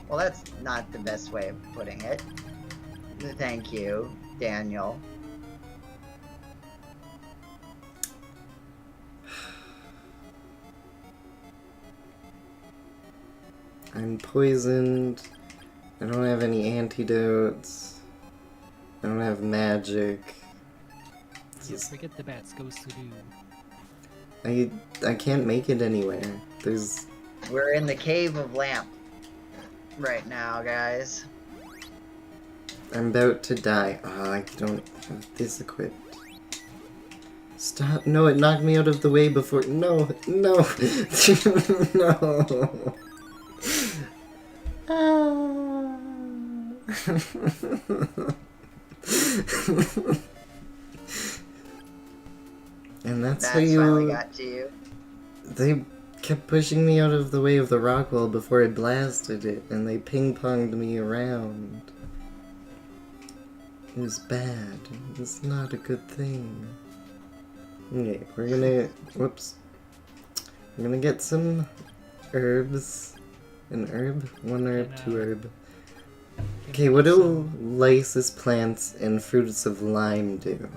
Well, that's not the best way of putting it. Thank you, Daniel. I'm poisoned. I don't have any antidotes. I don't have magic. Yes, forget the bats, goes to do. I can't make it anywhere. There's... We're in the cave of lamp right now, guys. I'm about to die. Oh, I don't have this equipped. Stop. No, it knocked me out of the way before. No, no, no. Ah. And that's how finally you... got to you. They kept pushing me out of the way of the rock wall before I blasted it, and they ping-ponged me around. It was bad. It's not a good thing. Okay, we're gonna... Whoops. We're gonna get some herbs. An herb? One herb, two herb. Okay, what do lysis plants and fruits of lime do?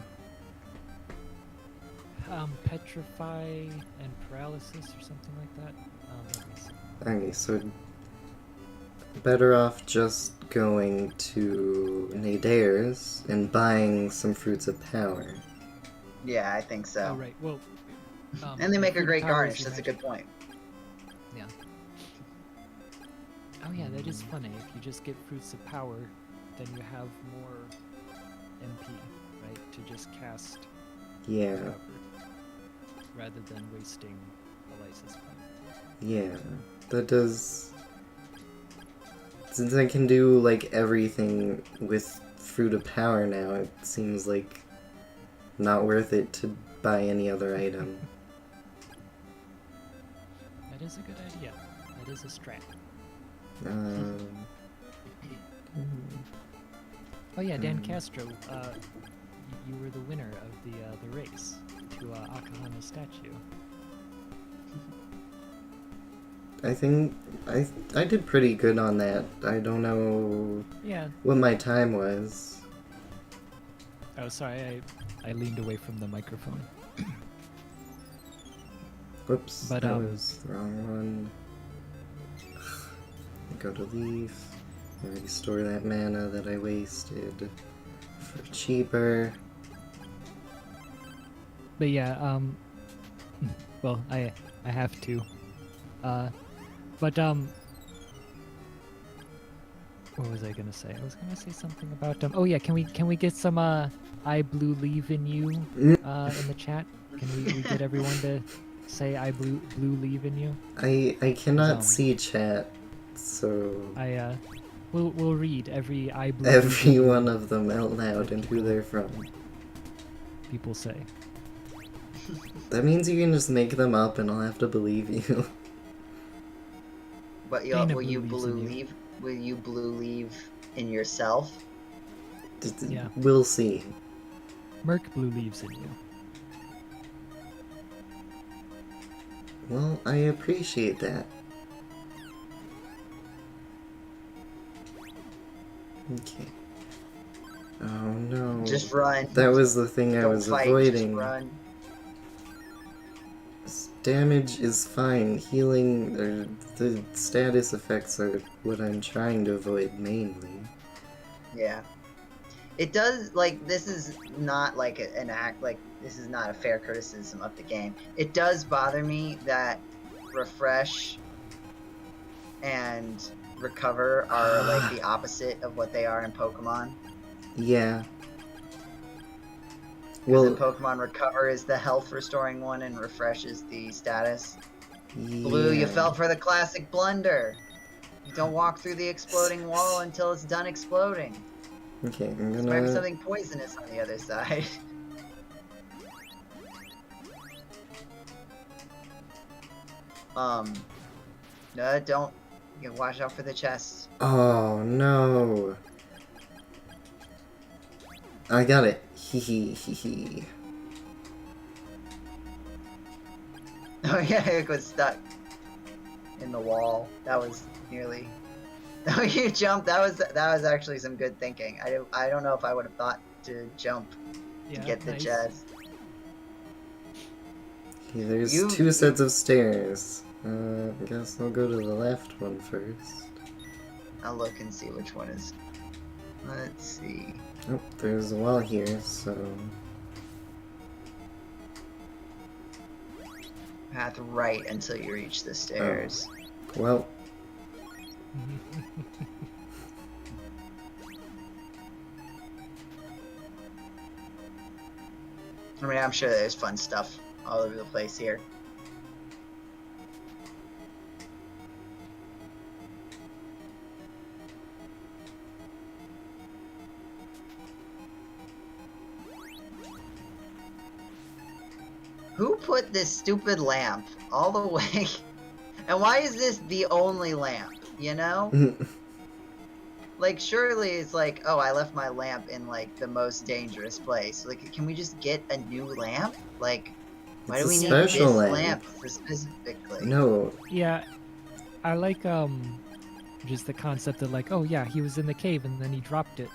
Petrify and paralysis or something like that. Let me see. Okay, so better off just going to Nadare's and buying some fruits of power. Yeah, I think so. Oh, right. Well, And they make a fruit great powers garnish. you That's a mentioned. good point. Yeah. Oh yeah, that is funny. If you just get fruits of power, then you have more MP, right? To just cast Yeah, whatever, rather than wasting a lysis point. yeah. That does... Since I can do, like, everything with fruit of power now, it seems like not worth it to buy any other item. That is a good idea. That is a strat. Oh yeah, Dan Castro, you were the winner of the race to Akahana's statue. I think I did pretty good on that. I don't know Yeah. what my time was. Oh, sorry, I leaned away from the microphone. Whoops, But, that was the wrong one. Go to leave. Restore that mana that I wasted for cheaper. But yeah, well, I have to. But what was I gonna say? I was gonna say something about oh yeah, can we get some I blue leave in you in the chat? Can we get everyone to say I blue leave in you? I cannot see chat, so We'll read every I blue every one of them out loud and who they're from. people say. That means you can just make them up and I'll have to believe you. But Dana will you blue blue leaves in you. leave? Will you blue leave in yourself? Yeah. We'll see. Merc blue leaves in you. Well, I appreciate that. Okay. Oh no. Just run. That was the thing I Don't was fight, avoiding. Just run. Damage is fine. Healing, or the status effects are what I'm trying to avoid mainly. Yeah. It does, like, this is not like an act, like, this is not a fair criticism of the game. It does bother me that refresh and recover are like the opposite of what they are in Pokemon. Yeah. Because in Well, Pokemon, recover is the health restoring one and refresh is the status. Blue, you yeah. fell for the classic blunder. You don't walk through the exploding wall until it's done exploding. Okay, I'm There might be gonna... something poisonous on the other side. No, don't. You gotta watch out for the chest. Oh, no. I got it. Hee hee hee hee. Oh yeah, it was stuck in the wall. That was nearly. Oh, you jumped. That was actually some good thinking. I don't know if I would have thought to jump to get the nice. chest. Okay, there's two sets of stairs. I guess I'll go to the left one first. I'll look and see which one is. Let's see. Oh, there's a wall here, so... Path right until you reach the stairs. Well... I mean, I'm sure there's fun stuff all over the place here. Who put this stupid lamp all the way? And why is this the only lamp, you know? Like, surely it's like, oh, I left my lamp in, like, the most dangerous place. Like, can we just get a new lamp? Like, why do we need this lamp specifically? No. Yeah, I like, just the concept of, like, oh, yeah, he was in the cave and then he dropped it.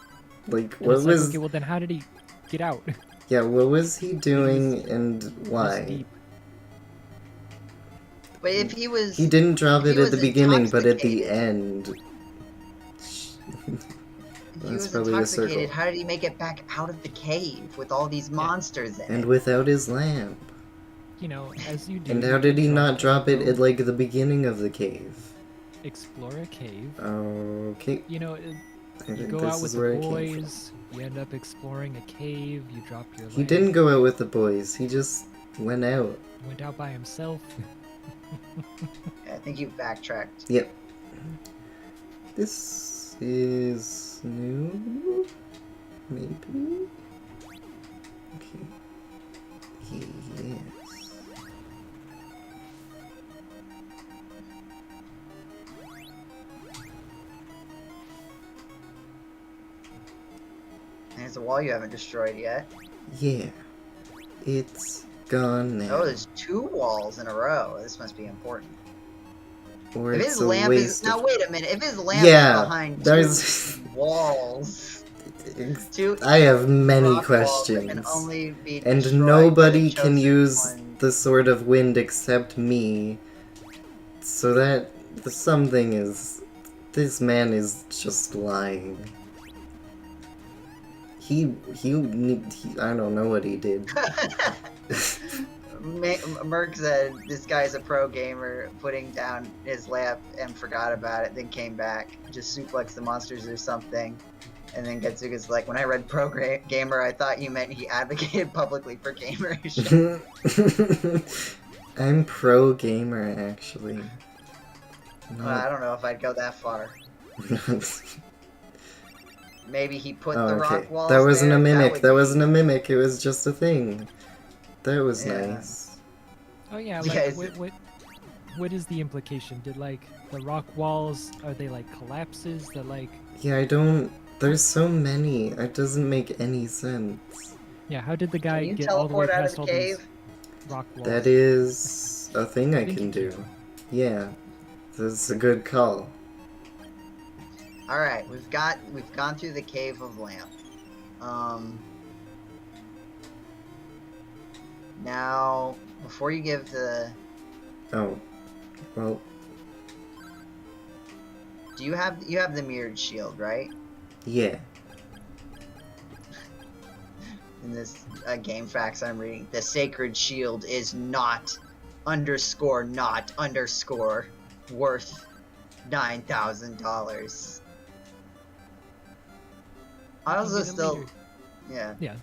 Like, And what it's was... like, okay, well, then how did he get out? Yeah, what was he doing and why? Deep. But if he was... He didn't drop it at the beginning, but at the intoxicated- end. If he That's was probably a circle. intoxicated, how did he make it back out of the cave with all these monsters in And it? without his lamp. You know, as you do. And how did he not drop it go at, like, the beginning of the cave? Explore a cave. Okay. You know, I you think go this out with is where the it came from. boys, you end up exploring a cave, you drop your lamp. He didn't go out with the boys, he just went out. Went out by himself. I think you backtracked. Yep. This is new? Maybe? Okay. Yes. There's a wall you haven't destroyed yet. Yeah. It's gone now. Oh, there's 2 walls in a row. This must be important. Or If it's his a lamp waste is... Now, of... wait a minute. If his lamp Yeah, is behind there's... 2 walls... I have many rock walls that questions. can only be And destroyed by nobody the can chosen use one. the Sword of Wind except me. So that... something is... This man is just lying. He I don't know what he did. Merc said this guy's a pro gamer, putting down his lamp and forgot about it, then came back, just suplexed the monsters or something. And then Getsuga's like, when I read pro gamer, I thought you meant he advocated publicly for gameration. I'm pro gamer, actually. I don't know if I'd go that far. Maybe he put the rock walls That wasn't there, a mimic. would That be- wasn't a mimic. It was just a thing. That was Yeah. nice. Oh yeah, Yeah, like, it's- what is the implication? Did, like, the rock walls, are they, like, collapses that, like... Yeah, I don't... There's so many. It doesn't make any sense. Yeah, how did the guy Can you get all the way teleport out of past the all cave? these rock walls? That is a thing I think can you do. can. Yeah. That's a good call. Alright, we've gone through the Cave of Lamp. Now, before you give the... Oh. Well, Do you have the mirrored shield, right? yeah. In this game facts I'm reading, the sacred shield is not _not_worth $9,000. I also Get it still, later. yeah, Yeah.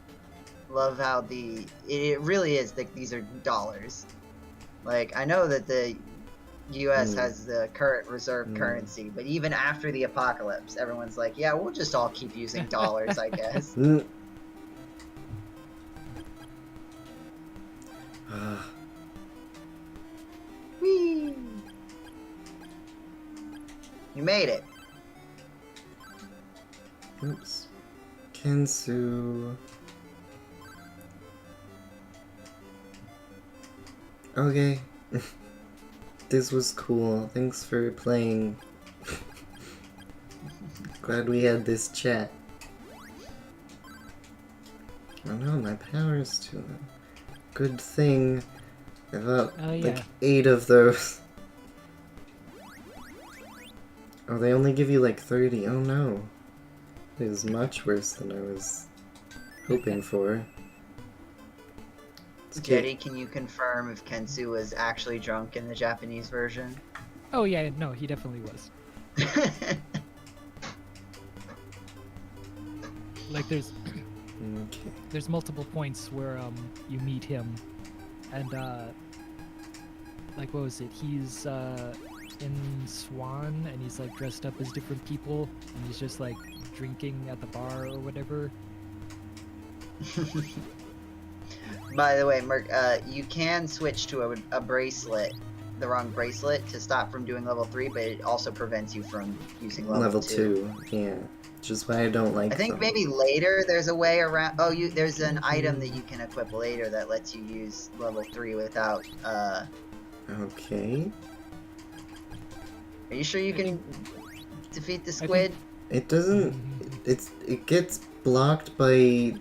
love how it really is like these are dollars. Like I know that the U.S. has the current reserve currency, but even after the apocalypse, everyone's like, yeah, we'll just all keep using dollars, I guess. Whee! You made it. Oops. Kensu. Okay. This was cool. Thanks for playing. Glad we had this chat. Oh no, my power's too low. Good thing. I got like 8 of those. Oh, they only give you like 30. Oh no. It was much worse than I was hoping for. Jetty, can you confirm if Kensu was actually drunk in the Japanese version? Oh yeah, no, he definitely was. Like there's multiple points where you meet him, and like what was it? He's in Swan, and he's like dressed up as different people, and he's just like drinking at the bar or whatever. By the way, Merc, you can switch to a bracelet, the wrong bracelet, to stop from doing level 3, but it also prevents you from using level 2. Yeah. Which is why I don't like I think them. maybe later there's a way around. Oh, there's an item that you can equip later that lets you use level 3 without. Okay. Are you sure you can defeat the squid? It doesn't. It gets blocked by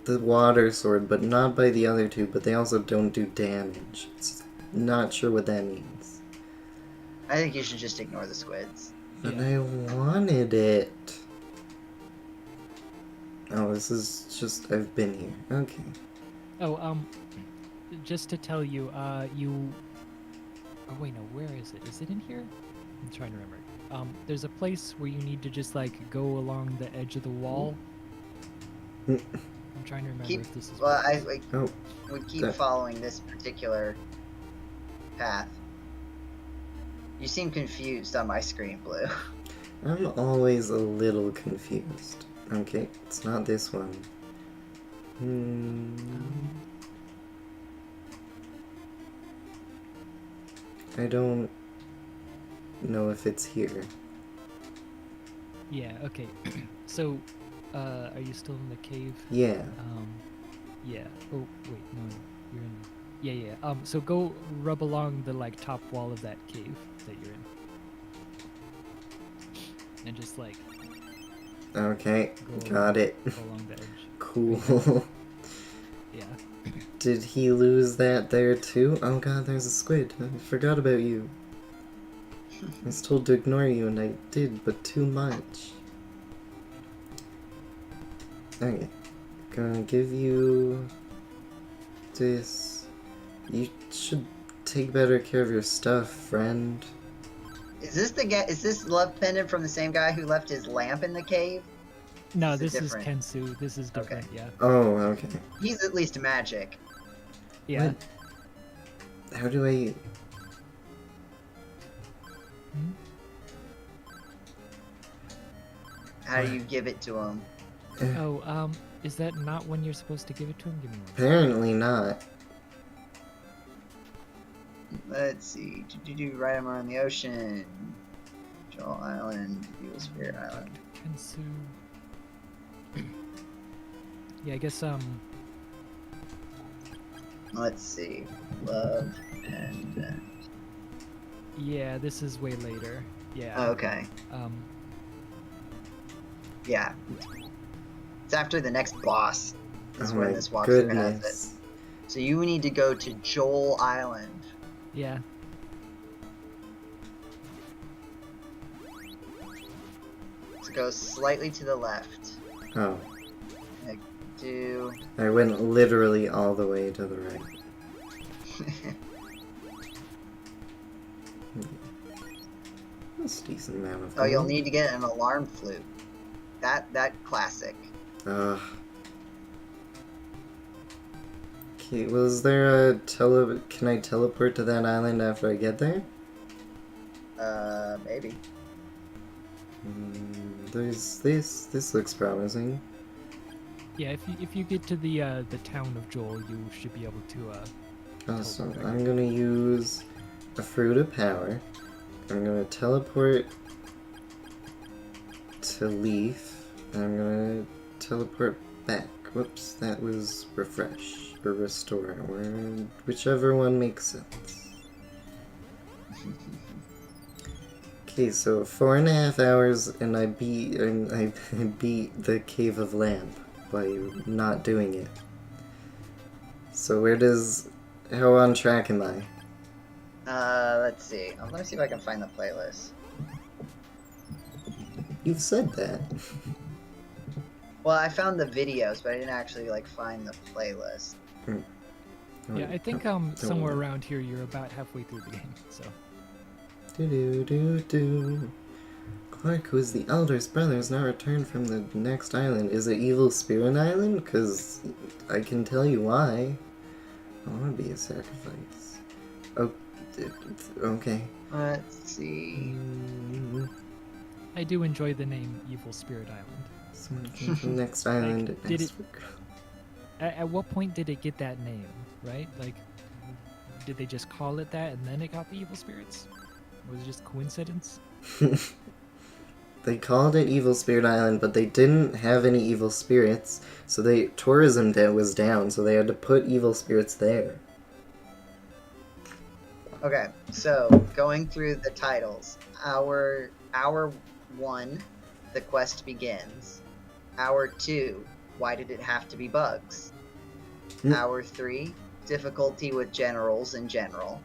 the water sword, but not by the other two. But they also don't do damage. Not sure what that means. I think you should just ignore the squids. But I wanted it. Oh, this is just, I've been here. Okay. Oh, just to tell you, you... Oh, wait, no, where is it? Is it in here? I'm trying to remember. There's a place where you need to just, like, go along the edge of the wall. I'm trying to remember if this is... Well, I Oh, would keep following this particular path. You seem confused on my screen, Blue. I'm always a little confused. Okay, it's not this one. I don't know if it's here. Yeah, okay. So, are you still in the cave? Yeah. Yeah. Oh, wait, no, you're in... Yeah. So go rub along the, like, top wall of that cave that you're in. And just, like... Okay, got it. Go along the edge. Cool. Yeah. Did he lose that there too? Oh god, there's a squid. I forgot about you. I was told to ignore you and I did, but too much. Okay. Gonna give you this. You should take better care of your stuff, friend. Is this the guy? Is this love pendant from the same guy who left his lamp in the cave? No, this is Kensu. This is different, yeah. Oh, okay. He's at least magic. Yeah. What? How do I... How do you give it to him? Oh, is that not when you're supposed to give it to him? Give me one. Apparently not. Let's see. Right armor on the ocean. Joel Island. Evil Spirit Island. Kensu. Yeah, I guess, Let's see. Love pendant. Yeah, this is way later. Yeah. Okay. Yeah. It's after the next boss. Is when this walkthrough has it. So you need to go to Joel Island. Yeah. So go slightly to the left. Oh. Like, do... I went literally all the way to the right. That's a decent amount of Oh, you'll gold. need to get an alarm flute. That classic. Okay, well, is there a can I teleport to that island after I get there? Maybe. There's this looks promising. Yeah, if you get to the town of Joel, you should be able to Awesome. teleport. I'm gonna use a fruit of power. I'm gonna teleport to Leaf. And I'm gonna teleport back. Whoops, that was refresh or restore, or whichever one makes sense. Okay, so 4.5 hours, and I beat the Cave of Lamp by not doing it. So how on track am I? Let's see. Let me see if I can find the playlist. You've said that. Well, I found the videos, but I didn't actually like find the playlist. Yeah, I think somewhere around here you're about halfway through the game. So. Do. Clark, who is the eldest brother, has now returned from the next island. Is it Evil Spirit Island? Because I can tell you why. I want to be a sacrifice. Oh, okay. Let's see. I do enjoy the name Evil Spirit Island. Someone came from the next island. Like, and did asked it- for- At what point did it get that name, right? Like, did they just call it that and then it got the evil spirits? Or was it just coincidence? They called it Evil Spirit Island, but they didn't have any evil spirits, so tourism was down, so they had to put evil spirits there. Okay, so going through the titles. Hour 1, the quest begins. Hour 2, why did it have to be bugs? Hour 3, difficulty with generals in general.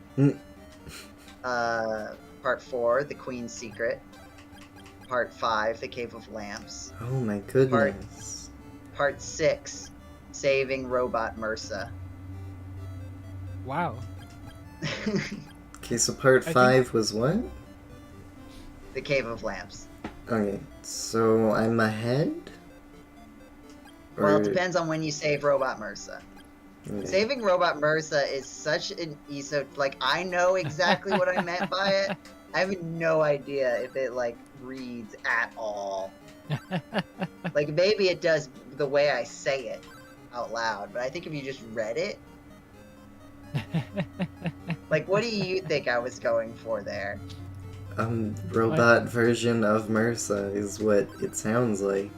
Part 4, the Queen's Secret. Part 5, the Cave of Lamps. Oh my goodness. Part 6, saving Robot MRSA. Wow. Okay, so part 5 was what? The Cave of Lamps. Okay, so I'm ahead? Well, it Or- depends on when you save Robot MRSA. Okay. Saving Robot MRSA is such an like, I know exactly what I meant by it. I have no idea if it, like, reads at all. Like, maybe it does the way I say it out loud, but I think if you just read it... Like, what do you think I was going for there? Robot version of MRSA is what it sounds like.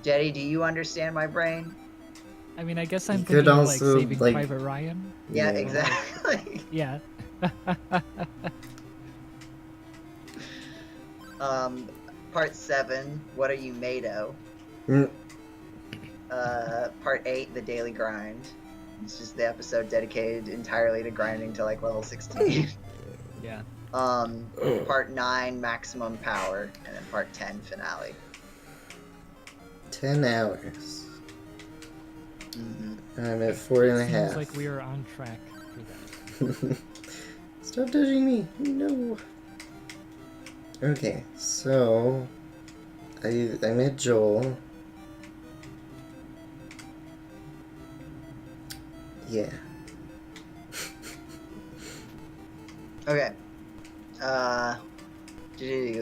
Jetty, do you understand my brain? I mean, I guess I'm You could thinking of, like, also, Saving like- Private Ryan. Yeah, Yeah. exactly. Yeah. Part 7, what are you made of? Mm. Part 8, the daily grind. It's just the episode dedicated entirely to grinding to like level 16. Yeah. Part 9, maximum power, and then part 10, finale. 10 hours. Mm-hmm. I'm at 4.5. Seems like we are on track for that. Stop touching me! No! Okay, so... I met Joel. Yeah. Okay.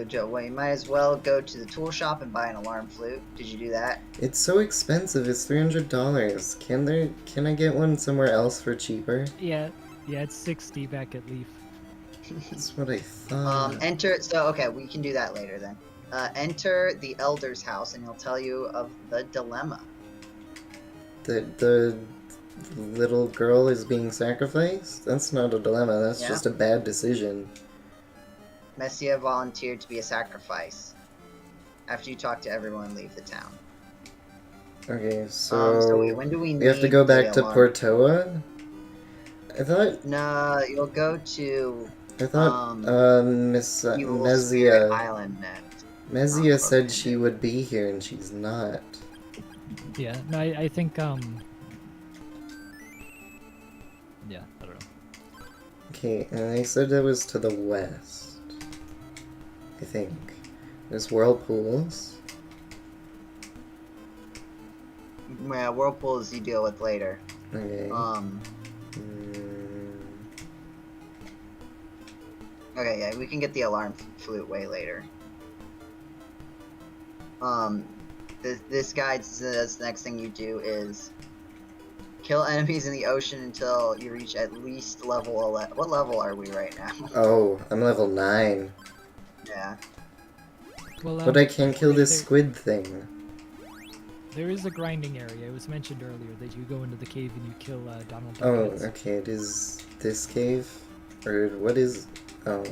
Joe, well, you might as well go to the tool shop and buy an alarm flute. Did you do that? It's so expensive, it's $300. Can I get one somewhere else for cheaper? Yeah, it's 60 back at Leaf. That's what I thought. Okay, we can do that later then. Enter the Elder's house and he'll tell you of the dilemma. The little girl is being sacrificed? That's not a dilemma, that's Yeah. just a bad decision. Messia volunteered to be a sacrifice. After you talk to everyone and leave the town. Okay, When do we we have to go back to Portoa? I thought No, you'll go to Miss Evil Spirit Mezia. Island next. Mezia said she would be here and she's not. Yeah, no, I think, yeah, I don't know. Okay, and I said that was to the west. I think. There's whirlpools. Yeah, whirlpools you deal with later. Okay. Okay, yeah, we can get the alarm flute way later. This guide says the next thing you do is kill enemies in the ocean until you reach at least level 11. What level are we right now? Oh, I'm level 9. Yeah. Well, But I can't kill this squid thing. There is a grinding area. It was mentioned earlier that you go into the cave and you kill Donald Duck. Oh, okay, it is this cave? Or what is... Oh.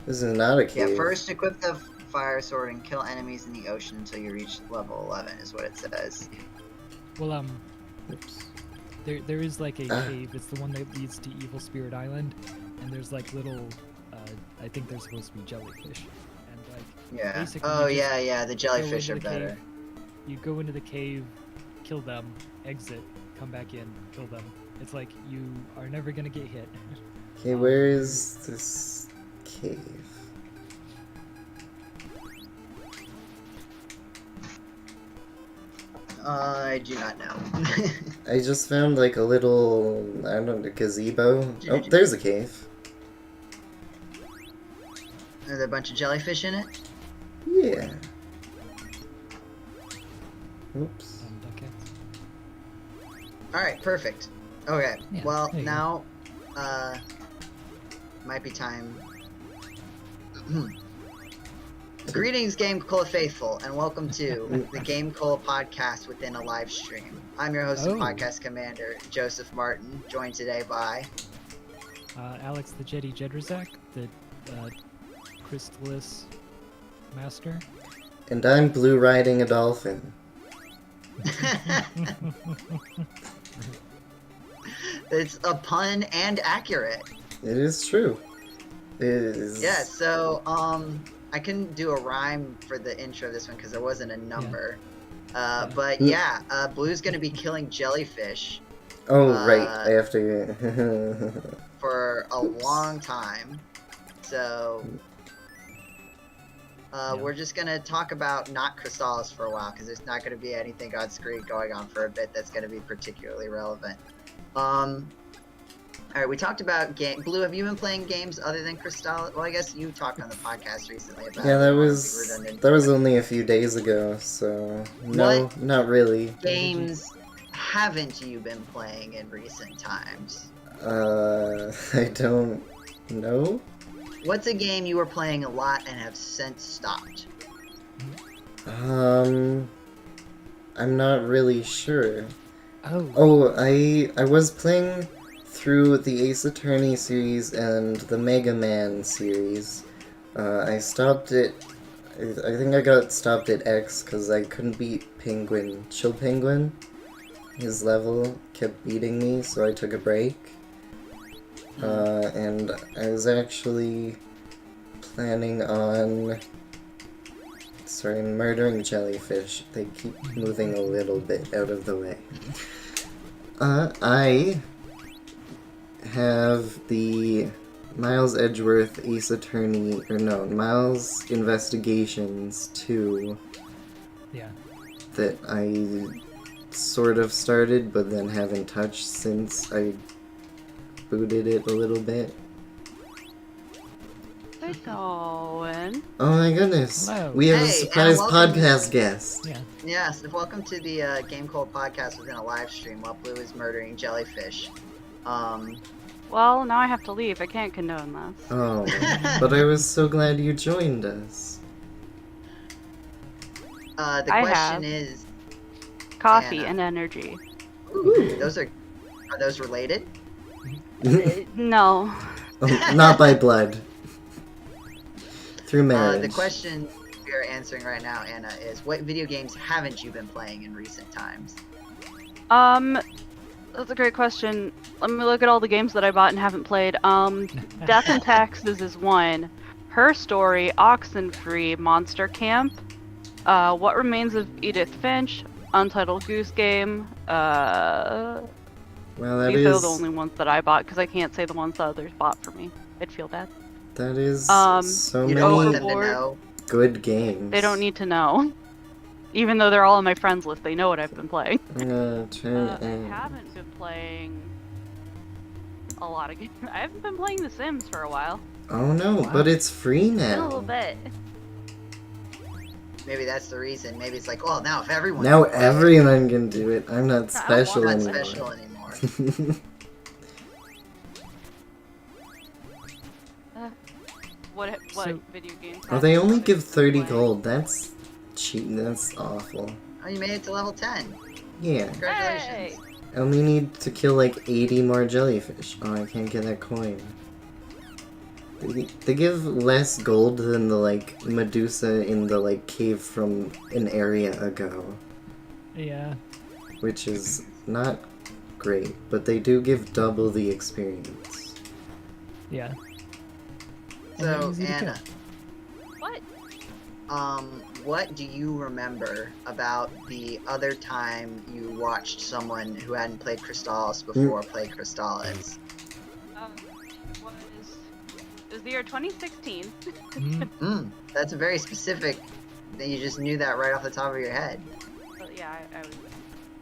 This is not a cave. Yeah, first equip the fire sword and kill enemies in the ocean until you reach level 11 is what it says. Well, Oops. there is like a cave. It's the one that leads to Evil Spirit Island, and there's like little, I think they're supposed to be jellyfish, and like Yeah. basically Oh, you just yeah, the go jellyfish into are the better. cave, you go into the cave, kill them, exit, come back in, kill them. It's like you are never gonna get hit. Okay, where is this cave? I do not know. I just found like a little, I don't know, gazebo. Oh, there's a cave. Are there a bunch of jellyfish in it? Yeah. Oops. Duckets. Alright, perfect. Okay, Yeah, well, there you go. now, might be time. Greetings, GameCola faithful, and welcome to the GameCola podcast within a live stream. I'm your host and Oh. podcast commander, Joseph Martin, joined today by... Alex the Jetty Jedrzak, the Crystalis master. And I'm blue riding a dolphin. It's a pun and accurate. It is true. It is. Yeah, so, I couldn't do a rhyme for the intro of this one because there wasn't a number. But yeah, Blue's gonna be killing jellyfish Oh, right. I have to. for a Oops. long time. So, we're just gonna talk about not Crystalis for a while because there's not gonna be anything on screen going on for a bit that's gonna be particularly relevant. Alright, we talked about Blue, have you been playing games other than Crystalis? Well, I guess you talked on the podcast recently about Yeah, that it. was only a few days ago, so no, What? not really. Games haven't you been playing in recent times? I don't know. What's a game you were playing a lot and have since stopped? I'm not really sure. Oh. Oh, I was playing through the Ace Attorney series and the Mega Man series. I stopped it. I think I got stopped at X because I couldn't beat Penguin. Chill Penguin. His level kept beating me, so I took a break. And I was actually planning on... Sorry, murdering jellyfish. They keep moving a little bit out of the way. I have the Miles Edgeworth Ace Attorney, or no, Miles Investigations 2 Yeah. that I sort of started but then haven't touched since I booted it a little bit. How's it going? Oh my goodness, Hello. we have a Hey, surprise and welcome- podcast guest. Yeah. Yes, welcome to the GameCola podcast within a live stream while Blue is murdering jellyfish. Well, now I have to leave. I can't condone this. Oh, but I was so glad you joined us. The I question have. is, Coffee Anna. and energy. ooh, are those related? No. Oh, not by blood. Through marriage. The question we are answering right now, Anna, is what video games haven't you been playing in recent times? That's a great question. Let me look at all the games that I bought and haven't played. Death and Taxes is one. Her Story, Oxenfree, Monster Camp, What Remains of Edith Finch, Untitled Goose Game, Well, that These are is the only ones that I bought because I can't say the ones that others bought for me. I'd feel bad. that is so You don't want many them to know. good games. They don't need to know. Even though they're all on my friends list, they know what I've been playing. I haven't been playing a lot of games. I haven't been playing The Sims for a while. Oh no, Wow. but it's free Been a now. little bit. Maybe that's the reason. Maybe it's like, oh, now if everyone. Now can play it, everyone can do it. I'm not I special don't I'm not anymore. special anymore. What So- video games? Oh, have they you only been give 30 playing? gold. That's cheap. That's awful. Oh, you made it to level 10. Yeah. Congratulations. I only need to kill like 80 more jellyfish. Oh, I can't get that coin. They give less gold than the like Medusa in the like cave from an area ago, Yeah. which is not great, but they do give double the experience. Yeah. And So, they're easy to Anna, What? what do you remember about the other time you watched someone who hadn't played Crystalis before play Crystalis? It was the year 2016. Mm, That's a very specific. That you just knew that right off the top of your head. But yeah, I was in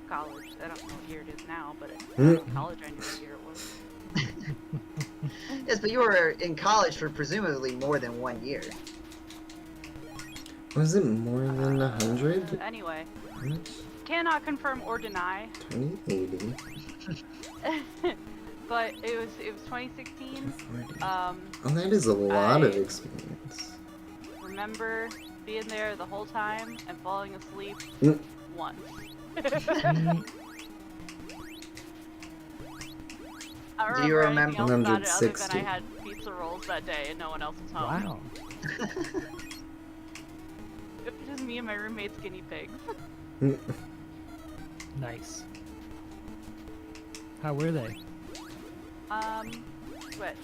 college. I don't know what year it is now, but Mm. college I knew what year it was. Yes, but you were in college for presumably more than 1 year. Was it more than 100? Anyway, How much? cannot confirm or deny. 2080? But it was 2016. 40. Um, Oh, that is a lot of I- experience. remember being there the whole time and falling asleep Mm. once. mm, I don't Do you remember anything else about it other than 160. I had pizza rolls that day and no one else was home. wow. It was just me and my roommate's guinea pigs. Mm. Nice. How were they? Which?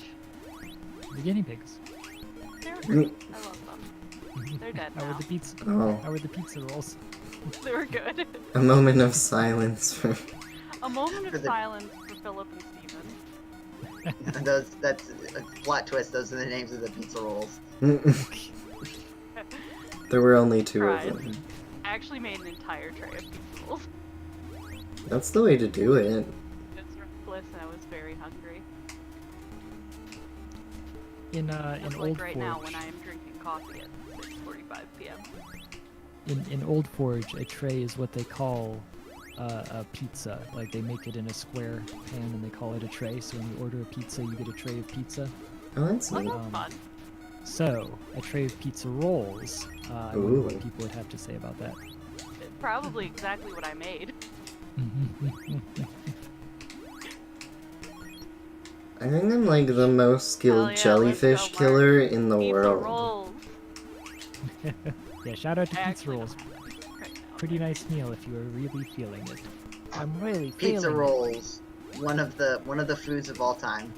The guinea pigs. They were Mm. great. I love them. They're dead How were now. the pizza? Oh, How were the pizza rolls? They were good. a moment of silence for. A moment For of the- silence for Philip and Steven. That's a plot twist. Those are the names of the pizza rolls. There were only 2 Right. of them. I actually made an entire tray of pizza rolls. That's the way to do it. It's reckless and I was very hungry. In That's in like Old right Forge. now when I am drinking coffee at 6:45 p.m. In Old Forge, a tray is what they call a pizza. Like they make it in a square pan and they call it a tray. So when you order a pizza, you get a tray of pizza. Oh, that's Oh, neat. that's fun. So a tray of pizza rolls. I wonder Ooh. what people would have to say about that. Probably exactly what I made. I think I'm like the most skilled Hell yeah, jellyfish let's go, killer in the Pizza world. rolls. Yeah, shout out to I pizza actually rolls. don't have any right now, Pretty but- nice meal if you are really feeling it. I'm really Pizza feeling rolls, one of the foods of all time.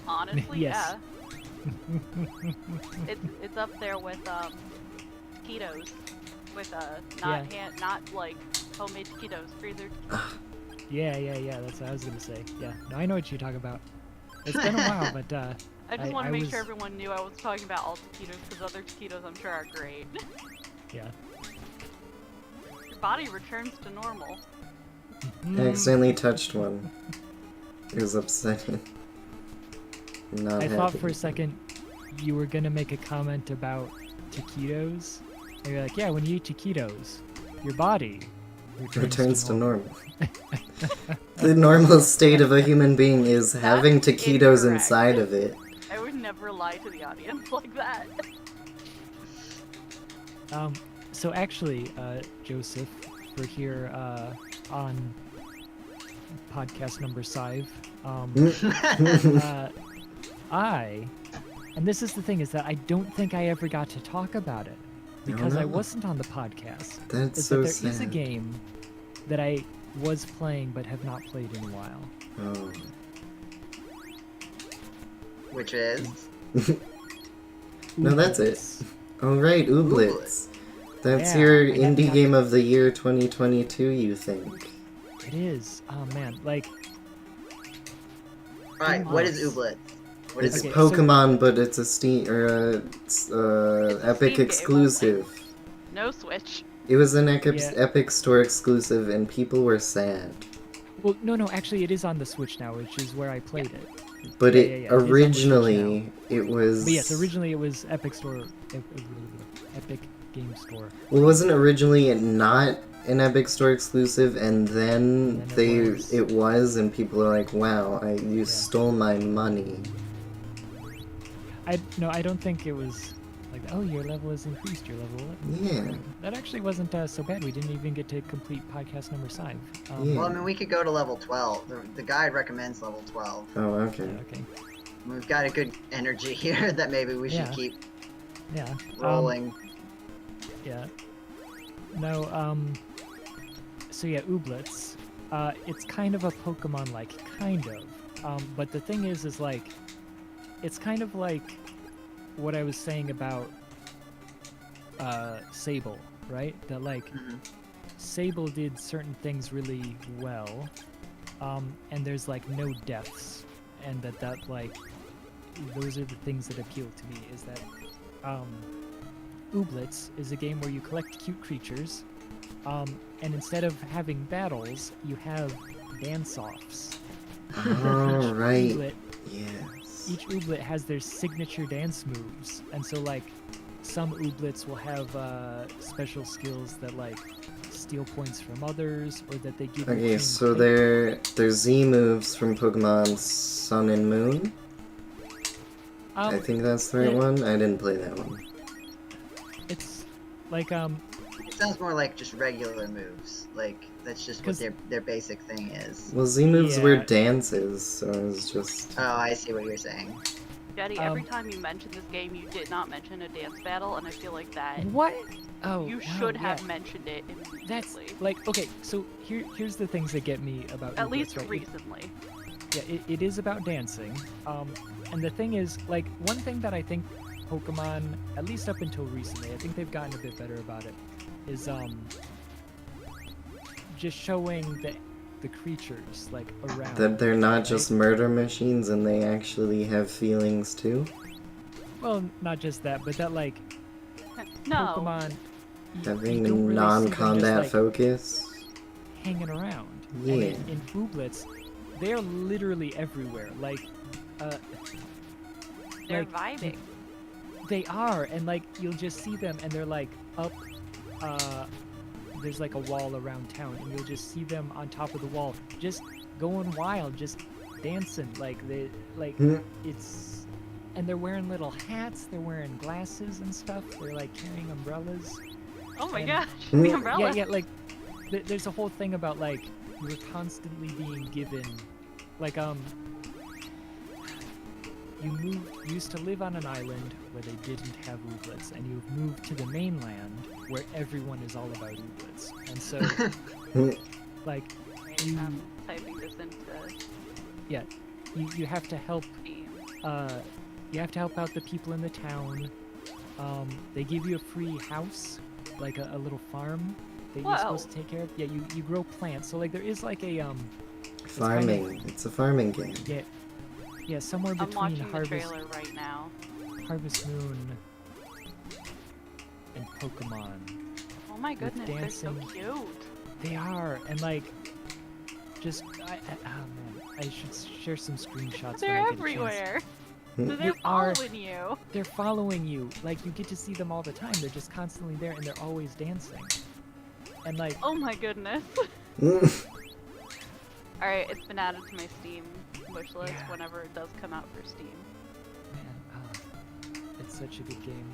Honestly, Yes. yeah. It's up there with taquitos, with not Yeah. not like homemade taquitos, freezer. it. Yeah. That's what I was gonna say. Yeah. No, I know what you're talking about. It's been a while, but I just I- want I to make was- sure everyone knew I was talking about all taquitos because other taquitos I'm sure are great. yeah. Your body returns to normal. I accidentally touched one. It was upsetting. I'm not I happy. thought for a second you were gonna make a comment about taquitos. And you're like, yeah, when you eat taquitos, your body Returns to normal. The normal state of a human being is having taquitos incorrect. inside of it. I would never lie to the audience like that. So actually, Joseph, we're here on podcast number 5. And this is the thing, is that I don't think I ever got to talk about it because I no. wasn't on the podcast. That's Is so that there sad. is a game that I was playing but have not played in a while. Oh. Which is No, that's it. Ooblets. Oh right, Ooblets. That's Yeah, your I haven't indie got- game of the year 2022, you think? It is. Oh man, like Alright, what is Nice. Ooblet? What is It's Okay, it? so- Pokemon, but it's a Steam or a It's a Epic Steam game exclusive. No Switch. It was an Yeah. Epic Store exclusive, and people were sad. well, no, actually, it is on the Switch now, which is where I played it. But Yeah, it yeah, it is on the Switch originally it was. But yes, originally it was Epic Store, Epic Game Store. Well, wasn't originally it not an Epic Store exclusive, and then And then it was. and people are like, "Wow, you stole my money." I don't think it was like, oh, your level has increased. Your level. Yeah. That actually wasn't so bad. We didn't even get to complete podcast number 5. Yeah. Well, I mean, we could go to level 12. The guide recommends level 12. Oh, okay. Okay. We've got a good energy here that maybe we should Yeah. keep Yeah. rolling. Yeah. No. So yeah, Ooblets. It's kind of a Pokemon-like, kind of. But the thing is like, it's kind of like what I was saying about Sable, right? That like Mhm. Sable did certain things really well, and there's like no deaths, and that like those are the things that appeal to me. Is that Ooblets is a game where you collect cute creatures, and instead of having battles, you have dance-offs. All right. Ooblet, Yes. each Ooblet has their signature dance moves, and so like some Ooblets will have special skills that like steal points from others, or that they give. you Okay, team so pick. they're Z moves from Pokemon Sun and Moon. I think that's the right yeah. one. I didn't play that one. It's like It sounds more like just regular moves. Like, that's just what 'Cause- their basic thing is. Well, Z moves were Yeah. dances, so it was just. Oh, I see what you're saying. Jetty, every Um, time you mention this game, you did not mention a dance battle, and I feel like that what? Oh, you wow, should have yeah. mentioned it immediately. That's like okay. So here's the things that get me about At Ooblets, least right? recently. It is about dancing. And the thing is, like, one thing that I think Pokemon, at least up until recently, I think they've gotten a bit better about it, is just showing the creatures like around. That they're not right? just murder machines and they actually have feelings too. Well, not just that, but that like No. Pokemon Having a don't really see them non-combat just, like, focus. hanging around. Yeah. And in Ooblets, they're literally everywhere. Like, They're like, vibing. They are, and like you'll just see them, and they're like up. There's like a wall around town, and you'll just see them on top of the wall, just going wild, just dancing. Like they, like Hmm. it's, and they're wearing little hats. They're wearing glasses and stuff. They're like carrying umbrellas. Oh my and- gosh, Mm. the umbrella. Yeah, like there's a whole thing about like you're constantly being given, like you used to live on an island where they didn't have Ooblets, and you've moved to the mainland where everyone is all about Ooblets, and so like you I'm typing this into you have to help Steam. you have to help out the people in the town. They give you a free house, like a little farm that you're Whoa. supposed to take care of. Yeah, you grow plants. So like there is like a Farming. It's a farming game. yeah somewhere I'm between watching the Harvest trailer right now. Moon and Pokemon. Oh my goodness, they're so dancing. cute. They are, and like just oh man, I should share some screenshots. when I They're get a chance. everywhere. Hmm. So they're They are- following you. They're following you. Like you get to see them all the time. They're just constantly there, and they're always dancing. And like Oh my goodness. Mm. Alright, it's been added to my Steam wish list Yeah. whenever it does come out for Steam. man, it's such a good game.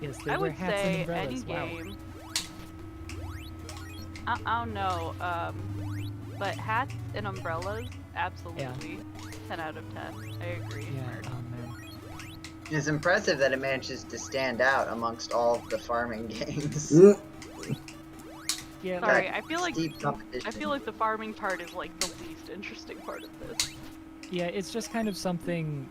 Yes, they I wear would hats say and any umbrellas. Wow. game. I don't know, but hats and umbrellas, absolutely 10 out of 10. I agree. Yeah. Mark. Oh man. It's impressive that it manages to stand out amongst all of the farming games. Mm. Yeah. Got Sorry, I feel like steep competition. the farming part is like the least interesting part of this. Yeah, it's just kind of something,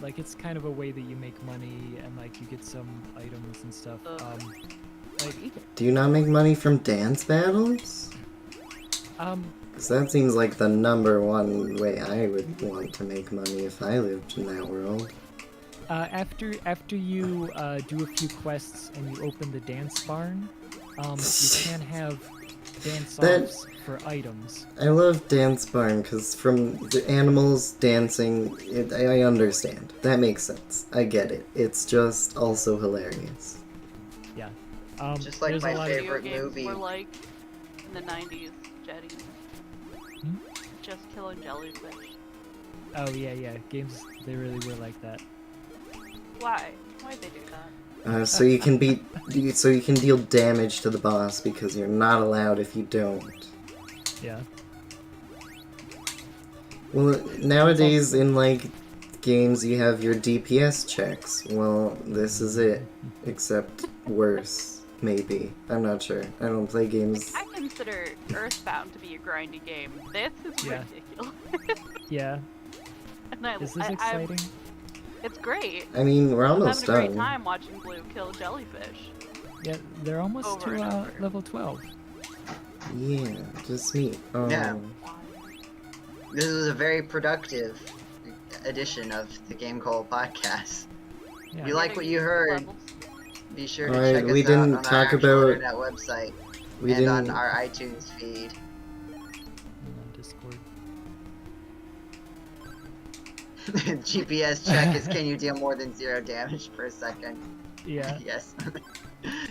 like it's kind of a way that you make money and like you get some items and stuff. Ugh. money. Do you not make money from dance battles? Because that seems like the #1 way I would want to make money if I lived in that world. After you do a few quests and you open the dance barn, you can have dance-offs for items. I love Dance Barn because from the animals dancing, I understand. That makes sense. I get it. It's just also hilarious. Yeah. Just like there's my a lot favorite Video games movie. were like in the 90s, Jetty. Just killing jellyfish. Oh yeah. Games, they really were like that. Why? Why'd they do that? So you can so you can deal damage to the boss because you're not allowed if you don't. Yeah. Well, nowadays in like games you have your DPS checks. Well, this is it, except worse, maybe. I'm not sure. I don't play games. I consider Earthbound to be a grindy game. This is Yeah. ridiculous. Yeah. And Is this exciting? It's great. I mean, we're I'm almost having a great done. time watching Blue kill jellyfish. Yeah, they're almost Over and to over. level 12. Yeah, just me. Oh. Yeah. Why? This was a very productive edition of the GameCola's podcast. Yeah. If you like what you heard, Levels. be sure to Alright, check us we out didn't on talk our actual about- internet website We and didn't. on our iTunes feed. And on Discord. GPS check is can you deal more than 0 damage per second? Yeah. Yes.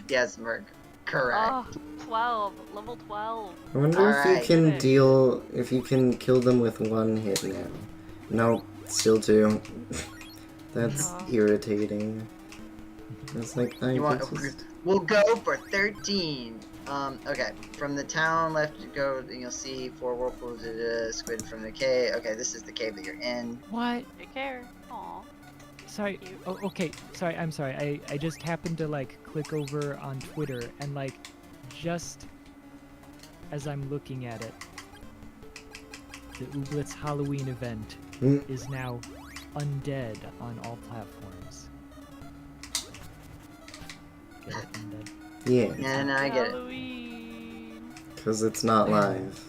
Yes, Merc. Correct. Oh, 12. Level 12. I wonder if you Alright. can Okay. deal. If you can kill them with 1 hit now. No, still 2. That's Oh. irritating. It's like I You want? just... We'll go for 13. Okay. From the town left, you go, and you'll see 4 whirlpools, squid from the cave. Okay, this is the cave that you're in. What? Take care. Aw. Sorry. Cute. Oh, okay. Sorry. I'm sorry. I just happened to like click over on Twitter and like just as I'm looking at it, the Ooblets Halloween event Mm. is now undead on all platforms. Get it? Undead. Yeah, And I get it. Halloween. because it's not live.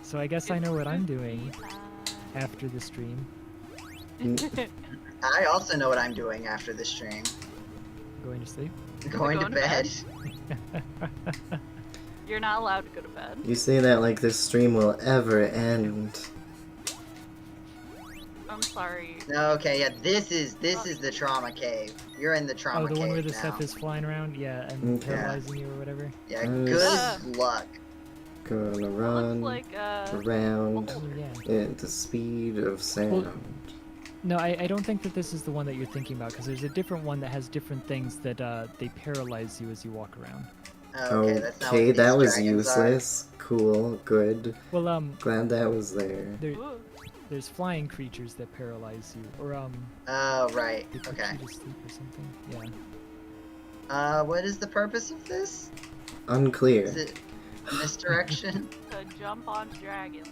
So I guess I know what I'm doing Spooky after the stream. time. I also know what I'm doing after the stream. Going to sleep. Going to Going to bed. You're not allowed to go to bed. You say that like this stream will ever end. I'm sorry. No, okay, yeah, this is the trauma cave. You're in the trauma Oh, the cave one where the now. stuff is flying around? Yeah, and Okay. paralyzing you or whatever? Yeah, Uh, good luck. Gonna Looks run like around Oh, yeah. at the speed of sound. No, I don't think that this is the one that you're thinking about, because there's a different one that has different things that they paralyze you as you walk around. Okay, that's not Okay, what that these was dragons useless. Cool, good. Well, Glad that was there. there's flying creatures that paralyze you, or Are. Oh, right. they put Okay. you to sleep or something. Yeah. What is the purpose of this? Unclear. Is it misdirection? To jump on dragons.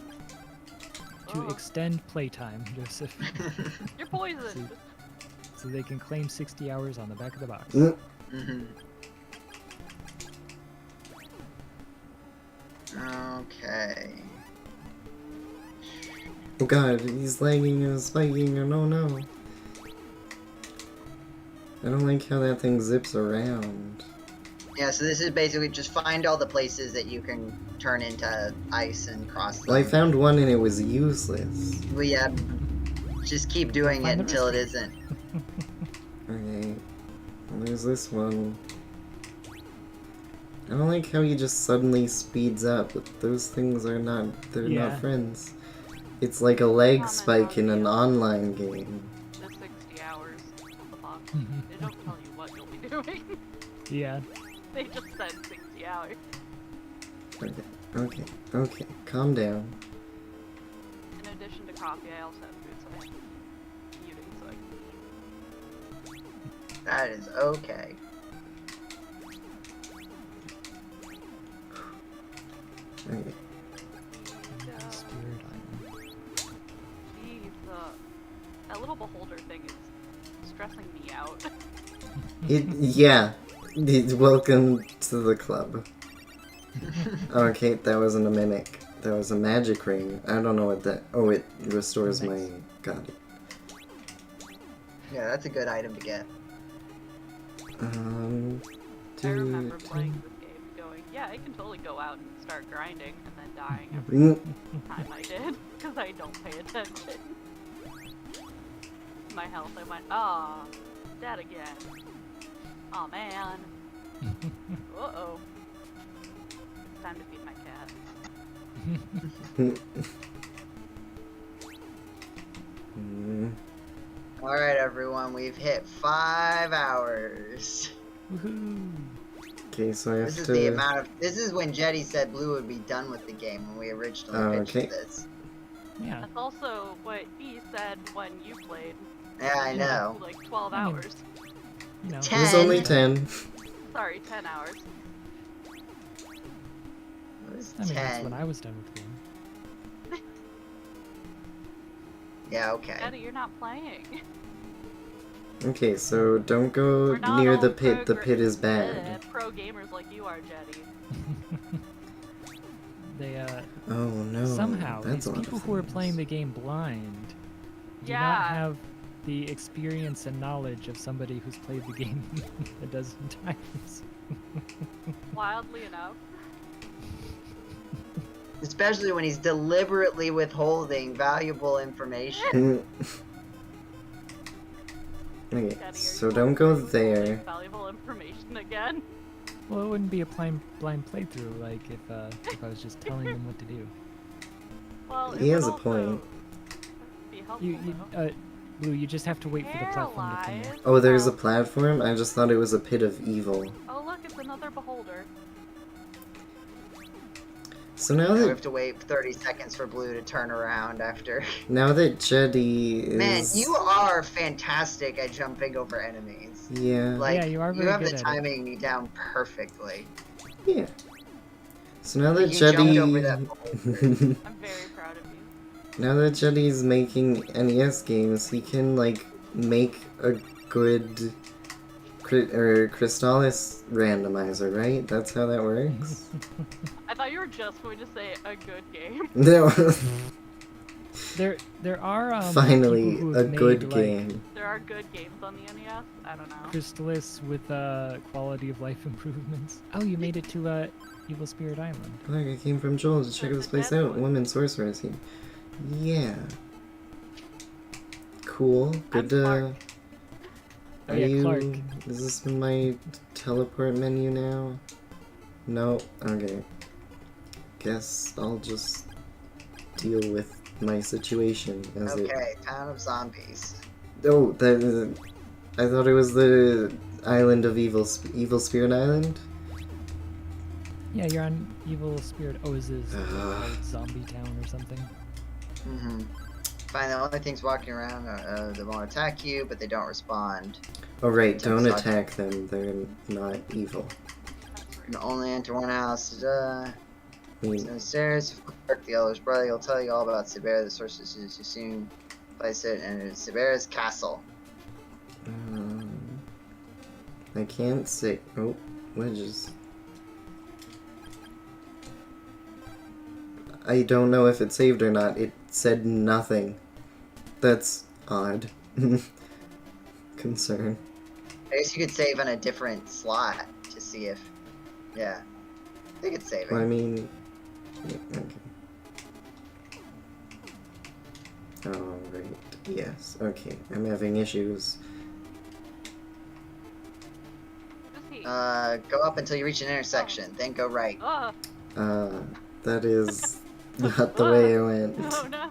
To Oh, extend playtime, Joseph, you're poisoned. so they can claim 60 hours on the back of the box. Mm. Mhm. Okay. Oh god, he's lagging and spiking and oh no. I don't like how that thing zips around. Yeah, so this is basically just find all the places that you can turn into ice and cross them. Well, I found one and it was useless. Well, yeah, just keep doing it Find the until it rest. isn't. Okay. Well, there's this one. I don't like how he just suddenly speeds up, but those things are not, they're Yeah. not friends. It's like a leg Comment spike on in an the- online game. The 60 hours of the box. Mhm. They don't tell you what you'll be doing. Yeah. They just said 60 hours. Okay, calm down. In addition to coffee, I also have food, so I have eating, so I That is okay. Okay. Yeah, Spirit Island. Jeez, that little beholder thing is stressing me out. Yeah. Welcome to the club. Okay, that wasn't a mimic. That was a magic ring. I don't know what that... Oh, it restores my... Nice. Got it. Yeah, that's a good item to get. I remember playing this game going, yeah, I can totally go out and start grinding, and then dying every time I did, because I don't pay attention. My health, I went, oh, dead again. Oh man. Uh-oh. Time to feed my cat. Alright, everyone, we've hit 5 hours. Woohoo! Okay, so I have This is to... the amount of. This is when Jetty said Blue would be done with the game when we originally pitched okay. this. Yeah. That's also what he said when you played. Yeah, I know. Like 12 I mean, hours. You know. It was only 10. Sorry, 10 hours. It was I mean, that's 10. when I was done with the game. Yeah, okay. Eddie, you're not playing. Okay, so don't go We're not near all the pit. The pit is bad. Pro gamers like you are, Jetty. They Oh no. somehow That's these a lot of people who are things. playing the game blind do not Yeah. have the experience and knowledge of somebody who's played the game a dozen times. Wildly enough. Especially when he's deliberately withholding valuable information. Okay, Jetty, are so you don't go withholding there. Valuable information again. Well, it wouldn't be a blind playthrough, like if I was just telling them what to do. Well, it He has would a also point. Be helpful, You though. Blue, you just have to wait for the platform to come Paralyzed. in. Oh, there's a platform? I just thought it was a pit of evil. Oh look, it's another beholder. So now Now we that have to wait 30 seconds for Blue to turn around after. Jetty is... Man, you are fantastic at jumping over enemies. Yeah. Like, Yeah, you are you very have good the at it. timing down perfectly. Yeah. So now that You jumped Jetty... over that boulder. I'm very proud of you. Now that Jetty's making NES games, he can, like, make a good... Crystalis randomizer, right? That's how that works? I thought you were just going to say a good game. No. There are Finally, people who a have good made, game. There are good games on the NES. I don't know. Like, Crystalis with quality of life improvements. Oh, you made it to Evil Spirit Island. Look, I came from Joel to check There's this a place dead out. one. Woman sorcerer is here. Yeah. Cool. Good I'm Clark. Oh yeah, Clark. Is this in my teleport menu now? No? Okay. Guess I'll just deal with my situation as it... Okay, Town of Zombies. Oh, that... I thought it was the island of Evil Spirit Island? Yeah, you're on Evil Spirit. Oh, is this Ugh. like Zombie Town or something? Mm-hmm. Fine, the only things walking around are they won't attack you, but they don't respond. Oh right, don't Suck. attack them. They're not evil. That's You rude. can only enter one house. I mean, Downstairs, Clark, the elder's brother, he'll tell you all about Sibera, the sorceress who soon place it in Sibera's castle. I can't say. Oh, wedges. I don't know if it saved or not. It said nothing. That's odd. Concern. I guess you could save on a different slot to see if. Yeah. I think it's saving. Well, I mean. Yeah, okay. Alright. Yes. Okay. I'm having issues. Who's he? Go up until you reach an intersection, then go right. Oh, That is not the way it went. oh no.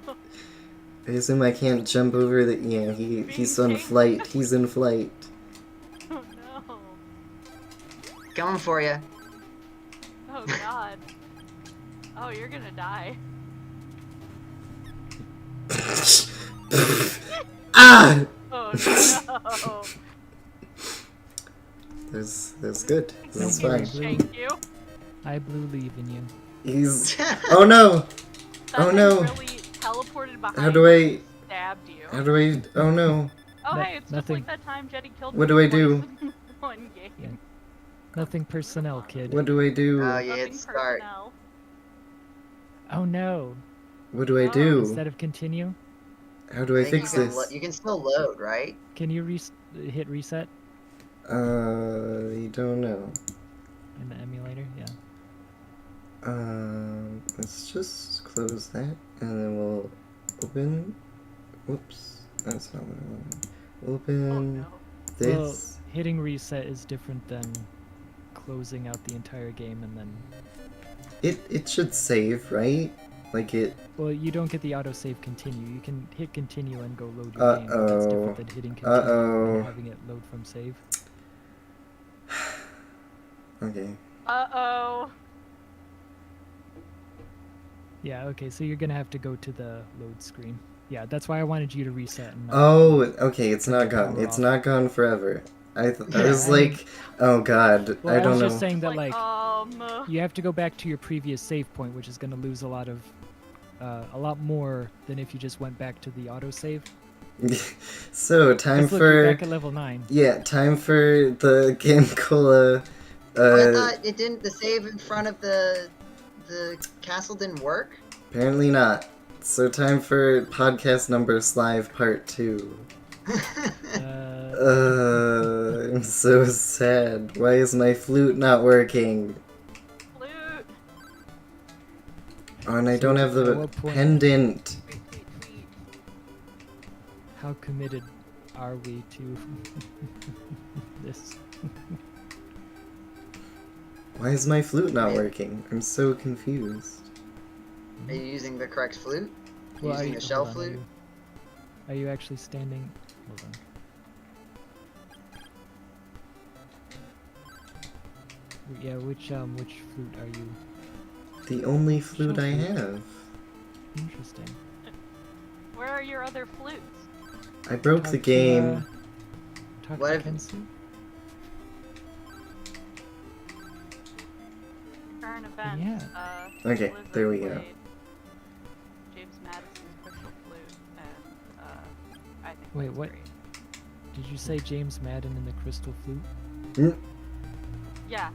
I assume I can't jump over the. Yeah, he's on flight. He's in flight. Oh no. Coming for you. Oh god. Oh, you're gonna die. Ah! Oh no. That's good. This is No fine. worries. Thank you. I blue leave in you. He's. Oh no! That Oh, thing no. really teleported behind How do you I? and stabbed you. How do I? Oh no! Oh No- hey, it's nothing. just like that time Jetty killed What me do I twice do? in one game. Yeah. Nothing personnel, kid. What do I do? Oh, yeah, Nothing it's start. personnel. Oh no. What do I Oh. do? Instead of continue, How do I think fix you can this? you can still load, right? can you hit reset I don't know. in the emulator? Yeah. Let's just close that, and then we'll open. Whoops, that's not what I wanted. Oh Open no. Well, this. hitting reset is different than closing out the entire game and then. It should save, right? Like it. Well, you don't get the autosave continue. You can hit continue and go load your game, but that's different than hitting continue Uh-oh. and having it load from save. Okay. Uh-oh. Yeah, okay, so you're gonna have to go to the load screen. Yeah, that's why I wanted you to reset. And not Oh, okay. It's Turn not your gone. power It's off. not gone forever. I Yeah, was I mean- like, oh god, Well, I I don't was know. just saying that like Like, you have to go back to your previous save point, which is gonna lose a lot of, a lot more than if you just went back to the autosave. So time 'Cause look, you're for back at level 9. yeah, time for the GameCola. I thought it didn't. The save in front of the castle didn't work. Apparently not. So time for podcast number Slive part 2. I'm so sad. Why is my flute not working? flute. Oh, and I So don't have at the what point- pendant. How committed are we to this? Why is my flute not working? I'm so confused. Are you using the correct flute? Well, Using the shell hold on, flute? Are you actually standing? Hold on. Yeah, which flute are you? The only flute Shell I flute. have. Interesting. Where are your other flutes? I broke the Talk to, game. Talk What to if- Kensu? Current events. Yeah. Okay, Blizzard there we go. played James Madison's Crystal Flute, and I think Wait, that's what? great. Did you say James Madden in the Crystal Flute? Yeah.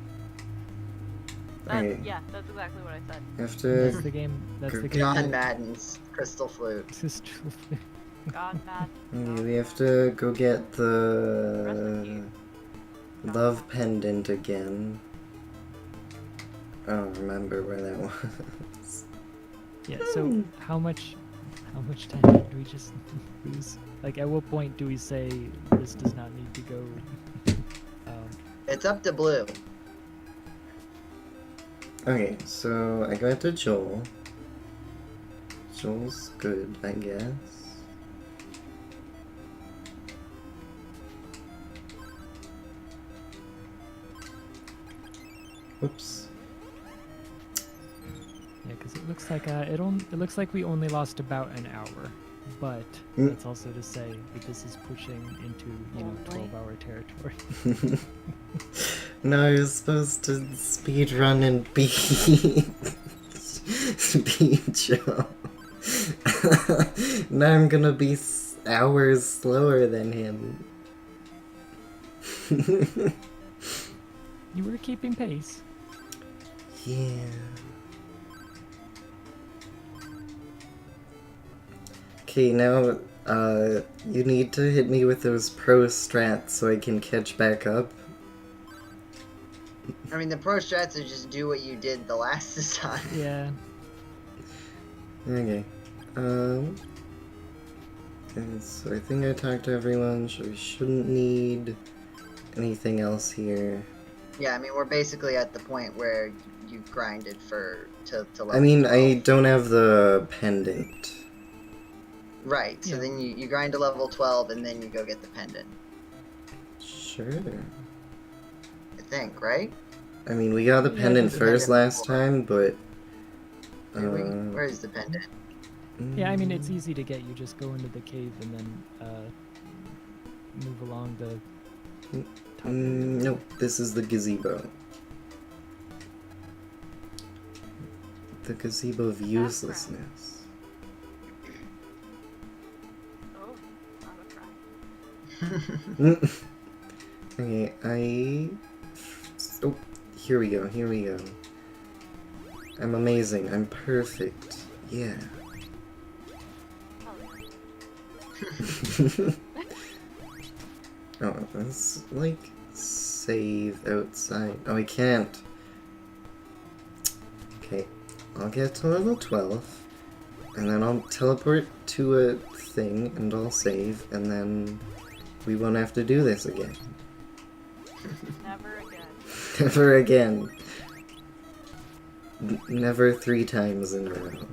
That, Okay. Yeah, that's exactly what I said. That's After the game. That's the Good game. John that- Madden's Crystal Flute. Crystal Flute. God, Matt. okay, we have to go get Rest the in love pendant again. I don't remember where that was. Yeah. So how much time do we just lose? Like, at what point do we say this does not need to go? It's up to Blue. Okay, so I got to Joel. Joel's good, I guess. Whoops. Yeah, because it looks like it looks like we only lost about an hour, but Mm. that's also to say that this is pushing into Only? 12-hour territory. No, I was supposed to speed run and beat beat Joe. Now I'm gonna be hours slower than him. You were keeping pace. Yeah. Okay, now, you need to hit me with those pro strats so I can catch back up. I mean, the pro strats are just do what you did the last time. Yeah. Okay. And so I think I talked to everyone, so we shouldn't need anything else here. Yeah, I mean, we're basically at the point where you grinded to level I mean, 12. I don't have the pendant. Right, so Yeah. then you grind to level 12 and then you go get the pendant. Sure. I think, right? I mean, we got the Yeah, pendant the first pendant last before. time, but... Did we? Where is the pendant? Yeah, I mean, it's easy to get. You just go into the cave and then move along the top. Nope, this is the gazebo. The gazebo of uselessness. Oh, not a try. Okay, I... Oh, Here we go, here we go. I'm amazing, I'm perfect. Yeah. Oh, let's, like, save outside. Oh, I can't. Okay, I'll get to level 12, and then I'll teleport to a thing, and I'll save, and then we won't have to do this again. Never again. Never again. Never 3 times in a row.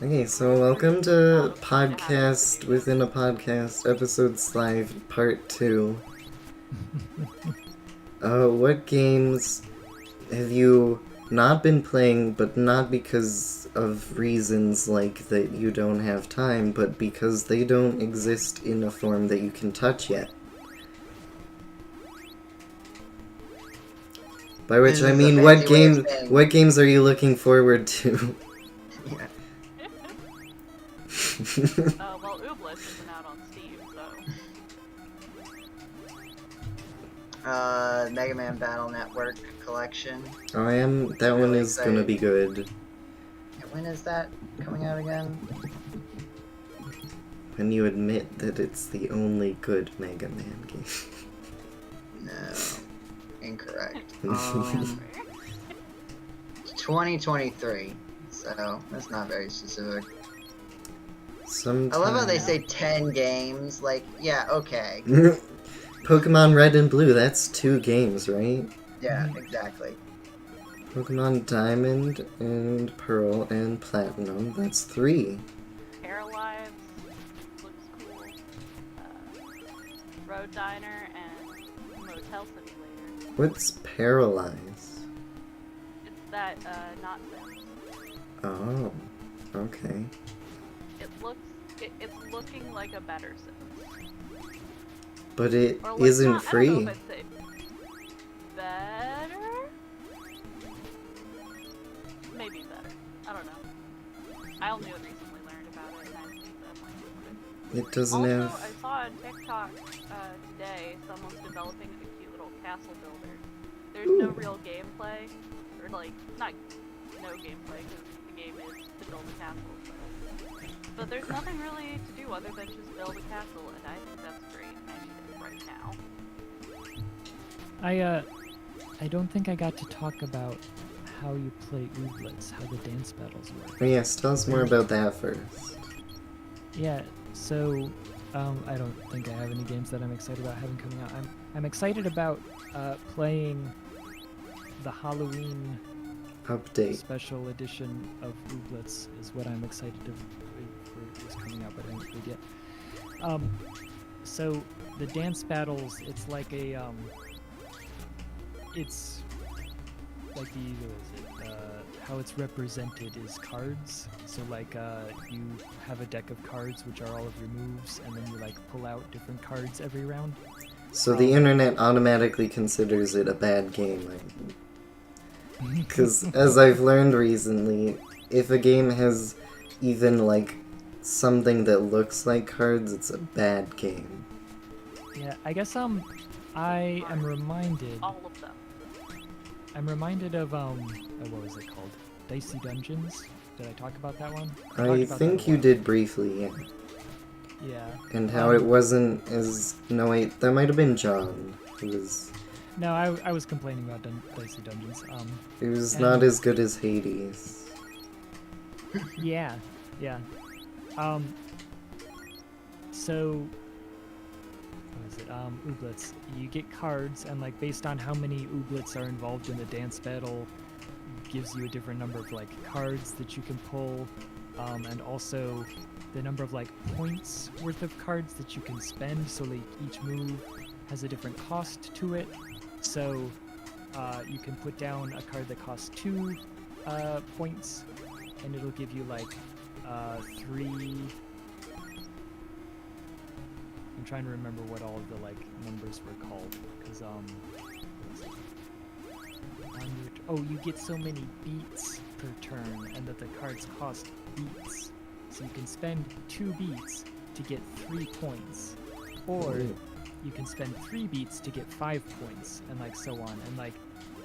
Okay, so welcome to Podcast Within a Podcast, Episode Live, Part 2. What games have you not been playing, but not because of reasons like that you don't have time, but because they don't exist in a form that you can touch yet? By which I mean, what games are you looking forward to? Yeah. Well, Ooblets isn't out on Steam, so... Mega Man Battle Network Collection. Oh, that one Really is gonna be good. When is that coming out again? When you admit that it's the only good Mega Man game. No. Incorrect. 2023. So, that's not very specific. Sometime. I love how they say 10 games. Like, yeah, okay. Pokemon Red and Blue, that's 2 games, right? Yeah, exactly. Pokemon Diamond and Pearl and Platinum, that's 3. Paralyzed looks cool. Road Diner and Motel Simulator. What's Paralyzed? It's that, not Sims. Oh, okay. It's looking like a better Sims. But it Or like, isn't not, free. I don't know if I'd say better? Maybe better. I don't know. I only recently learned about it, and I think that might be good. It doesn't Also, have... I saw on TikTok today someone's developing a cute little castle builder. There's no real gameplay, or like, not no gameplay, because the game is to build a castle, but there's nothing really to do other than just build a castle, and I think that's great. I need it right now. I don't think I got to talk about how you play Ooblets, how the dance battles work. Oh yes, tell us more about that first. Yeah, so I don't think I have any games that I'm excited about having coming out. I'm excited about playing the Halloween Update. special edition of Ooblets is what I'm excited for is coming out, but I haven't played yet. So the dance battles, it's like a it's like how it's represented is cards. So like you have a deck of cards which are all of your moves, and then you like pull out different cards every round. So the internet automatically considers it a bad game. Because, as I've learned recently, if a game has even, like, something that looks like cards, it's a bad game. Yeah, I guess I am reminded. All of them. I'm reminded of what was it called? Dicey Dungeons. Did I talk about that one? I think you did briefly, yeah. Yeah. And how it wasn't as... No, wait, that might have been John. It was... No, I was complaining about Dicey Dungeons. It was not as good as Hades. Yeah, yeah. So, what is it? Ooblets. You get cards, and like based on how many Ooblets are involved in the dance battle, gives you a different number of like cards that you can pull, and also the number of like points worth of cards that you can spend. So like each move has a different cost to it. So you can put down a card that costs 2 points, and it'll give you like 3. I'm trying to remember what all of the like numbers were called, because you get so many beats per turn, and that the cards cost beats, so you can spend 2 beats to get 3 points, or you can spend 3 beats to get 5 points, and like so on. And like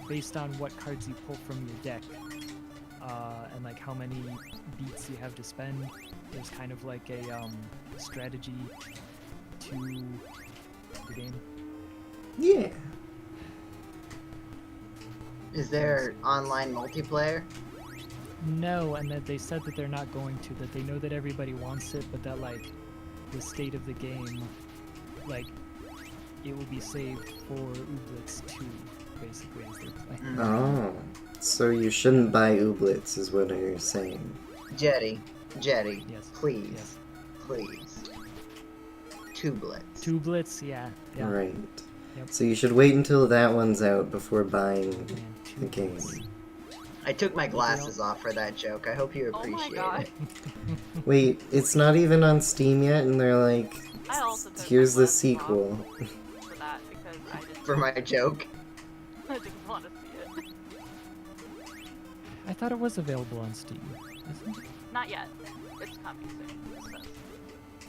based on what cards you pull from your deck, and like how many beats you have to spend, there's kind of like a strategy to the game. Yeah. Is there online multiplayer? No, and that they said that they're not going to, that they know that everybody wants it, but that like the state of the game, like it will be saved for Ooblets 2, basically, as their plan. Oh. So you shouldn't buy Ooblets, is what you're saying. Jetty, Yes. please, Yes. please. Tubelets. Tubelets, yeah. Right. Yep. So you should wait until that one's out before buying Man, the game. tubelets. I took my glasses off for that joke. I hope you Oh my appreciate god. it. Wait, it's not even on Steam yet, and they're like, I also took here's my the glasses sequel. off for that because I didn't, For my joke. I didn't want to see it. I thought it was available on Steam. Isn't it? Not yet. It's coming soon. So.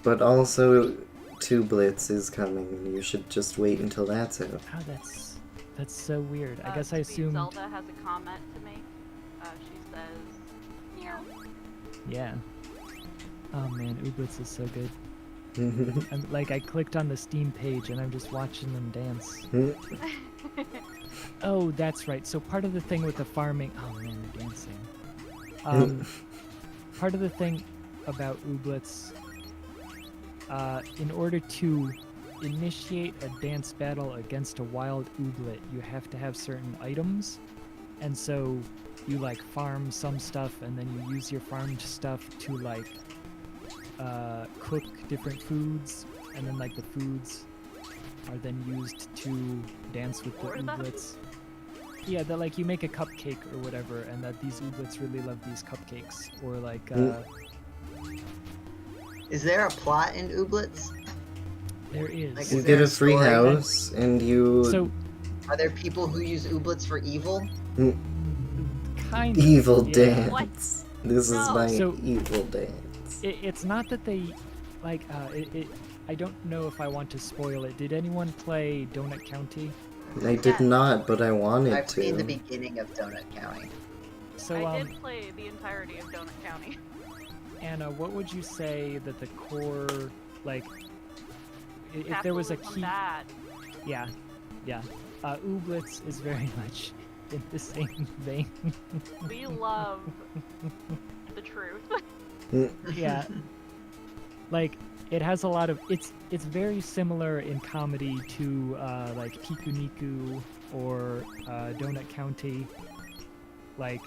But also, Tubelets is coming, and you should just wait until that's out. Oh, that's so weird. I guess I Sweet assumed. Zelda has a comment to make. She says, meow. Yeah. Oh man, Ooblets is so good. I'm, like, I clicked on the Steam page and I'm just watching them dance. Oh, that's right. So part of the thing with the farming... Oh man, they're dancing. Part of the thing about Ooblets, in order to initiate a dance battle against a wild Ooblet, you have to have certain items. And so you like farm some stuff and then you use your farmed stuff to like cook different foods, and then like the foods are then used to dance with the Or the- Ooblets. Yeah, that like you make a cupcake or whatever, and that these Ooblets really love these cupcakes. Or like Is there a plot in Ooblets? there is. Like, You Is get there a a free story? house, and you... So Are there people who use Ooblets for evil? kind of Evil yeah. dance. This is No. my So- evil dance. It's not that they like I don't know if I want to spoil it. Did anyone play Donut County? I did not, but I wanted I've to. seen the beginning of Donut County. So I did play the entirety of Donut County. Anna, what would you say that the core, like, if there was a Capitalism key? bad. Yeah. Ooblets is very much in the same vein. We love the truth. Yeah. Like, it has a lot of it's very similar in comedy to like Kiku Niku or Donut County. Like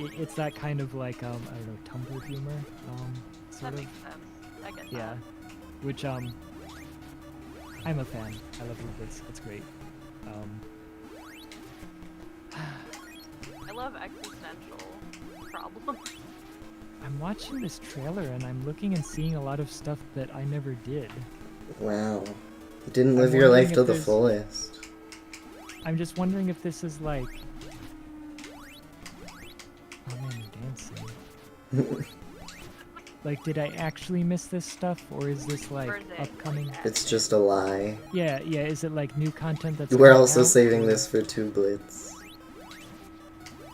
it's that kind of like I don't know, Tumblr humor, That sort of. makes sense. I get Yeah. that. Which I'm a fan. I love Ooblets. It's great. I love existential problems. I'm watching this trailer and I'm looking and seeing a lot of stuff that I never did. Wow. You didn't I'm live your life wondering to if the there's- fullest. I'm just wondering if this is like... Oh man, you're dancing. Like, did I actually miss this stuff, or is this like Or is it, upcoming? like, It's just a lie. Yeah, is it like new content that's We're coming also out, saving or this for Tubelets.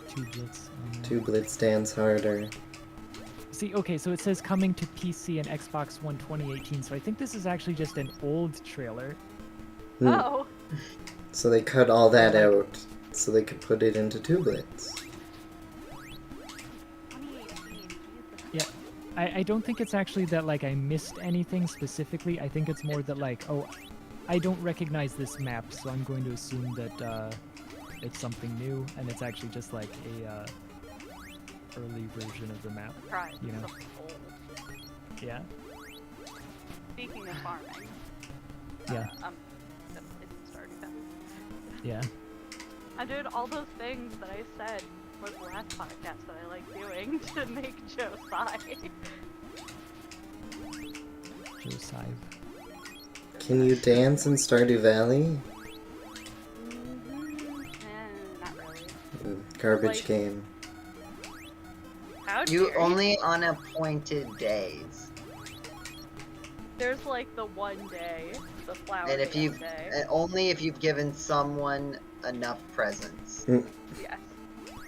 Tubelets? Tubelets dance harder. See, okay, so it says coming to PC and Xbox One 2018, so I think this is actually just an old trailer. Hmm. Oh, So they cut all that Like- out so they could put it into Tubelets. 2018. Jesus. Yeah, I don't think it's actually that like I missed anything specifically. I think it's more that like, oh, I don't recognize this map, so I'm going to assume that it's something new, and it's actually just like a early version of the map. Right. You know. Something old. Yeah. Speaking of farming. Yeah. It's starting now. Yeah. I did all those things that I said was the last podcast that I like doing to make Joe sigh. Joe Sive. Can you dance in Stardew Valley? Not really. Ooh, garbage Like- game. How You dare only on appointed days. There's like the one day, the flower And if dance you've day. and only if you've given someone enough presents. Yes.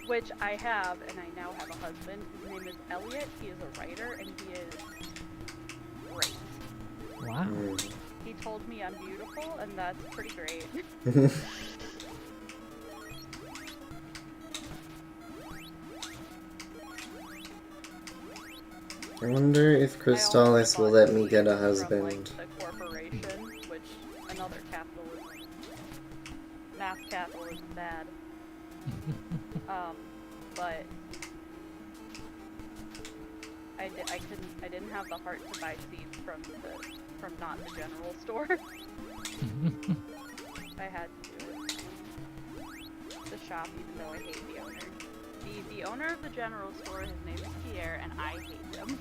Which I have, and I now have a husband. His name is Elliot. He is a writer, and he is great. Wow. He told me I'm beautiful, and that's pretty great. I wonder if Crystalis will let me get a husband. From, like, the corporation, which another capitalism, mass capitalism bad. But I didn't have the heart to buy seeds from not the general store. I had to do it the shop, even though I hate the owner. The owner of the general store, his name is Pierre, and I hate him.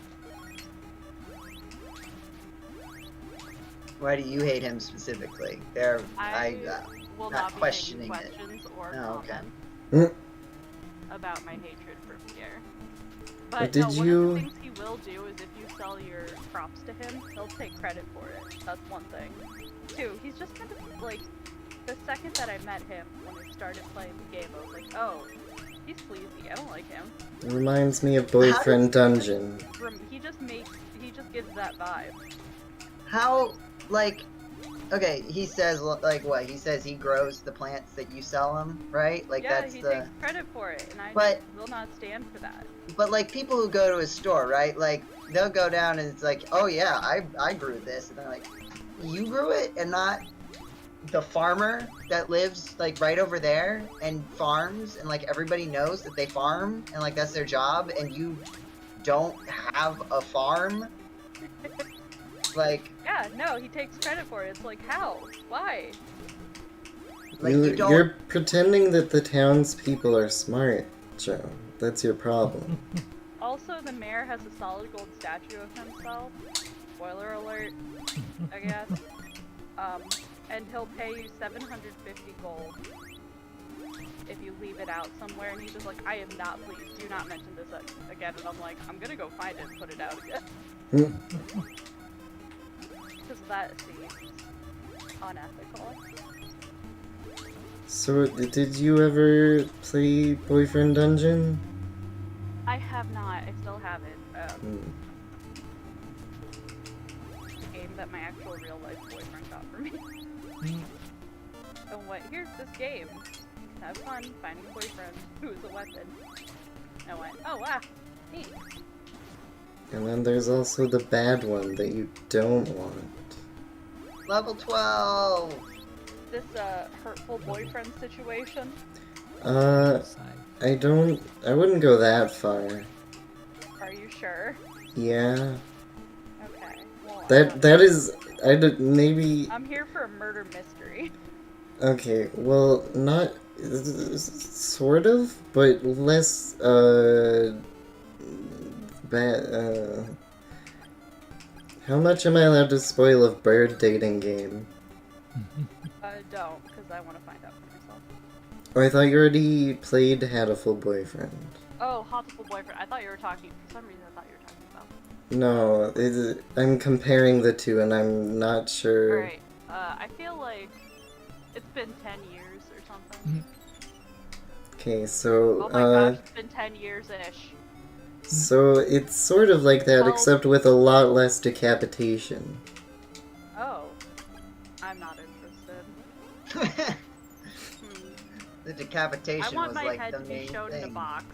Why do you hate him specifically? I will not not be questioning making it. questions or Oh, okay. comments about my hatred for Pierre. But did no, one you- of the things he will do is if you sell your crops to him, he'll take credit for it. That's one thing. Two, he's just kind of like, the second that I met him, when I started playing the game, I was like, oh, he's sleazy, I don't like him. Reminds me of Boyfriend Dungeon. He just gives that vibe. How, like, okay, he says, like, what? He says he grows the plants that you sell him, right? Like, Yeah, that's he the... takes credit for it, and I But- will not stand for that. But, like, people who go to his store, right? Like, they'll go down and it's like, oh, yeah, I grew this. And they're like, you grew it and not the farmer that lives, like, right over there and farms and, like, everybody knows that they farm and, like, that's their job and you don't have a farm? Like... Yeah, no, he takes credit for it. It's like, how? Why? Like, you don't... You're pretending that the townspeople are smart, Joe. That's your problem. Also, the mayor has a solid gold statue of himself. Spoiler alert, I guess. And he'll pay you 750 gold if you leave it out somewhere. And he's just like, I am not pleased. Do not mention this again. And I'm like, I'm gonna go find it and put it out again. Because that seems unethical. So, did you ever play Boyfriend Dungeon? I have not. I still haven't. The game that my actual real life boyfriend got for me. And what? Here's this game. Have fun finding a boyfriend who is a weapon. And I went, oh wow, neat. And then there's also the bad one that you don't want. Level 12! This hurtful boyfriend situation. I wouldn't go that far. Are you sure? Yeah. Okay. Well, That is, maybe, I'm here for a murder mystery. okay, well, not, sort of, but less, bad, how much am I allowed to spoil a bird dating game? Don't, because I want to find out for myself. Oh, I thought you already had a full boyfriend. Oh, hostile boyfriend. I thought you were talking, for some reason I thought you were talking about. No, I'm comparing the two and I'm not sure. Alright, I feel like it's been 10 years or something. Okay, so, Oh my gosh, it's been 10 years-ish. so it's sort of like that, Well- except with a lot less decapitation. Oh. I'm not interested. The I decapitation want was my like head the to be main shown in a thing. box.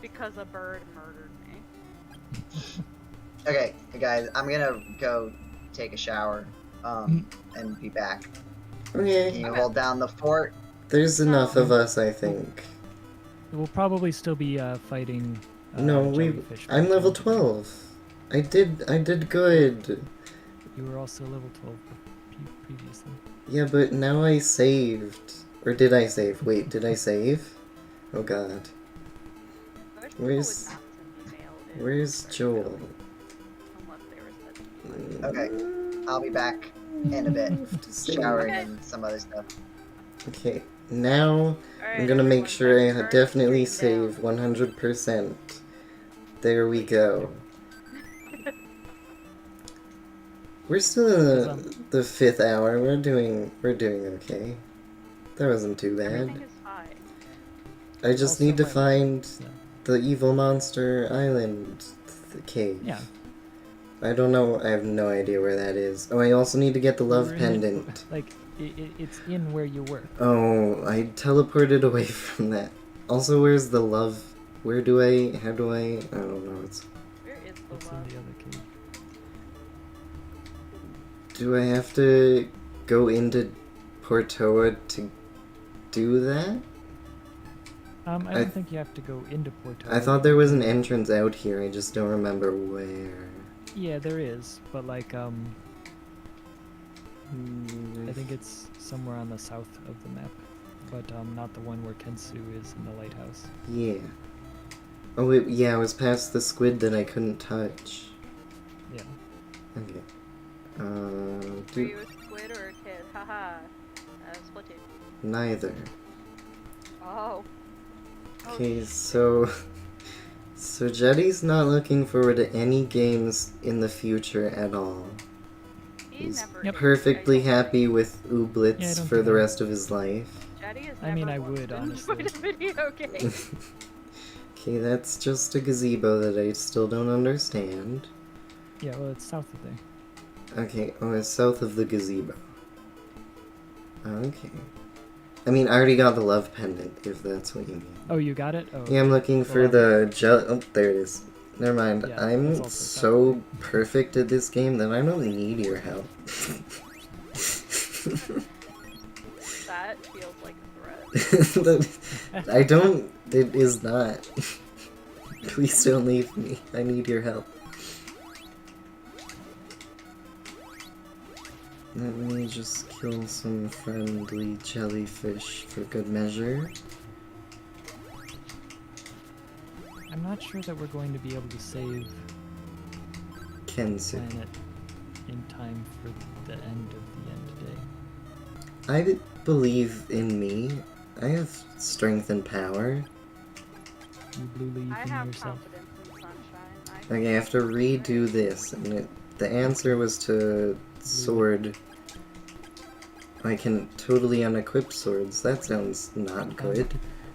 Because a bird murdered me. Okay, guys, I'm gonna go take a shower, and be back. Okay, Can you Okay. hold down the fort? there's enough of us, I think. We'll probably still be fighting. No, jellyfish I'm by level then. 12. I did good. You were also level 12 previously. Yeah, but now I saved. Or did I save? Wait, did I save? Oh god. I wish people Where's- would not send me mail in Where's for Joel? jelly, unless they were sending me money. Okay, I'll be back in a bit. Showering and some other stuff. Okay, now Alright, I'm gonna make everyone, sure I let's burn definitely the stream save 100%. There we go. We're still in the 5th hour. We're doing okay. That wasn't too Everything bad. is fine. I just Also, need to my- find Yeah. the evil monster island cave. Yeah. I don't know. I have no idea where that is. Oh, I also need to get the love We're in it- pendant. like, it's in where you were. Oh, I teleported away from that. Also, where's the love? How do I? I don't know. Where is the It's in love? the other cave. Do I have to go into Portoa to do that? I don't think you have to go into Porto. I thought there was an entrance out here. I just don't remember where. Yeah, there is, but like I think it's somewhere on the south of the map, but not the one where Kensu is in the lighthouse. Yeah. Oh, yeah, I was past the squid that I couldn't touch. Yeah. Okay. Were you a squid or a kid? Haha. Splatoon. Neither. Oh. Okay, so Jetty's not looking forward to any games in the future at all. He's never Yep. is. perfectly I don't happy with Yeah, I Ooblets don't for think the I- rest of his life. think Jetty has I mean, never I once would, enjoyed honestly. a video game. Okay, that's just a gazebo that I still don't understand. Yeah, well, it's south of there. Okay, oh, it's south of the gazebo. Okay. I mean, I already got the love pendant, if that's what you mean. Oh, you got it? Oh. Yeah, I'm looking for Well, the gel. Oh, there it is. Never mind. Yeah, I'm that's also so perfect at this game that I don't need your help. That feels like a threat. I don't. It is not. Please don't leave me. I need your help. Let me just kill some friendly jellyfish for good measure. I'm not sure that we're going to be able to save Kensu. planet in time for the end of the end day. I believe in me. I have strength and power. You blue leaf I in have yourself. confidence in sunshine. Okay, I have to redo this, and the answer was to sword. I can totally unequip swords. That sounds not good.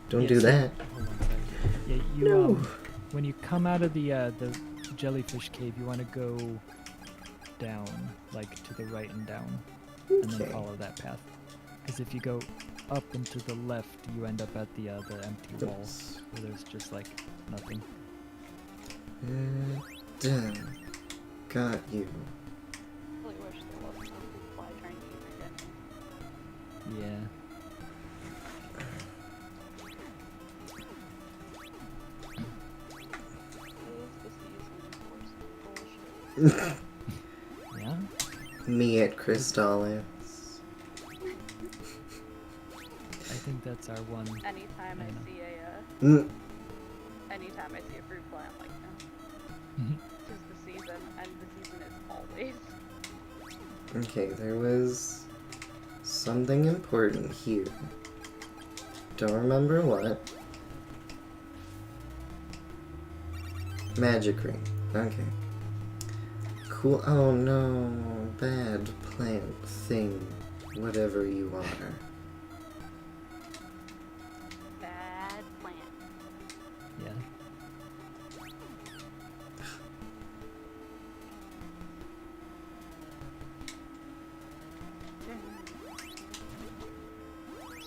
Don't Yeah, do so- that. Hold on, sorry. Yeah, you No. when you come out of the jellyfish cave, you want to go down, like to the right and down, and then Okay. follow that path. Because if you go up and to the left, you end up at the empty wall, Oops. where there's just like nothing. Done. Got you. really wish there wasn't a fly trying to eat my dinner. Yeah. Yeah. Me at Crystalis. I think that's our one. Anytime I I know. see Mm. anytime I see a fruit fly, I'm like, no. This is the season, and the season is always. Okay, there was something important here. Don't remember what. Magic ring. Okay. Cool. Oh no. Bad plant thing. Whatever you are. Bad plant. Yeah.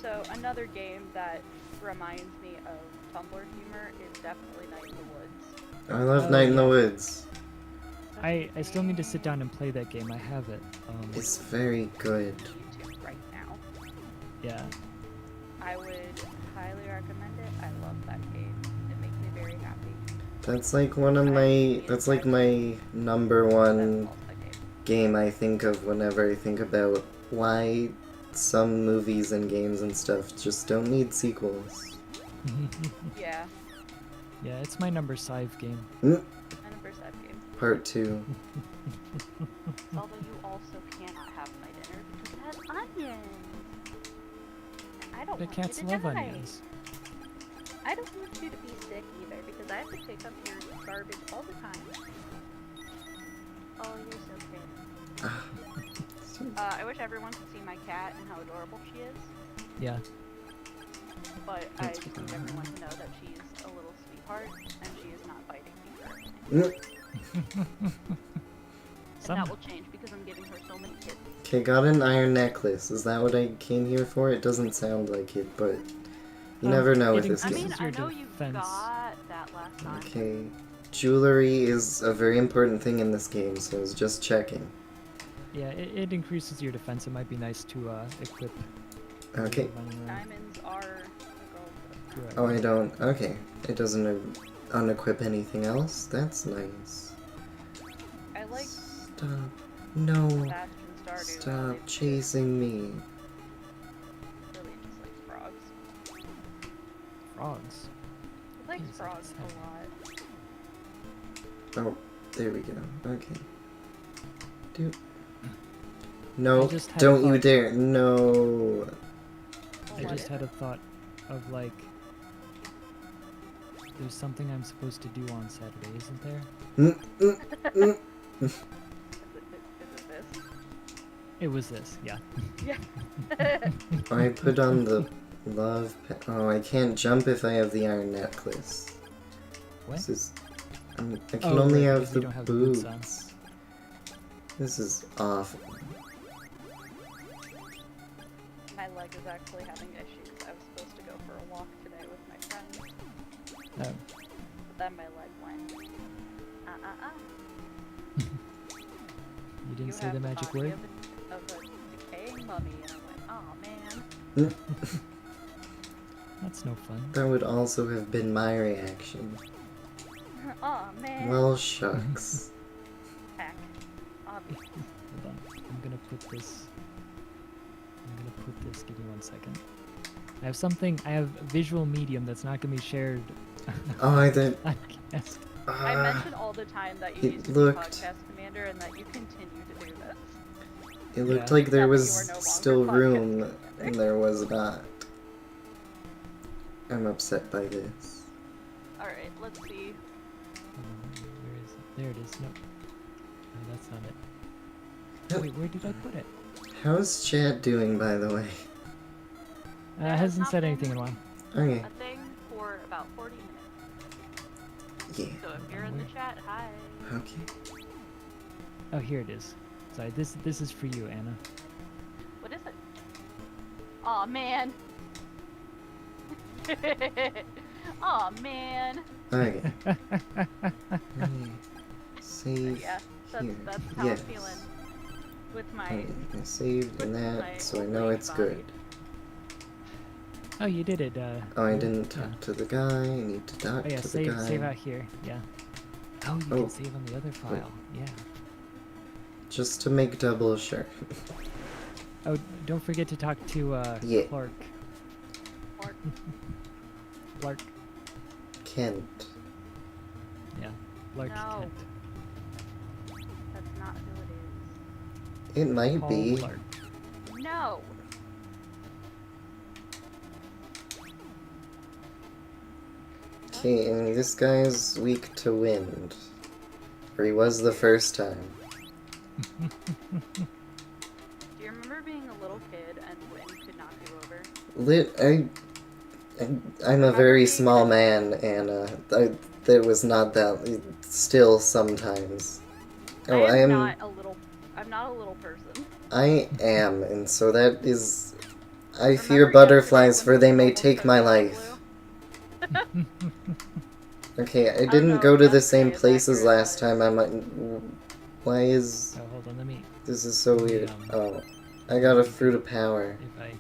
So another game that reminds me of Tumblr humor is definitely Night in the Woods. I love Oh, Night in the yeah. Woods. I still need to sit down and play that game. I have it. It's very good. YouTube right now. Yeah. I would highly recommend it. I love that game. It makes me very happy. That's like one of my. That's like my number one Love that game. game I think of whenever I think about why some movies and games and stuff just don't need sequels. Yeah, Yeah, it's my number 5 game. and a first that game. Part 2. Although you also cannot have my dinner because it has onions. And I don't The want cats you to love die. onions. I don't want you to be sick either because I have to pick up your garbage all the time. Oh, you're so pretty. I wish everyone could see my cat and how adorable she is, Yeah. but I That's just need fine. everyone to know that she's a little sweetheart and she is not biting me or anything. And that will change because I'm giving her so many kids. Okay, got an iron necklace. Is that what I came here for? It doesn't sound like it, but you never know it with this I game. mean, Increases I your know you defense. got that last time. Okay. Jewelry is a very important thing in this game, so I was just checking. Yeah, it increases your defense. It might be nice to equip. Okay. running around. Diamonds are a gold. Oh, I don't. Okay. It doesn't unequip anything else? That's nice. I like Stop. No. Bastion Stardew. Stop chasing me. Really just like frogs. Frogs. He likes Yes, frogs that's a lot. Oh, there we go. Okay. Dude. No, I just had don't a you thought- dare. No. Well, I what just is had it? a thought of like, there's something I'm supposed to do on Saturday, isn't there? Is it this? It was this, yeah. Yeah. I put on the love. Oh, I can't jump if I have the iron necklace. What? This is. I can Oh, only right, have because the you don't have the boots. boots on. This is awful. My leg is actually having issues. I was supposed to go for a walk today with my friends, Oh, but then my leg went. you didn't You say have the magic body word? of a decaying mummy, and I went, oh man. That's no fun. That would also have been my reaction. Oh man. Well, shucks. Heck. Obviously. Hold on. I'm gonna put this. Give me 1 second. I have a visual medium that's not gonna be shared. Oh, I did. I guess. I mention all the time that you it used to be looked- podcast commander and that you continue to do this. It looked Yeah. like there That you was are no longer still podcast room, commander. and there was not. I'm upset by this. Alright, let's see. Where is it? There it is. No. No, that's not it. Nope. Wait, where did I put it? How's Chad doing, by the way? There's Hasn't said nothing. anything in a while. Okay. A thing for about 40 minutes. Yeah. So if you're in the chat, hi. Okay. Oh, here it is. Sorry, this is for you, Anna. What is it? Aw, man. Aw, man. Okay. Save Yeah, here. that's how Yes. I'm feeling with my. Okay, I saved in my that, so I old know lady it's body. good. Oh, you did it. Oh, I yeah, didn't talk yeah. to the guy. I need to talk Oh yeah, to the save guy. out here. Yeah. Oh, you Oh. can save on the other file. Yeah. Just to make double sure. Oh, don't forget to talk to Yeah. Clark. Clark. Clark. Kent. Yeah. Clark No. Kent. That's not who it It might Paul be. Clark. is. No. Okay, and this guy's weak to wind. Or he was the first time. Do you remember being a little kid and wind could knock you over? I'm a very small man, Anna. That was not that. Still, sometimes. Oh, I am. not a little. I'm not a little person. I am, and so that is. I Remember fear yesterday butterflies, when for we they may almost take took my down life. Blue? Okay, I Oh, didn't no, go to the yesterday same is places accurate, last but- time. I might. Why is Oh, hold on. Let me. this is so weird? Um, Oh, I got a fruit of power. If I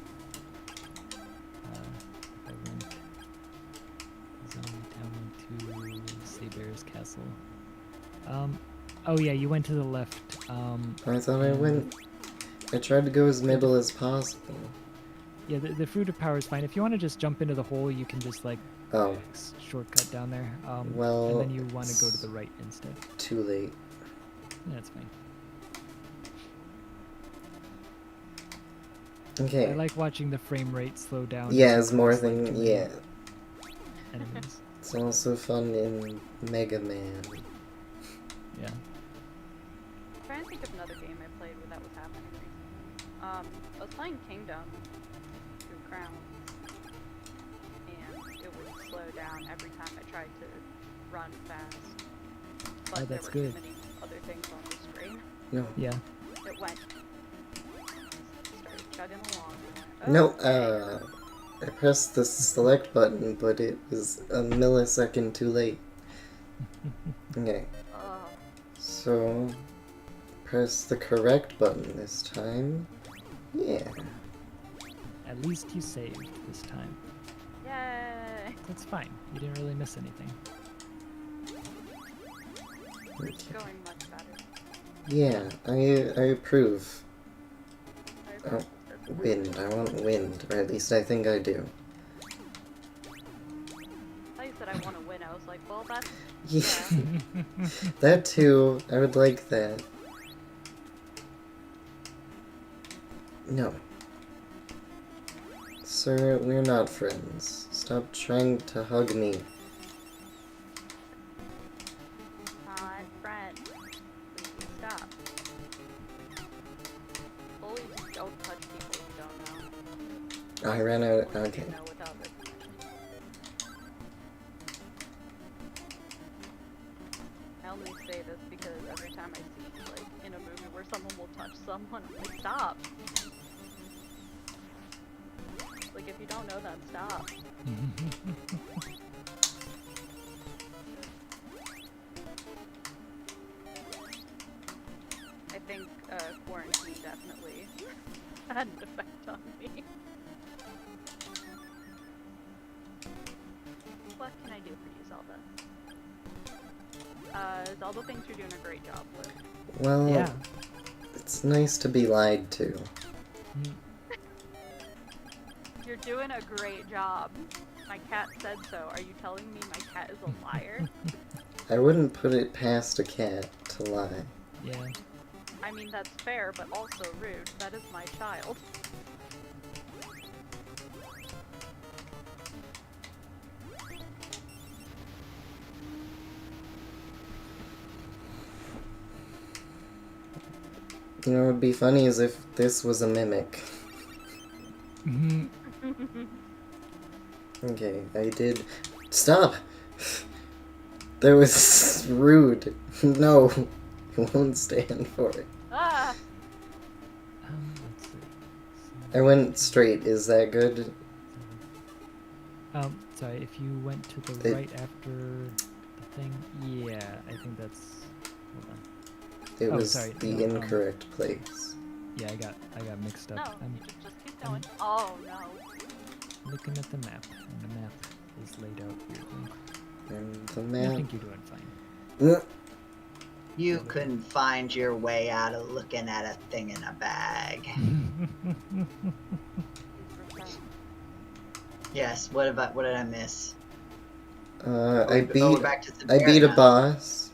went down to Saber's castle. Oh yeah, you went to the left. I thought I went. I tried to go as middle as possible. Yeah, the fruit of power is fine. If you want to just jump into the hole, you can just like Oh, shortcut down there. Well, and then you want to go to the right instead. too late. Yeah, that's fine. Okay. I like watching the frame rate slow down. Yeah, as as you more cross, like, thing. too many Yeah, Enemies. it's also fun in Mega Man. Yeah. I'm trying to think of another game I played I was playing Kingdom through Crown, and it would slow down every time I tried to run fast. But Oh, that's there were good. too many other things on the screen. No. Yeah. It went, started chugging along. No, Okay. I pressed the select button, but it was a millisecond too late. Okay, Ugh. so press the correct button this time. Yeah. At least you saved this time. Yay! That's fine. You didn't really miss anything. It's going much better. Yeah, I approve. I Oh, wind. I want wind, or at least I think I do. thought you said I want to win. I was like, well, that's Yeah. That too. I would like that. No. Sir, we're not friends. Stop trying to hug me. not friend. Please stop. Bullies don't touch people you don't know. I ran out. Or you Okay. know without recognition. I only say this because every time I see, like, in a movie where someone will touch someone, I'm like, stop. Like, if you don't know that, stop. I think quarantine definitely had an effect on me. What can I do for you, Zelda? Zelda thinks you're doing a great job with. Well, Yeah. it's nice to be lied to. You're doing a great job. My cat said so. Are you telling me my cat is a liar? I wouldn't put it past a cat to lie. Yeah. I mean, that's fair, but also rude. That is my child. You know what would be funny is if this was a mimic. Okay, I did. Stop! That was rude. No, I won't stand for it. Ah! Let's see. I went straight. Is that good? Sorry, if you went to the It- right after the thing, yeah, I think that's. Hold on. It Oh, was sorry, the no, incorrect place. Yeah, I got mixed up. No, I'm you should just keep going. Oh no. looking at the map, and the map is laid out weirdly. And the I map. think you're doing fine. You couldn't find your way out of looking at a thing in a bag. Yes, what did I miss? I We're beat. back to I beat a Sabera now. boss.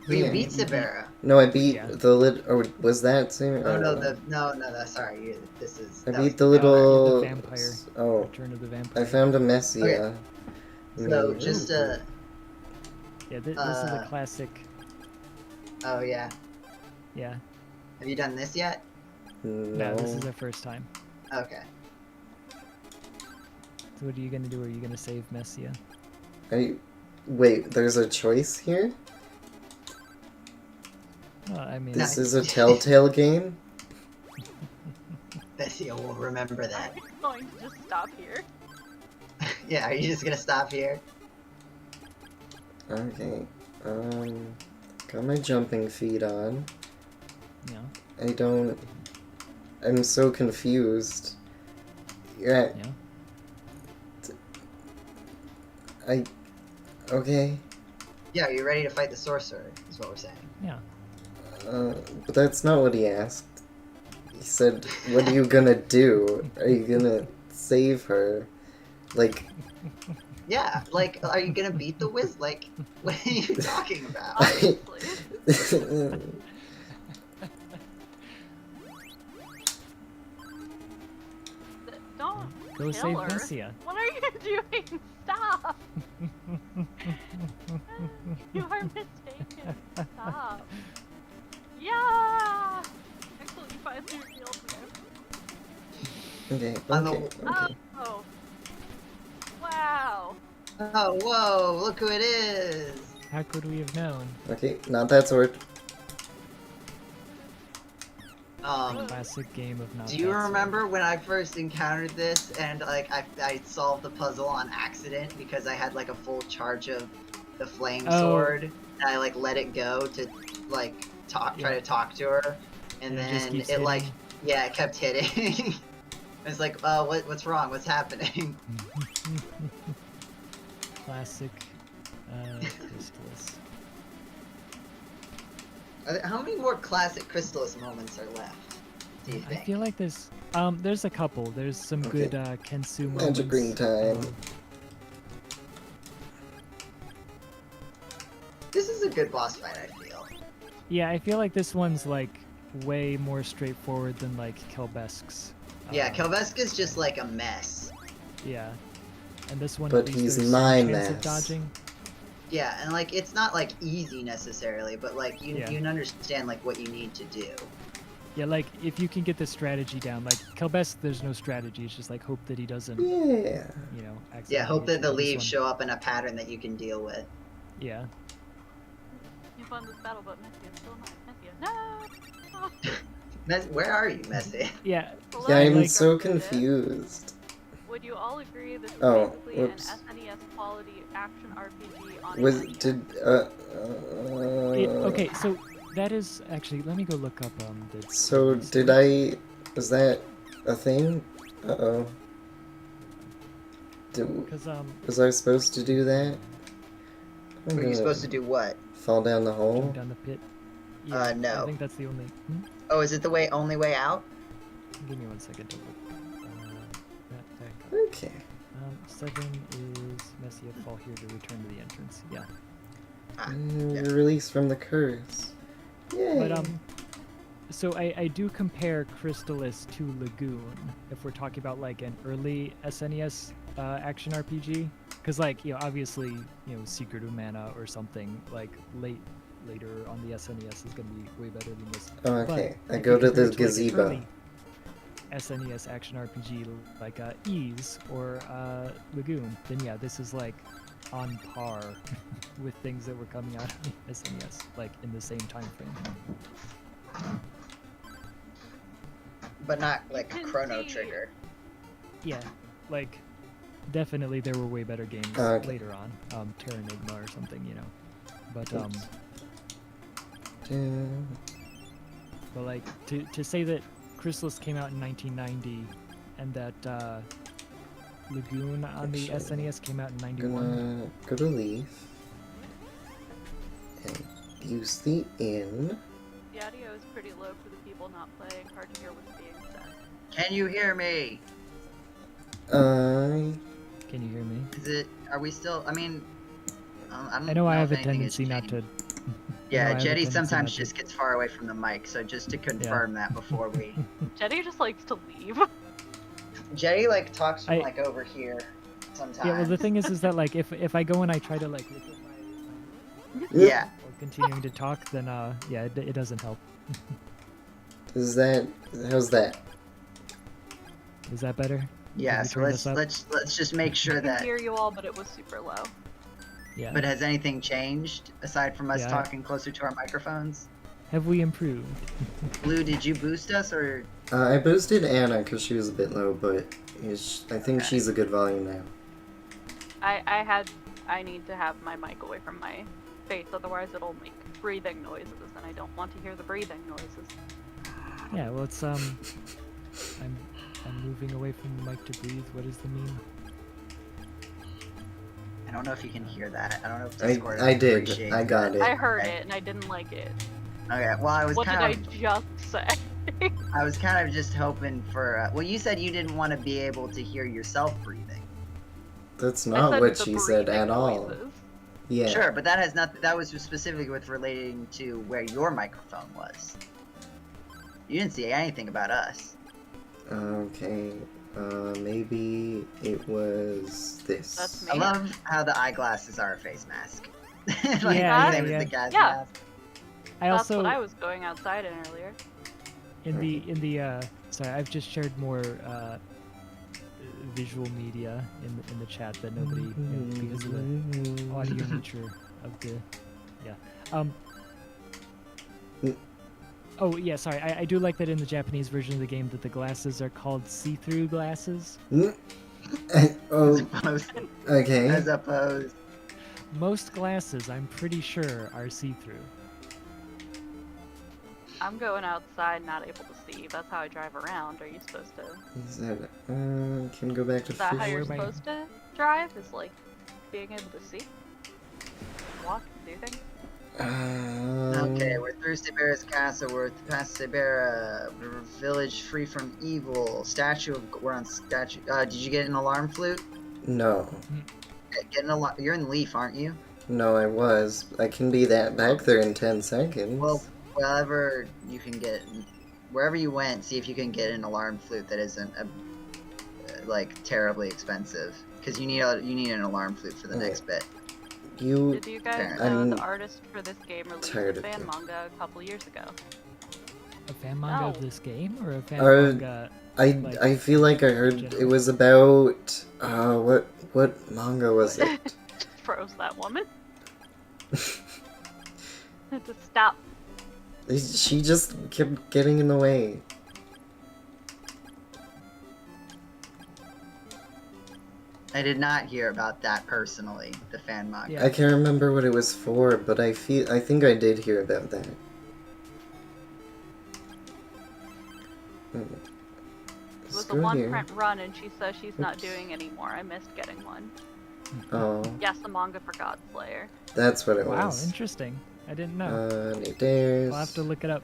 Oh, you Yeah. beat Sabera. No, I beat Yeah. the lit. Or was that soon? Oh no, sorry. This is. I that beat was- the little. the vampire. Oh, Return of the Vampire. I found a Messia. So just Yeah, this is a uh, classic. Oh yeah. Yeah. Have you done this yet? No, this is our first time. Okay. So what are you gonna do? Are you gonna save Messia? Wait, there's a choice here? Well, I mean, This No. is a Telltale game? Bessie will remember that. Are you going to just stop here? Yeah, are you just gonna stop here? Okay. Got my jumping feet on. yeah, I'm so confused. Yeah, yeah. okay. Yeah, are you ready to fight the sorcerer? Is what we're saying. Yeah. But that's not what he asked. He said, what are you gonna do? Are you gonna save her? Like, Yeah, like, are you gonna beat the Wiz? Like, what are you talking about? Obviously. Don't Go kill save her. Messia. What are you doing? Stop! You are mistaken. Stop. Yeah! Excellent, you finally revealed him. Okay, On the- okay, okay. Oh. Wow. Oh, whoa! Look who it is. How could we have known? Okay, not that sword. Classic game of not. Do you that sword. remember when I first encountered this and like I solved the puzzle on accident because I had like a full charge of the flame Oh. sword and I like let it go to like try to talk to her and And it just then keeps it like hitting? it kept hitting. It's like what's wrong? What's happening? Classic Crystalis. How many more classic Crystalis moments are left? Do you I think? feel like there's a couple. There's some Okay. good Kensu moments. Magic green time. This is a good boss fight, I feel. Yeah, I feel like this one's like way more straightforward than like Kelbesk's. Yeah, Kelveska's just like a mess. Yeah, and this one. But at least he's there's my some chance of mess. dodging. Yeah, and like it's not like easy necessarily, but like you Yeah. you understand like what you need to do. Yeah, like if you can get the strategy down, like Kelbesk, there's no strategy. It's just like hope that he doesn't, Yeah. you know, accidentally Yeah, hope hit that the you. This leaves one- show up in a pattern that you can deal with. Yeah. You've won this battle, but Messia's still not. Messia, no! Where are you, Messi? Yeah. Hello? Yeah, I'm like- so confused. Would you all agree this is Oh, basically whoops. an SNES quality action RPG on Was NES? Okay, so that is actually. Let me go look up the. So release did date. is that a thing? Uh-oh. Because Was I supposed to do that? I'm Were you gonna supposed to do what? fall down the hole? jump down the pit. Yeah, No. I think that's the only. Oh, is it the only way out? Give me 1 second to look. That Okay. 7 is Messia fall here to return to the entrance. Yeah. You're released from the curse. Yay. But so I do compare Crystalis to Lagoon if we're talking about like an early SNES action RPG, because like obviously Secret of Mana or something like later on the SNES is gonna be way better than this. Oh, okay. But I if go you to compare the it like, an gazebo. early SNES action RPG like Ease or Lagoon, then yeah, this is like on par with things that were coming out of the SNES, like in the same time frame. But not like You can Chrono see- Trigger. Yeah, like definitely there were way better games Okay. later on, Terranigma or something, But but like to say that Crystalis came out in 1990 and that Lagoon on the Actually, SNES came out in 91. Gonna go to leave and use the inn. The audio is pretty low for the people not playing. Hard to hear what's being said. Can you hear me? Can you hear me? Is it? Are we still? I mean, I don't I know I if have a anything has tendency not to. changed. I Yeah, have a Jetty tendency sometimes not to- just gets far away from the mic, so just to confirm that before we. Jetty just likes to leave. Jetty like talks from I- like over here sometimes. Yeah, well the thing is that like if I go and I try to like look at my Yeah. or continuing to talk, then yeah, it doesn't help. How's that? Is that better? Yeah, Can we so turn this up? let's just make sure I can that. hear you all, but it was super low. Yeah. But has anything changed aside from us Yeah. talking closer to our microphones? Have we improved? Blue, did you boost us or? I boosted Anna because she was a bit low, but I think Okay. she's a good volume now. I need to have my mic away from my face, otherwise it'll make breathing noises, and I don't want to hear the breathing noises. Yeah, well it's I'm moving away from the mic to breathe. What does the meme? I don't know if you can hear that. I don't know if I Discord. did. appreciates I got that. it. I heard Okay. it, and I didn't like it. Okay. Well, I was What did kind I of. just say? I was kind of just hoping for. Well, you said you didn't want to be able to hear yourself breathing. That's I not said what the she said breathing at all. noises. Yeah. Sure, but that has not. That was specifically with relating to where your microphone was. You didn't say anything about us. Okay. Maybe it was this. That's I me. love how the eyeglasses are a face mask. Like, Yeah, the same yeah. as the gas Yeah. mask. I That's also what I was going outside in earlier. in the Sorry, I've just shared more visual media in the chat that nobody, because of the audio nature of the, yeah. Oh yeah, sorry. I do like that in the Japanese version of the game that the glasses are called see-through glasses. As Oh, opposed, okay. as opposed. Most glasses, I'm pretty sure, are see-through. I'm going outside, not able to see. That's how I drive around. Are you supposed to? He said, can go back to Is that how fish. you're Where am I- supposed to drive? Is like being able to see, walk, do things? Okay, we're through Sibera's castle. We're past Sibera village, free from evil. Statue of. We're on statue. Did you get an alarm flute? No. Get an alarm. You're in Leaf, aren't you? No, I was. I can be that back there in 10 seconds. Well, wherever you can get, wherever you went, see if you can get an alarm flute that isn't like terribly expensive. Because you need an alarm flute for the Okay. next bit. Did you guys know I'm the artist for this game released tired a of fan it. manga a couple years ago? A fan manga of No. this game or a fan Or- manga? I feel like I heard it was about what manga was it? Just froze that woman. Just stop. She just kept getting in the way. I did not hear about that personally, the fan manga. Yeah. I can't remember what it was for, but I think I did hear about that. It was a Screw one you. print run, and she says she's not Oops. doing anymore. I missed getting one. Oh, Yes, a manga for God Slayer. that's what it Wow, was. interesting. I didn't know. Any dares. I'll have to look it up.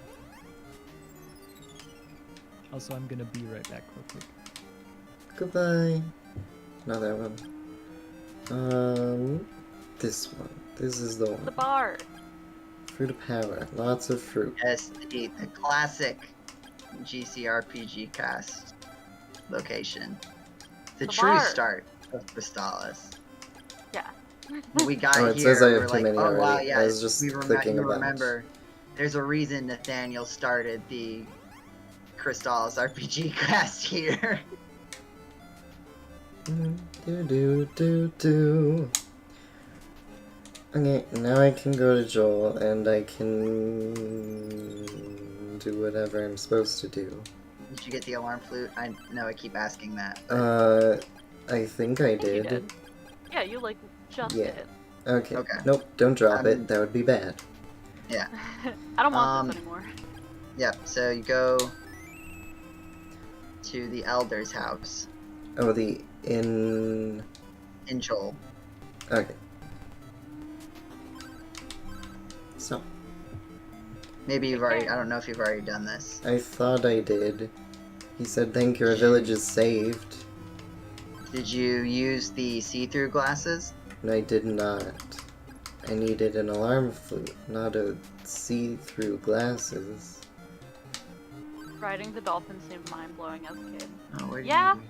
Also, I'm gonna be right back real quick. Goodbye. Not that one. This one. This is the The one. bar. Fruit of power. Lots of fruit. Yes, the classic GCRPG cast location. The The true bar. start of Crystalis. Yeah. When we got Oh, it here, says I have we're too like, many oh wow, already. yeah, I was just clicking you about. remember, there's a reason Nathaniel started the Crystalis RPG cast here. Do. Okay, now I can go to Joel and I can do whatever I'm supposed to do. Did you get the alarm flute? I know I keep asking that. I think I I think you did. did. Yeah, you like just Yeah. did. Okay. Okay. Nope, don't drop it. That would be bad. Yeah. I don't want this anymore. Yep. So you go to the Elder's house Oh, the in. in Joel. Okay. So, Maybe you've already. I don't know if you've already done this. I thought I did. He said, thank you, our village is saved. Did you use the see-through glasses? And I did not. I needed an alarm flute, not a see-through glasses. Riding the dolphin seemed mind-blowing as a kid. Oh, where did Yeah. you...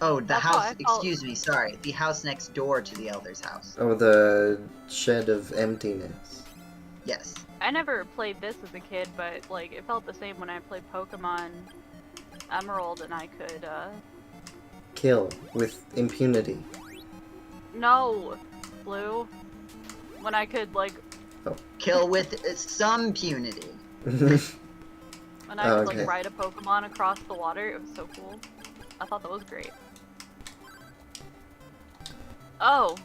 Oh, the That's how house. I felt. Excuse me. Sorry, the house next door to the Elder's house. Oh, the shed of emptiness. Yes. I never played this as a kid, but like it felt the same when I played Pokemon Emerald and I could Kill with impunity. no, Blue. When I could like Kill with some punity. when I Oh, could okay. like ride a Pokemon across the water, it was so cool. I thought that was great. Oh,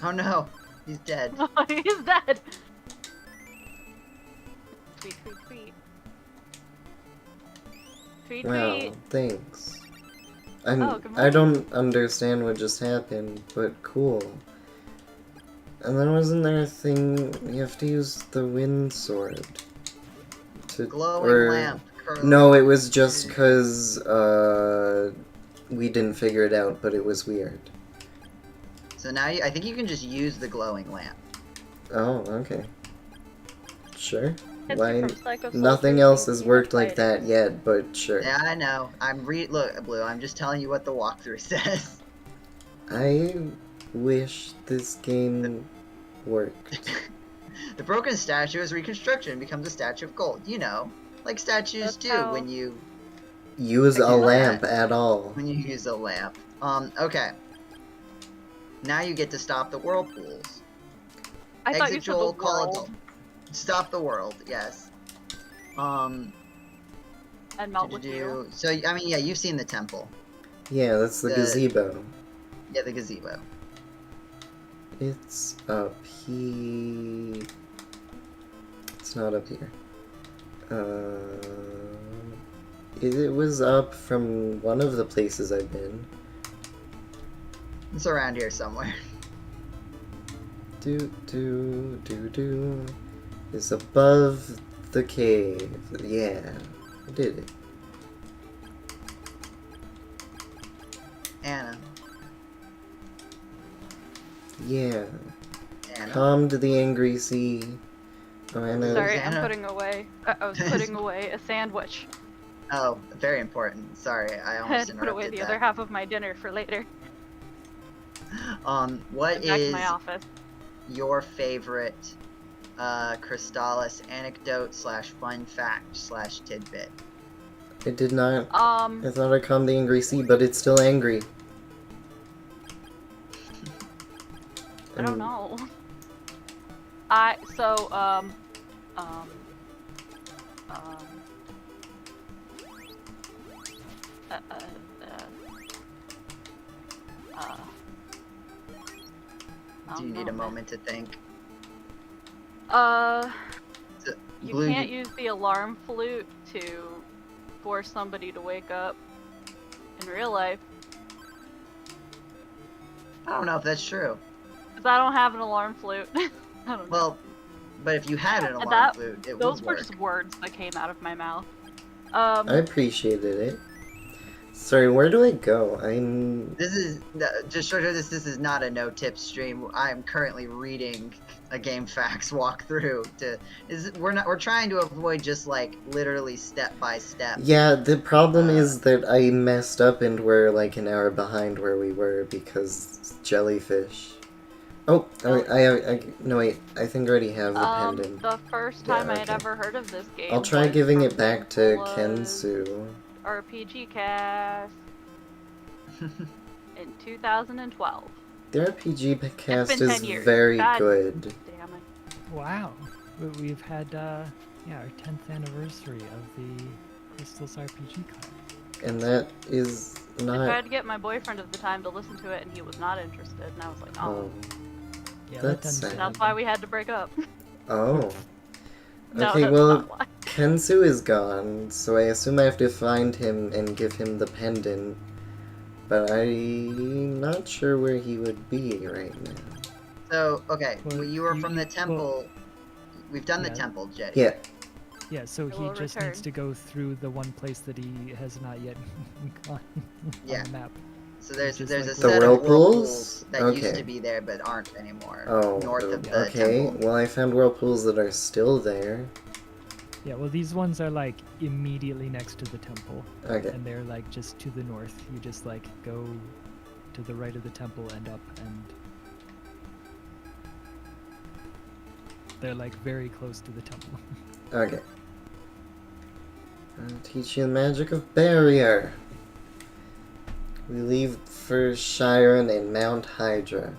Oh no, he's dead. he's dead. Tweet, tweet, tweet. Tweet, Wow, tweet. thanks. Oh, good I morning. don't understand what just happened, but cool. And then wasn't there a thing you have to use the wind sword to Glowing lamp. No, it was just because we didn't figure it out, but it was weird. So now I think you can just use the glowing lamp. Oh, okay. Sure. Kids Why? are from Psycho Nothing Soldiers, else you has see worked why like it that is. yet, but sure. Yeah, I know. Look, Blue. I'm just telling you what the walkthrough says. I wish this game worked. The broken statue is reconstruction and becomes a statue of gold. You know, Like statues That's do how- when you Use I a can- lamp at all. use a lamp. Okay. Now you get to stop the whirlpools. I thought you Exit said the Joel, call world adult. Stop the world, yes. and melt with you. So, I mean, yeah, you've seen the temple. Yeah, that's the The- gazebo. Yeah, the gazebo. It's up here. It's not up here. It was up from one of the places I've been. It's around here somewhere. Do. It's above the cave. Yeah, I did it. Anna. Yeah. Anna. Calmed the angry sea. Oh, Anna. Sorry, I'm Anna? putting away. I was putting away a sandwich. Oh, very important. Sorry, I I had almost to put away interrupted the other half of my dinner for later. What Back to is my office. your favorite Crystalis anecdote / fun fact / tidbit? I did not. Um, I thought I calmed the angry sea, but it's still angry. I don't know. So, uh, Do you need a moment to think? You Blue, can't use the alarm flute to force somebody to wake up in real life. I don't know if that's true. Because I don't have an alarm flute. I don't know. Well, but if you had an alarm that- flute, it Those would were work. just words that came out of my mouth. I appreciated it. Sorry, where do I go? I'm. This is just short of this. This is not a no tip stream. I am currently reading a game facts walkthrough. We're trying to avoid just like literally step by step. Yeah, the problem is that I messed up and we're like an hour behind where we were because jellyfish. Oh, no wait, I think I already have the pendant. The first Yeah, time I had okay. ever heard of this game. I'll try was giving from it back to GameCola's Kensu. RPG Cast in 2012. The RPG cast been 10 is years. very God good. Damn it. Wow. We've had, our 10th anniversary of the Crystalis RPG card. And that is I not. tried to get my boyfriend at the time to listen to it, and he was not interested. And I was like, oh. Oh. Yeah, That's tends to sad. That's why we had to break up. Oh. No, Okay, that's well, not why. Kensu is gone, so I assume I have to find him and give him the pendant. But I'm not sure where he would be right now. So okay, Well, you were you- from the well, temple. We've done the yeah. temple, Jetty. Yeah, Yeah, so I he will just return. needs to go through the one place that he has not yet gone Yeah. on the map. So there's Just there's like a The set of whirlpools? whirlpools that used Okay. to be there but aren't anymore. oh, North of the okay. temple. Well, I found whirlpools that are still there. Yeah, well, these ones are like immediately next to the temple, Okay. and they're like just to the north. You just like go to the right of the temple and up, and they're like very close to the temple. Okay. I'll teach you the magic of barrier. We leave for Chiron and Mount Hydra.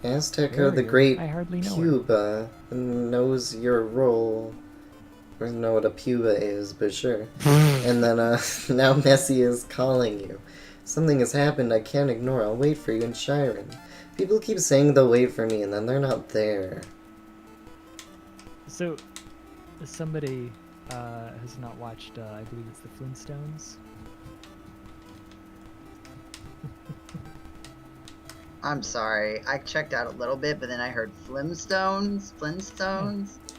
Azteca the Barrier? Great I hardly know her. Puba knows your role. I don't know what a puba is, but sure. And then, now Messi is calling you. Something has happened I can't ignore. I'll wait for you in Chiron. People keep saying they'll wait for me, and then they're not there. So, somebody has not watched, I believe it's the Flintstones. I'm sorry. I checked out a little bit, but then I heard Flintstones.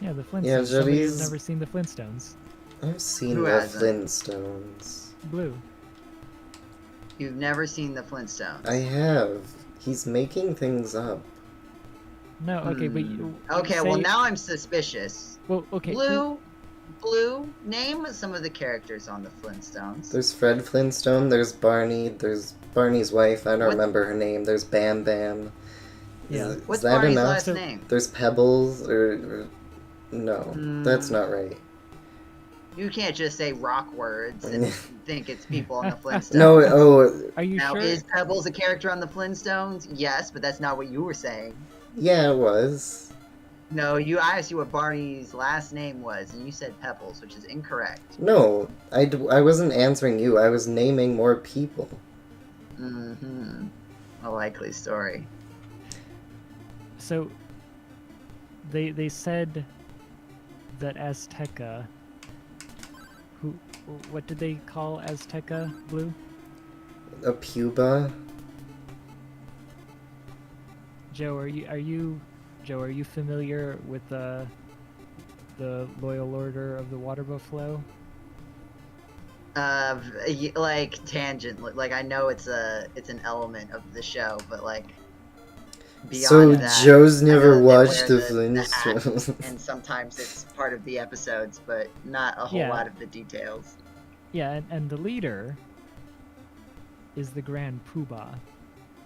Yeah, the Flintstones. Yeah, Somebody has Jody's- never seen the Flintstones. I've seen Who the hasn't? Flintstones. Blue. You've never seen the Flintstones. I have. He's making things up. No, okay, but you. Hmm. Okay, well say- now I'm suspicious. Well, okay. Blue, name some of the characters on the Flintstones. There's Fred Flintstone, there's Barney, there's Barney's wife, I don't What? remember her name, there's Bam Bam. Yeah. Is What's that Barney's enough? last So- name? There's Pebbles, or no, Hmm. that's not right. You can't just say rock words and think it's people on the Flintstones. No, oh, Are you Now, sure? is Pebbles a character on the Flintstones? Yes, but that's not what you were saying. yeah, it was. No, I asked you what Barney's last name was, and you said Pebbles, which is incorrect. No, I wasn't answering you. I was naming more people. Mm-hmm. A likely story. So they said that Azteca. What did they call Azteca, Blue? A puba? Joe, are you familiar with the Loyal Order of the Water Buffalo? Like tangent. Like I know it's an element of the show, but like beyond So that, Joe's I know never that they watched wear the the hat, Flintstones. and sometimes it's part of the episodes, but not a whole Yeah. lot of the details. Yeah, and the leader is the Grand Poobah.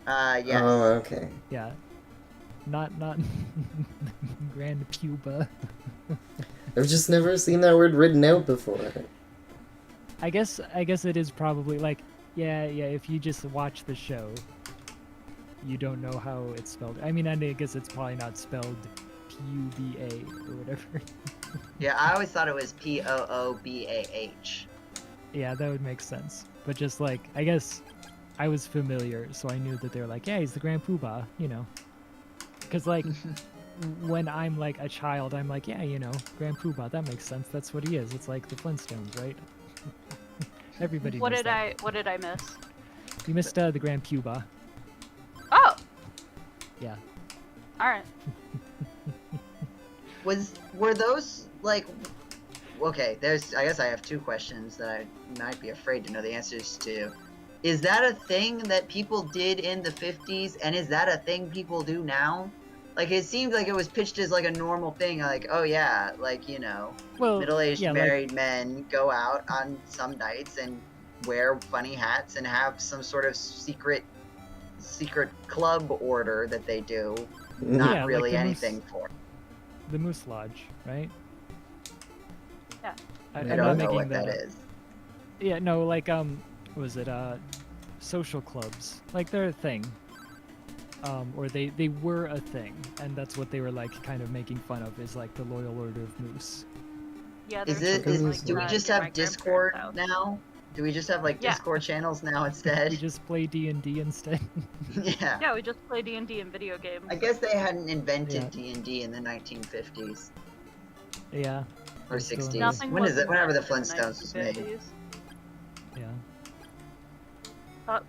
Yes. Oh, okay. Yeah, not Grand Puba. I've just never seen that word written out before. I guess it is probably like yeah. If you just watch the show, you don't know how it's spelled. I mean, I guess it's probably not spelled Puba or whatever. Yeah, I always thought it was Poobah. Yeah, that would make sense. But just like, I guess I was familiar, so I knew that they were like, yeah, he's the Grand Poobah, you know. Because like, when I'm like a child, I'm like, yeah, you know, Grand Poobah, that makes sense. That's what he is. It's like the Flintstones, right? Everybody What knows did that. what did I miss? You missed the Grand Poobah. Oh, Yeah. all right. Were those like? Okay, I guess I have two questions that I might be afraid to know the answers to. Is that a thing that people did in the 50s, and is that a thing people do now? Like, it seemed like it was pitched as like a normal thing, like, oh yeah, like, you know, Well, middle-aged yeah, married men go out on some nights and wear funny hats and have some sort of secret club order that they do, not Yeah, like really the anything Moose- for. the Moose Lodge, right? Yeah. I I'm don't not know making what that that up. is. Yeah, no, like was it social clubs? Like they're a thing. Or they were a thing, and that's what they were like kind of making fun of, is like the Loyal Order of Moose. Yeah, Is there's it? something Is like do we that just near my have Discord grandparents' house. now? Do we just have like Yeah. Discord channels now instead? We just play D&D instead. Yeah. Yeah, we just play D&D and video games. I guess they hadn't invented Yeah. D&D in the 1950s Yeah, or It's still in 60s. the- Nothing When was is it? Whenever the invented in Flintstones was made. 1950s. yeah.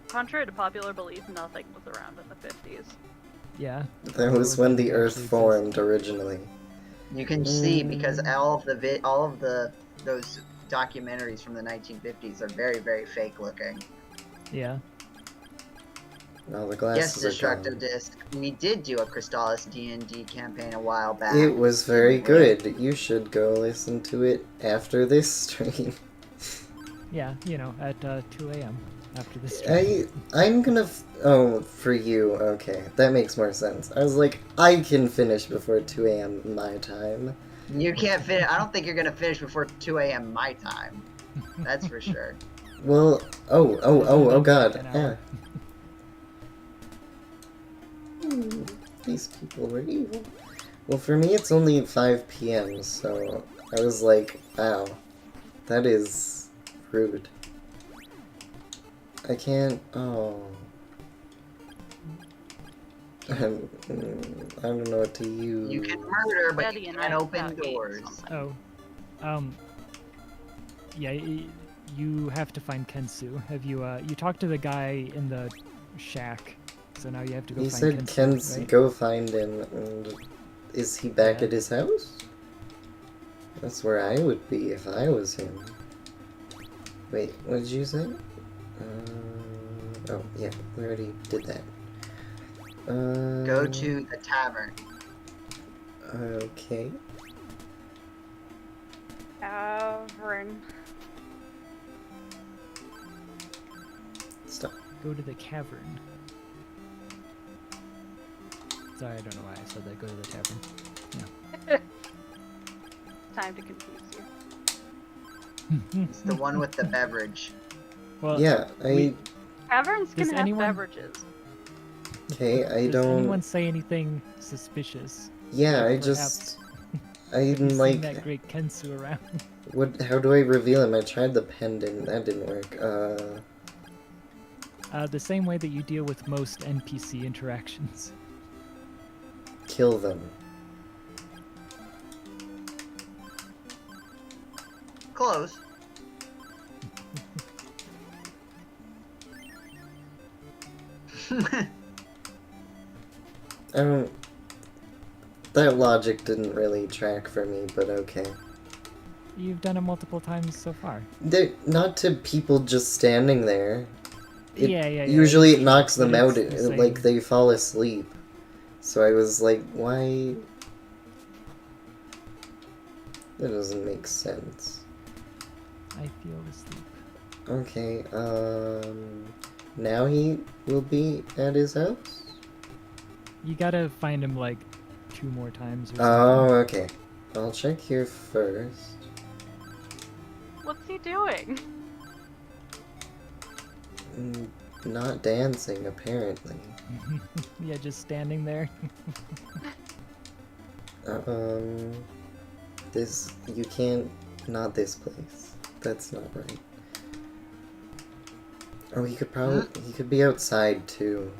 Contrary to popular belief, nothing was around in the 50s. Yeah. That was when the Earth formed originally. You can see because all of those documentaries from the 1950s are very, very fake looking. Yeah. All the Yes, glasses are Destructo gone. Disc. We did do a Crystalis D&D campaign a while back. It was very good. You should go listen to it after this stream. Yeah, you know, at 2 a.m. after this. I'm gonna. Oh, for you. Okay, that makes more sense. I was like, I can finish before 2 a.m. my time. You can't finish. I don't think you're gonna finish before 2 a.m. my time. That's for sure. Well, oh god. An Yeah. hour. These people were evil. Well, for me, it's only 5 p.m., so I was like, wow, that is rude. I can't. Oh. I don't know what to use. You can murder, but Betty you and can't I open got games doors. sometimes. Oh. Yeah, you have to find Kensu. Have you, you talked to the guy in the shack, so now you have to go He find said, Kensu, Ken's right? go find him, and is he back Yeah. at his house? That's where I would be if I was him. Wait, what did you say? Oh, yeah, we already did that. Go to the tavern. Okay. Tavern. Stop. Go to the cavern. Sorry, I don't know why I said that. Go to the tavern. Time to confuse you. It's the one with the beverage. Well, Yeah, Taverns can Does have anyone- beverages. okay, I does anyone don't... say anything suspicious? Yeah, Like, I perhaps just... Have you I'm seen like... that great Kensu around? What? How do I reveal him? I tried the pendant, that didn't work. The same way that you deal with most NPC interactions. Kill them. Close. I don't... That logic didn't really track for me, but okay. You've done it multiple times so far. Not to people just standing there. It- Yeah. Usually it's it knocks true, them but out, it's the like same. they fall asleep. So I was like, why? That doesn't make sense. I feel asleep. Okay, now he will be at his house? You gotta find him like 2 more times or Oh, something. okay. I'll check here first. What's he doing? Not dancing, apparently. Yeah, just standing there. This, you can't, not this place. That's not right. Oh, he could probably, he could be outside too.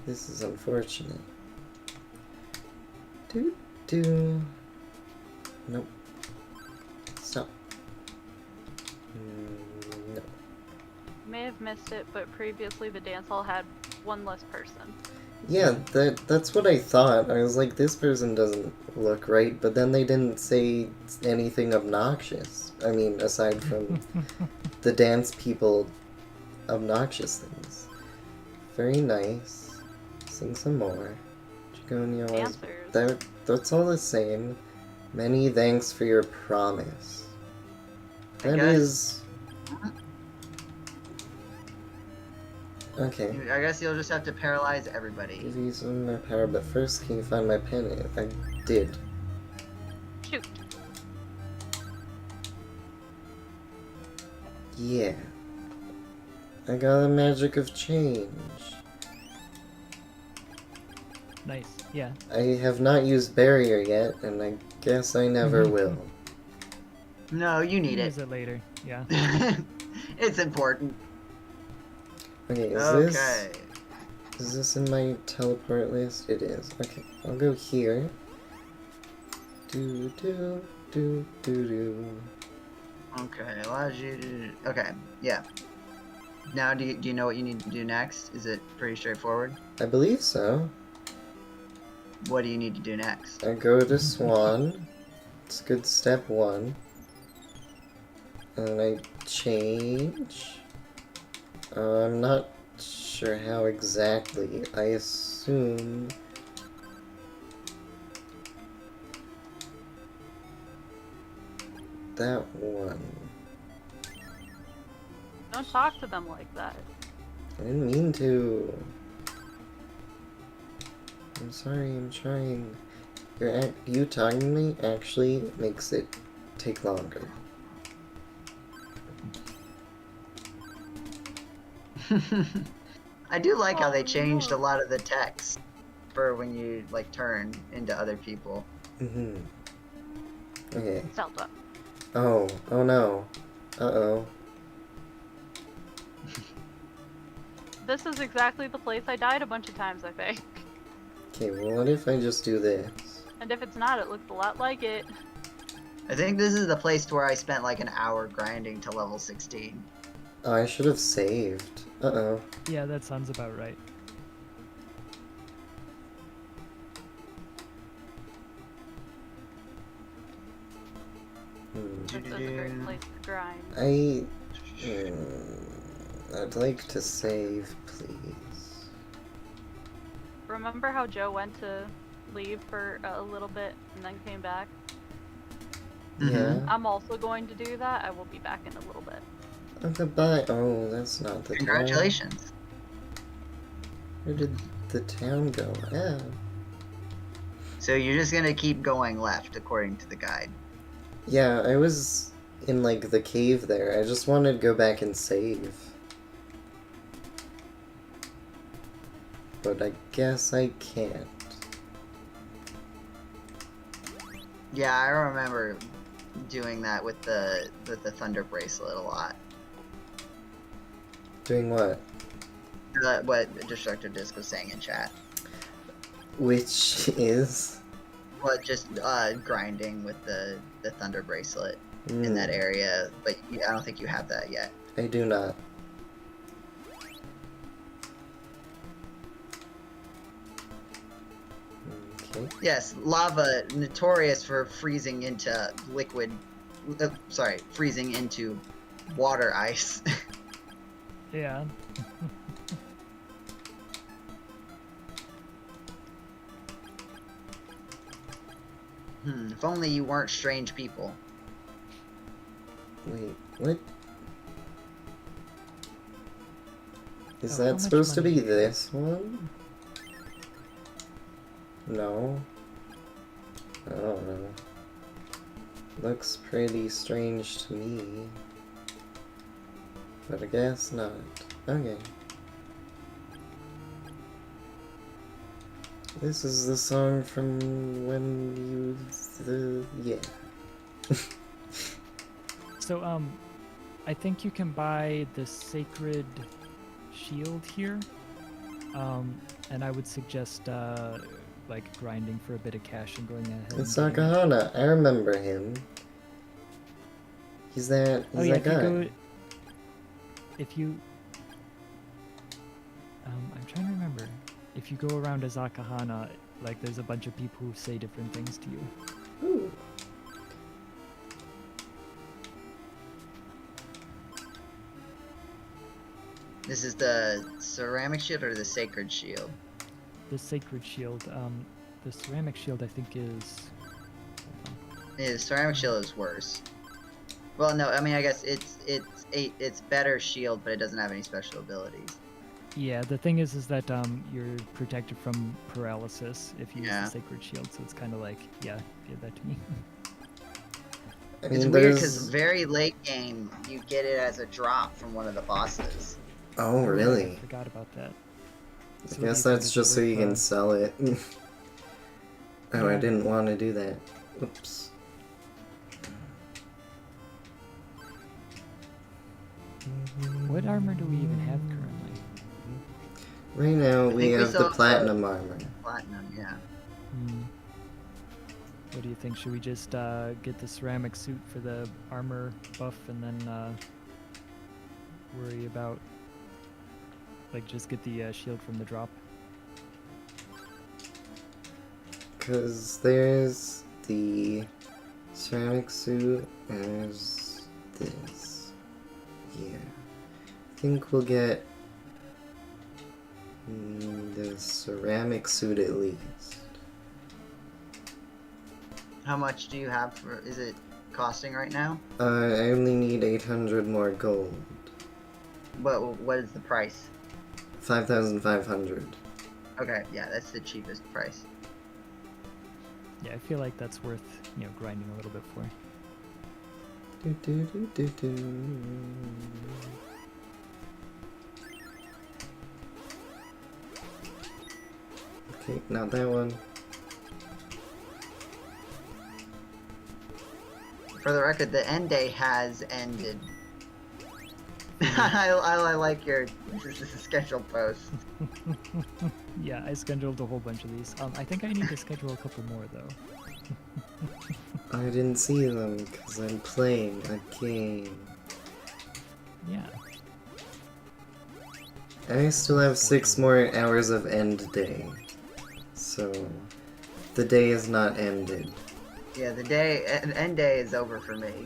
This is unfortunate. Nope. Stop. No. May have missed it, but previously the dance hall had one less person. Yeah, that's what I thought. I was like, this person doesn't look right, but then they didn't say anything obnoxious. I mean, aside from the dance people obnoxious things. Very nice. Sing some more. Chigonia was... Dancers. That's all the same. Many thanks for your promise. That guess- is... Okay. I guess you'll just have to paralyze everybody. Give you some of my power, but first can you find my pen? I did. Shoot. Yeah. I got the magic of change. Nice. Yeah. I have not used barrier yet, and I guess I never will. No, you need Use it. it later. Yeah. It's important. Okay, Okay. is this in my teleport list? It is. Okay, I'll go here. Do. Okay, allows you to... Okay, yeah. Now, do you know what you need to do next? Is it pretty straightforward? I believe so. What do you need to do next? I go to Swan. It's good step 1. And I change. I'm not sure how exactly. I assume... that one. Don't talk to them like that. I didn't mean to. I'm sorry, I'm trying. You talking to me actually makes it take longer. I do like how they Oh, changed a no. lot of the text for when you, like, turn into other people. Mm-hmm. Okay. Zelda. Oh no. Uh-oh. This is exactly the place I died a bunch of times, I think. Okay, well what if I just do this? And if it's not, it looks a lot like it. I think this is the place to where I spent, like, an hour grinding to level 16. Oh, I should have saved. Uh-oh. Yeah, that sounds about right. This is a great place to grind. I'd like to save, please. Remember how Joe went to leave for a little bit and then came back? Yeah. I'm also going to do that. I will be back in a little bit. Oh, goodbye. Oh, that's not the town. Congratulations. Where did the town go? Ah. So you're just gonna keep going left, according to the guide. Yeah, I was in, like, the cave there. I just wanted to go back and save. But I guess I can't. Yeah, I remember doing that with the Thunder Bracelet a lot. Doing what? What Destructive Disc was saying in chat. Which is? Well, just grinding with the Thunder Bracelet in that area, but I don't think you have that yet. I do not. Okay. Yes, lava, notorious for freezing into liquid. Freezing into water ice. Yeah. If only you weren't strange people. Wait, what? Is Oh, how that much supposed to money be do you have? this one? No. I don't know. Looks pretty strange to me. But I guess not. Okay. This is the song from when yeah. So, I think you can buy the Sacred Shield here. And I would suggest, like, grinding for a bit of cash and going ahead. It's and getting it. Sakahana. I remember him. He's that If guy. you go, if you, I'm trying to remember. If you go around as Akahana, like, there's a bunch of people who say different things to you. Ooh. This is the ceramic shield or the sacred shield? The Sacred Shield, the Ceramic Shield, I think is. Yeah, the ceramic shield is worse. Well, no, I mean, I guess it's better shield, but it doesn't have any special abilities. Yeah, the thing is that you're protected from paralysis if you use Yeah. the Sacred Shield, so it's kind of like, yeah, give that to me. I It's mean, weird there's... because very late game, you get it as a drop from one of the bosses. Oh, Yeah, I really? forgot about that. I So what do guess you think? that's Is it just so worth, you can sell it. Oh, I Yeah. didn't want to do that. Oops. What armor do we even have currently? Right now, we think we have still the have platinum armor. Platinum, yeah. What do you think? Should we just get the ceramic suit for the armor buff and then worry about, like, just get the shield from the drop? Because there's the ceramic suit, and there's this. Yeah. I think we'll get the ceramic suit at least. How much do you have for? Is it costing right now? I only need 800 more gold. What is the price? 5,500. Okay, yeah, that's the cheapest price. Yeah, I feel like that's worth, grinding a little bit for. Do, do, do, do, do. Okay, not that one. For the record, the end day has ended. I like your scheduled post. Yeah, I scheduled a whole bunch of these. I think I need to schedule a couple more though. I didn't see them because I'm playing a game. Yeah. I still have 6 more hours of end day. So, the day is not ended. Yeah, end day is over for me.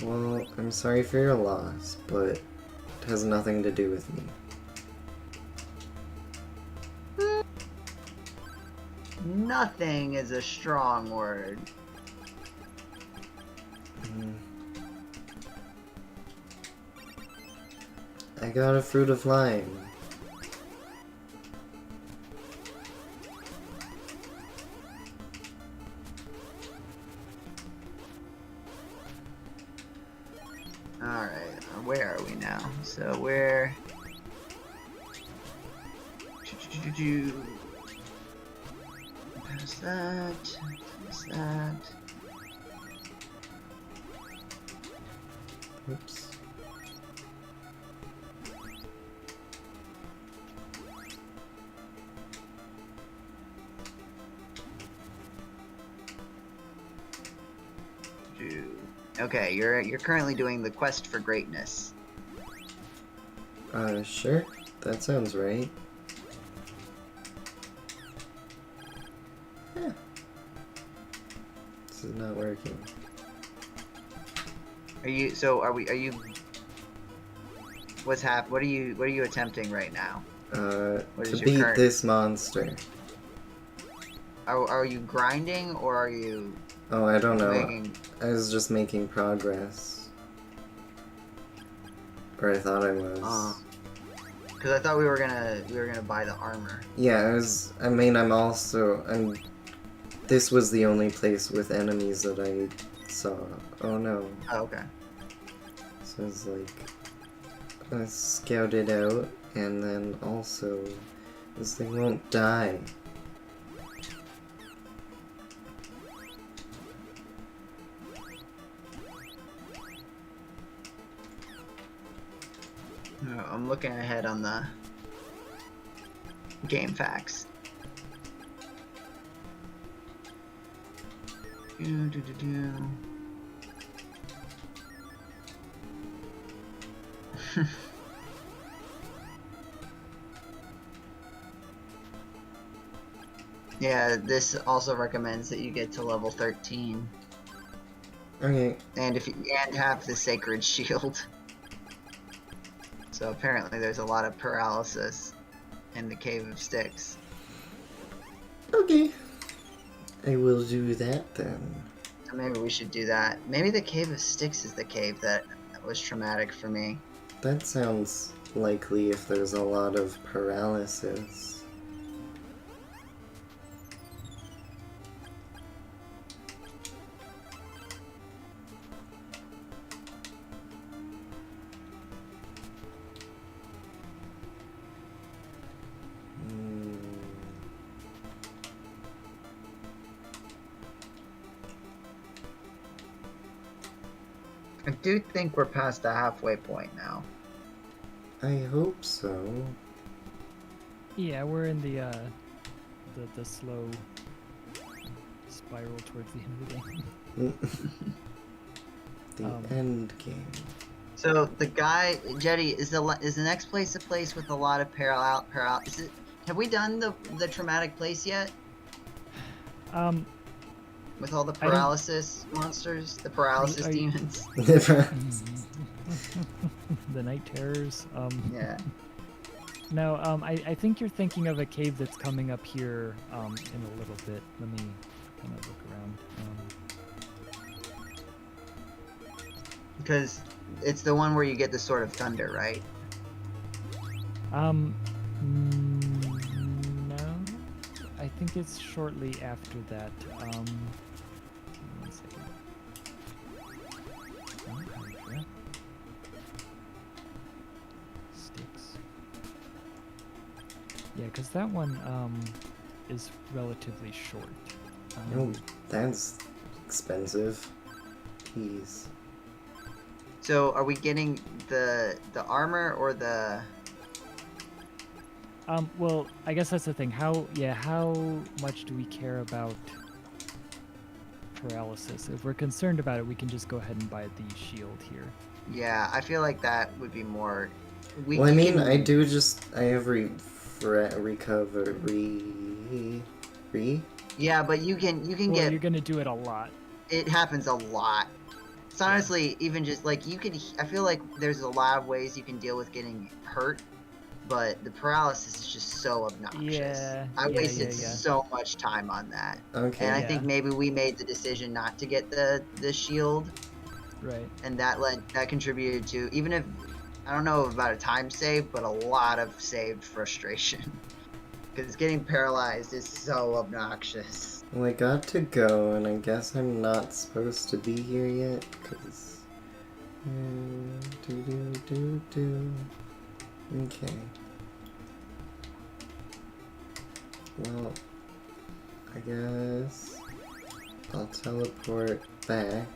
Well, I'm sorry for your loss, but it has nothing to do with me. Nothing is a strong word. I got a fruit of lime. now. So we're... Past that. Past that. Oops. Okay, you're currently doing the quest for greatness. Sure. That sounds right. Yeah. This is not working. Are you? So are we? Are you? What are you attempting right now? What is To your beat current- this monster. Are you grinding or are you? Oh, I don't know. Making... I was just making progress. Or I thought I was. Because I thought we were gonna buy the armor. Yeah, I'm this was the only place with enemies that I saw. Oh no. Oh, okay. So it's like I scouted out, and then also this thing won't die. No, I'm looking ahead on the game facts. Yeah, this also recommends that you get to level 13. Okay. And have the sacred shield. So apparently there's a lot of paralysis in the Cave of Sticks. Okay. I will do that then. So maybe we should do that. Maybe the Cave of Sticks is the cave that was traumatic for me. That sounds likely if there's a lot of paralysis. I do think we're past the halfway point now. I hope so. Yeah, we're in the slow spiral towards the end of the game. The end game. So the guy, Jetty, is the next place a place with a lot of paralysis? Have we done the traumatic place yet? With all the paralysis monsters, the paralysis demons. The night terrors. Yeah. No, I think you're thinking of a cave that's coming up here in a little bit. Let me kind of look around. Because it's the one where you get the Sword of Thunder, right? No. I think it's shortly after that. One second. Hydra. Sticks. Yeah, because that one is relatively short. Oh, that's expensive. Jeez. So are we getting the armor or the... Well, I guess that's the thing. How much do we care about paralysis? If we're concerned about it, we can just go ahead and buy the shield here. Yeah, I feel like that would be more... Well, I mean, I have recovery. Yeah, but you can Well, get... you're gonna do it a lot. It happens a lot. It's honestly even just like you could... I feel like there's a lot of ways you can deal with getting hurt, but the paralysis is just so obnoxious. Yeah, I wasted yeah. so much time on that. Okay. And I think maybe we made the decision not to get the shield, Right. and that contributed to, even if I don't know about a time save, but a lot of saved frustration. Because getting paralyzed is so obnoxious. Well, I got to go, and I guess I'm not supposed to be here yet, because Okay. Well, I guess I'll teleport back.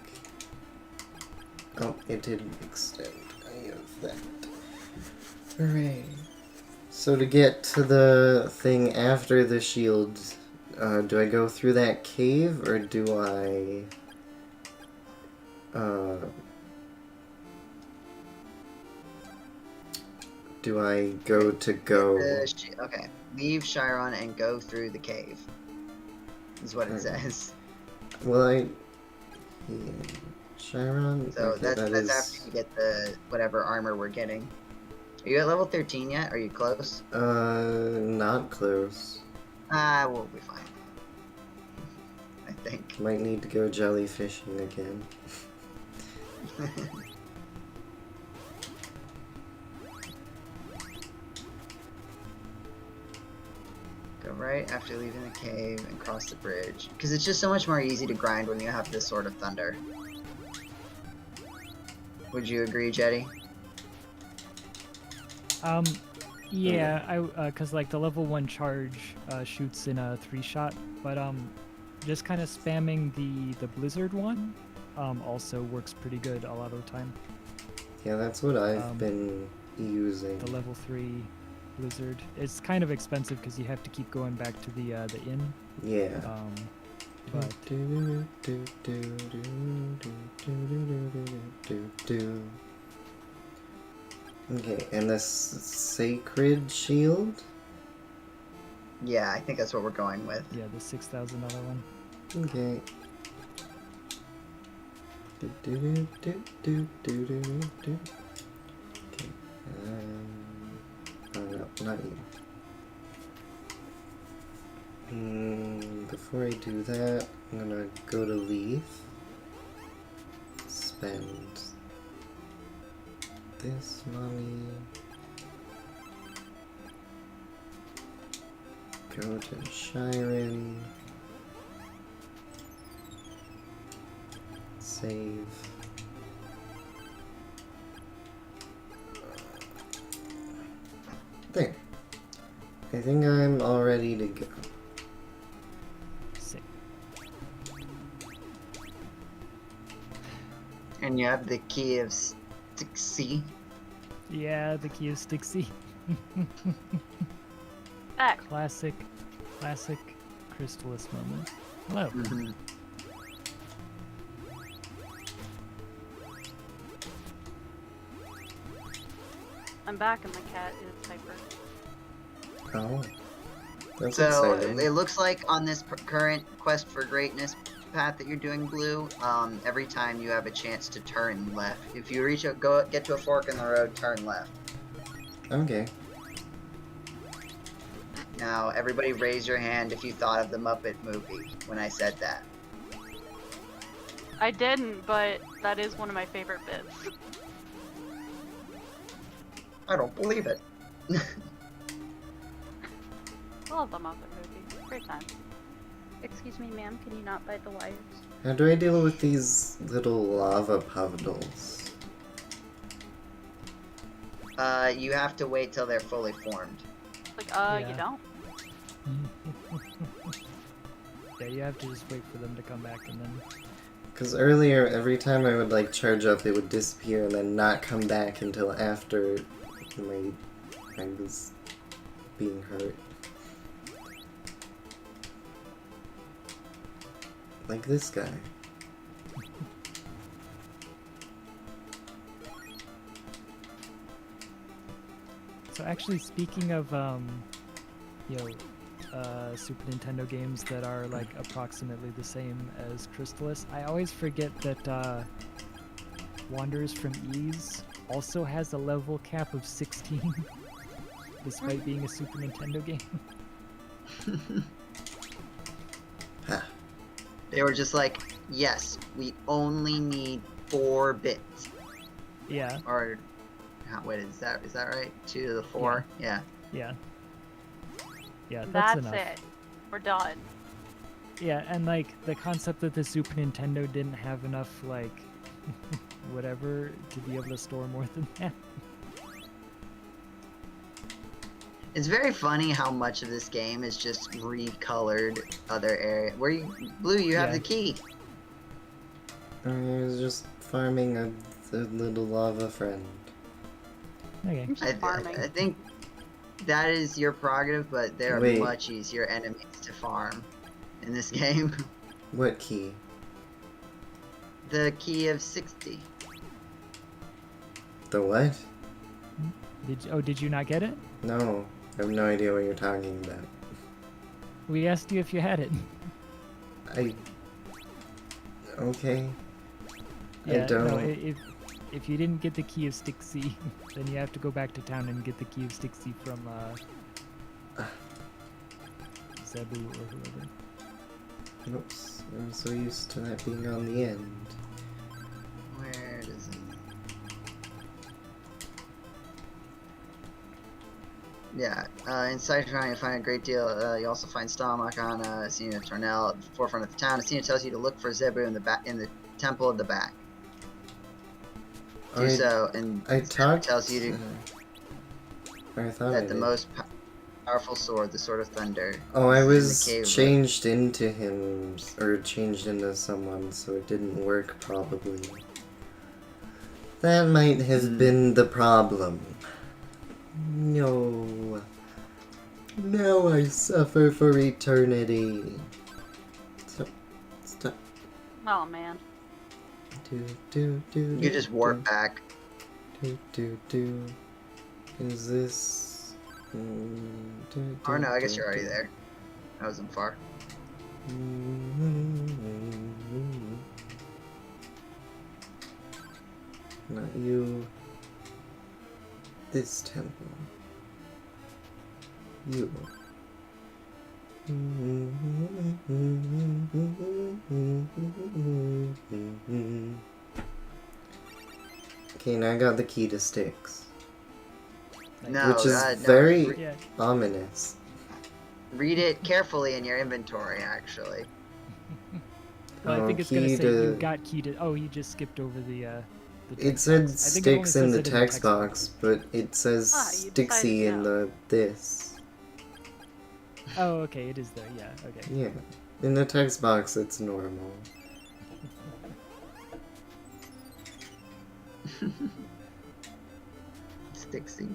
Oh, it didn't extend. I have that. Hooray. So to get to the thing after the shield, do I go through that cave, or do I... go to go? Okay, leave Chiron and go through the cave. Is what it Okay. says. Well, yeah. Chiron? So Okay, that's after you get the whatever armor we're getting. Are you at level 13 yet? Are you close? Not close. We'll be fine. I think. Might need to go jellyfishing again. Go right after leaving the cave and cross the bridge. Because it's just so much more easy to grind when you have this Sword of Thunder. Would you agree, Jetty? Yeah, cause like the level 1 charge shoots in a 3-shot, but just kind of spamming the blizzard one also works pretty good a lot of the time. Yeah, that's what I've been using. The level 3 blizzard. It's kind of expensive because you have to keep going back to the inn. Yeah. But Okay, and this sacred shield? Yeah, I think that's what we're going with. yeah, the $6,000 one. Okay. Okay. Oh no, not you. Before I do that, I'm gonna go to leave. Spend this money. Go to Chiron. Save. There. I think I'm all ready to go. Sick. And you have the key of Stixie. Yeah, the key is Stixie. Back. Classic Crystalis moment. Hello. Mm-hmm. I'm back and my cat is hyper. Oh. That's So exciting. it looks like on this current quest for greatness path that you're doing, Blue, every time you have a chance to turn left. If you get to a fork in the road, turn left. Okay. Now, everybody raise your hand if you thought of the Muppet movie when I said that. I didn't, but that is one of my favorite bits. I don't believe it. I love the Muppet movie. Great time. Excuse me, ma'am, can you not bite the wires? How do I deal with these little lava puddles? You have to wait till they're fully formed. Like, Yeah. you don't? Yeah, you have to just wait for them to come back and then... Because earlier, every time I would like charge up, they would disappear and then not come back until after I was being hurt. Like this guy. So actually, speaking of, Super Nintendo games that are like approximately the same as Crystalis, I always forget that Wanderers from Ease also has a level cap of 16, despite being a Super Nintendo game. Ha. They were just like, yes, we only need 4 bits. Yeah, Or, wait, is that right? 2 to the 4? Yeah. yeah. Yeah, That's enough. it. We're done. Yeah, and like the concept that the Super Nintendo didn't have enough like whatever to be able to store more than that. It's very funny how much of this game is just recolored other area. Where you, Blue? You have Yeah. the key. I was just farming a little lava friend. Okay. I'm just I farming. think that is your prerogative, but there are Wait. much easier enemies to farm in this game. What key? The key of 60. The what? Did you not get it? No, I have no idea what you're talking about. We asked you if you had it. Okay. Yeah, don't. No, if you didn't get the key of Stick C, then you have to go back to town and get the key of Stick C from Zebu or whoever. Oops, I'm so used to that being on the end. Where does it? Yeah, inside town you find a great deal. You also find Stalmakana, Asina Tornell at the forefront of the town. Asina tells you to look for Zebu in the temple at the back. Do so, and I Zebu talked. tells you I thought I that the did. most powerful sword, the Sword of Thunder. Oh, I is in the was cave room. changed into him, or changed into someone, so it didn't work probably. That might have been the problem. No. Now I suffer for eternity. Stop. Oh man. Do. You just warp back. Do. Is this? Or no, I guess you're already there. I wasn't far. Not you. This temple. You. Okay, now I got the key to Styx. No, Which is no, very Yeah. ominous. Read it carefully in your inventory, actually. Well, I think it's gonna key say you to- got key to. Oh, you just skipped over the. It text said box. I think it only Styx says in the it text box, but it says Ah, you Stixy decided in no. the this. Oh, okay, it is there. Yeah, okay. Yeah. In the text box, it's normal. Stixy.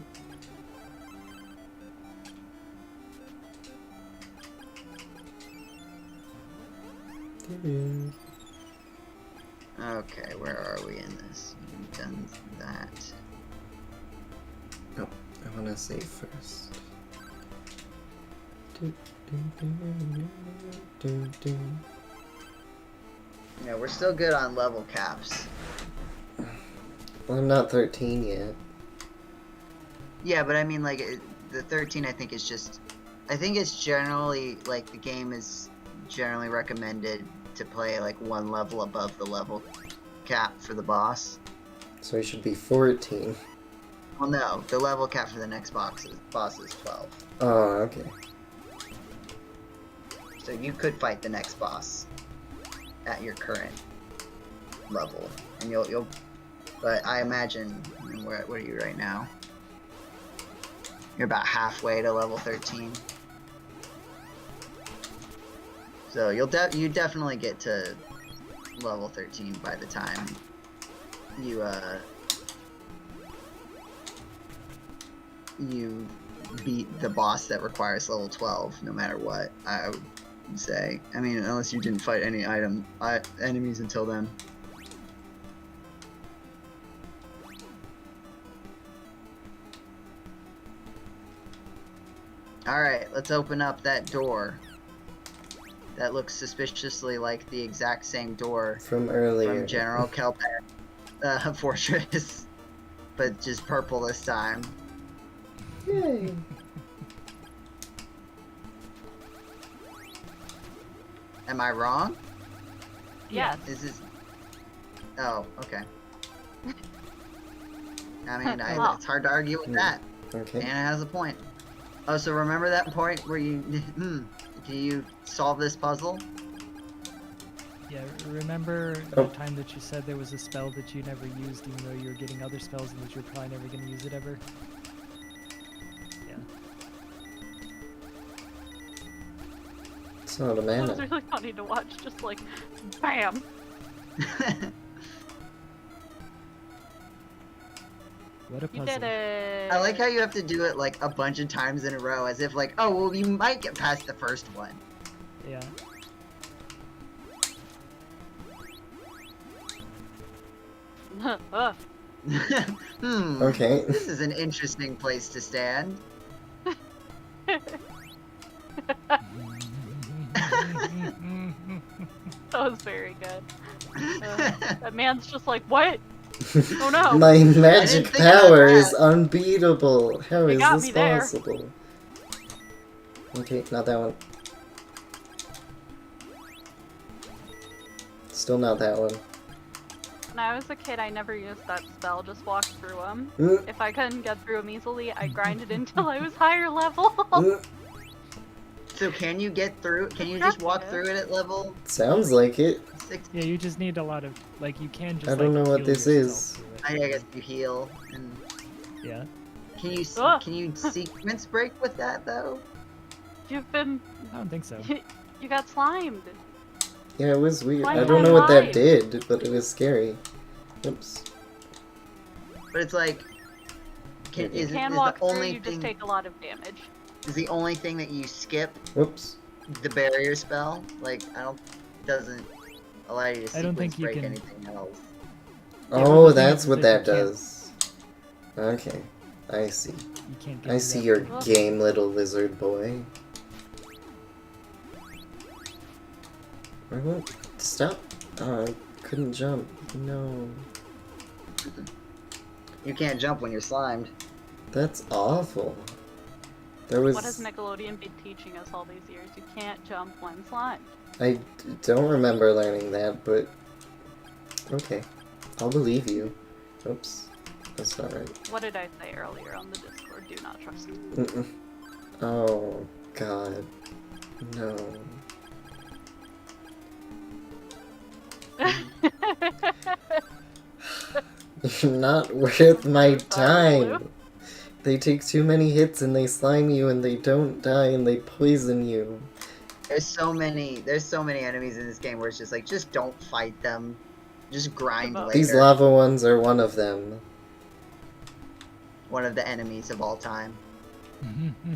Okay, where are we in this? We've done that. Oh, I want to save first. Yeah, we're still good on level caps. Well, I'm not 13 yet. Yeah, but I mean, like, the 13 I think is just... I think it's generally, like, the game is generally recommended to play, like, one level above the level cap for the boss. So I should be 14. Well, no, the level cap for the next boss is 12. Oh, okay. So you could fight the next boss at your current level, and you'll. But I imagine, I mean, what are you right now? You're about halfway to level 13. So you definitely get to level 13 by the time you beat the boss that requires level 12, no matter what. I would say. I mean, unless you didn't fight any enemies until then. Alright, let's open up that door. That looks suspiciously like the exact same door From earlier. from General Kelpar Fortress, but just purple this time. Yay. Am I wrong? Yes. Is this... Oh, okay. I mean, Well. it's hard to argue with that. Okay. Anna has a point. Oh, so remember that point where you... Do you solve this puzzle? Yeah, remember Oh. the time that you said there was a spell that you never used, even though you were getting other spells and that you're probably never going to use it ever? Yeah. It's not a That was mana. really funny to watch, just like, bam! What a You puzzle. did it! I like how you have to do it like a bunch of times in a row, as if like, oh well, you might get past the first one. Yeah. Ugh. Okay. This is an interesting place to stand. That was very good. That man's just like, what? Oh no! My magic think about power is that. unbeatable. How It is got this me there. possible? Okay, not that one. Still not that one. When I was a kid, I never used that spell, just walked through them. Mm, If I couldn't get through them easily, I grinded until I was higher level. mm. So can you get through? Can you just walk through it at level Sounds like it. 6? Yeah, you just need a lot of, like, you can just, I don't know what heal this yourself is. through it. I guess you heal. And Yeah. can you Ugh. can you sequence break with that though? You've been... I don't think so. You got slimed. Yeah, it was weird. Why I don't am know what that I? did, but it was scary. Oops. But it's like, You is can the walk through, only you just thing take a lot of damage. is the only thing that you skip Whoops. the barrier spell? Like I don't doesn't allow you to I don't sequence think you break can- anything else. Yeah, Oh, but the thing that's is what that that you can't- does. Okay. I see. You can't get I through see that your door. game, little lizard boy. I won't stop. Oh, I couldn't jump. No. You can't jump when you're slimed. That's awful. There was... What has Nickelodeon been teaching us all these years? You can't jump when slimed. I don't remember learning that, but... Okay. I'll believe you. Oops. That's not right. What did I say earlier on the Discord? Do not trust me. Mm-mm. Oh, God. No. You're not worth my time. They take too many hits and they slime you and they don't die and they poison you. There's so many enemies in this game where it's just like, just don't fight them. Just grind later. These lava ones are one of them. One of the enemies of all time.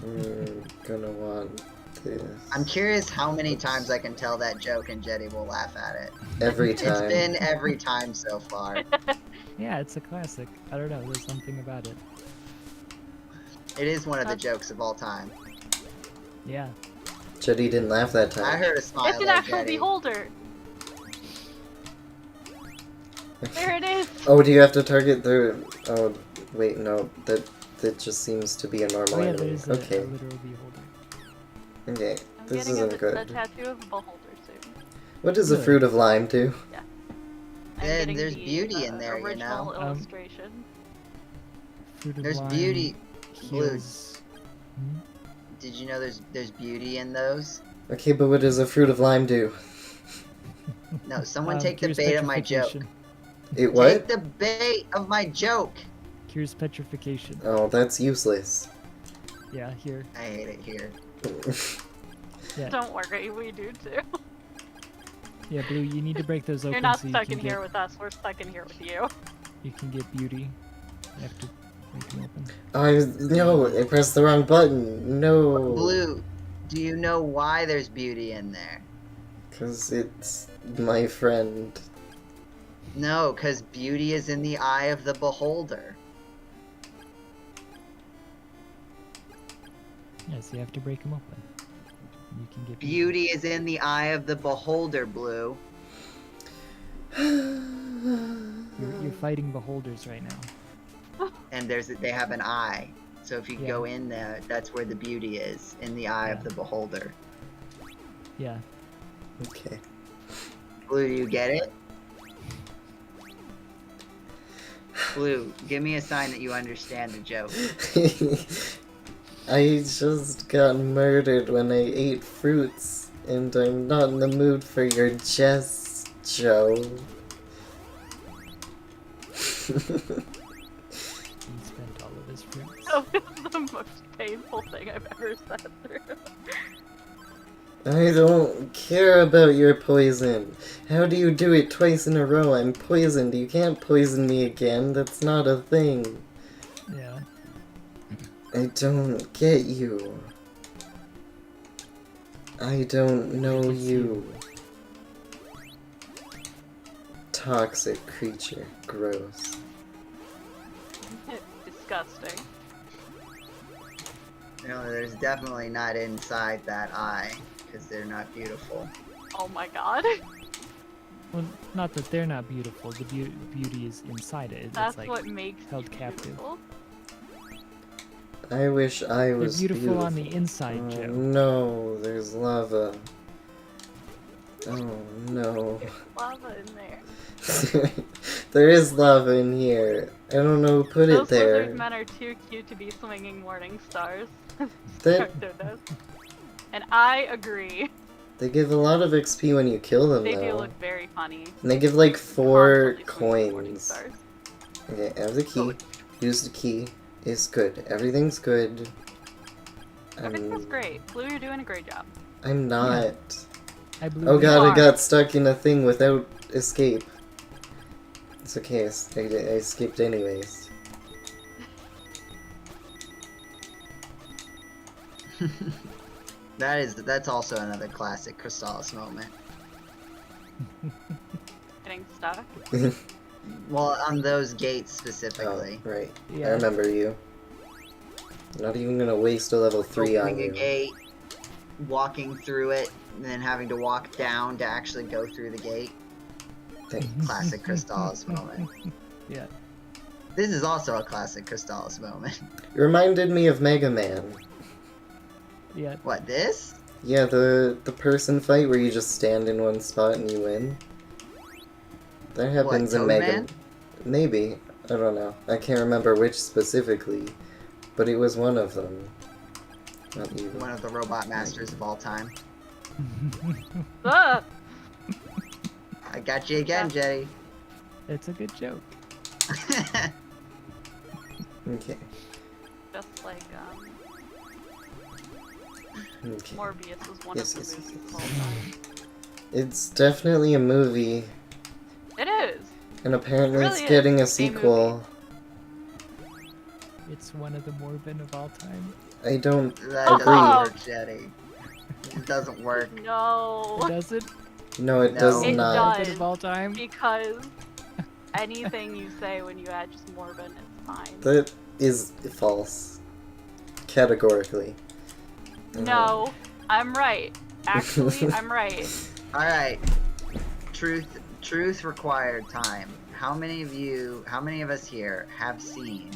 We're gonna want this. I'm curious how many times I can tell that joke and Jetty will laugh at it. Every It's time. been every time so far. Yeah, it's a classic. I don't know, there's something about it. It is one of the jokes of all time. Yeah. Jetty didn't laugh that time. I heard a smile It's an there, actual Jetty. beholder. There it is. Oh, do you have to target the... Oh, wait, no. That just seems to be a normal Oh yeah, enemy. there's a Okay. literal beholder. Okay. I'm This getting isn't a good. tattoo of a beholder soon. What does a Good. fruit of lime do? I'm Then getting there's the, beauty in there, you original know? illustration. Fruit of There's lime beauty. Blue. heals- Hmm? Did you know there's beauty in those? Okay, but what does a fruit of lime do? No, someone take the cures bait of my joke. petrification. It what? Take the bait of my joke! Cures petrification. Oh, that's useless. Yeah, here. I hate it here. Yeah. Don't worry, we do too. Yeah, Blue, you need to break those open You're not so you stuck can in here get, with us, we're stuck in here with you. you can get beauty. You have to make them open. No, I pressed the wrong button. No. Blue, do you know why there's beauty in there? Because it's my friend. No, because beauty is in the eye of the beholder. Yeah, so you have to break them open. You can get Beauty is in the eye of the beholder, Blue. You're fighting beholders right now. And they have an eye. So if you Yeah. go in there, that's where the beauty is, in the eye Yeah. of the beholder. Yeah. Okay. Blue, you get it? Blue, give me a sign that you understand the joke. I just got murdered when I ate fruits, and I'm not in the mood for your jest. Joe. He spent all of his fruits. Oh, it's the most painful thing I've ever sat through. I don't care about your poison. How do you do it twice in a row? I'm poisoned. You can't poison me again. That's not a thing. Yeah. I don't get you. I don't know you. Toxic creature. Gross. Disgusting. You know, there's definitely not inside that eye, because they're not beautiful. Oh my god. Well, not that they're not beautiful. The beauty is inside it. That's it's like what makes held you captive. beautiful. I wish I They're was beautiful on the inside, Oh, Joe. no, there's lava. Oh no. There's lava in there. There is lava in here. I don't know who put Those it there. lizard men are too cute to be swinging morning stars. That- Does. And I agree. They give a lot of XP when you kill them, They do though. look very funny. And they give like 4 Constantly swinging morning coins. stars. Okay, I have the key. Use the key. It's good. Everything's good. Everything's great. Blue, you're doing a great job. I'm not. I blew Oh it. god, I are. got stuck in a thing without escape. It's okay, I escaped anyways. That's also another classic Crystalis moment. Getting stuck. Well, on those gates Oh, specifically. right. I Yeah. remember you. Not even gonna waste a level 3 on Opening you. a gate, walking through it, and then having to walk down to actually go through the gate. Thanks. Classic Crystalis moment. Yeah. This is also a classic Crystalis moment. It reminded me of Mega Man. Yeah. What, this? Yeah, the person fight where you just stand in one spot and you win. That happens in Mega Toadman? Maybe. I don't know. I can't remember which specifically. But it was one of them. Not even. One of the robot masters of all time. Ah! I got you again, Jetty. It's a good joke. Okay. Just like, Okay. Morbius was one Yes, of yes, the yes, movies yes. of all time. It's definitely a movie. It is! And apparently It it's really getting a is a movie. sequel. It's one of the Morbin of all time. I don't That Oh. doesn't work, Jetty. It doesn't work. No! Does it? No, it No. does It not. does. Morbin of all time? Because anything you say when you add just Morbin, it's fine. That is false. Categorically. No, I'm right. Actually, I'm right. Alright. Truth required time. How many of us here have seen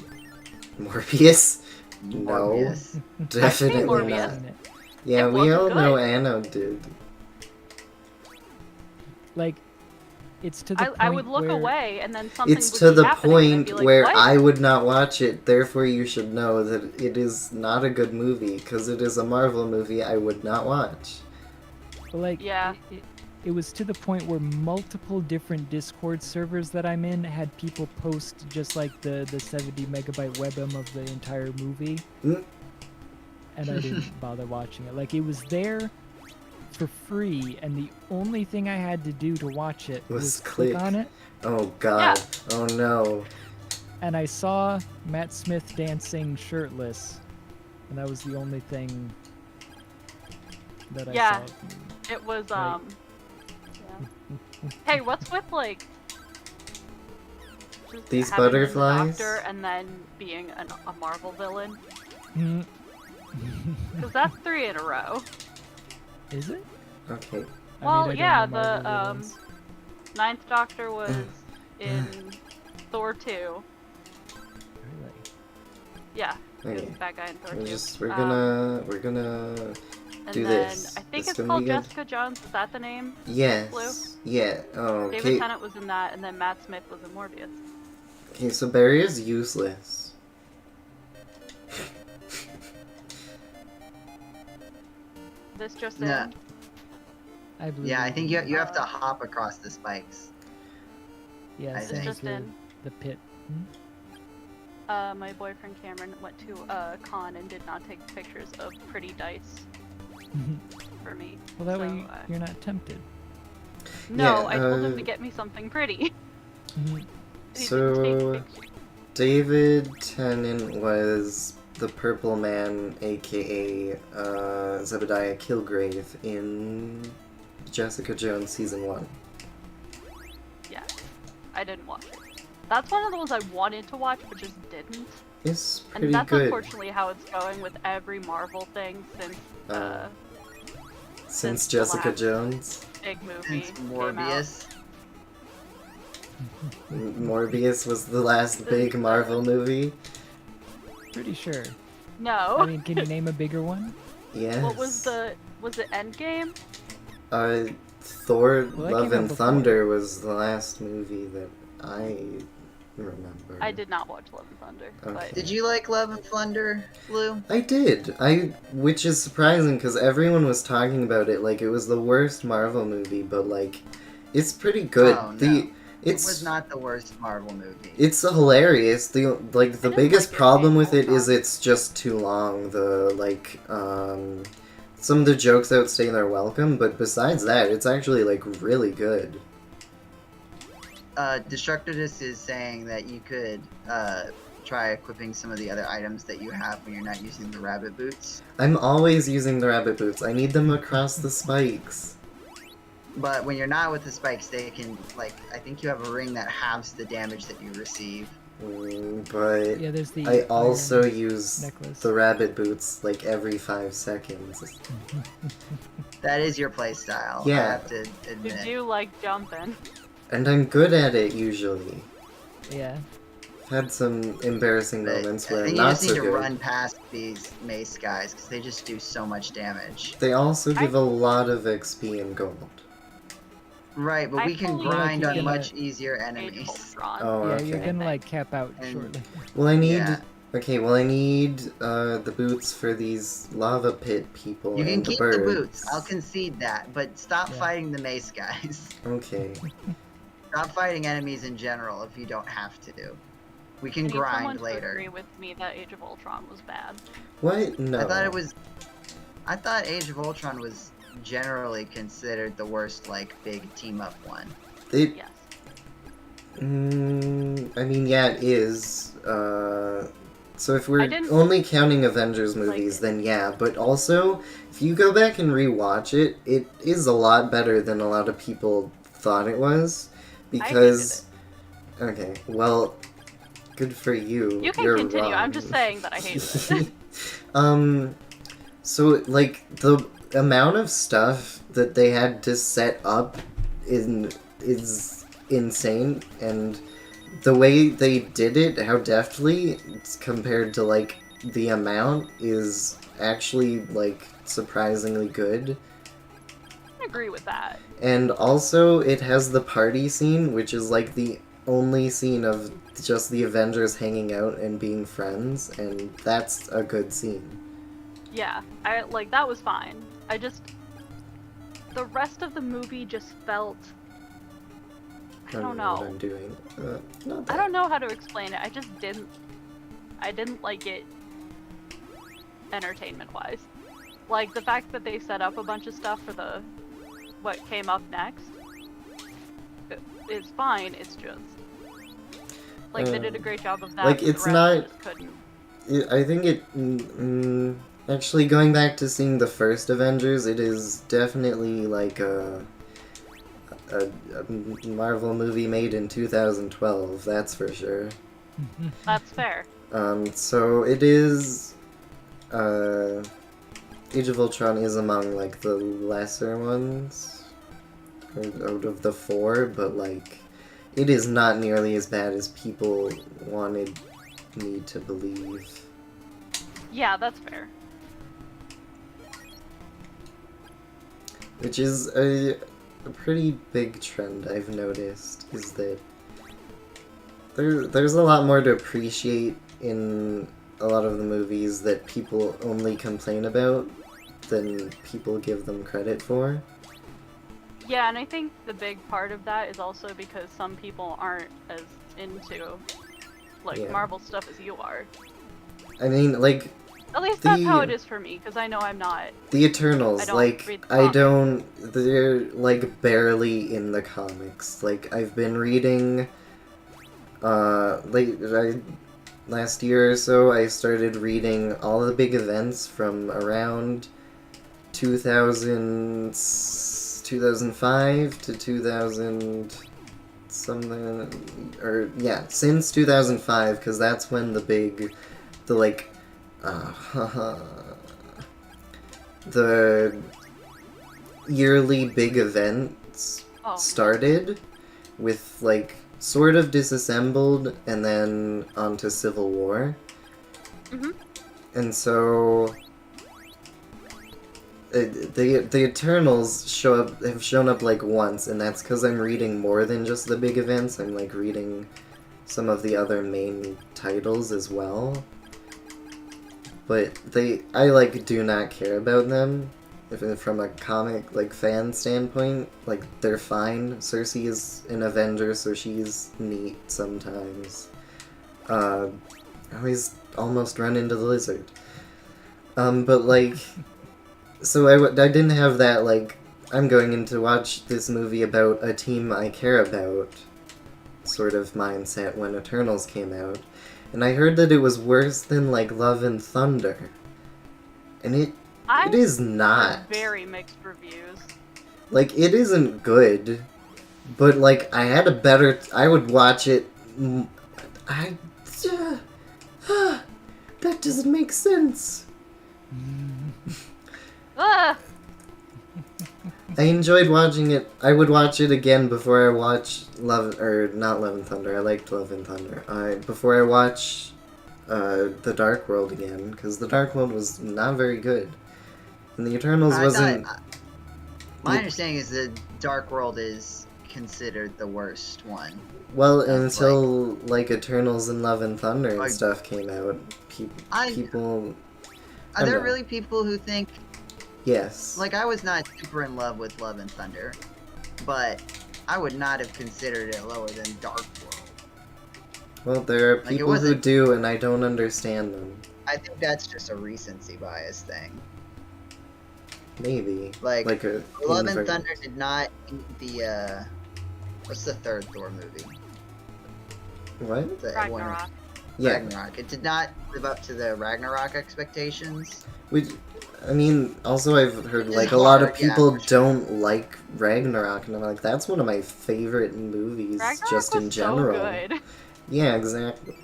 Morbius? No. Morbius? Definitely Morbius. not. Yeah, It we wasn't all good. know Anno did. Like, it's to the point I would look where away and then something It's would to be the happening and I'd point be like, where what? I would not watch it, therefore you should know that it is not a good movie, because it is a Marvel movie I would not watch. like Yeah. it was to the point where multiple different Discord servers that I'm in had people post just like the 70 megabyte webm of the entire movie, Mm. and I didn't bother watching it. Like, it was there for free, and the only thing I had to do to watch it Was was click. click on it, Oh god. Oh no. and I saw Matt Smith dancing shirtless, and that was the only thing that I Yeah. saw. It was, Right. yeah. Hey, what's with, like, just These having been the butterflies? Doctor and then being a Marvel villain? Mm. Because that's 3 in a row. Is it? Okay. I Well, mean, I don't yeah, know Marvel the, villains. 9th Doctor was in Thor 2. Really? Yeah, he was Okay. the bad guy in Thor 2. We're gonna and do then this. I think This it's gonna called be good. Jessica Jones. Is that the name? Yes. Blue? Yeah. Oh, David okay. Tennant was in that, and then Matt Smith was in Morbius. Okay, so Barry is useless. This just Nah. in. I believe. Yeah, I think you have to hop across the spikes. Yeah, I same think. as Just in. the pit. My boyfriend Cameron went to a con and did not take pictures of pretty dice for me. Well, that way so, you're not tempted. No, Yeah, I told him to get me something pretty. Mhm. He didn't So, take pictures. David Tennant was the Purple Man, aka Zebediah Kilgrave, in Jessica Jones Season 1. Yeah, I didn't watch it. That's one of the ones I wanted to watch, but just didn't. It's pretty And that's good. unfortunately how it's going with every Marvel thing Since the Jessica last Jones. big movie Since came out. Morbius. Morbius was the last big Marvel movie. Pretty sure. No. I mean, can you name a bigger one? Yes. What was it Endgame? Thor Well, that Love came out and before. Thunder was the last movie that I remember. I did not watch Love and Thunder, but Did you like Love and Thunder, Lou? I did. Which is surprising because everyone was talking about it like it was the worst Marvel movie, but like, it's pretty good. Oh, no. It It's was not the worst Marvel movie. It's hilarious. The didn't biggest like it, problem Age with of it is Ultron. it's just too long. Some of the jokes outstay their welcome, but besides that, it's actually like really good. Destructodus is saying that you could try equipping some of the other items that you have when you're not using the rabbit boots. I'm always using the rabbit boots. I need them across the spikes. But when you're not with the spikes, they can, like, I think you have a ring that halves the damage that you receive. But Yeah, there's the. I also iron use necklace. the rabbit boots like every 5 seconds. That is your playstyle, I Yeah. have to you admit. do like jumping. And I'm good at it usually. Yeah. I've had some embarrassing But moments I where I'm think you not just need so to good. run past these mace guys, because they just do so much damage. They also give a lot of XP and gold. Right, but I we can fully grind agree. on much Yeah. easier Age of enemies. Ultron. Oh, Yeah, okay. you're gonna like cap out And- shortly. Well, I need. Yeah. Okay, well, I need the boots for these lava pit people You can and the keep birds. the boots, I'll concede that, but stop Yeah. fighting the mace guys. Okay. Stop fighting enemies in general if you don't have to. We can I need someone grind to later. agree with me that Age of Ultron was bad. What? No. I thought Age of Ultron was generally considered the worst, like, big team-up one. It. Yes. I mean, yeah, it is. So if we're didn't only counting Avengers like movies, it. then yeah. But also, if you go back and rewatch it, it is a lot better than a lot of people thought it was. Because. Okay, well, good for you. You can You're continue. wrong. I'm just saying that I hated it. So, like, the amount of stuff that they had to set up is insane, and the way they did it, how deftly, compared to, like, the amount, is actually, like, surprisingly good. I agree with that. And also, it has the party scene, which is, like, the only scene of just the Avengers hanging out and being friends, and that's a good scene. Yeah, that was fine. The rest of the movie just felt. I don't know what know. I'm doing. Not I that. don't know how to explain it. I didn't like it entertainment-wise. Like, the fact that they set up a bunch of stuff for what came up next is fine, it's just... Like, they did a great job of that. like, but the it's rest not- just couldn't. I think it. Actually, going back to seeing the first Avengers, it is definitely like a Marvel movie made in 2012. That's for sure. That's fair. So it is. Age of Ultron is among like the lesser ones out of the 4, but like it is not nearly as bad as people wanted me to believe. Yeah, that's fair. Which is a pretty big trend I've noticed, is that there's a lot more to appreciate in a lot of the movies that people only complain about than people give them credit for. Yeah, and I think the big part of that is also because some people aren't as into like Yeah. Marvel stuff as you are. I mean, like, At least that's how The- it is for me, because I know I'm not. the Eternals, I don't like, read the I comics. don't, they're, like, barely in the comics. Like, I've been reading, last year or so, I started reading all the big events from around 2005 to 2000 something, or yeah, since 2005, because that's when the yearly big events Oh, started with, like, sort of Disassembled and then onto Civil War. Mhm. And so the Eternals have shown up like once, and that's because I'm reading more than just the big events. I'm like reading some of the other main titles as well. But I like do not care about them. From a comic like fan standpoint, like they're fine. Cersei is an Avenger, so she's neat sometimes. I always almost run into the lizard. But like, so I didn't have that like I'm going in to watch this movie about a team I care about sort of mindset when Eternals came out, and I heard that it was worse than like Love and Thunder, and it is not. heard very mixed reviews. Like, it isn't good, but, like, I had a better... I would watch it... that doesn't make sense. Ah! I enjoyed watching it. I would watch it again before I watch not Love and Thunder. I liked Love and Thunder. Before I watch The Dark World again, because The Dark World was not very good. And the Eternals wasn't... My understanding is that Dark World is considered the worst one. Well, That's until, like, Eternals and Love and Thunder and Like- stuff came out, people... Are there know. really people who think... Yes. Like, I was not super in love with Love and Thunder, but I would not have considered it lower than Dark World. Well, there are Like, it people who wasn't- do, and I don't understand them. I think that's just a recency bias thing. Maybe. Like, a Love and invert. Thunder did not eat the, what's the third Thor movie? What? The Ragnarok. Yeah. Ragnarok. It did not live up to the Ragnarok expectations. I mean, also I've heard, It's like, a lot of hard, yeah, people for sure. don't like Ragnarok, and I'm like, that's one of my favorite movies, Ragnarok just in was general. so good. Yeah, exactly.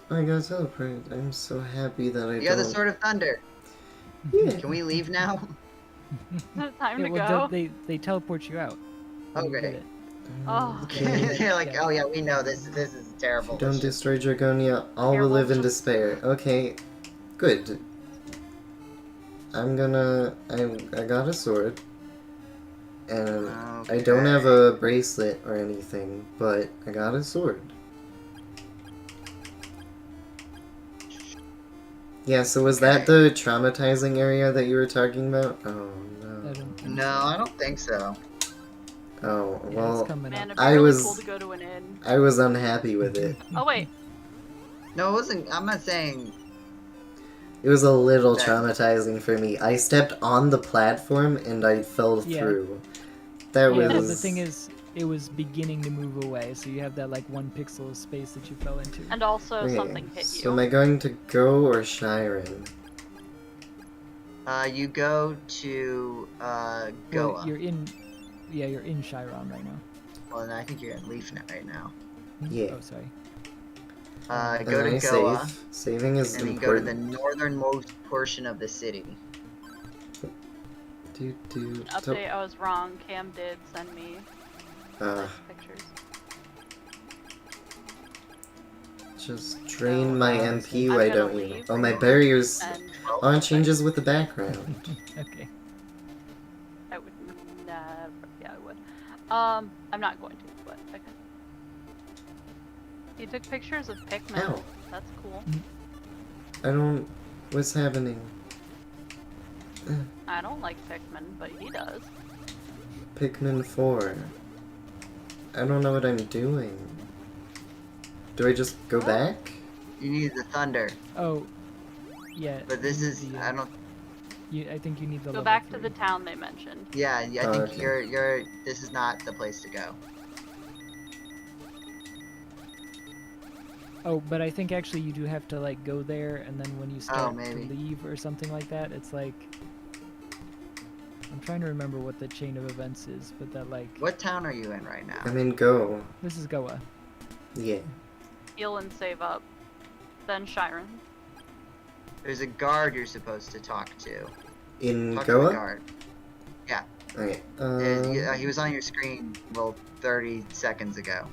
I got teleported. I'm so happy that I You don't... got the Sword of Thunder. Yeah. Can we leave now? Is it time Yeah, to well, go? they teleport you out. when you Okay. get it. Oh. Okay. They're like, Yeah. oh yeah, we know this is terrible. Don't Let's just- destroy Dragonia, all will Careful, live in just- despair. Okay, good. I got a sword. And I don't have a bracelet or anything, but I got a sword. Yeah, so was that the traumatizing area that you were talking about? Oh, I no. don't think No, I don't think so. Oh, Yeah, well, it's coming Man, up. it'd be I really was- cool to go to an inn. I was unhappy with it. Oh wait, No, it wasn't. I'm not saying. It was a little Okay. traumatizing for me. I stepped on the platform and I fell Yeah. through. That Yeah, was... the thing is, it was beginning to move away, so you have that like 1 pixel of space that you fell into. and also Okay, something hit so you. am I going to Go or Shiren? You go to Well, Goa. you're in Chiron right now. Well, and I think you're in Leafnet right now. Yeah. Oh, sorry. Go And I to Goa, save. Saving is and then go to the important. northernmost portion of the city. Update, I was wrong. Cam did send me pictures. Just drain Oh, my wow. MP, I'm why gonna don't you? leave. Oh, my barriers... And Oh, it changes with the background. Okay. I would never. Yeah, I would. I'm not going to, but okay. You took pictures of Pikmin. Ow. That's cool. I don't... What's happening? I don't like Pikmin, but he does. Pikmin 4. I don't know what I'm doing. Do I just go back? You need the thunder. Oh, yeah. But this you is, need the, I don't, I think you need the Go level back to 3. the town they mentioned. yeah, I think Okay. you're, this is not the place to go. Oh, but I think actually you do have to like go there, and then when you start to maybe. leave or something like that, it's like I'm trying to remember what the chain of events is, but that like What town are you in right now? I mean, go. this is Goa. Yeah. Heal and save up. Then Shiren. There's a guard you're supposed to talk to. In Talk to the Goa? guard. Okay. He was on your screen, well, 30 seconds ago.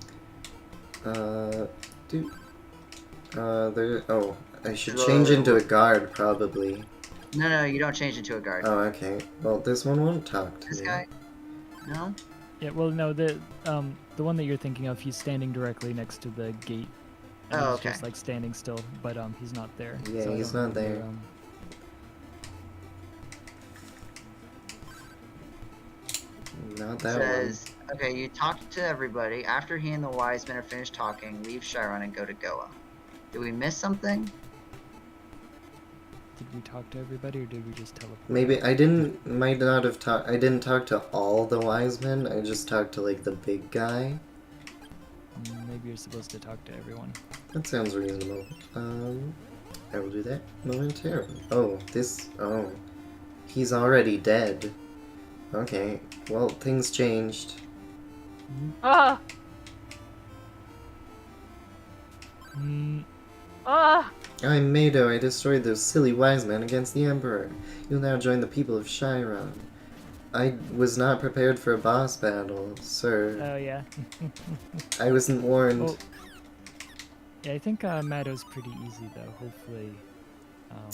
There. Oh, I should Whoa. change into a guard, probably. No, you don't change into a guard. Oh, okay. Well, this one won't talk to This me. guy? No? Yeah, well, no, the one that you're thinking of, he's standing directly next to the gate. And Oh, he's okay. just like standing still, but he's not there. Yeah, so I he's don't not there. remember, Not that Says, okay, you talked to everybody. After he and the wise men are finished talking, leave Chiron and go to Goa. Did we miss something? Did we talk to everybody, or did we just teleport? one. Maybe I might not have talked. I didn't talk to all the wise men. I just talked to like the big guy. Maybe you're supposed to talk to everyone. That sounds reasonable. I will do that momentarily. Oh, this. Oh, he's already dead. Okay. Well, things changed. Ah! Mm, Ah! I'm Mado. I destroyed those silly wise men against the Emperor. You'll now join the people of Chiron. I was not prepared for a boss battle, sir. oh yeah. I wasn't warned. Well, yeah, I think Mado's pretty easy though. Hopefully.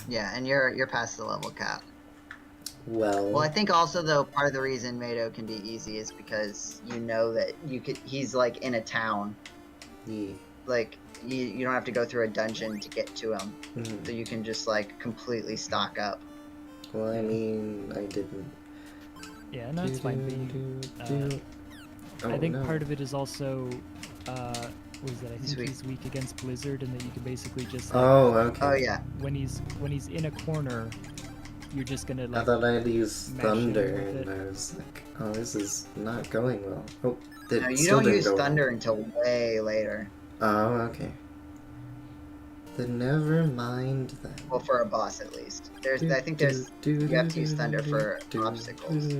Yeah, and you're past the level cap. Well, Well, I think also though part of the reason Mado can be easy is because you know that he's like in a town. yeah. Like you don't have to go through a dungeon to get to him. Mhm. So you can just like completely stock up. Well, I mean, I didn't. Yeah, no, it's fine. But you, I Oh, think no. part of it is also, what is that? I think Sweet. he's weak against Blizzard, and that you can basically just. Oh, okay. Oh yeah. When he's in a corner, you're just gonna I like. thought I'd use mash him thunder, with and it. I was like, oh, this is not going well. Oh, that No, you still don't didn't use go thunder until way later. well. Oh, okay. Then never mind then. Well, for a boss at least. I think you have to use thunder for obstacles.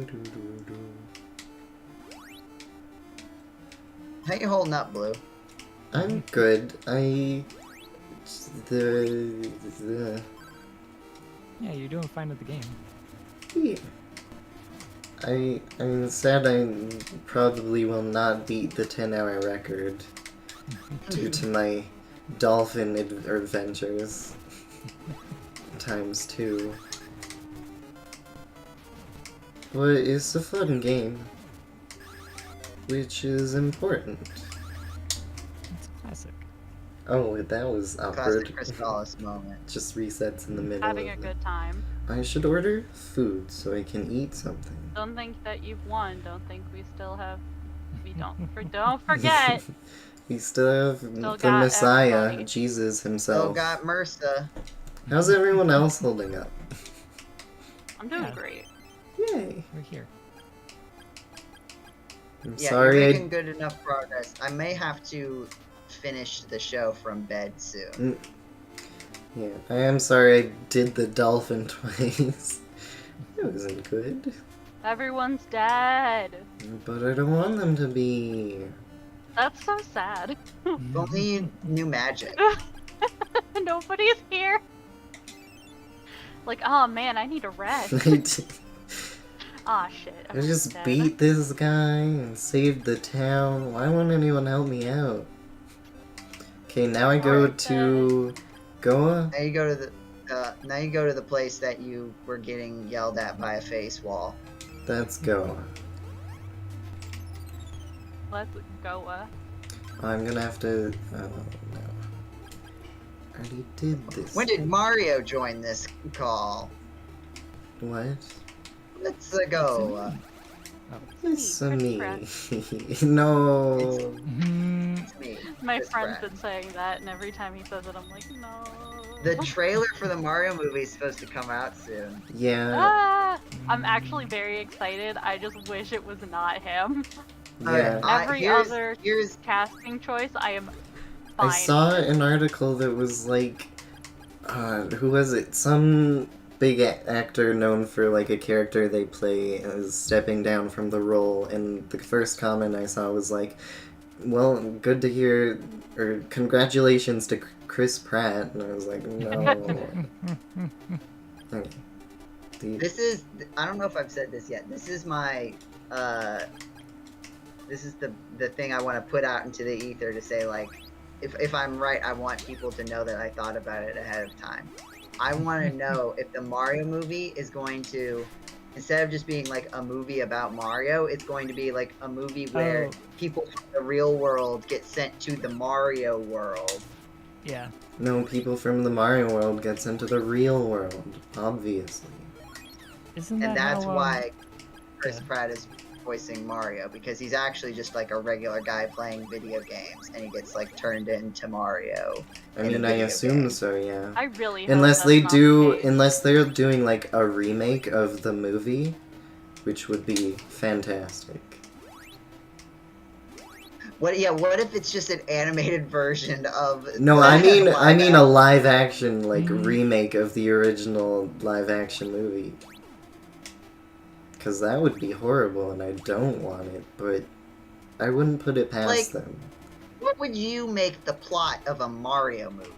How you holding up, Blue? I'm good. The Yeah, you're doing fine with the game. yeah. I'm sad I probably will not beat the 10-hour record due to my dolphin adventures times 2. But it's a fun game, which is important. It's classic. Oh, that was awkward. Classic Crystalis moment. Just resets in the middle Having a of good time. I should order food so I can eat something. Don't think that you've won. Don't think we still have. Don't forget. We still have Still the got Messiah, everybody. Jesus Still himself. got MRSA. How's everyone else holding up? I'm doing Yeah. great. Yay! We're here. I'm Yeah, sorry you're I making good enough progress. I may have to finish the show from bed soon. Yeah, I am sorry I did the dolphin twice. It wasn't good. Everyone's dead. But I don't want them to be. That's so sad. If only you knew magic. Nobody's here. Like, oh man, I need a rest. I did- Ah shit. I everyone's just dead. beat this guy and saved the town. Why won't anyone help me out? Okay, now I go Alright, to Goa. Now you go to the place that you were getting yelled at by a face wall. Let's go. Let's go. I'm gonna have to. Oh no. I already did this. When did Mario join this call? What? Let's go. It's me, me. Chris No. It's me. My Chris friend's Pratt. been saying that, and every time he says it, I'm like, no. The trailer for the Mario movie is supposed to come out soon. Yeah. Ah, I'm actually very excited. I just wish it was not him. Yeah. Every other here's casting choice, I am I fine. saw an article that was like, who was it? Some big actor known for like a character they play is stepping down from the role, and the first comment I saw was like, "Well, good to hear," or "Congratulations to Chris Pratt," and I was like, "No." Okay. this is I don't know if I've said this yet. This is my this is the thing I want to put out into the ether to say, like, if I'm right, I want people to know that I thought about it ahead of time. I want to know if the Mario movie is going to, instead of just being like a movie about Mario, it's going to be like a movie where people from the real world get sent to the Mario world. Yeah. No, people from the Mario world get sent to the real world, obviously. Isn't that And that's how, why Chris yeah. Pratt is voicing Mario, because he's actually just like a regular guy playing video games, and he gets like turned into Mario. I in a mean, I video assume game. so, yeah. I really hope Unless that's they not do, the case. unless they're doing like a remake of the movie, which would be fantastic. What? Yeah. What if it's just an animated version of? No, the I mean live a action? live action like Mhm. remake of the original live action movie. Cause that would be horrible, and I don't want it. But I wouldn't put it past Like- them. What would you make the plot of a Mario movie?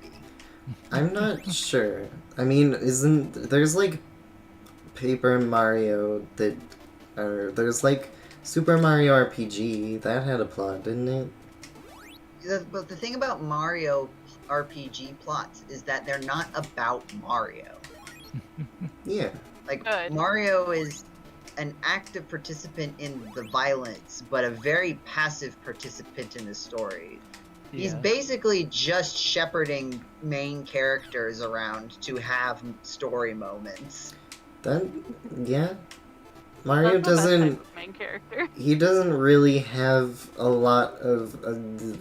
I'm not sure. I mean, there's like Paper Mario that, or there's like Super Mario RPG that had a plot, didn't it? But the thing about Mario RPG plots is that they're not about Mario. Yeah. Like, Good. Mario is an active participant in the violence, but a very passive participant in the story. He's Yeah. basically just shepherding main characters around to have story moments. Yeah. Mario That's the best doesn't. type of main character. He doesn't really have a lot of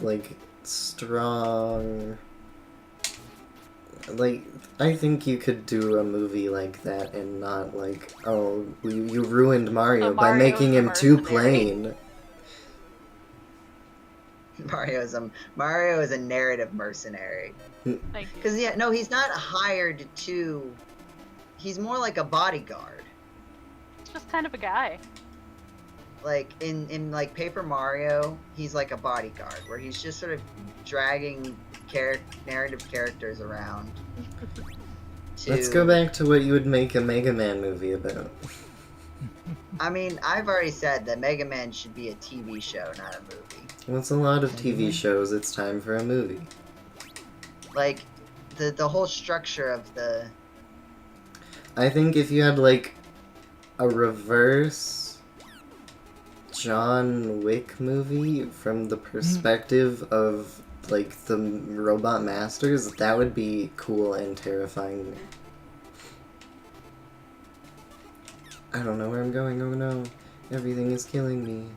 like strong. Like, I think you could do a movie like that and not like, oh, you ruined Mario by Mario making is a him too mercenary. plain. Mario is a narrative mercenary. Thank you. Because he's not hired to. He's more like a bodyguard. It's just kind of a guy. Like in like Paper Mario, he's like a bodyguard where he's just sort of dragging narrative characters around. Let's go back to what you would make a Mega Man movie about. I mean, I've already said that Mega Man should be a TV show, not a movie. Well, it's a lot of TV shows. It's time for a movie. Like the whole structure of the. I think if you had like a reverse John Wick movie from the perspective of like the robot masters, that would be cool and terrifying. I don't know where I'm going. Oh no, everything is killing me.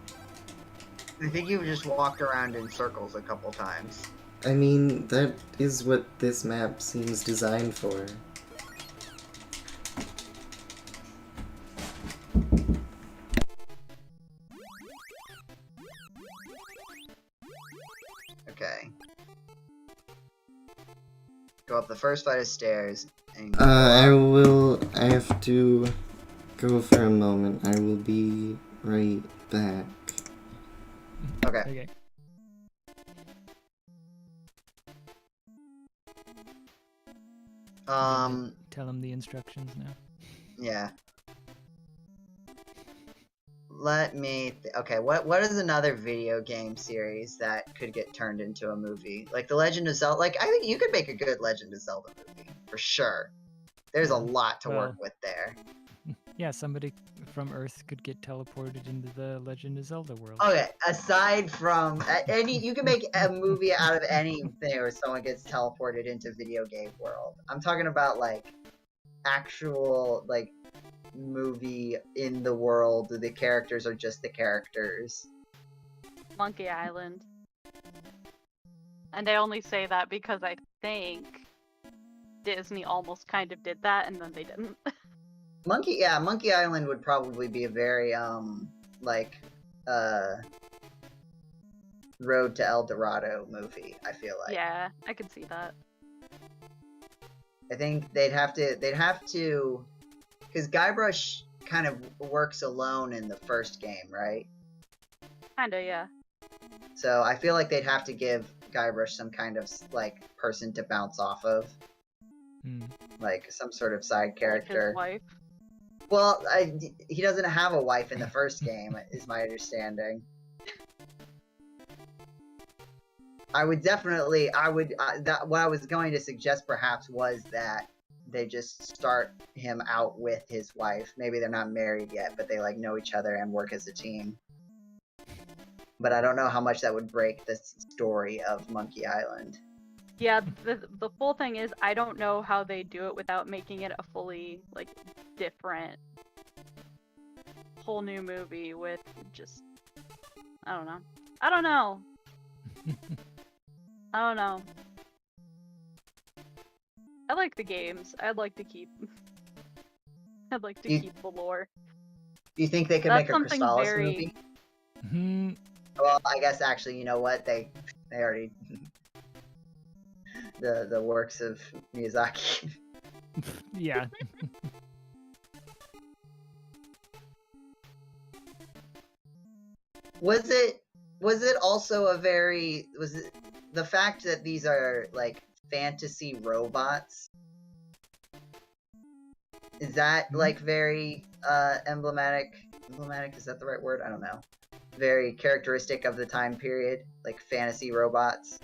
I think you've just walked around in circles a couple times. I mean, that is what this map seems designed for. Okay. Go up the first flight of stairs and I have to go for a moment. I will be right back. Okay. Okay. Tell him the instructions now. Yeah. Let me. Okay, what is another video game series that could get turned into a movie? Like The Legend of Zelda. Like, I think you could make a good Legend of Zelda movie for sure. There's a lot to work with there. Yeah, somebody from Earth could get teleported into the Legend of Zelda world. Okay, aside from you can make a movie out of anything where someone gets teleported into video game world. I'm talking about like actual like movie in the world. The characters are just the characters. Monkey Island. And I only say that because I think Disney almost kind of did that, and then they didn't. Monkey Island would probably be a very like Road to El Dorado movie. I feel like. Yeah, I could see that. I think they'd have to, because Guybrush kind of works alone in the first game, right? Kinda, yeah. So I feel like they'd have to give Guybrush some kind of like person to bounce off of, like some sort of side character. Like his wife. Well, he doesn't have a wife in the first game, is my understanding. What I was going to suggest perhaps was that they just start him out with his wife. Maybe they're not married yet, but they like know each other and work as a team. But I don't know how much that would break the story of Monkey Island. Yeah, the full thing is I don't know how they do it without making it a fully like different whole new movie with just I don't know. I don't know. I like the games. I'd like to keep keep the lore. Do you think they could That's make a something Crystalis very- movie? Well, I guess actually, you know what? They already the works of Miyazaki. Yeah. Was it also was it the fact that these are like fantasy robots? Is that like very emblematic? Emblematic, is that the right word? I don't know. Very characteristic of the time period, like fantasy robots.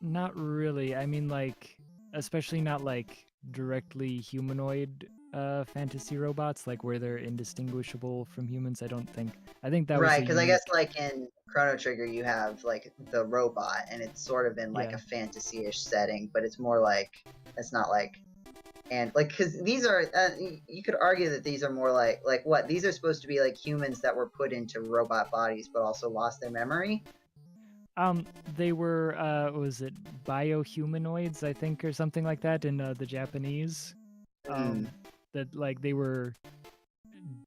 Not really. I mean, like, especially not like directly humanoid fantasy robots, like where they're indistinguishable from humans. I think that was Right, a because I guess unique- like in Chrono Trigger you have like the robot, and it's sort of in like Yeah. a fantasy-ish setting, but it's more like it's not like, and like because these are you could argue that these are more like what these are supposed to be like humans that were put into robot bodies but also lost their memory. They were was it biohumanoids, I think, or something like that in the Japanese. That like they were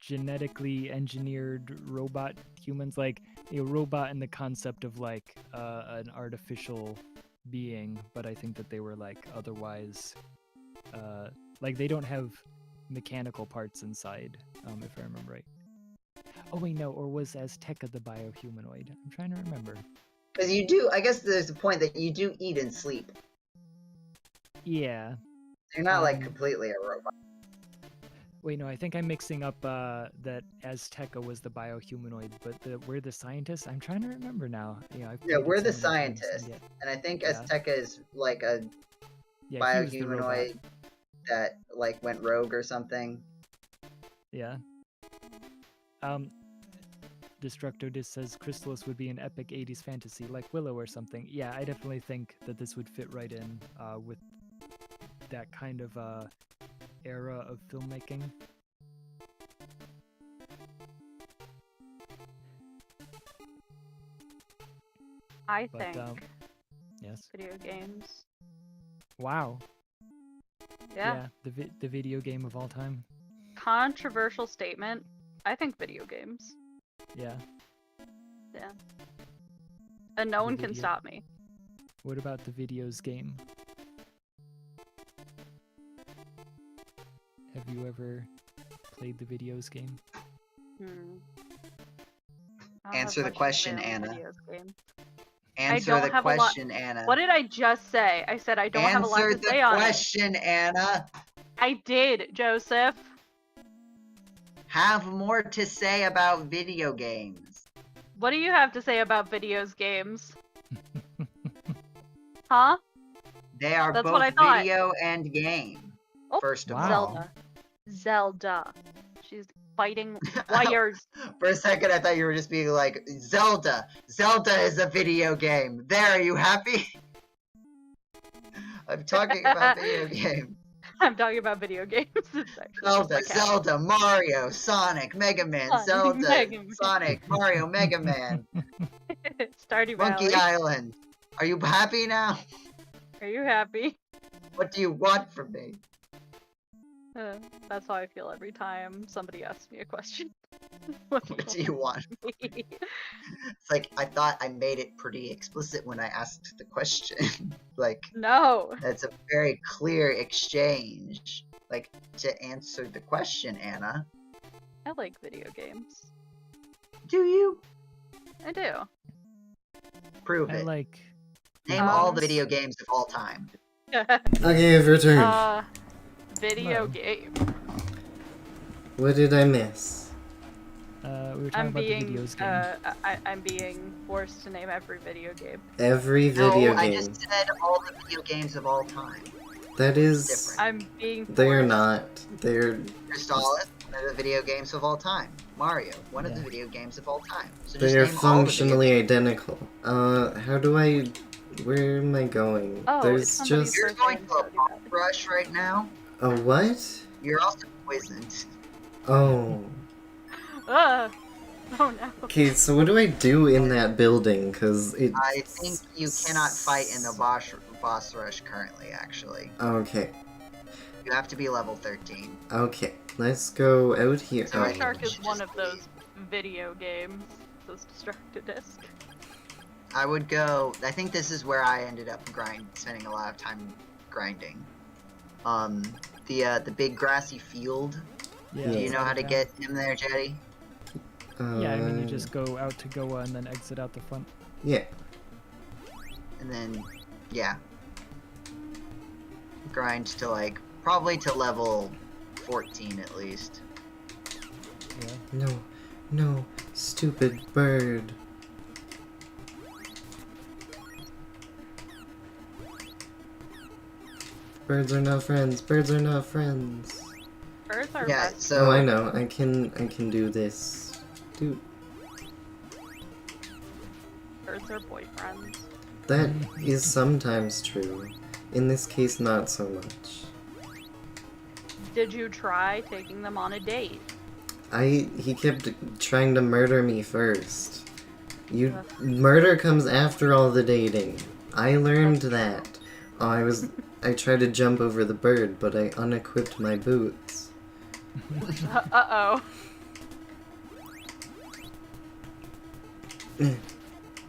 genetically engineered robot humans, like a robot in the concept of like an artificial being, but I think that they were like otherwise like they don't have mechanical parts inside, if I remember right. Oh wait, no, or was Azteca the biohumanoid? I'm trying to remember. Because you do, I guess there's a point that you do eat and sleep. Yeah. You're not like completely a robot. Wait, no, I think I'm mixing up that Azteca was the biohumanoid, but we're the scientists. I'm trying to remember now. Yeah, we're the scientists, and I think Yeah. Azteca is like a Yeah, he was the robot. biohumanoid that like went rogue or something. Yeah. Destructodis says Crystalis would be an epic 80s fantasy like Willow or something. Yeah, I definitely think that this would fit right in with that kind of era of filmmaking. I But, think yes. video games. Wow. Yeah. The video game of all time. Controversial statement. I think video games. Yeah. Yeah. And no The one can video- stop me. What about the videos game? Have you ever played the videos game? I don't Answer have the much to say question, on the Anna. videos game. Answer don't the have a lot- question, Anna. What did I just say? I said I don't have a lot Answer to say on the it. question, Anna. I did, Joseph. Have more to say about video games. What do you have to say about videos games? Huh? They are That's both what I thought. video and game. Oh, First of Wow. all. Zelda. She's fighting wires. For a second, I thought you were just being like, Zelda. Zelda is a video game. There, are you happy? I'm talking about video games. I'm talking about video games. It's actually just my cat. Zelda, Mario, Sonic, Mega Man, Sonic, Zelda, Mega Man. Sonic, Mario, Mega Man, Stardew Monkey Valley. Island. Are you happy now? Are you happy? What do you want from me? That's how I feel every time somebody asks me a question. What do you want? me? It's like, I thought I made it pretty explicit when I asked the question. Like, No. that's a very clear exchange. Like, to answer the question, Anna. I like video games. Do you? I do. Prove I it. like. Name all the Yes. video games of all time. Okay, I've returned. Video Hello. game. What did I miss? We were talking I'm about being, the videos game. I'm being forced to name every video game. Every video No, I game. just said all the video games of all time. That is. Different. I'm being forced. They're not. They're. Crystalis, one of the video games of all time. Mario, one of the Yeah. video games of all time. So just They are name all the video functionally identical. How do I. Where am I going? Oh, it's There's somebody's just. You're birthday going in to a Saudi bomb Arabia. rush right now. A what? You're also poisoned. Oh. Oh no. Okay, so what do I do in that building? Cause it. I think you cannot fight in the boss rush currently, actually. Okay. You have to be level 13. Okay. Let's go out here. So Star I- Shark is should one just of those video games. Those destructive disc. I would go. I think this is where I ended up spending a lot of time grinding. The big grassy field. Yeah, Do you know how to yeah. get him there, Jetty? Yeah, I mean you just go out to Goa and then exit out the front. Yeah. And then, yeah. Grind to like, probably to level 14 at least. Yeah. No. No. Stupid bird. Birds are not friends. Birds are not friends. Birds are Yeah, best. so Oh, I know. I can do this. Dude, Birds are boyfriends. that is sometimes true. In this case, not so much. Did you try taking them on a date? He kept trying to murder me first. Ugh. Murder comes after all the dating. I learned that. Oh, I tried to jump over the bird, but I unequipped my boots. Uh-oh.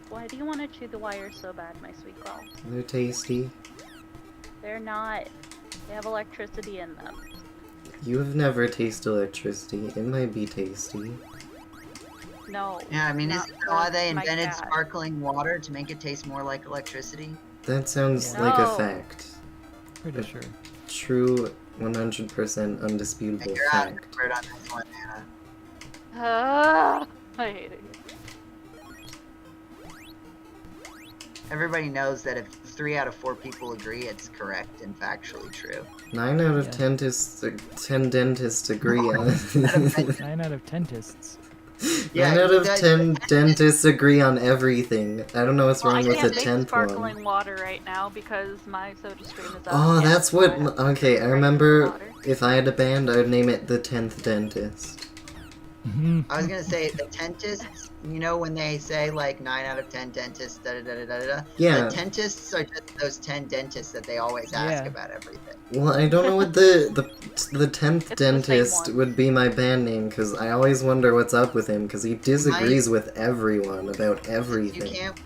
Why do you want to chew the wire so bad, my sweet girl? They're tasty. They're not. They have electricity in them. You have never tasted electricity. It might be tasty. No. yeah, I mean, not isn't that why for they my invented cat. sparkling water to make it taste more like electricity? That sounds like a No. fact. Pretty sure. True, 100% And undisputable you're fact. outnumbered on this one, Anna. I hate it. Everybody knows that if 3 out of 4 people agree, it's correct and factually true. 9 out of Yeah. 10 dentists agree on 9 out of 10 tests. 9 out of that- 10 dentists agree on everything. I don't know what's Well, I wrong with can't the make 10th sparkling one. water right now because my soda stream is out. Oh, of gas, that's so what. I have to Okay, I drink remember water. if I had a band, I would name it the 10th dentist. I was gonna say, the dentists, you know when they say like 9 out of 10 dentists, da da da da da da? Yeah. The dentists are just those 10 dentists that they always ask Yeah. about everything. Well, I don't know what the 10th It's the same dentist one. would be my band name, because I always wonder what's up with him, because he disagrees with everyone about You everything. can't.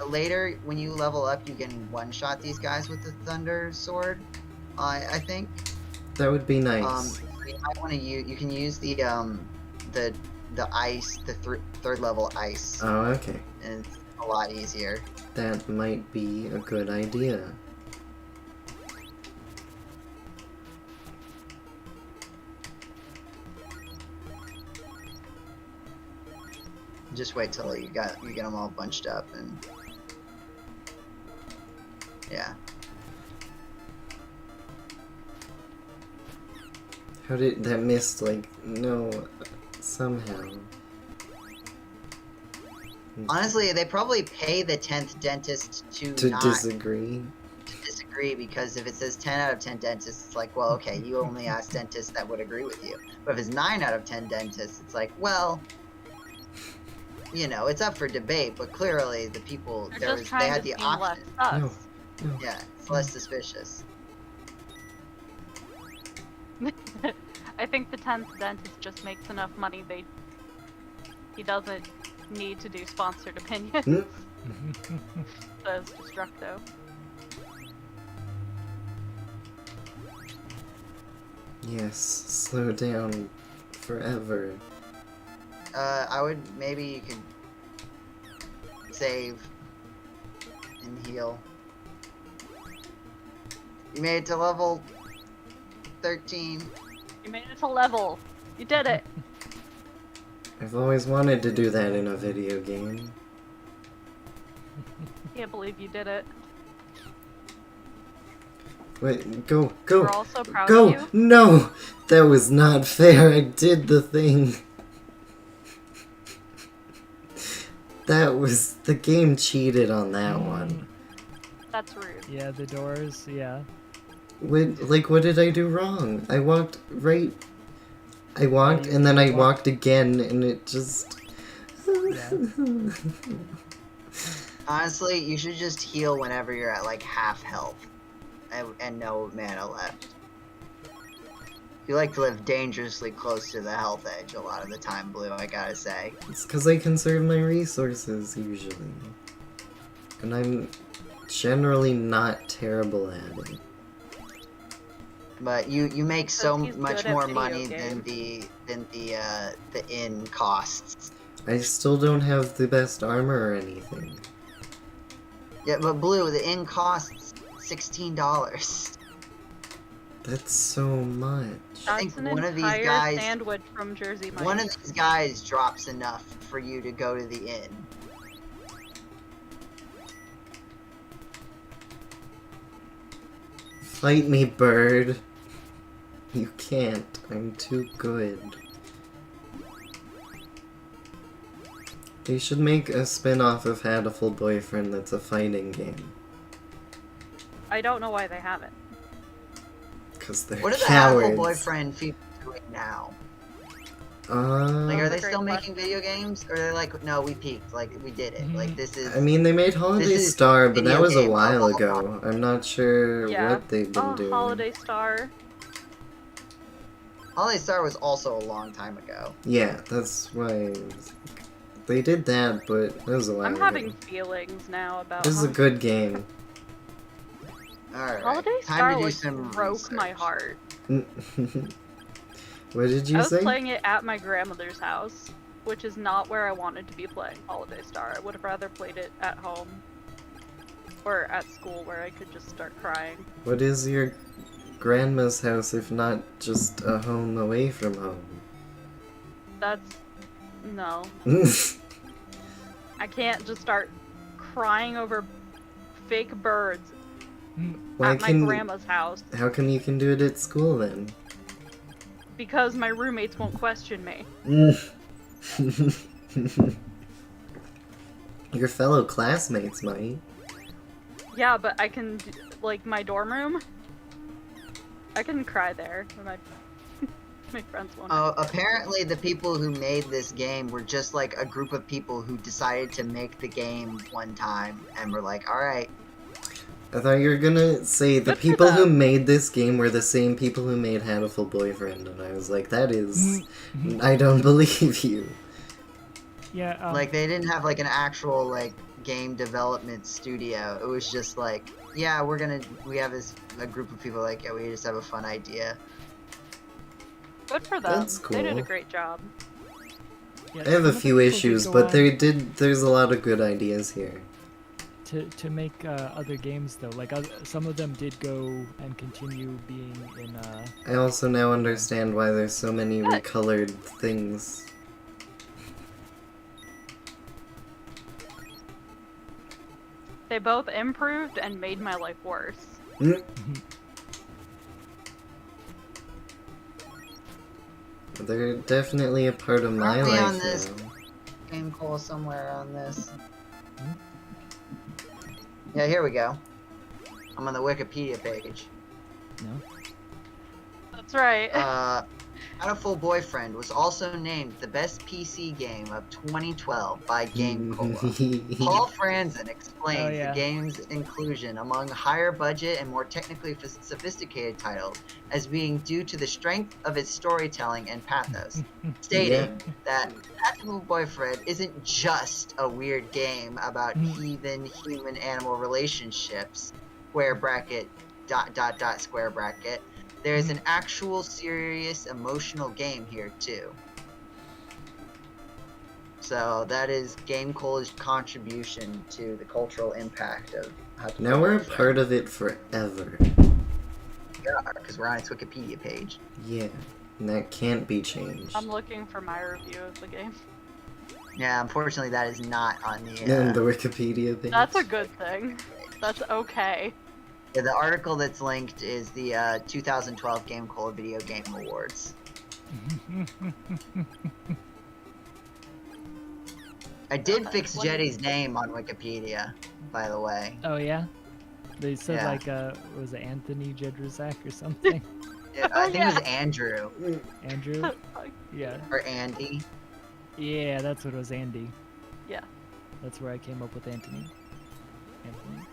Later, when you level up, you can one-shot these guys with the Thunder Sword. I think. That would be nice. You might want to use. You can use the ice, the third level ice, Oh, okay. and it's a lot easier. That might be a good idea. Just wait till you get them all bunched up and. Yeah. How did that missed? Like, no, somehow. Honestly, they probably pay the 10th dentist to To not disagree. to disagree agree because if it says 10 out of 10 dentists, it's like, well, okay, you only ask dentists that would agree with you. But if it's 9 out of 10 dentists, it's like, well, you know, it's up for debate, but clearly the people, They're just trying they had to the seem less option. sus. No. Yeah, it's less suspicious. I think the 10th dentist just makes enough money he doesn't need to do sponsored opinions. Says Destructo. Yes, slow down forever. I would, maybe you could save and heal. You made it to level 13. You made it to level. You did it. I've always wanted to do that in a video game. Can't believe you did it. Wait, go, go, We're all so proud go! of you. No! That was not fair, I did the thing. That was, the game cheated on that one. That's rude. Yeah, the doors, yeah. What did I do wrong? I walked right... I walked, and then I walked again, and it just... Honestly, you should just heal whenever you're at like half health and no mana left. You like to live dangerously close to the health edge a lot of the time, Blue, I gotta say. It's because I conserve my resources, usually. And I'm generally not terrible at it. But you make so He's much good at more video money games. than the inn costs. I still don't have the best armor or anything. Yeah, but Blue, the inn costs $16. That's so much. I think That's an one of these entire guys- sandwich from Jersey Mike. One of these guys drops enough for you to go to the inn. Fight me, bird. You can't. I'm too good. They should make a spin-off of Hatful Boyfriend that's a fighting game. I don't know why they haven't. Because they're What are the cowards. Hatful Boyfriend people doing now? Like, are they Great still question. making video games? Or are they like, no, we peaked, like, we did it. Like, this is... I mean, they made Holiday This is Star, but that video was a game while of all ago. I'm not sure Yeah. what they've been Oh, doing. Holiday Star. Holiday Star was also a long time ago. Yeah, that's why they did that, but it was a while I'm ago. having feelings now about This is a good game. Alright, Holiday time Star to do like some broke my research. heart. What did I you was say? playing it at my grandmother's house, which is not where I wanted to be playing Holiday Star. I would have rather played it at home or at school where I could just start crying. What is your grandma's house if not just a home away from home? That's no. I can't just start crying over fake birds Why at my can grandma's house how come you can do it at school then? because my roommates won't question me. Your fellow classmates might. Yeah, but I can, like, my dorm room, I can cry there. My, my friends won't. Apparently the people who made this game were just like a group of people who decided to make the game one time and were like, alright. I thought you were gonna say the Good for people who them. made this game were the same people who made Hatful Boyfriend, and I was like, that is... I don't believe you. Yeah, Like, they didn't have like an actual like game development studio. It was just like, yeah, we have a group of people like, yeah, we just have a fun idea. Good for them. That's They did a cool. great job. yeah, I have some a of the few people did issues, go but on there's a lot of good ideas here. to make other games though. Like some of them did go and continue being in. I also now understand why there's so many recolored things. They both improved and made my life worse. They're definitely a part of my Aren't we on life this? now. GameCola's somewhere on this. Yeah, here we go. I'm on the Wikipedia page. No. That's right. Bountiful Boyfriend was also named the best PC game of 2012 by GameCola. Paul Franzen explains Oh, yeah. the game's inclusion among higher budget and more technically sophisticated titles as being due to the strength of its storytelling and pathos, stating that Bountiful Boyfriend isn't just a weird game about heathen human-animal relationships, square bracket, ... square bracket. There's an actual serious emotional game here too. So that is GameCola's contribution to the cultural impact of how to Now we're a part of it forever. We are, because we're on its Wikipedia page. Yeah, and that can't be changed. I'm looking for my review of the game. Yeah, unfortunately that is not on the... And the Wikipedia page. That's a good thing. That's okay. Yeah, the article that's linked is the 2012 GameCola Video Game Awards. I did fix Jetty's name on Wikipedia, by the way. Oh yeah. They said Yeah. like was it Anthony Jedrzak or something? Yeah, I think it was Andrew Andrew? Yeah. or Andy. Yeah, that's what it was, Andy. Yeah. That's where I came up with Anthony. Anthony.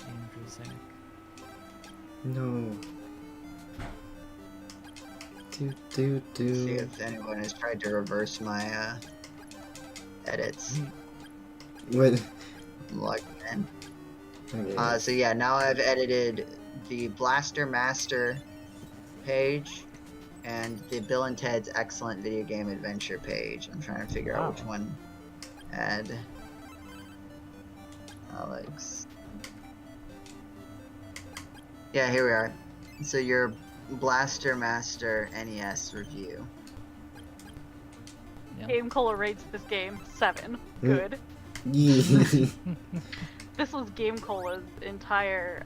Andrew Zach. No. Do See do. if anyone has tried to reverse my edits. What? I'm logging in. Okay. So yeah, now I've edited the Blaster Master page and the Bill and Ted's Excellent Video Game Adventure page. I'm trying to figure out which one. Add Alex. Yeah, here we are. So your Blaster Master NES review. Yeah. GameCola rates this game 7. Good. Yeah. This was GameCola's entire,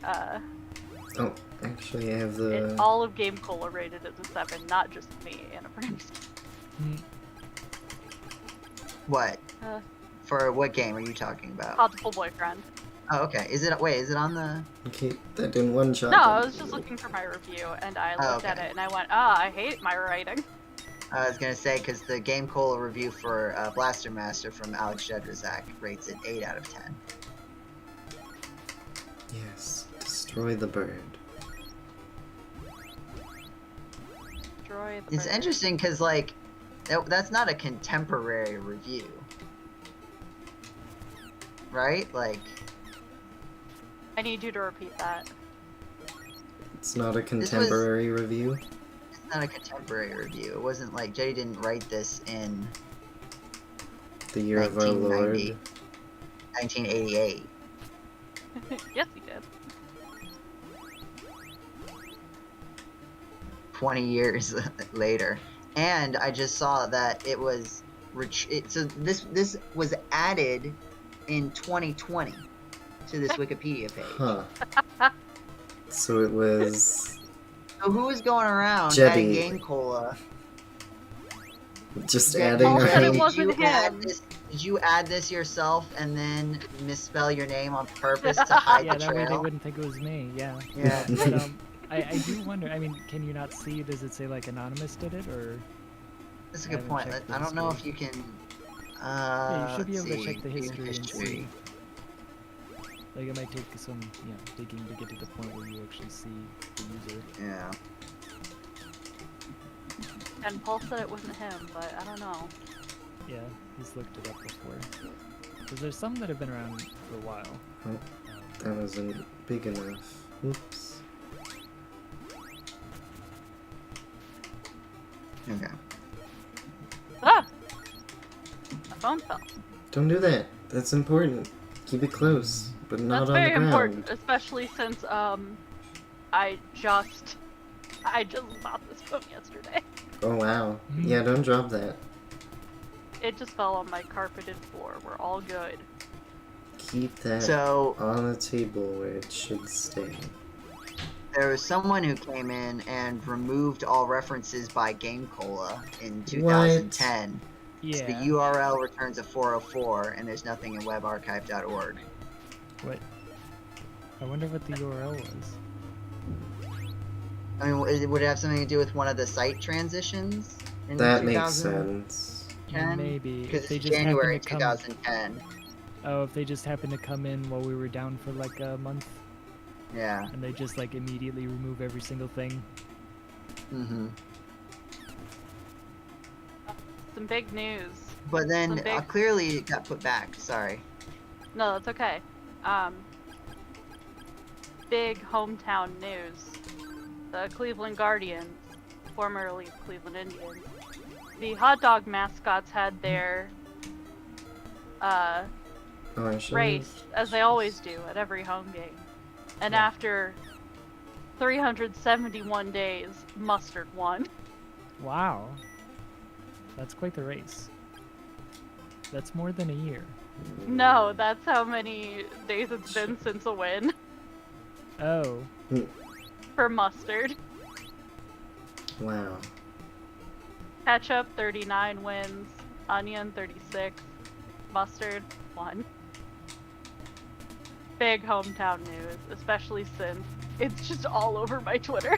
Oh, actually, I have the. all of GameCola rated as a 7, not just me, Anna Bernstein. What? Uh, For what game are you talking about? Bountiful Boyfriend. Oh, okay. Is it? Wait, is it on the? Okay, that didn't one shot. No, I was just looking for my review, and I looked at okay. it, and I went, I hate my writing. I was gonna say because the GameCola review for Blaster Master from Alex Jedrzak rates it 8 out of 10. Yes, destroy the bird. Destroy the It's bird. interesting because like that's not a contemporary review, right? Like I need you to repeat that. It's not a contemporary review. it's not a contemporary review. It wasn't like Jetty didn't write this in The year of our Lord. 1988. Yes, he did. 20 years later, and I just saw that it was so this was added in 2020 to this Wikipedia page. Huh. So it was So who was going around Jetty. adding GameCola? just Yeah, adding Paul our said it name. wasn't him. Did you add this yourself and then misspell your name on purpose to hide Yeah, the that way they trail? wouldn't think it was me. Yeah. Yeah. But, I do wonder. I mean, can you not see? Does it say like anonymous did it or? That's a I good haven't point. checked the I don't know if history. you can. Yeah, you should be let's able to see, check the view history and history. see. Like it might take some, digging to get to the point where you actually see the user. Yeah. And Paul said it wasn't him, but I don't know. Yeah, he's looked it up before. Because there's some that have been around for a while. Oh, that wasn't big enough. Oops. Okay. Ah! My phone fell. Don't do that. That's important. Keep it close, but not That's on very the ground. important, especially since I just bought this phone yesterday. Oh wow. Yeah, don't drop that. It just fell on my carpeted floor. We're all good. Keep that So on the table where it should stay. there was someone who came in and removed all references by GameCola in 2010 Yeah. The URL returns a 404, and there's nothing in webarchive.org. What? I wonder what the URL was. I mean, would it have something to do with one of the site transitions in That makes 2010? sense. Maybe. Because If they it's just January happen to come. 2010. Oh, if they just happened to come in while we were down for like a month, Yeah. and they just like immediately remove every single thing. Mm-hmm. Some big news. But then Some big- clearly it got put back. Sorry. No, that's okay. Big hometown news. The Cleveland Guardians, formerly Cleveland Indians, the hot dog mascots had their Oh, I should. race, as they always do at every home game. And Yeah. after 371 days, Mustard won. Wow. That's quite the race. That's more than a year. No, that's how many days it's been since a win Oh. for Mustard. Wow. Ketchup, 39 wins. Onion, 36. Mustard, 1. Big hometown news, especially since it's just all over my Twitter.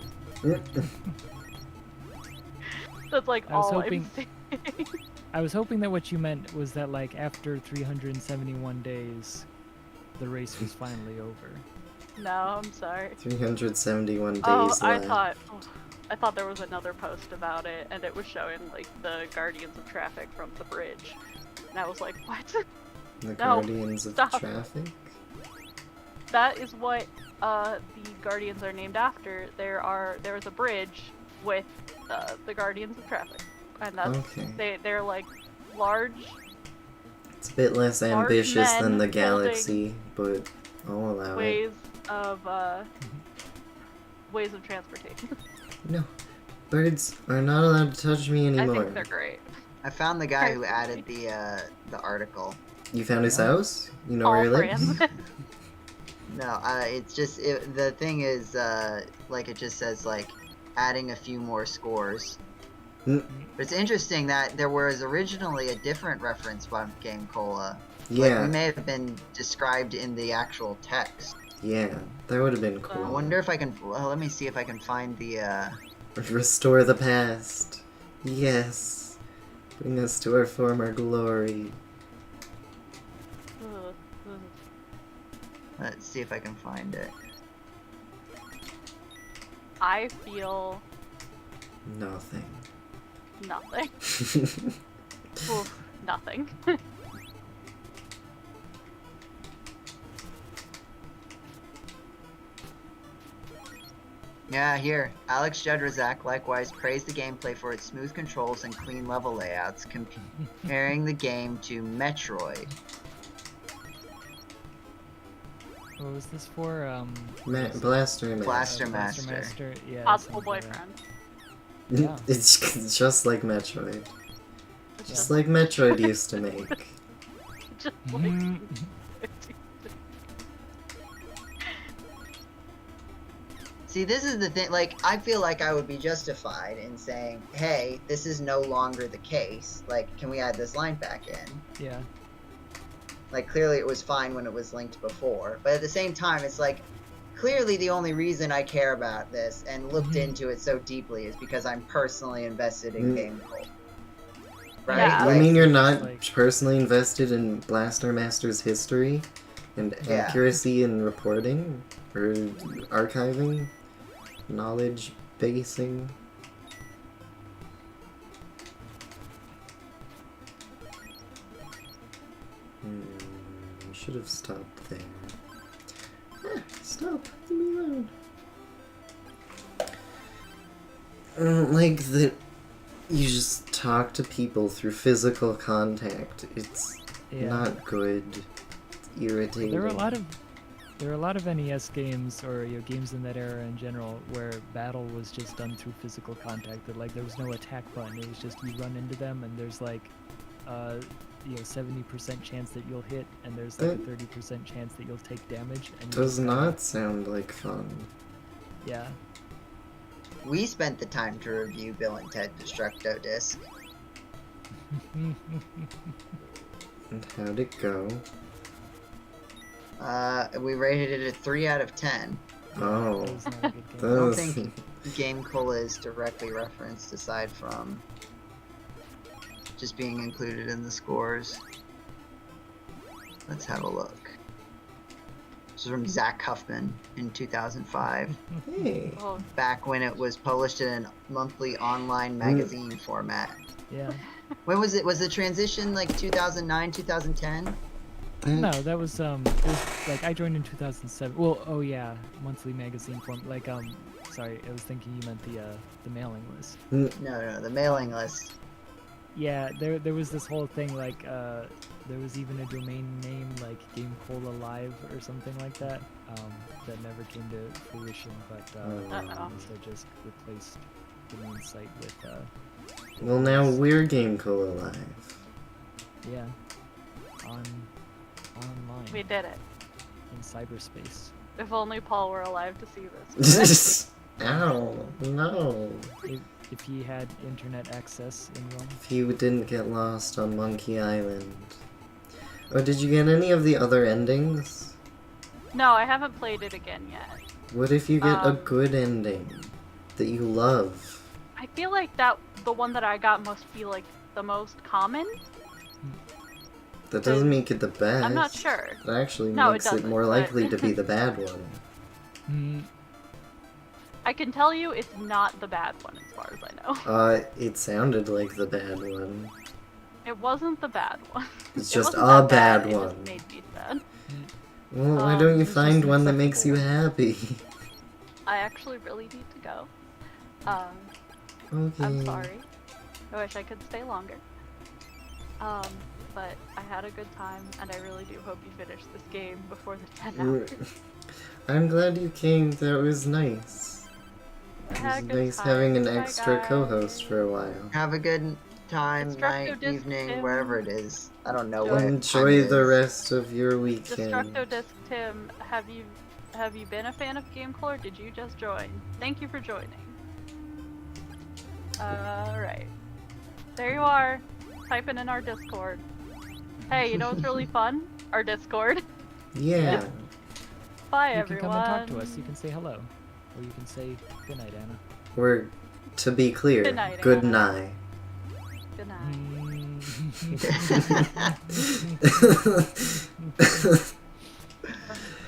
That's like I was all hoping- I'm seeing. I was hoping that what you meant was that like after 371 days, the race was finally over. No, I'm sorry. 371 days Oh, left. I thought there was another post about it, and it was showing like the Guardians of Traffic from the bridge, and I was like, what? The No, Guardians of stop. Traffic? That is what the Guardians are named after. There is a bridge with the Guardians of Traffic, and that's Okay. they're like large. It's a bit less Large ambitious than men the holding galaxy, but I'll allow it. Ways of transportation. No. Birds are not allowed to touch me I anymore. think they're great. I found the guy who added the article. You found his Yeah. house? You know All where he friends. lives? No, it's just the thing is like it just says like adding a few more scores. Mm. But it's interesting that there was originally a different reference from GameCola. Like, Yeah, we may have been described in the actual text. yeah. That would have been I cool. wonder if I can. Well, let me see if I can find the. Restore the past. Yes. Bring us to our former glory. Ugh, ugh. Let's see if I can find it. I feel Nothing. nothing. Oof, nothing. Yeah, here. Alex Judrazak likewise praised the gameplay for its smooth controls and clean level layouts, comparing the game to Metroid. What was this for? Blaster Man. Blaster Blaster Master. Master. Yeah. Possible something like that. boyfriend. Yeah. It's just like Metroid. It's Just like Metroid used to make. just like Mm. See, this is the thing, like, I feel like I would be justified in saying, hey, this is no longer the case. Like, can we add this line back in? Yeah. Like, clearly it was fine when it was linked before. But at the same time, it's like, clearly the only reason I care about this and looked Mhm. into it so deeply is because I'm personally invested in GameCola. Right? Yeah. You Like, mean you're not Like- personally invested in Blaster Master's history and Yeah. accuracy in reporting or archiving, knowledge basing? You should have stopped there. Stop. Leave me alone. I don't like that you just talk to people through physical contact. It's Yeah. not good. It's irritating. There were a lot of NES games or games in that era in general where battle was just done through physical contact. That like there was no attack button. It was just you run into them and there's like 70% chance that you'll hit and there's like a 30% chance that you'll take damage. And you Does just kinda- not sound like fun. Yeah. we spent the time to review Bill and Ted Destructo Disc. And how'd it go? We rated it a 3 out of 10. Oh, That was not a good game. I don't those. think GameCola is directly referenced aside from just being included in the scores. Let's have a look. This is from Zach Huffman in 2005, Hey. Oh, back when it was published in a monthly online magazine format. Yeah. When was it? Was the transition like 2009, 2010? No, that was it was like I joined in 2007. Well, oh yeah, monthly magazine form. Like sorry, I was thinking you meant the mailing list. No, the mailing list. Yeah, there was this whole thing like there was even a domain name like GameCola Live or something like that that never came to fruition, but Uh-oh. instead just replaced the main site with Well, now we're GameCola Live. yeah online we did it. in cyberspace. If only Paul were alive to see this. Ow, no. If he had internet access in Rome. If you didn't get lost on Monkey Island. Oh, did you get any of the other endings? No, I haven't played it again yet. What if you get a Um, good ending that you love? I feel like that the one that I got must be like the most common. That doesn't make it the best. I'm not sure. It actually No, it makes it doesn't, more but- likely to be the bad one. Mm, I can tell you it's not the bad one as far as I know. It sounded like the bad one. It wasn't the bad one. It's It just wasn't a that bad It one. just made me sad. Well, why don't you it's just find an one that makes you acceptable happy? I actually really need to go. Okay. I'm sorry. I wish I could stay longer. But I had a good time, and I really do hope you finish this game before the 10 hours. I'm glad you came. That was nice. I It had a was good nice time. having an Bye, extra guys. co-host for a while. Have a good time, Destructo night, Disc evening, Tim. wherever it is. I don't know what time Enjoy it the is. rest of your weekend. Destructo Disc Tim, have you been a fan of GameCola, or did you just join? Thank you for joining. Alright. There you are, typing in our Discord. Hey, you know what's really fun? Our Discord. Yeah. Bye, you everyone. can come and talk to us. You can say hello, or you can say good night, Anna. Or, to be clear, Good night, good Anna. night. Good night.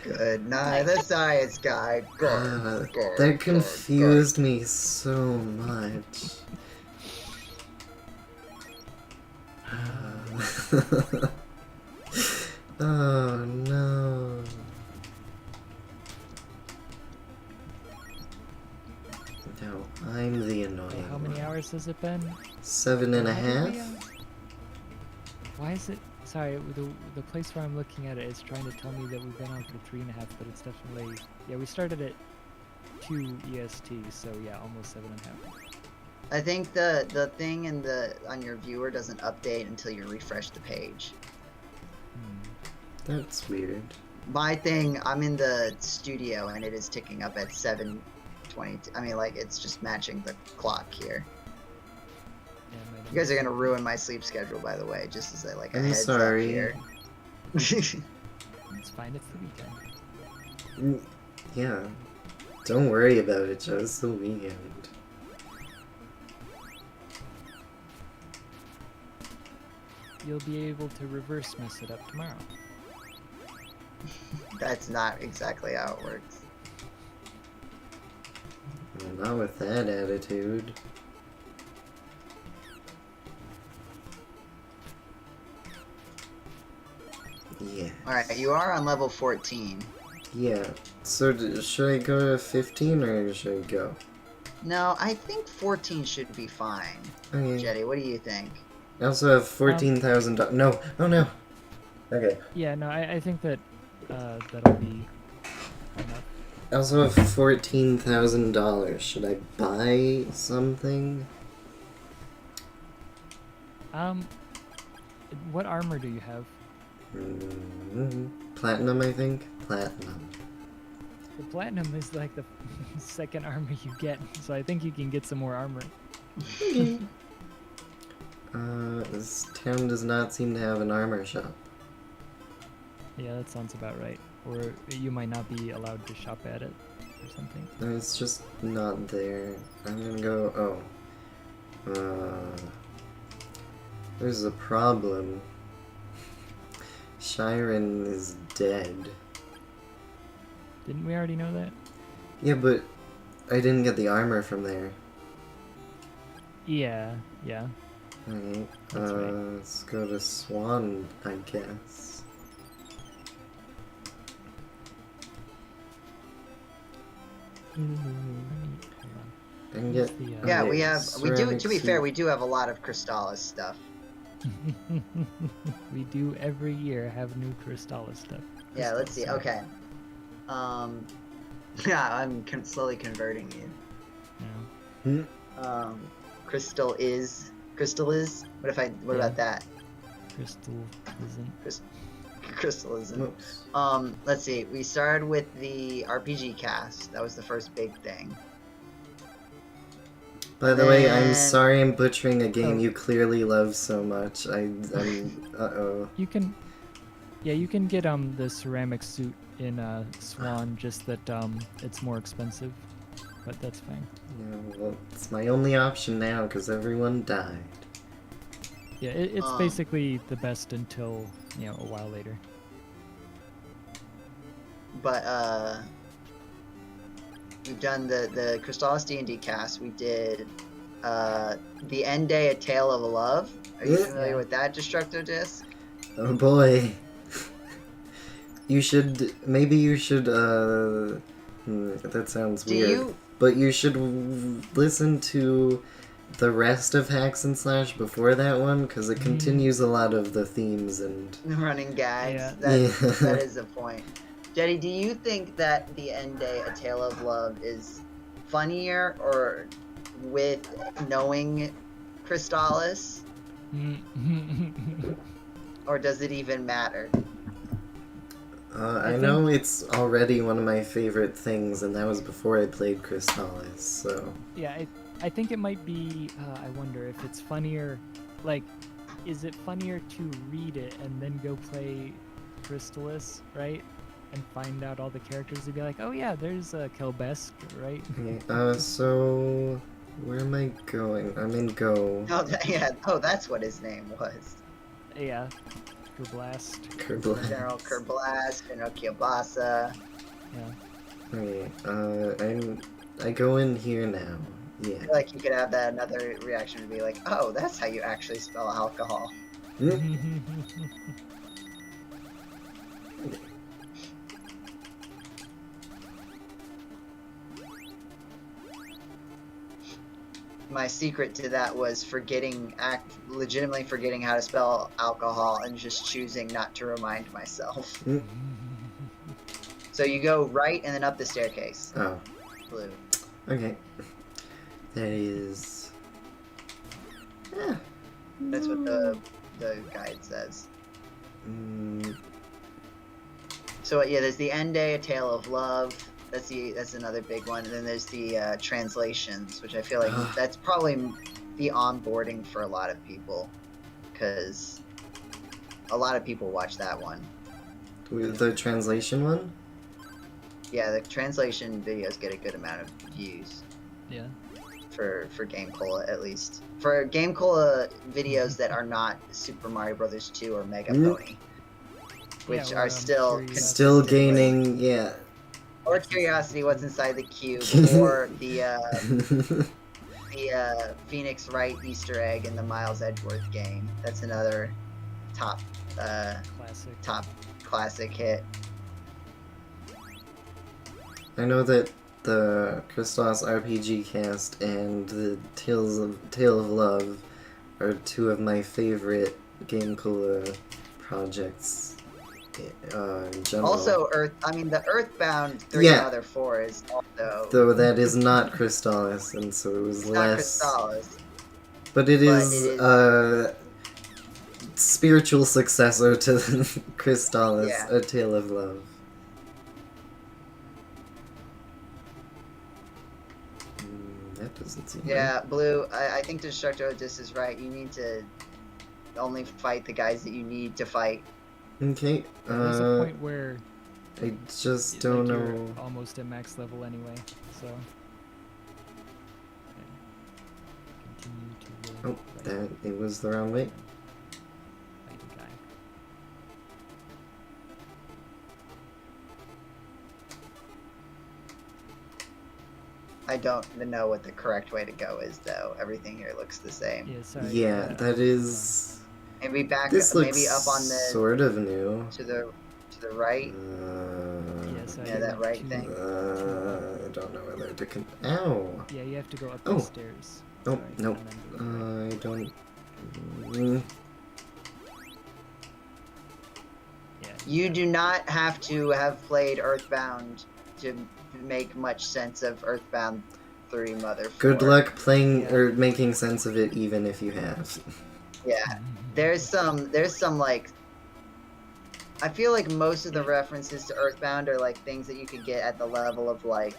Good night, the science guy. Guard, guard, That confused me so much. Oh no. No, I'm the annoying How many one. hours has it been? 7.5? Why did we, why is it? Sorry, the place where I'm looking at it is trying to tell me that we've been on for 3.5, but it's definitely yeah. We started at 2 EST, so yeah, almost 7.5. I think the thing in on your viewer doesn't update until you refresh the page. That's weird. My thing, I'm in the studio and it is ticking up at 7:20. I mean, like, it's just matching the clock here. Yeah, my You guys are gonna ruin my sleep schedule, by the way, just as a I'm heads sorry. up here. It's fine. It's the weekend. Yeah. Don't worry about it, Joe. It's the weekend. You'll be able to reverse mess it up tomorrow. That's not exactly how it works. Well, not with that attitude. Yeah. Alright, you are on level 14. Yeah. So should I go to 15 or should I go? No, I think 14 should be fine. Okay. Jetty, what do you think? I also have $14,000. No. Oh no. Okay. Yeah, no, I think that that'll be enough. I also have $14,000. Should I buy something? What armor do you have? Platinum, I think. Platinum. The platinum is like the second armor you get, so I think you can get some more armor. This town does not seem to have an armor shop. Yeah, that sounds about right. Or you might not be allowed to shop at it or something. No, it's just not there. I'm gonna go. There's a problem. Shiren is dead. Didn't we already know that? Yeah, but I didn't get the armor from there. Yeah. Alright, That's right. let's go to Swan, I guess. Hold on. And Where's get the, Yeah, okay, we do. To be ceramic fair, suit. we do have a lot of Crystalis stuff. We do every year have new Crystalis stuff. Yeah, let's see. Crystals, Okay. Yeah, I'm slowly converting you. Yeah. Crystal is. What if I? What Yeah. about that? Crystal isn't. Crystalism. Whoops. Let's see. We started with the RPG cast. That was the first big thing. By the way, I'm then- sorry I'm butchering a game Oh. you clearly love so much. I'm uh-oh. You can, yeah, you can get the ceramic suit in Swan. Just that it's more expensive, but that's fine. Yeah, well, it's my only option now because everyone died. Yeah, it's Um, basically the best until a while later. But we've done the Crystalis D&D cast. We did the End Day: A Tale of Love. Are you Yeah. familiar with that Destructo Disc? Oh boy. Maybe you should, that sounds Do weird. you? But you should listen to the rest of Hacks and Slash before that one, because it continues a lot of the themes and... Running gags. Yeah. That is a point. Jetty, do you think that the End Day: A Tale of Love is funnier or with knowing Crystalis, or does it even matter? I know it's already one of my favorite things, and that was before I played Crystalis, so... Yeah, I think it might be. I wonder if it's funnier. Like, is it funnier to read it and then go play Crystalis, right? And find out all the characters and be like, oh yeah, there's Kelbesk, right? Okay, so... Where am I going? I'm in Go. Oh, yeah. Oh, that's what his name was. Yeah, Kerblast. Kerblast. General Kerblast, General Kielbasa. Yeah. Okay, I go in here now. Yeah. I feel like you could have that another reaction to be like, oh, that's how you actually spell alcohol. My secret to that was legitimately forgetting how to spell alcohol and just choosing not to remind myself. So you go right and then up the staircase. Oh, Blue. okay. That is... Yeah. That's what the guide says. Mm, So yeah, there's the End Day: A Tale of Love. That's another big one. And then there's the translations, which I feel like that's probably the onboarding for a lot of people, because a lot of people watch that one. the translation one? Yeah, the translation videos get a good amount of views Yeah. for GameCola, at least. For GameCola videos that are not Super Mario Bros. 2 or Mega Pony, which Yeah, are or, still Curiosity. Still consistently- gaining, yeah. or Curiosity, what's inside the cube, or the Phoenix Wright Easter egg in the Miles Edgeworth game. That's another top classic hit. I know that the Crystalis RPG cast and the Tale of Love are two of my favorite GameCola projects in general. Also, the Earthbound 3 Yeah. Mother 4 is also Though that is not Crystalis, and so it was not less... Crystalis. But it But is, it is- spiritual successor to Crystalis, Yeah. A Tale of Love. That doesn't seem Yeah, Blue, I think Destructosis is right. You need to only fight the guys that you need to fight. right. Okay, There's a point where I just don't like, know. you're almost at max level anyway, so. Continue to Oh, that, it was the wrong way. fight a guy. I don't even know what the correct way to go is, though. Everything here looks the same. Yeah, sorry. Yeah, that is... Maybe back, This looks maybe up on the sort of new. to the right. Yeah, sorry, Yeah, that right two- thing. I don't know whether to Ow! Yeah, you have to go up Oh. the stairs. Oh, Sorry, nope. and then go right. I don't... Yeah. You do not have to have played Earthbound to make much sense of Earthbound 3 Mother 4. Good luck playing Yeah. or making sense of it, even if you have. Yeah, there's some like. I feel like most of the references to Earthbound are like things that you could get at the level of like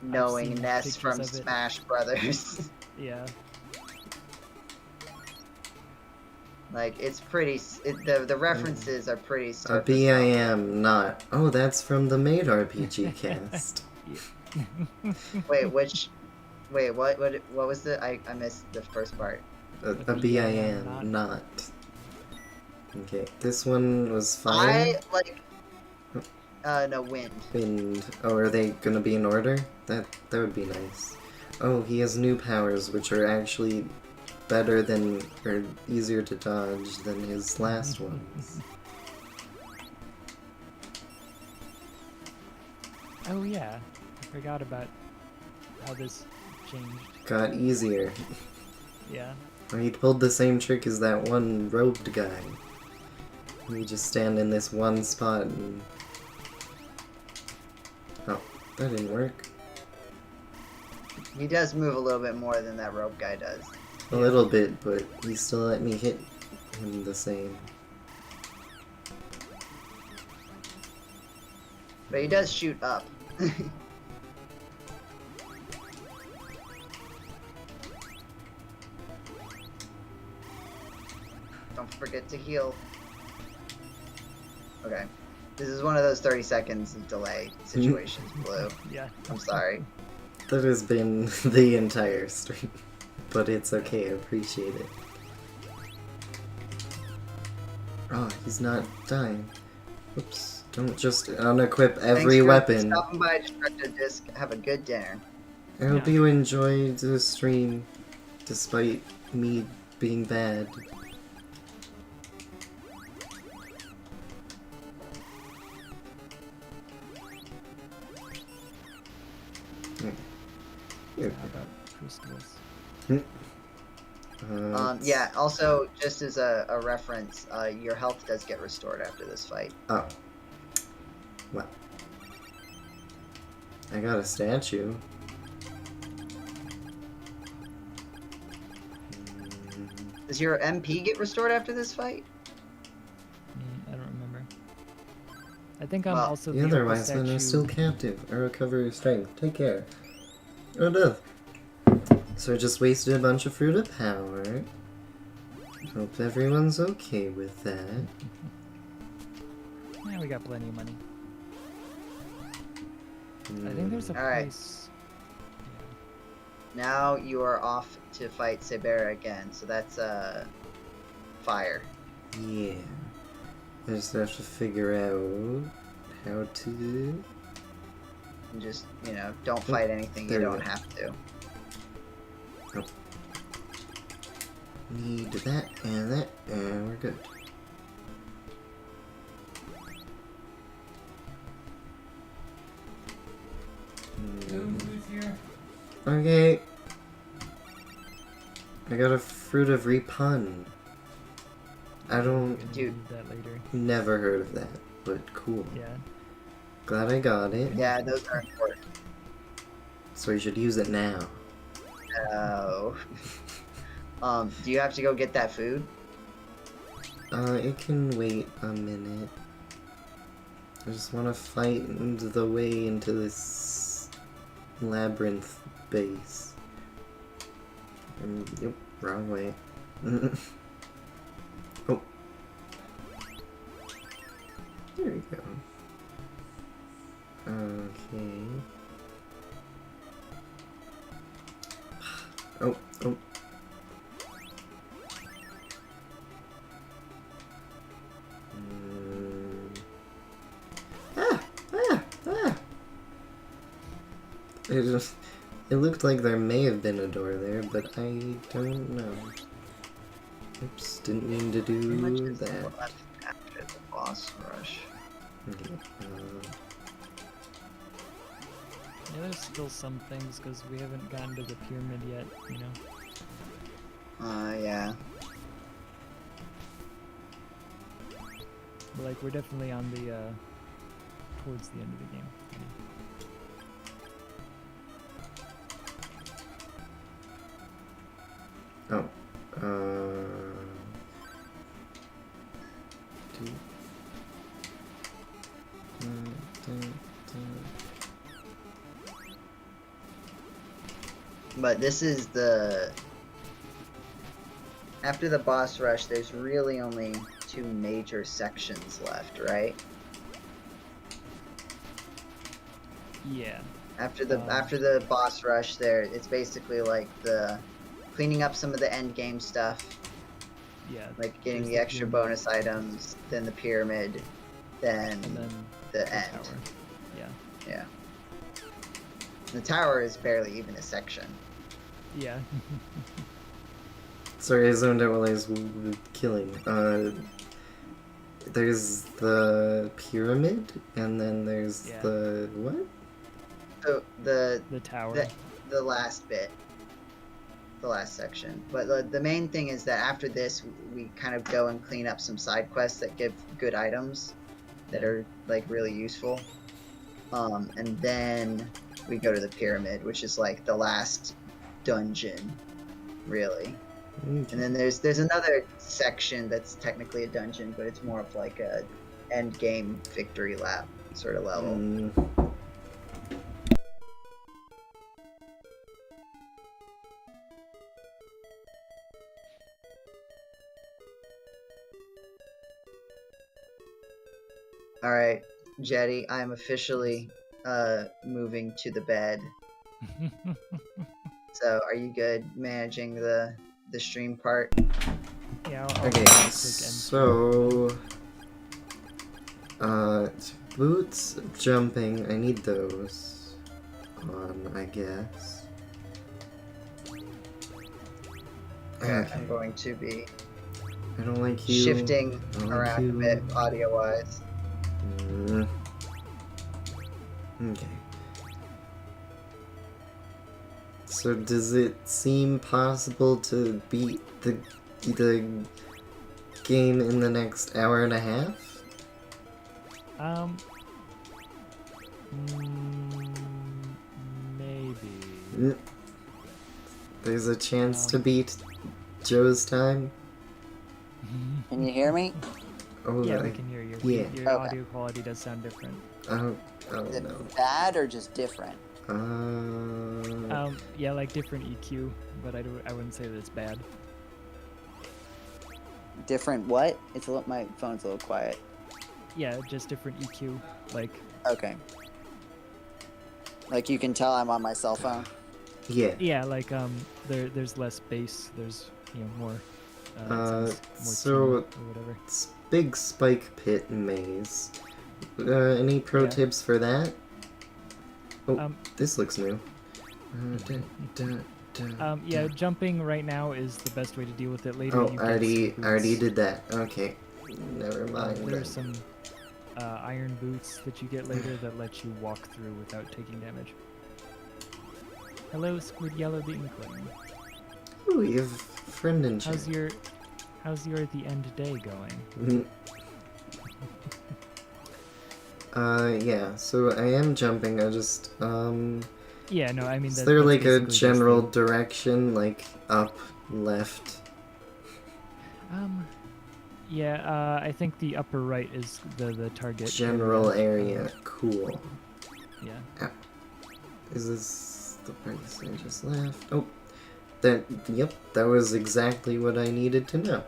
knowing seen Ness pictures from of it. Smash Brothers. Yeah. Like it's pretty. The references are pretty. A surface level. BIM, not. Oh, that's from the Made RPG cast. Wait, which? Wait, what? What was the? I missed the first part. A BIM, BIM, not. Okay, this one was fire. I like. No wind. Wind. Oh, are they gonna be in order? That would be nice. Oh, he has new powers, which are actually better than, or easier to dodge than his last ones. Oh yeah, I forgot about how this changed. Got easier. Yeah. Oh, he pulled the same trick as that one robed guy. We just stand in this one spot and... Oh, that didn't work. He does move a little bit more than that rope guy does. A little bit, but he still let me hit him the same. But he does shoot up. Don't forget to heal. Okay. This is one of those 30 seconds of delay situations, Blue. Yeah. I'm sorry. That has been the entire stream. But it's okay, I appreciate it. Oh, he's not dying. Oops. Don't just unequip every Thanks for weapon. stopping by Destructive Disc. Have a good dinner. I hope Yeah. you enjoyed the stream, despite me being bad. How about Crystalis? Yeah, also, just as a reference, your health does get restored after this fight. Oh. Well. I got a statue. Does your MP get restored after this fight? I don't remember. I think I'm Well, also The the other only wise men are statue- still captive. I recover your strength. Take care. Oh no. So I just wasted a bunch of fruit of power. Hope everyone's okay with that. Yeah, we got plenty of money. I think there's a Alright. place. Now you are off to fight Sebera again, so that's fire. Yeah. I just have to figure out how to... And just, you know, don't fight anything you there we don't go. have to. Need that, and we're good. Okay. I got a fruit of repun. I don't... Dude. Need that later. Never heard of that, but cool. Yeah. Glad I got it. Yeah, those are important. So you should use it now. No. Do you have to go get that food? It can wait a minute. I just want to fight the way into this labyrinth base. Yep, wrong way. Oh. There we go. Okay. Oh, oh. Ah! Ah! Ah! It looked like there may have been a door there, but I don't know. Oops, didn't mean to Pretty much do is that. left after the boss rush. Okay, Yeah, there's still some things because we haven't gotten to the pyramid yet, you know? Yeah. But, like, we're definitely on the, towards the end of the game. oh, But this is the... After the boss rush, there's really only 2 major sections left, right? Yeah. After the boss rush there, it's basically like the cleaning up some of the end game stuff, Yeah. like getting there's the extra pyramid, bonus items, then the pyramid, then and then the end. tower. Yeah. Yeah. The tower is barely even a section. Yeah. sorry, I zoned out while I was killing. There's the pyramid, and then there's Yeah. the what? So the tower. the last bit, the last section. But the main thing is that after this, we kind of go and clean up some side quests that give good items that are like really useful. And then we go to the pyramid, which is like the last dungeon, really. And then there's another section that's technically a dungeon, but it's more of like a end game victory lap sort of level. Alright, Jetty, I'm officially moving to the bed. So are you good managing the stream part? Yeah, I'll Okay, click end. so boots, jumping, I need those on, I guess. Okay, I'm going to be I don't like you. shifting I don't like around a you. bit audio-wise. Okay. So does it seem possible to beat the game in the next hour and a half? Maybe. There's a chance to beat Joe's time? Can you hear me? Oh, Yeah, we can hear you. yeah. Your Okay. audio quality does sound different. Oh Is it no. bad or just different? Yeah, like different EQ, but I wouldn't say that it's bad. Different what? My phone's a little quiet. Yeah, just different EQ. Like, Okay. Like you can tell I'm on my cell phone. Yeah. yeah, like there's less bass. There's more. It sounds more so tuned or whatever. it's big spike pit maze. Any pro Yeah. tips for that? Oh, this looks new. Yeah, jumping right now is the best way to deal with it. Later, Oh, you I get already boots. did that. Okay, never mind. There's some iron boots that you get later that let you walk through without taking damage. Hello, Squid Yellow the Inkling. Ooh, you have friend in chat. How's your the end day going? Yeah. So I am jumping. I just Yeah, no, I mean. Is That, there that's like a basically just general direction, like up, left? Yeah, I think the upper right is the target. General area. Cool. Yeah. Is this the place I just left? Oh, Yep, that was exactly what I needed to know.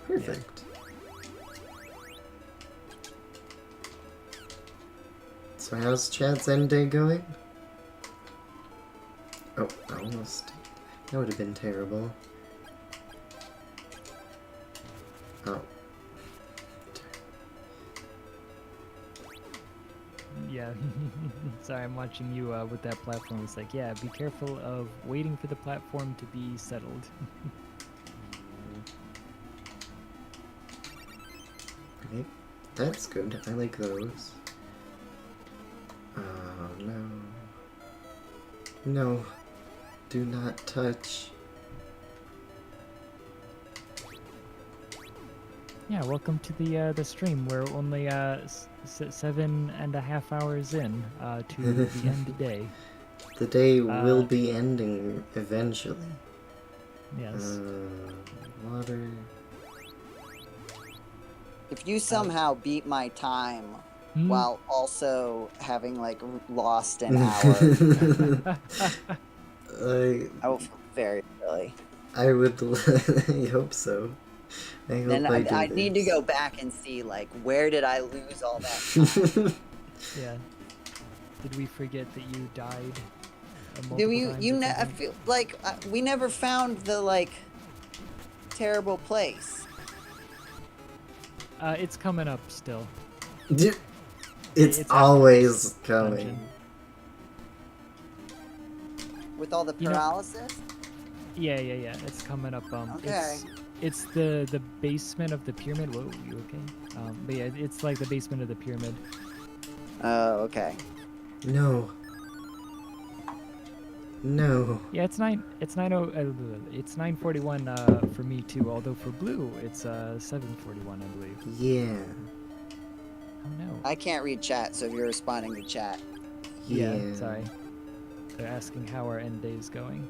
Perfect. So how's chat's end day going? Oh, almost. That would have been terrible. Oh. Yeah. Sorry, I'm watching you with that platform. It's like, yeah, be careful of waiting for the platform to be settled. Okay, that's good. I like those. Oh, no. No. Do not touch. Yeah, welcome to the stream. We're only 7.5 hours in to the end of the day. The day will be ending eventually. Yes. Water. If you somehow beat my time while also having like lost an hour, I will feel very silly. I would. I hope so. I hope Then I I do need to this. go back and see like where did I lose all that time? Yeah. Did we forget that you died? Do multiple times at I some point? feel like we never found the like terrible place. It's coming up still. It's It's always after this coming. dungeon. With all the You know- paralysis? Yeah. It's coming up. Okay. It's the basement of the pyramid. Whoa, you okay? But yeah, it's like the basement of the pyramid. Oh, okay. No. No. Yeah, it's 9:41 for me too. Although for Blue, it's 7:41, I believe. Yeah. Oh no. I can't read chat, so if you're responding to chat. Yeah, sorry. They're asking how our end day is going.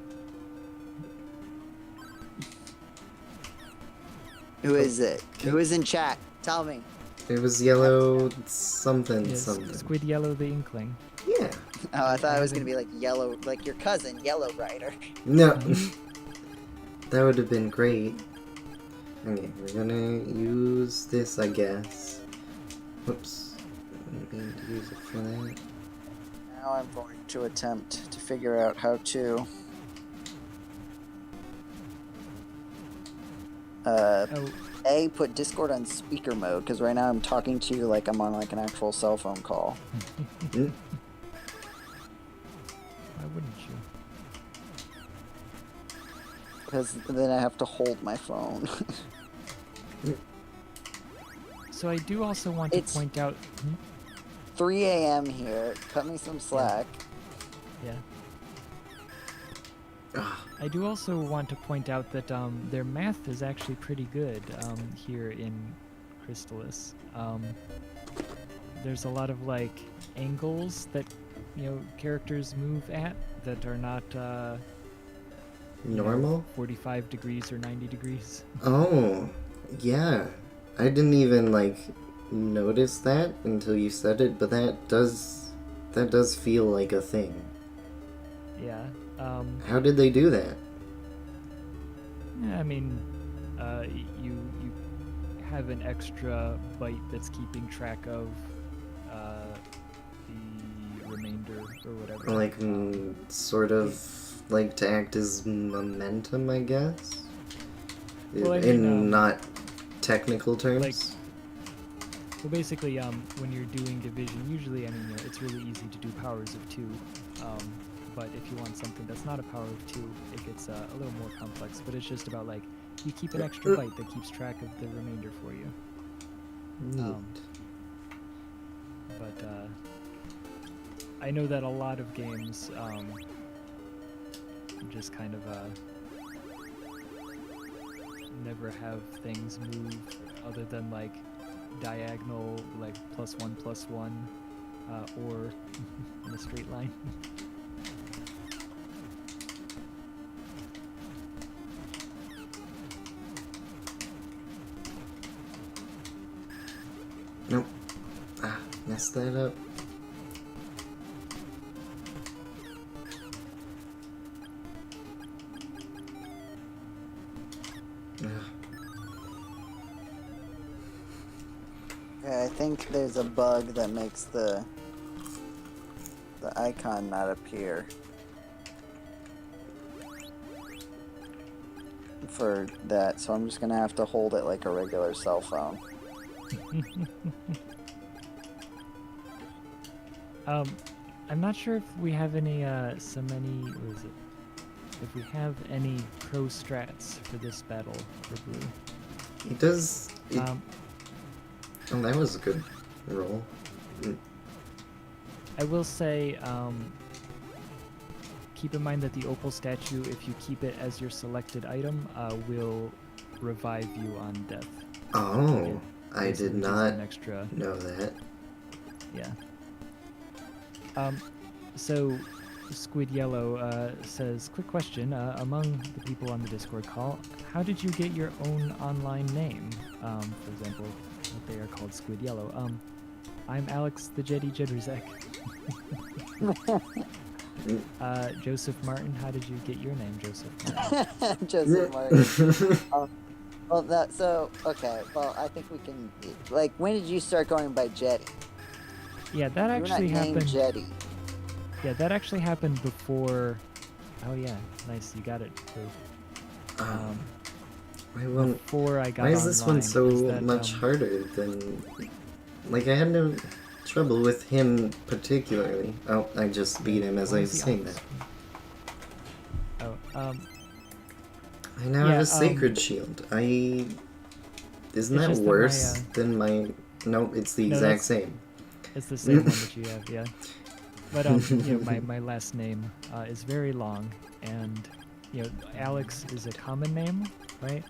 Who is it? Who is in chat? Tell me. It was yellow something Yes, something. Squid Yellow the Inkling. Yeah. Oh, I thought it was gonna be like yellow, like your cousin, Yellow Rider. No. That would have been great. Okay, we're gonna use this, I guess. Whoops. I need to use it for that. Now I'm going to attempt to figure out how to. Oh, Put Discord on speaker mode, because right now I'm talking to you like I'm on like an actual cell phone call. Mm. why wouldn't you? Because then I have to hold my phone. So I do also want to It's- point out. 3 a.m. here. Cut me some slack. Yeah. Ah, I do also want to point out that their math is actually pretty good here in Crystalis. There's a lot of like angles that characters move at that are not normal? 45 degrees or 90 degrees. Oh, yeah. I didn't even like notice that until you said it, but that does feel like a thing. Yeah. How did they do that? Yeah, I mean, you have an extra byte that's keeping track of the remainder or whatever. Like, sort of like to act as momentum, I guess? Well, I In mean, not technical terms? like, well, basically, when you're doing division, usually, I mean, it's really easy to do powers of 2. But if you want something that's not a power of 2, it gets a little more complex. But it's just about like you keep an extra byte that keeps track of the remainder for you. Neat. But I know that a lot of games just kind of never have things move other than like diagonal, like +1/+1, or in a straight line. Nope. Ah, messed that up. there's a bug that makes the icon not appear for that, so I'm just gonna have to hold it like a regular cell phone. I'm not sure if we have any what is it? If we have any pro strats for this battle for blue. He does. Um, Oh, that was a good roll. I will say, keep in mind that the opal statue, if you keep it as your selected item, will revive you on death. Oh, I did Which is not an extra. know that. Yeah. So, Squid Yellow says, quick question, among the people on the Discord call, how did you get your own online name? For example, what they are called Squid Yellow. I'm Alex the Jetty Jedrzak. Joseph Martin, how did you get your name, Joseph Martin? Joseph Martin. Okay, well, I think we can, like, when did you start going by Jetty? Yeah, that You're actually not named happened. Jetty. Yeah, that actually happened before. Oh yeah, nice, you got it. Before I got why is this one online, so is that, much harder than... Like, I had no trouble with him particularly. Oh, I just beat him as what I was was the saying that. Oh, I now have a Sacred Shield. Isn't It's that just that worse my, than my... Nope, it's the No, exact that's- same. it's the same one that you have, yeah. But you know, my last name is very long, and you know, Alex is a common name, right?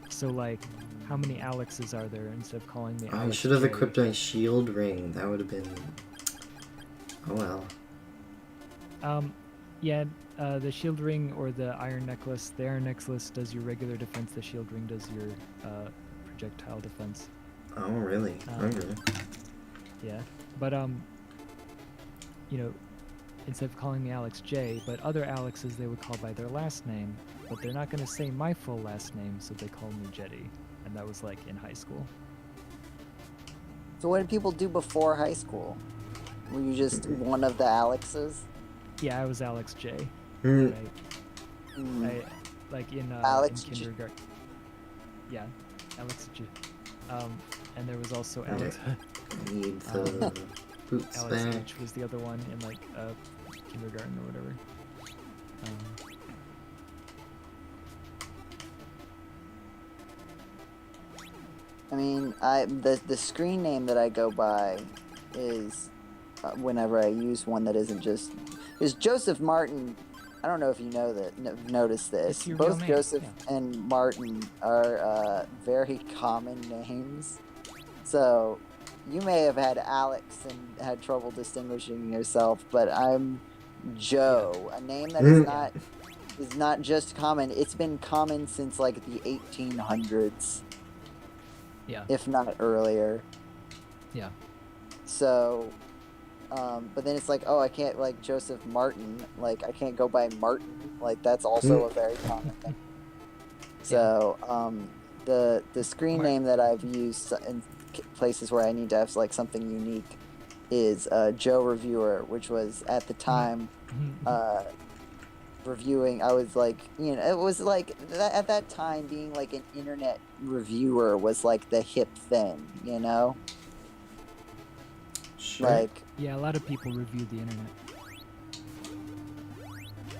So like, how many Alexes are there instead of calling me? Oh, I Alex should have J? equipped my shield ring. That would have been... Oh well. Yeah, the shield ring or the iron necklace. The iron necklace does your regular defense. The shield ring does your projectile defense. Oh, really? Okay. Yeah, but you know, instead of calling me Alex J, but other Alexes they would call by their last name, but they're not going to say my full last name, so they call me Jetty, and that was like in high school. So what did people do before high school? Were you just one of the Alexes? Yeah, I was Alex J. Mm. Right? Mm. I like in Alex in J. kindergarten. Yeah, Alex J. And there was also Okay. Alex. I need the boots Alex back. H was the other one in like kindergarten or whatever. I mean, the screen name that I go by is whenever I use one that isn't just is Joseph Martin. I don't know if you know that. Notice this. It's your real Both name, Joseph yeah. and Martin are very common names. So you may have had Alex and had trouble distinguishing yourself, but I'm Joe, a name that is not just common. It's been common since like the 1800s. Yeah. If not earlier. Yeah. So, but then it's like, oh, I can't, like, Joseph Martin, like, I can't go by Martin, like, that's also a very common thing. So, the screen name that I've used in places where I need to have, like, something unique is Joe Reviewer, which was, at the time, reviewing, I was like, you know, it was like, at that time, being, like, an internet reviewer was, like, the hip thing, you know? Sure. Like, Yeah, a lot of people review the internet.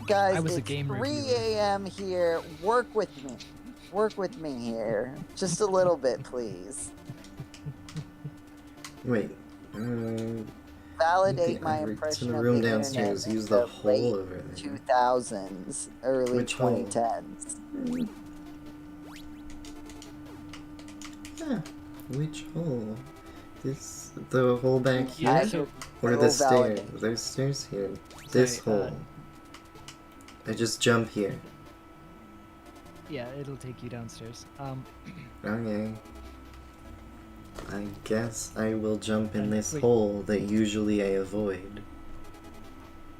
guys, I was a it's game 3 reviewer. a.m. here. Work with me. Work with me here. Just a little bit, please. Wait. Validate my To impression the of room the downstairs. internet Use in the the hole late over there. 2000s, early Which hole? 2010s. Yeah. Which hole? The hole back here? I so- Or I the will stairs? validate. There's stairs here. This Sorry, hole. I just jump here. Yeah, it'll take you downstairs. Okay. I guess I will jump in this Wait. hole that usually I avoid.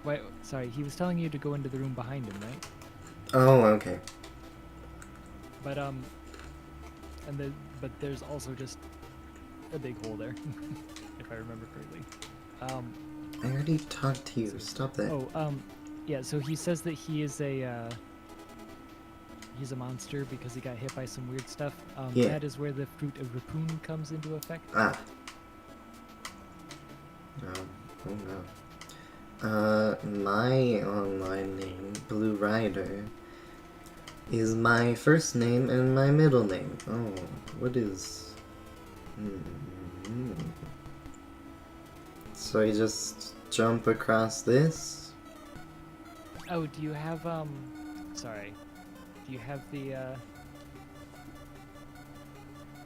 Wait, sorry, he was telling you to go into the room behind him, right? Oh, okay. But but there's also just a big hole there. I remember correctly. I already talked to you. Stop that. Yeah. So he says that he is he's a monster because he got hit by some weird stuff. Yeah. That is where the fruit of Rapun comes into effect. Ah. Oh no. My online name, Blue Rider, is my first name and my middle name. Oh, what is... So I just jump across this? Oh, do you have sorry. Do you have the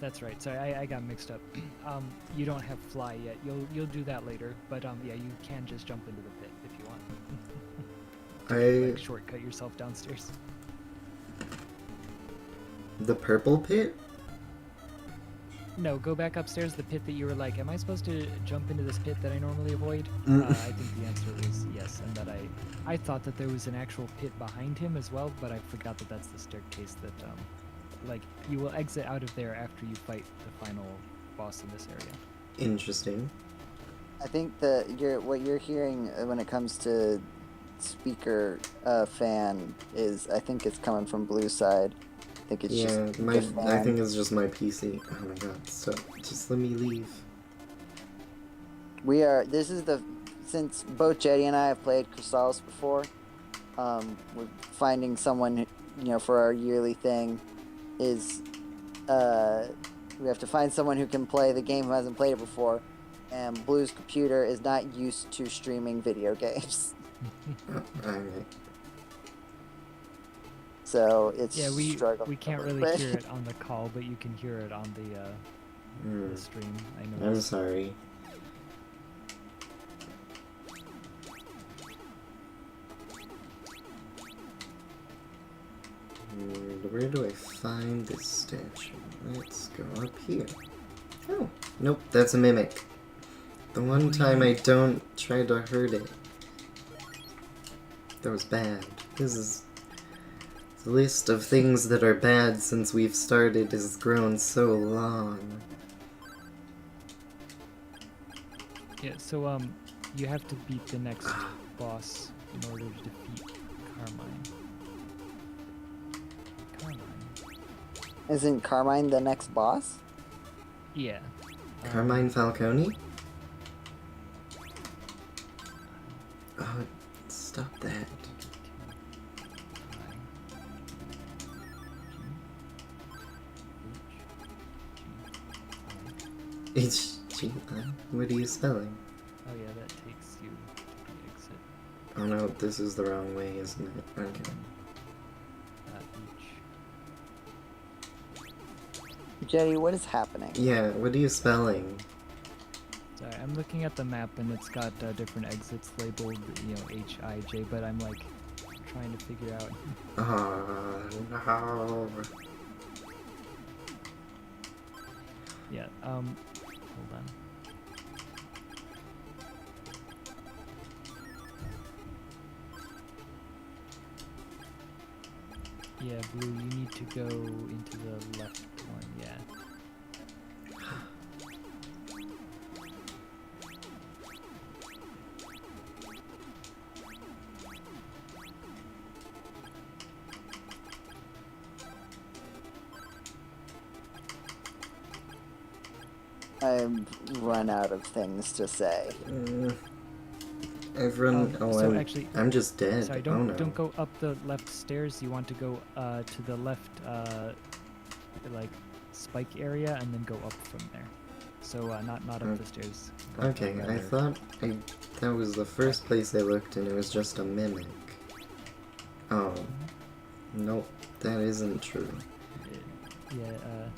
That's right. Sorry, I got mixed up. You don't have fly yet. You'll do that later. But yeah, you can just jump into the pit if you want. Like shortcut yourself downstairs. The purple pit? No, go back upstairs. The pit that you were like, am I supposed to jump into this pit that I normally avoid? I think the answer was yes, and that I thought that there was an actual pit behind him as well, but I forgot that that's the staircase that like you will exit out of there after you fight the final boss in this area. Interesting. I think what you're hearing when it comes to speaker fan is, I think it's coming from Blue side. I think it's just the fan. I think it's just my PC. Oh my god, so just let me leave. Since both Jetty and I have played Crystalis before, we're finding someone, for our yearly thing is, we have to find someone who can play the game who hasn't played it before, and Blue's computer is not used to streaming video games. Alright. So it's struggling. We can't really hear it on the call, but you can hear it on the stream. I know. I'm sorry. Where do I find this statue? Let's go up here. Oh, nope, that's a mimic. The one time I don't try to hurt it. That was bad. The list of things that are bad since we've started has grown so long. Yeah, so you have to beat the next boss in order to defeat Carmine. Isn't Carmine the next boss? Yeah. Carmine Falcone? Oh, stop that. H-G-I? What are you spelling? Oh yeah, that takes you to the exit. Oh no, this is the wrong way, isn't it? Okay. Jetty, what is happening? Yeah, what are you spelling? Sorry, I'm looking at the map and it's got different exits labeled, H-I-J, but I'm like trying to figure out. Oh, no. Yeah, hold on. Yeah, Blue, you need to go into the left one, yeah. I've run out of things to say. I've run. I'm just dead. Sorry, don't go up the left stairs. You want to go to the left, like spike area, and then go up from there. So not up the stairs. Okay, I thought that was the first place I looked, and it was just a mimic. Oh, nope, that isn't true. Yeah.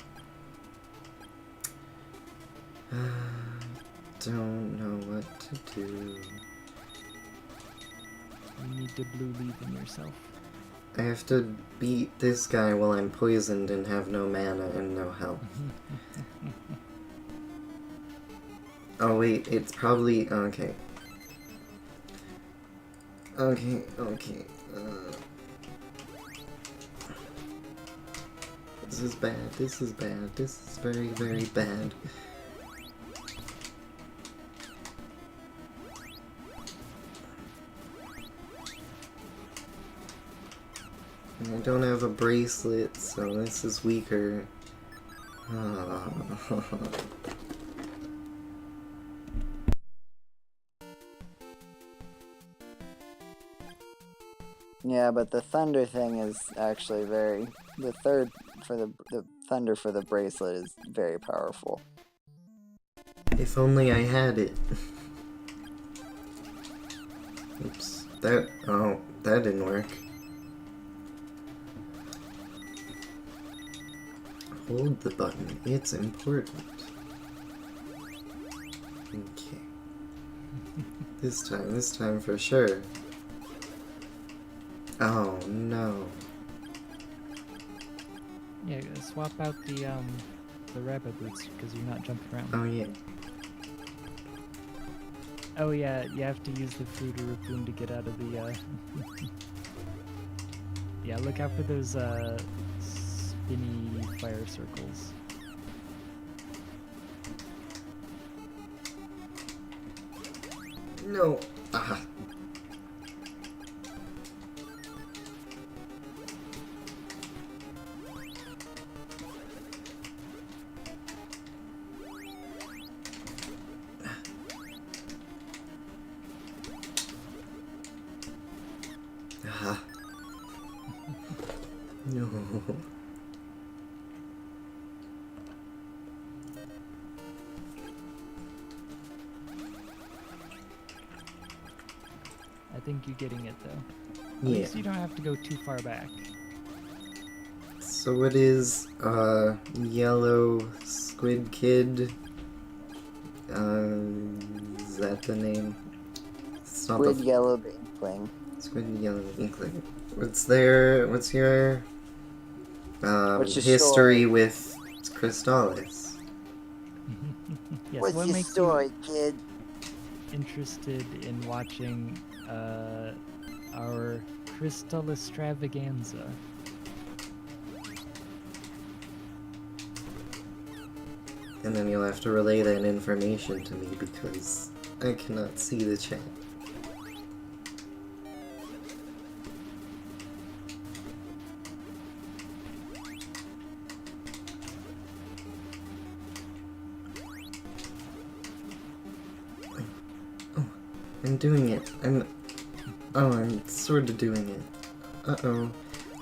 Don't know what to do. You need to blue leave in yourself. I have to beat this guy while I'm poisoned and have no mana and no health. Oh wait, it's probably... okay. Okay. This is bad, this is bad, this is very, very bad. I don't have a bracelet, so this is weaker. Yeah, but the thunder thing is actually very. The third for the thunder for the bracelet is very powerful. If only I had it. Oops. Oh, that didn't work. Hold the button. It's important. Okay. This time for sure. Oh no. Yeah, swap out the rabbit boots because you're not jumping around. Oh yeah. Oh yeah, you have to use the food or Raccoon to get out of the Yeah, look out for those spinny fire circles. No. Ah. Ah. No. I think you're getting it though. At Yeah. least you don't have to go too far back. So what is Yellow Squid Kid? Is that the name? It's not Squid the Yellow Inkling. Squid Yellow Inkling. What's your What's your history story? with Crystalis? Yes, What's what your makes story, kid? you interested in watching our Crystalistravaganza? And then you'll have to relay that information to me because I cannot see the chat. Oh, I'm doing it. I'm sort of doing it. Uh-oh.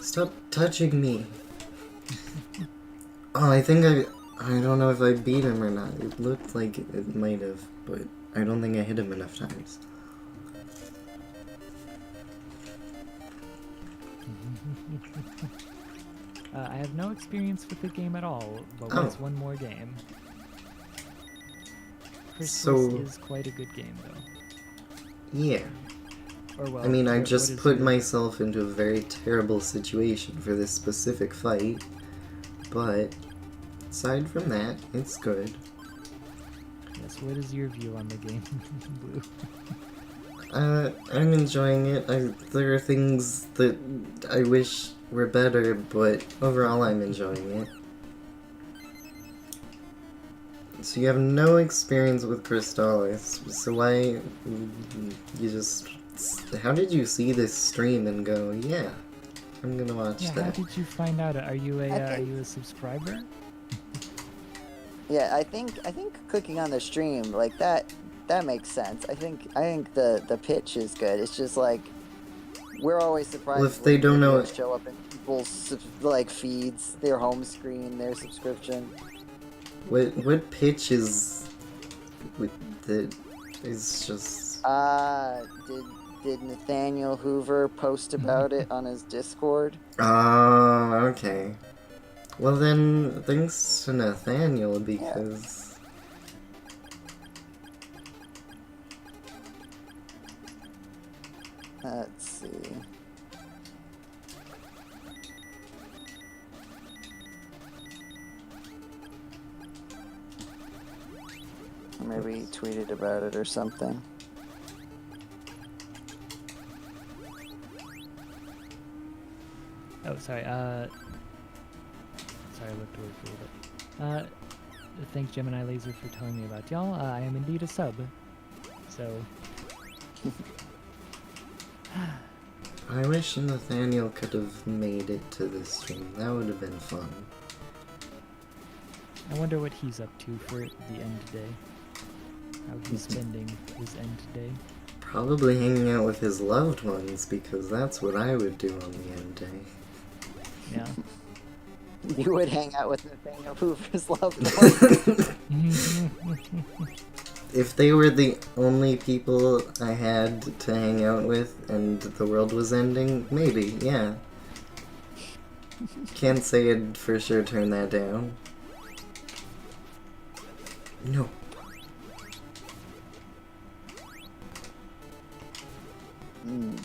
Stop touching me. Oh, I don't know if I beat him or not. It looked like it might have, but I don't think I hit him enough times. I have no experience with the game at all, but Oh. what's one more game? Crystalis So- is quite a good game, though. Yeah. Or well, I mean, I what just is put your- myself into a very terrible situation for this specific fight, but aside from that, it's good. Yes, what is your view on the game, Blue? I'm enjoying it. There are things that I wish were better, but overall I'm enjoying it. So you have no experience with Crystalis, so why you just... How did you see this stream and go, yeah, I'm gonna watch Yeah, how that? did you find out? Are you I a think- subscriber? Yeah, I think clicking on the stream like that makes sense. I think the pitch is good. It's just like we're always surprised Well, if they when don't know videos show up in people's like feeds, their home screen, their subscription. What pitch is... that is just... Did Nathaniel Hoover post about it on his Discord? Oh, okay. Well then, thanks to Nathaniel, because... Let's see. Maybe he tweeted about it or something. Oh, sorry. Sorry, I looked away for a little bit. Thanks, Gemini Laser, for telling me about y'all. I am indeed a sub. So. I wish Nathaniel could have made it to this stream. That would have been fun. I wonder what he's up to for the end day. How he's spending his end day. Probably hanging out with his loved ones, because that's what I would do on the end day. Yeah. You would hang out with Nathaniel Hoover's loved ones. If they were the only people I had to hang out with and the world was ending, maybe, yeah. Can't say I'd for sure turn that down. No.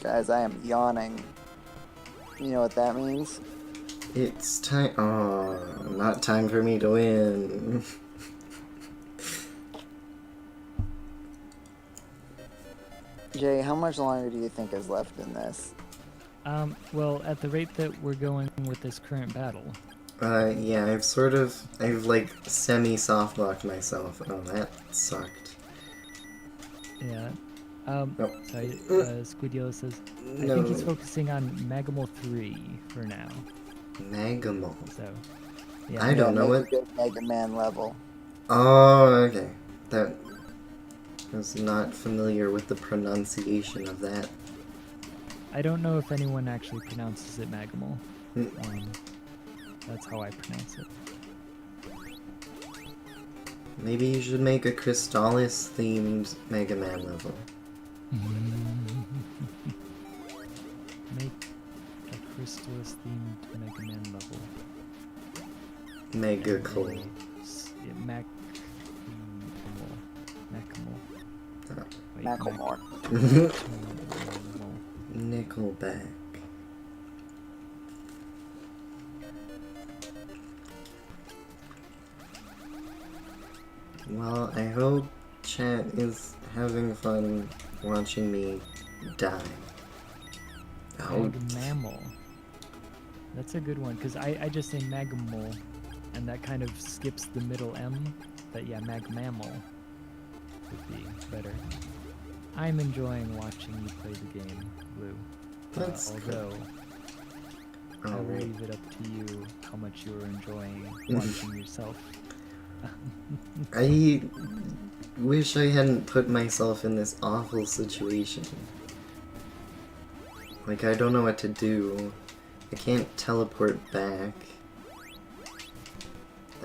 Guys, I am yawning. You know what that means? It's time. Oh, not time for me to win. Jay, how much longer do you think is left in this? Well, at the rate that we're going with this current battle. Yeah, I've like semi-softlocked myself. Oh, that sucked. Yeah. Nope. Sorry, Squid Yellow says, I No. think he's focusing on Magamol 3 for now. Magamol. So, yeah. I don't know make what. a good Mega Man level. Oh, okay. That I was not familiar with the pronunciation of that. I don't know if anyone actually pronounces it Magamol. Hmm. That's how I pronounce it. Maybe you should make a Crystalis themed Mega Man level. Make a Crystalis themed Mega Man level. Mega And cool. Mac. Macamol. Oh. Wait, Macklemore. Macamol. Nickelback. Well, I hope chat is having fun watching me die. Oh, Magmammal. That's a good one, because I just say Magamol, and that kind of skips the middle M. But yeah, Magmammal would be better. I'm enjoying watching you play the game, Blue. That's although, I will Alright. leave it up to you how much you're enjoying watching yourself. I wish I hadn't put myself in this awful situation. Like, I don't know what to do. I can't teleport back.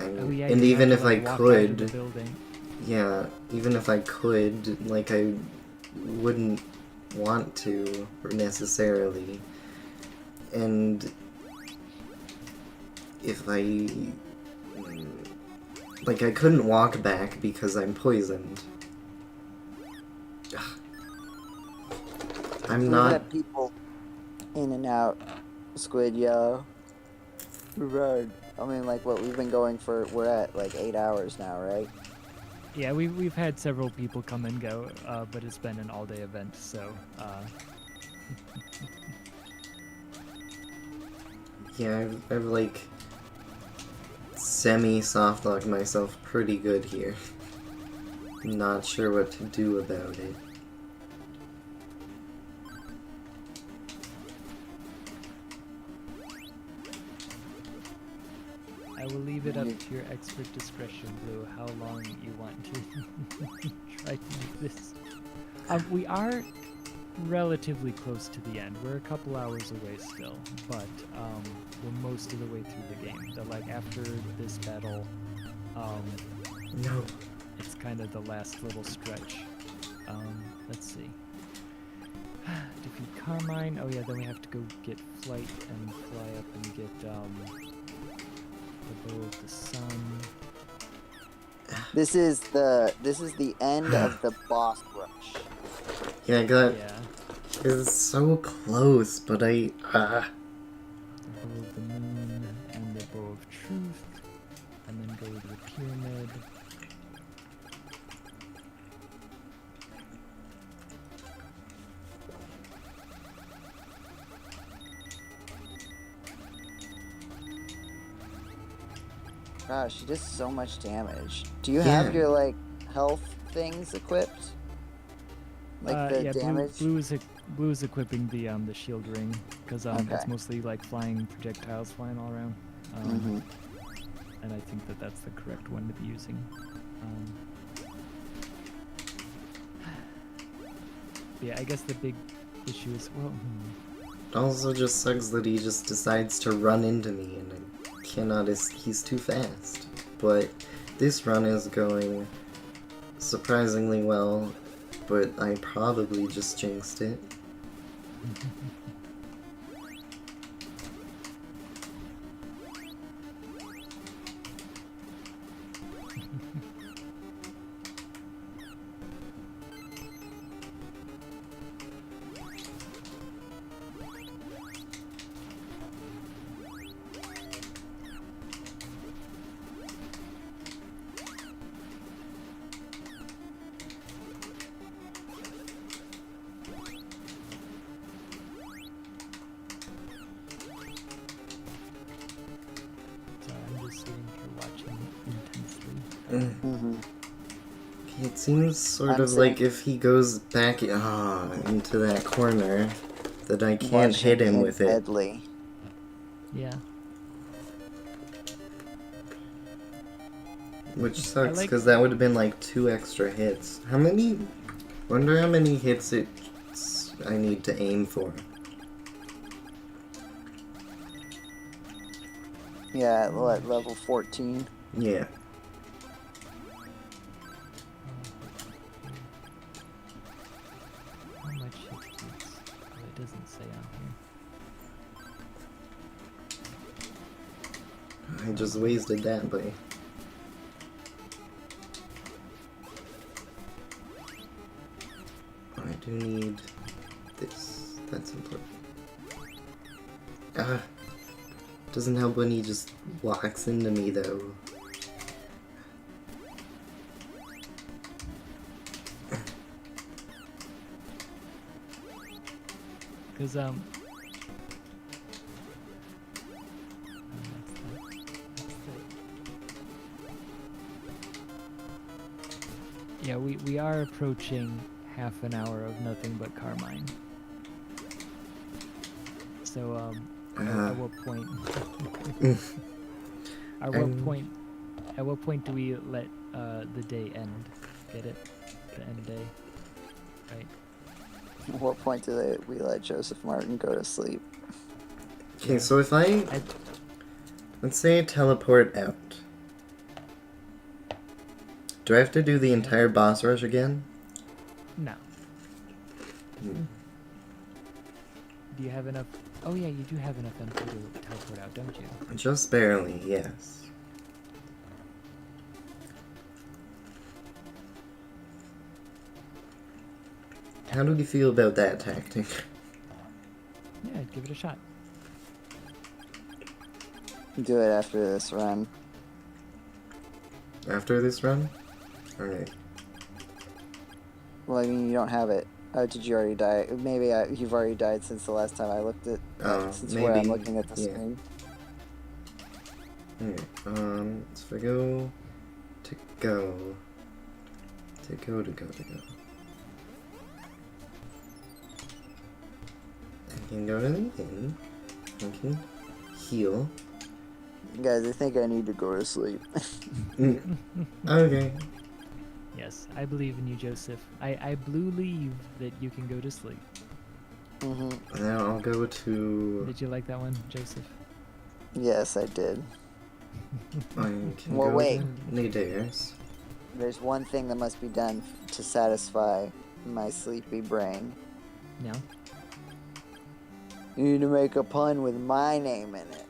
Oh, yeah, And you even have if to, I like, walk out of the could, building. yeah, even if I could, like, I wouldn't want to necessarily. And if I, like, I couldn't walk back because I'm poisoned. I'm We've not. had people in and out. Squid Yellow. Right. I mean, like, what we've been going for, we're at like 8 hours now, right? Yeah, we've had several people come and go, but it's been an all-day event, so Yeah, I've like semi-softlocked myself pretty good here. Not sure what to do about it. I will leave it up to your expert discretion, Blue, how long you want to try to do this. We are relatively close to the end. We're a couple hours away still, but we're most of the way through the game. So, like, after this battle, No. it's kind of the last little stretch. Let's see. Defeat Carmine. Oh yeah, then we have to go get Flight and fly up and get the Bow of the Sun. This is the end of the boss rush. Yeah, I got. Yeah. It's so close, but I. The Bow of the Moon and the Bow of Truth. And then go to the Pyramid. Gosh, she does so much damage. Do you Yeah. have your, like, health things equipped? Like the yeah, damage? blue is equipping the shield ring because Okay. it's mostly like flying projectiles flying all around. Mhm. And I think that that's the correct one to be using. Yeah, I guess the big issue is It also just sucks that he just decides to run into me and I cannot, he's too fast. But this run is going surprisingly well, but I probably just jinxed it. so I'm just sitting here watching intensely. Mhm. It seems sort I'm of saying- like if he goes back into that corner, that I can't Watch hit him with it. Deadly. Yeah. Which sucks, like- because that would have been like 2 extra hits. How many... Wonder how many hits I need to aim for. Yeah, at what, level 14? Yeah. How much it takes? Oh, it doesn't say on here. I just wasted that by... I do need this. That's important. Doesn't help when he just walks into me though. Because yeah, we are approaching half an hour of nothing but Carmine. So at what point? At what point do we let the day end? Get it? The end day, right? At what point do we let Joseph Martin go to sleep? Okay, so if let's say I teleport out. Do I have to do the entire boss rush again? No. Hmm. Do you have enough? Oh yeah, you do have enough MP to teleport out, don't you? Just barely, yes. How do you feel about that tactic? Yeah, give it a shot. Do it after this run. After this run? Alright. Well, I mean, you don't have it. Oh, did you already die? Maybe you've already died since the last time I looked at. Since where I'm maybe, looking at the yeah. screen. Alright, so if I go to go. To go. I can go to the inn. I can heal. Guys, I think I need to go to sleep. Okay. Yes, I believe in you, Joseph. I believe that you can go to sleep. Mm-hmm. Now I'll go to... Did you like that one, Joseph? Yes, I did. I can Well, go wait. to Nadare's. There's one thing that must be done to satisfy my sleepy brain. No? You need to make a pun with my name in it.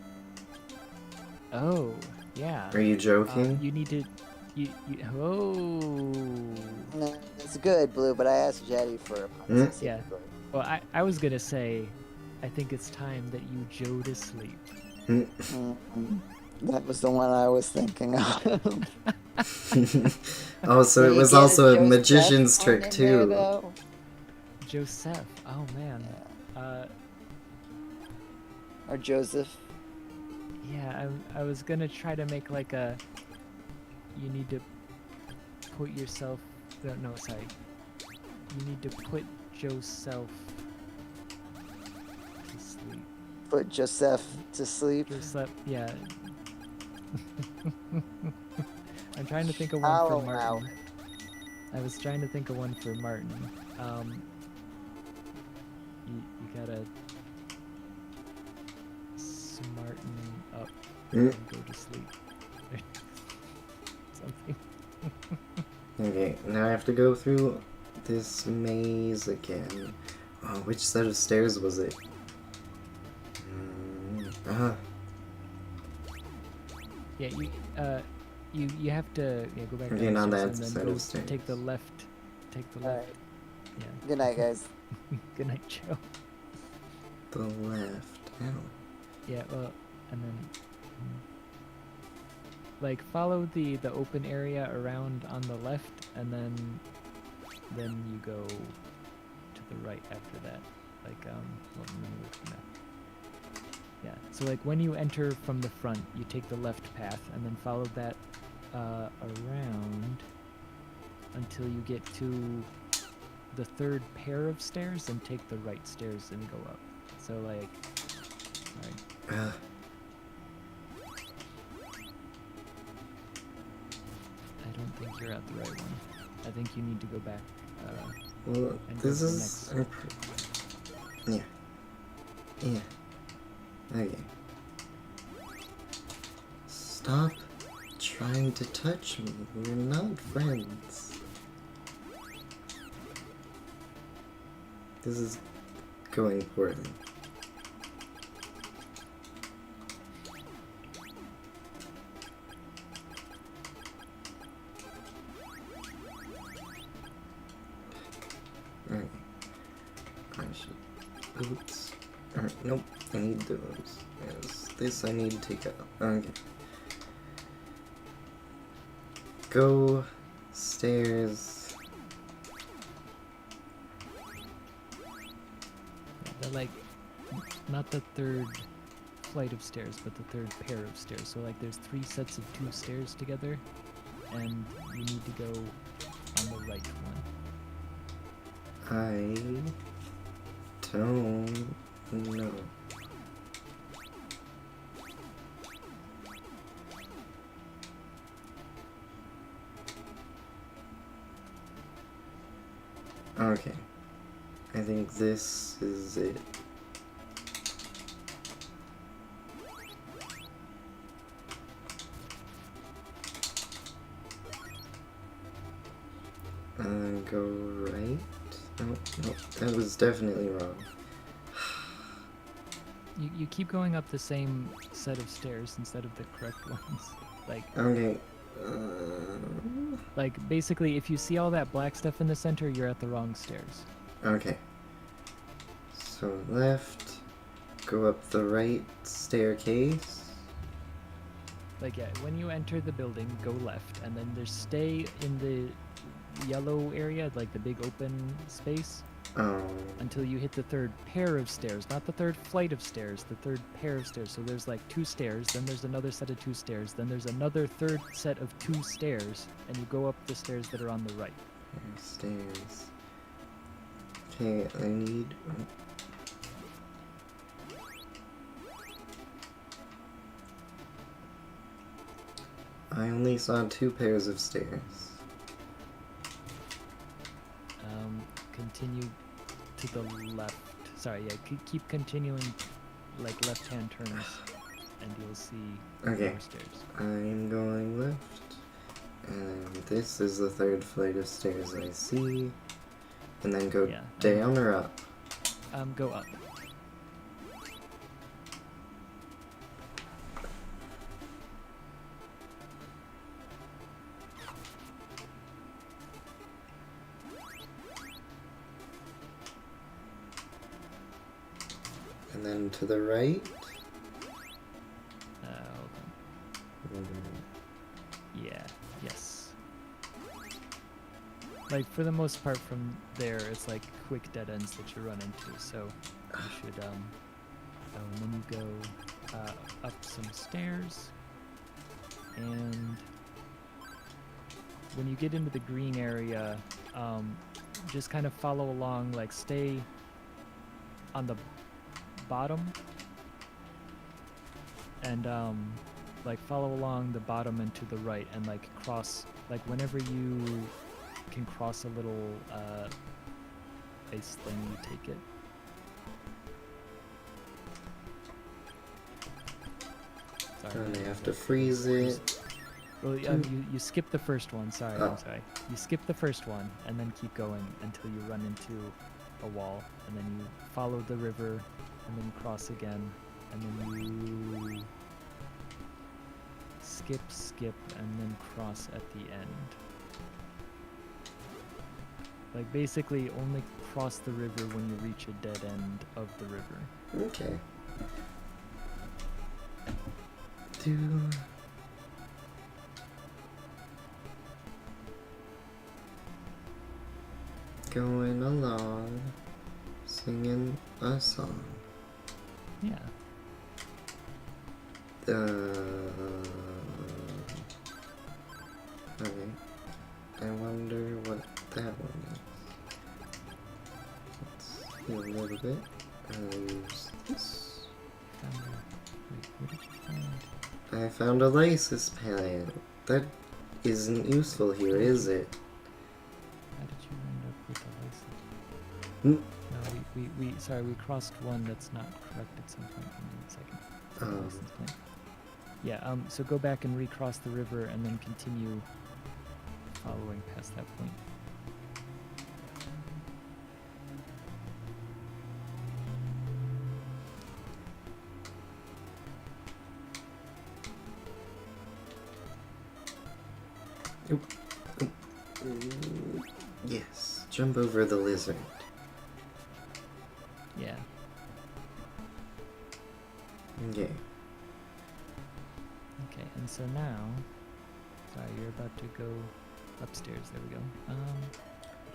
Oh, yeah. Are you joking? You need to... oh. No, it's good, Blue, but I asked Jetty for a pun. Hmm? specifically. Well, I was gonna say, I think it's time that you Joe to sleep. Mm-mm. That was the one I was thinking of. Oh, so Did it you was get also a Joseph magician's pun trick in there, too. though? Joseph. Oh, man. Or Joseph. Yeah, I was gonna try to make like a... You need to put yourself... No, sorry. you need to put Joseph to sleep. Put Joseph to sleep. Joseph, yeah. I'm trying to think of one Shallow for Martin. I was trying to think of one for Martin. You gotta smarten up and go to sleep. Something. Okay, now I have to go through this maze again. Oh, which set of stairs was it? Yeah, you have to go back Okay, now downstairs that's and then set go of stairs. take the left. Take the Alright. left. Yeah. Good night, guys. Good night, Joe. The left. Oh. Yeah, well, and then like follow the open area around on the left, and then you go to the right after that. Like well, let me look at the map. Yeah, so like when you enter from the front, you take the left path, and then follow that around until you get to the third pair of stairs, and take the right stairs and go up. So like, alright. I don't think you're at the right one. I think you need to go back. Well, and this go to the is... next. Yeah. Yeah. Okay. Stop trying to touch me. We're not friends. This is going poorly. Okay. I should... Oops. Alright, nope. I need those. Yes, this I need to take out. Okay. Go stairs. They're like not the third flight of stairs, but the third pair of stairs. So like there's 3 sets of 2 stairs together, and you need to go on the right one. I don't know. Okay. I think this is it. Go right? Nope, nope, that was definitely wrong. You keep going up the same set of stairs instead of the correct ones. Like Okay. like basically, if you see all that black stuff in the center, you're at the wrong stairs. Okay. So left, go up the right staircase. Like yeah, when you enter the building, go left, and then there's stay in the yellow area, like the big open space, until you hit the third pair of stairs, not the third flight of stairs, the third pair of stairs. So there's like 2 stairs, then there's another set of 2 stairs, then there's another third set of 2 stairs, and you go up the stairs that are on the right. Stairs. Okay, I need... I only saw 2 pairs of stairs. Continue to the left. Sorry, yeah, keep continuing, like left-hand turns, and you'll see Okay. more stairs. I'm going left. And this is the third flight of stairs I see. And then go Yeah. down or up? Go up. And then to the right? Hold on. Yeah, yes. Like, for the most part from there, it's like quick dead ends that you run into, so you should, oh, and then you go, up some stairs, and when you get into the green area, just kind of follow along, like stay on the bottom and like follow along the bottom and to the right and like cross, like whenever you can cross a little ice thing, you take it. Sorry, And I have to freeze it. Well, you skip the first one. Sorry, Oh. I'm sorry. You skip the first one and then keep going until you run into a wall, and then you follow the river, and then you cross again, and then you skip, and then cross at the end. Like basically, only cross the river when you reach a dead end of the river. Okay. Do. Going along, singing a song. Yeah. Okay. I wonder what that one is. Let's heal a little bit. I'll use this. Wait, what did you find? I found a lysis plant. That isn't useful here, is it? How did you end up with a license? Hmm? No, we crossed one that's not correct at some point. Give me a second. Oh. License plate. Yeah, so go back and recross the river and then continue following past that point. Yes. Jump over the lizard. Yeah. Okay. Okay, and so now, sorry, you're about to go upstairs. There we go.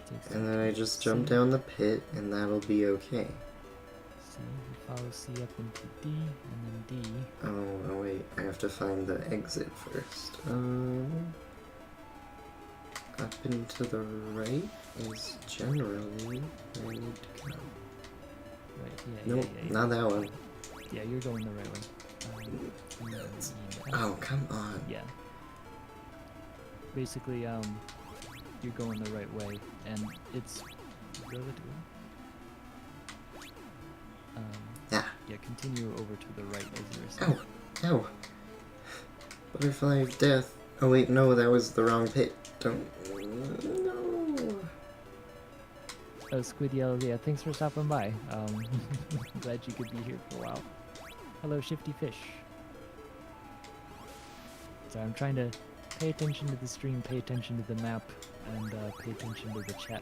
Takes And then I just jump C. down the pit, and that'll be okay. C, we follow C up into D, and then D. Oh, wait. I have to find the exit first. Up and to the right is generally where I need to go. Right, yeah, Nope, yeah. not that one. Yeah, you're going the right way. And then E, Oh, come on. yeah. Basically, you're going the right way, and it's relative. Yeah. Yeah, continue over to the right as you were saying. Ow! Ow! Butterfly of death. Oh wait, no, that was the wrong pit. Don't... No! Oh, Squid Yellow, yeah, thanks for stopping by. Glad you could be here for a while. Hello, Shifty Fish. So I'm trying to pay attention to the stream, pay attention to the map, and pay attention to the chat.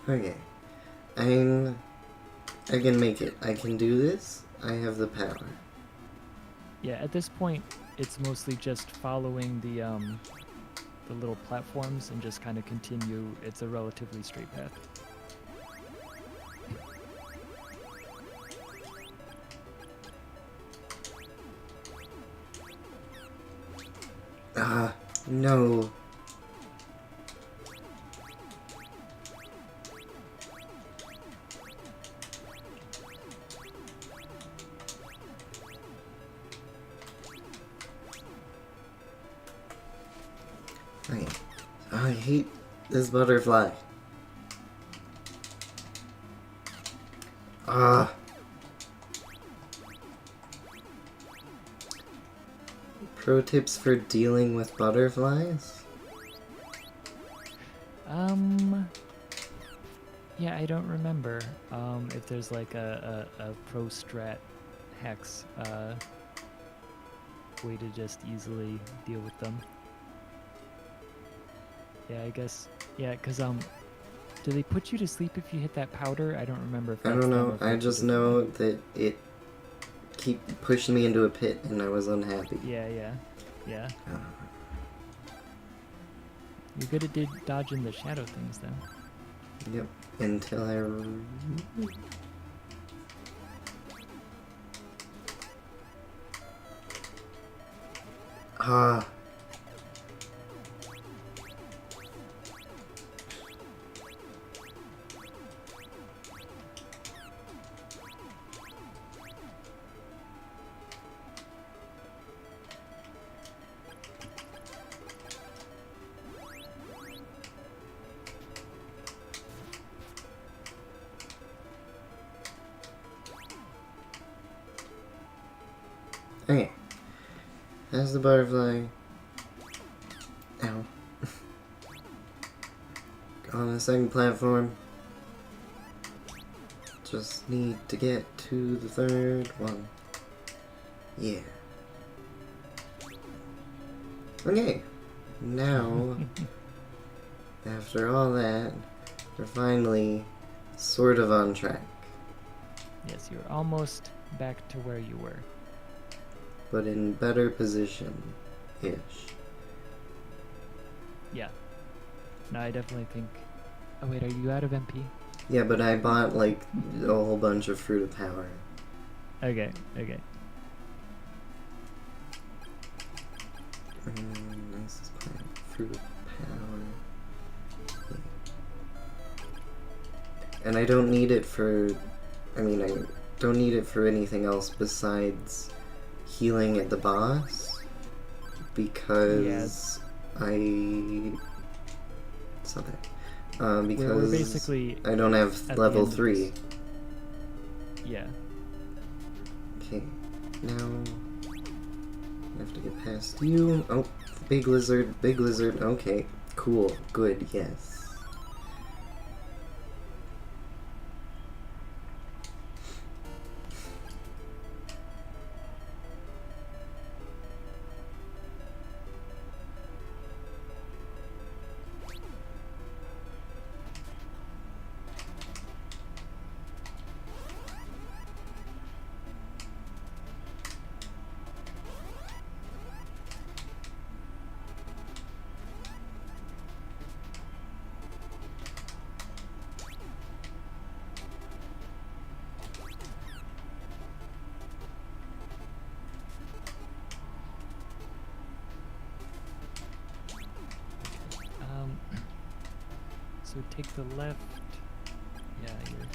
Okay. I can make it. I can do this. I have the power. Yeah, at this point, it's mostly just following the little platforms and just kind of continue. It's a relatively straight path. Ah, no. I hate this butterfly. Ah. Pro tips for dealing with butterflies? Yeah, I don't remember if there's like a pro strat hex way to just easily deal with them. Yeah, I guess. Yeah, because do they put you to sleep if you hit that powder? I don't remember if I that's don't them know. or if I it's just a different know one. that it pushed me into a pit and I was unhappy. Yeah. Ah. You're good at dodging the shadow things, though. Yep. Until I... Ah. Okay. That's the butterfly. Ow. On the second platform. Just need to get to the third one. Yeah. Okay. Now, after all that, we're finally sort of on track. Yes, you're almost back to where you were. But in better position-ish. Yeah. No, I definitely think... Oh wait, are you out of MP? Yeah, but I bought, like, a whole bunch of Fruit of Power. Okay, okay. Nice plant. Fruit of Power. Yeah. And I don't need it for... I mean, I don't need it for anything else besides healing at the boss. Because It's not that. Because we're basically I don't have at the level end of 3. this. Yeah. Okay, now I have to get past you. Oh, big lizard, big lizard. Okay, cool, good, yes. So take the left. Yeah, you're...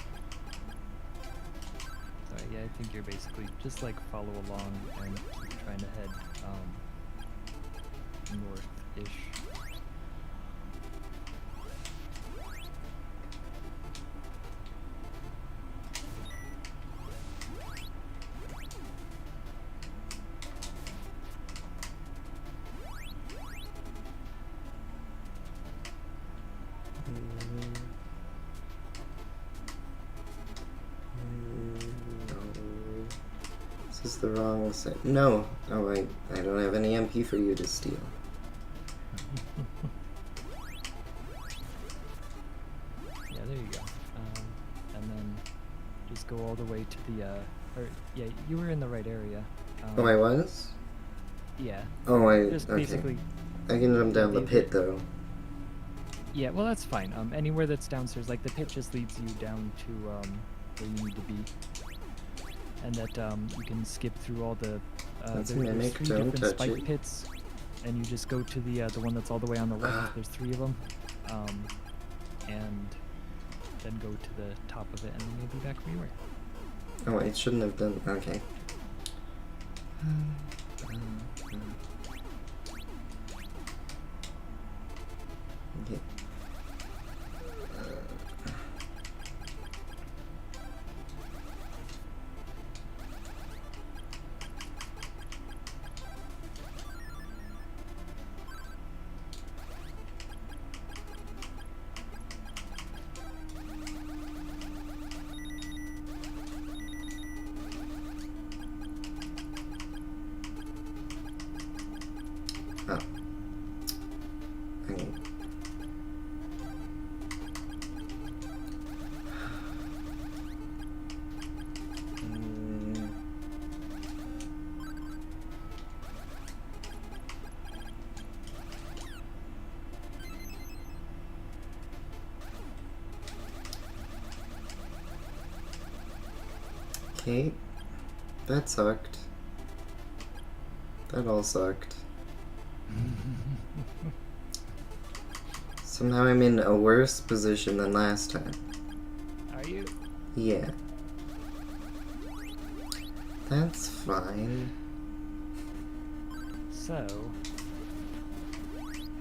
Sorry, yeah, I think you're basically just like follow along and keep trying to head north-ish. This is the wrong side. No! Oh, I don't have any MP for you to steal. Yeah, there you go. And then just go all the way to the, or, yeah, you were in the right area. Oh, I was? Yeah. Oh, Just okay. basically... I can jump down the pit, though. Yeah, well, that's fine. Anywhere that's downstairs, like, the pit just leads you down to, where you need to be. And that, you can skip through all the, That's there's mimic, 3 don't different touch spike it. pits, and you just go to the one that's all the way on the left. There's 3 of them. And then go to the top of it, and then you'll be back where you were. Oh, I shouldn't have done... Okay. Okay. Oh. Okay. Okay. That sucked. That all sucked. Somehow I'm in a worse position than last time. Are you? Yeah. That's fine. So,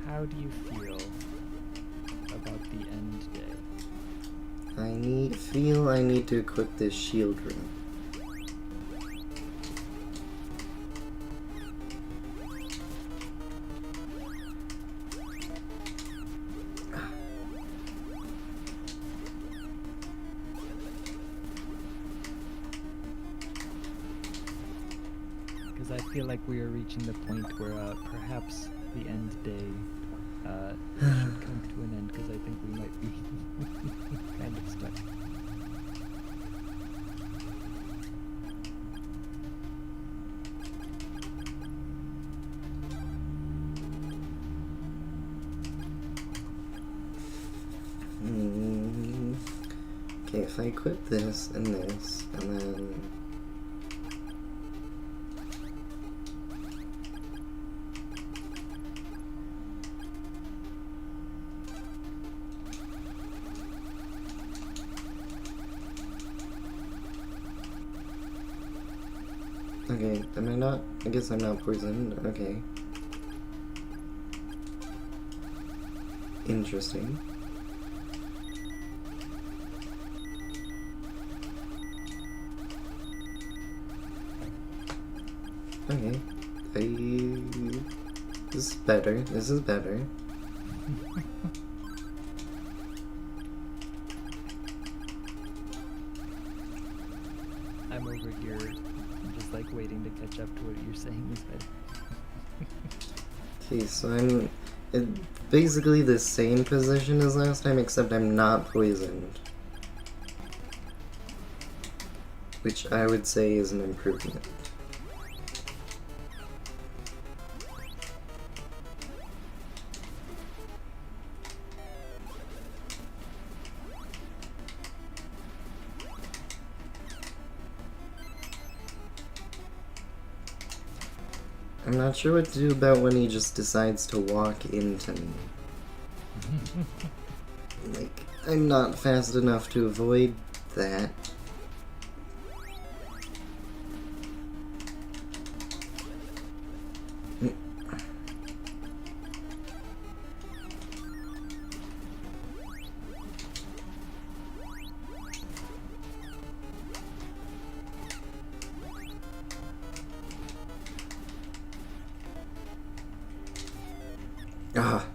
how do you feel about the end day? I need to equip this shield room. Because I feel like we are reaching the point where perhaps the end day should come to an end, because I think we might be kind of stuck. Okay, if I equip this, and then... Okay, am I not? I guess I'm not poisoned. Okay. Interesting. Okay. This is better. This is better. I'm over here, just like waiting to catch up to what you're saying is better. Okay, so I'm in basically the same position as last time, except I'm not poisoned. Which I would say is an improvement. I'm not sure what to do about when he just decides to walk into me. Like, I'm not fast enough to avoid that. Ah,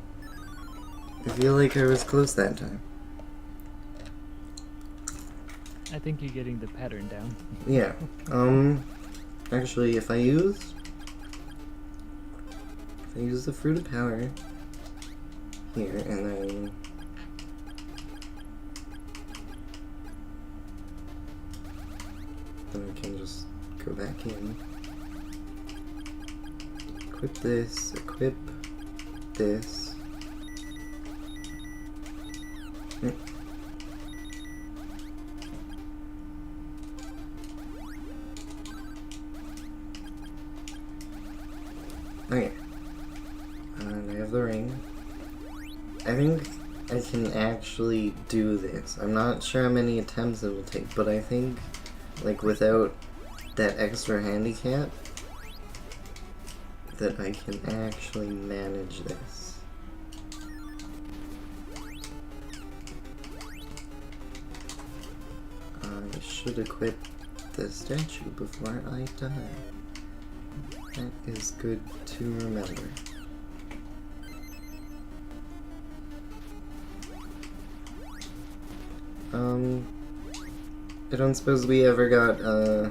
I feel like I was close that time. I think you're getting the pattern down. Yeah, actually, if I use the Fruit of Power here, and then I can just go back in. Equip this, equip this. Okay. And I have the ring. I think I can actually do this. I'm not sure how many attempts it will take, but I think, like, without that extra handicap, that I can actually manage this. I should equip the statue before I die. That is good to remember. I don't suppose we ever got a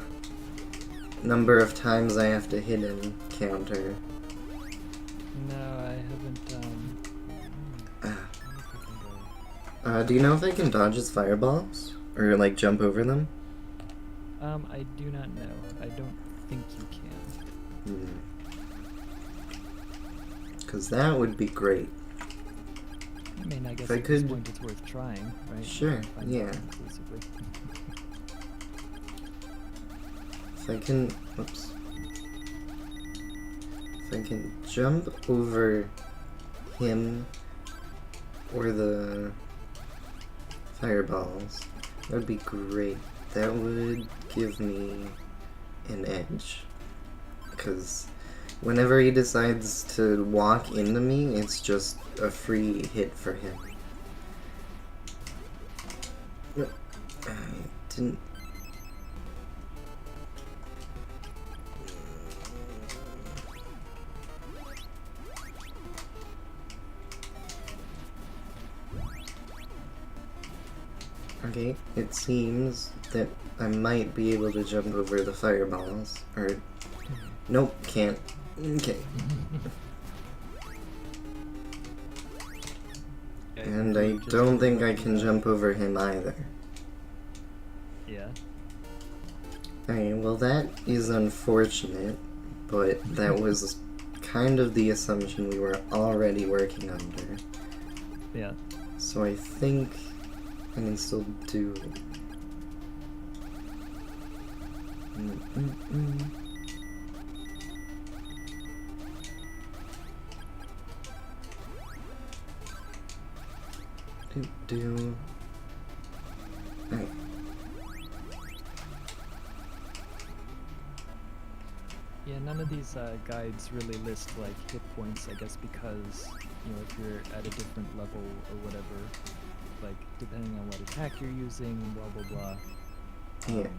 number of times I have to hit him counter. No, I haven't, Do you know if I can dodge his fireballs? Or, like, jump over them? I do not know. I don't think you can. Because that would be great. I mean, I guess If I at this could- point it's worth trying, right? Sure, Find out yeah. conclusively. If I can... Whoops. If I can jump over him or the fireballs. That would be great. That would give me an edge. Because whenever he decides to walk into me, it's just a free hit for him. I didn't... Okay, it seems that I might be able to jump over the fireballs. Or... Nope, can't. Okay. And I don't think I can jump over him either. Yeah. Alright, well that is unfortunate, but that was kind of the assumption we were already working under. Yeah. So I think I can still do... Alright. Yeah, none of these guides really list like hit points, I guess, because, you know, if you're at a different level or whatever, like depending on what attack you're using, blah blah blah. Yeah.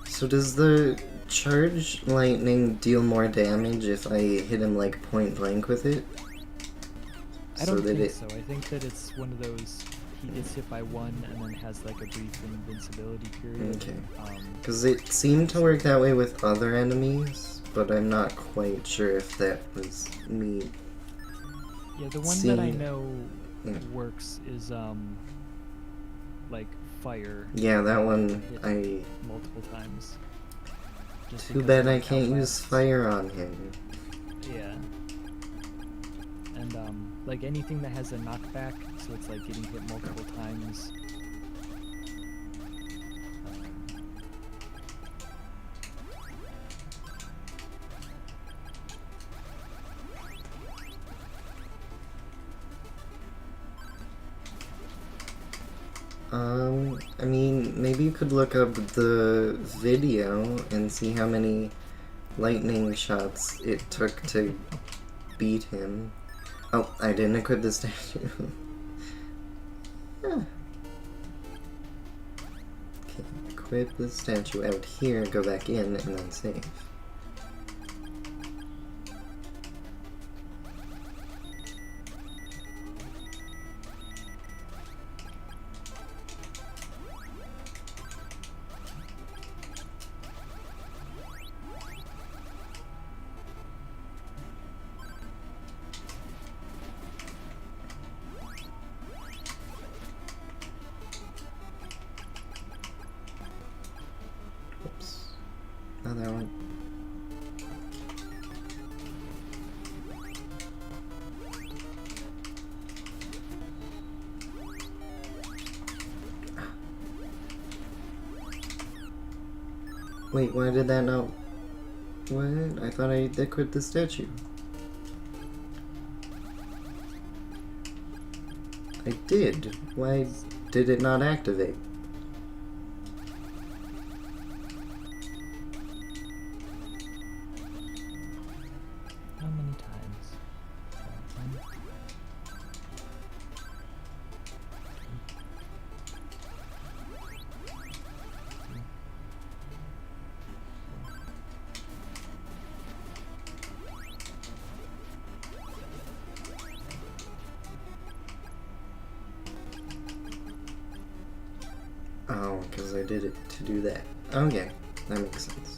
So does the charge lightning deal more damage if I hit him like point blank with it? I don't think so. I think that it's one of those, he gets hit by one and then has like a brief invincibility period. Okay. Because it seemed to work that way with other enemies, but I'm not quite sure if that was me. Yeah, the one that I know works is like fire. Yeah, that one Hit I... multiple times. Just Too because bad of I how can't use fast- fire on him. Yeah. And like anything that has a knockback, so it's like getting hit multiple times. I mean, maybe you could look up the video and see how many lightning shots it took to beat him. Oh, I didn't equip the statue. Huh. Okay, equip the statue out here, go back in, and then save. Oops. Not that one. Wait, why did that not... What? I thought I equipped the statue. I did. Why did it not activate? How many times? Oh, because I did it to do that. Okay, that makes sense.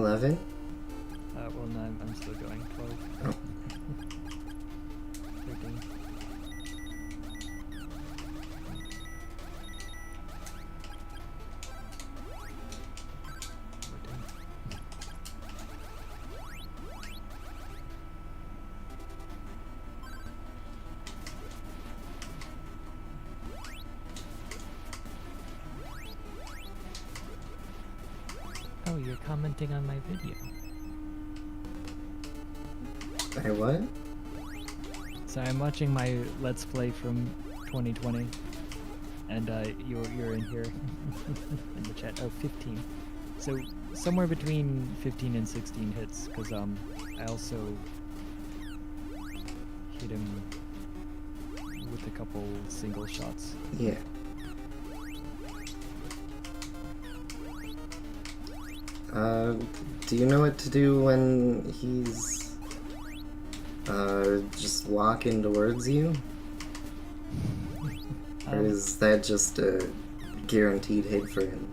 11? Well, no, I'm still going. 12. Oh. 13. Oh, you're commenting on my video. I what? So I'm watching my Let's Play from 2020, and you're in here in the chat. Oh, 15. So somewhere between 15 and 16 hits, because I also hit him with a couple single shots. Yeah. Do you know what to do when he's just walking towards you? Or is that just a guaranteed hit for him?